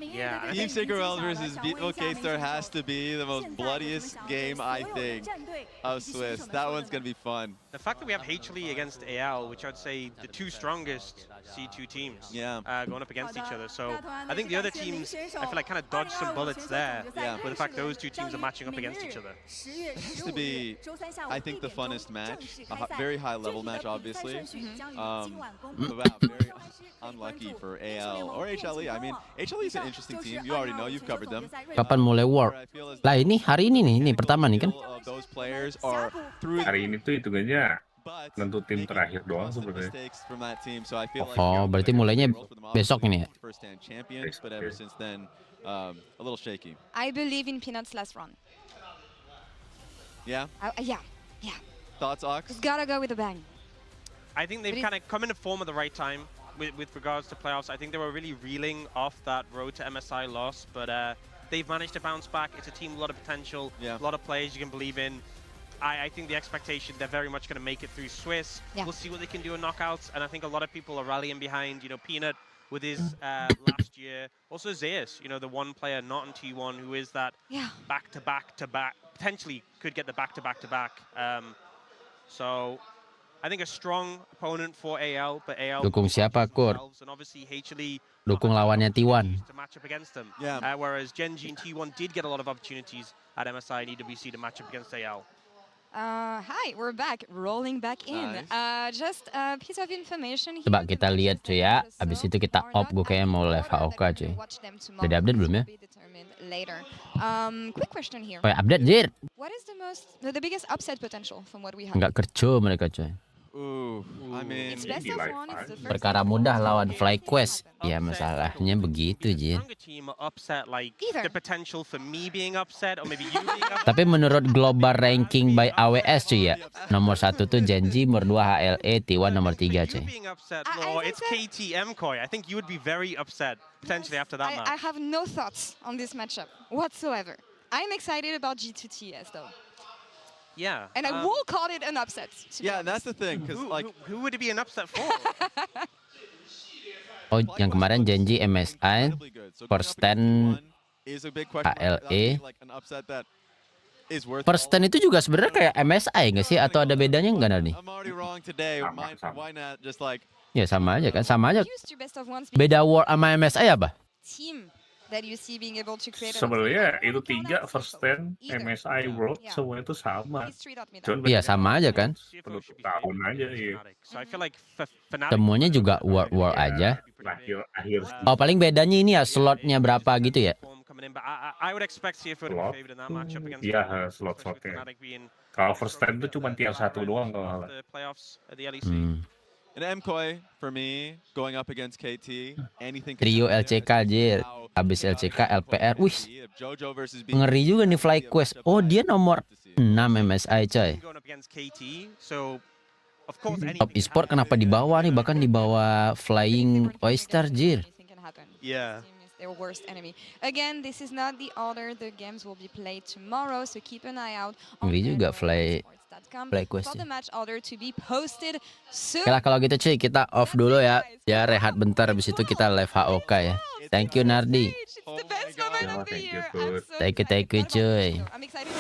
Yeah, Team Secret Wells versus Vivo K-Star has to be the most bloodiest game, I think, of Swiss. That one's going to be fun. the fact that we have HLE against AL, which I'd say the two strongest C2 teams, Yeah. Going up against each other. So I think the other teams, I feel like, kind of dodged some bullets there. Yeah. With the fact those two teams are matching up against each other. It has to be, I think, the funnest match. A very high-level match, obviously. But wow, very unlucky for AL or HLE. I mean, HLE is an interesting team. You already know. You've covered them. Kapan mulai work? Lah ini hari ini nih, ini pertama nih kan? Those players are through. Hari ini tuh hitungannya tentu tim terakhir doang Lots of sebenarnya. mistakes from that team, so I feel like Oh, berarti mulainya besok ini ya? first-hand champions, but ever since then, a little shaky. I believe in Peanuts' last run. Yeah. Yeah. Thoughts, Ox? Just gotta go with a bang. I think they've But kind of come into form at the right time with regards to playoffs. I think they were really reeling off that road to MSI loss, but they've managed to bounce back. It's a team with a lot of potential, a lot of players you can believe in. I think the expectation, they're very much going to make it through Swiss. Yeah. We'll see what they can do in knockouts, and I think a lot of people are rallying behind, you know, Peanut with his last year. Also Zeus, you know, the one player not in T1 who is that back-to-back-to-back, potentially could get the back-to-back-to-back. So I think a strong opponent for AL, but AL Dukung siapa, Kur? and obviously HLE Dukung lawannya T1. to match up against them. Yeah. Whereas Genji and T1 did get a lot of opportunities at MSI and EWC to match up against AL. Hi, we're back, rolling back in. Just a piece of information here. Coba kita lihat cuy ya. Abis itu kita op, gue kayaknya mau live HOK cuy. Udah update belum ya? Later. Quick question here. Oh ya, update jir. What is the biggest upset potential from what we have? Nggak kerja mereka cuy. Ooh, I mean, It's best of one. It's the first Perkara mudah lawan FlyQuest. Ya masalahnya begitu jir. Stronger team are upset, like the potential for me being upset or maybe you being upset. Tapi menurut global ranking by AWS cuy ya, nomor 1 tuh Genji, nomor 2 HLE, T1 nomor 3 cuy. Being upset, Law, it's KTM Koi. I think you would be very upset potentially after that match. I have no thoughts on this matchup whatsoever. I'm excited about G2TS though. Yeah. And I will call it an upset. Yeah, and that's the thing, because like, who would it be an upset for? Oh, yang kemarin janji MSI, first stand KLE. First stand itu juga sebenarnya kayak MSI nggak sih? Atau ada bedanya nggak nih? Ya sama aja kan, sama aja. Beda war sama MSI apa? Sebenarnya itu 3 first stand MSI World semua itu sama. Iya sama aja kan. Penutup tahun aja ya. Semuanya juga war aja. Oh paling bedanya ini ya slotnya berapa gitu ya? Slot? Iya slot-slotnya. Kalau first stand itu cuma tier 1 doang kalau nggak salah. And MKOI for me going up against KT, anything. Trio LCK aja, habis LCK LPR, wih, ngeri juga nih Fly Quest. Oh dia nomor 6 MSI coy. Top esport kenapa di bawah nih, bahkan di bawah Flying Oyster jir. Yeah. Their worst enemy. Again, this is not the order the games will be played tomorrow, so keep an eye out on Ngeri juga Fly Quest. for the match order to be posted soon. Oke lah kalau gitu cuy, kita off dulu ya. Ya rehat bentar, habis itu kita live HOK ya. Thank you Nardi. It's the best moment of the year. Thank you cuy. I'm excited.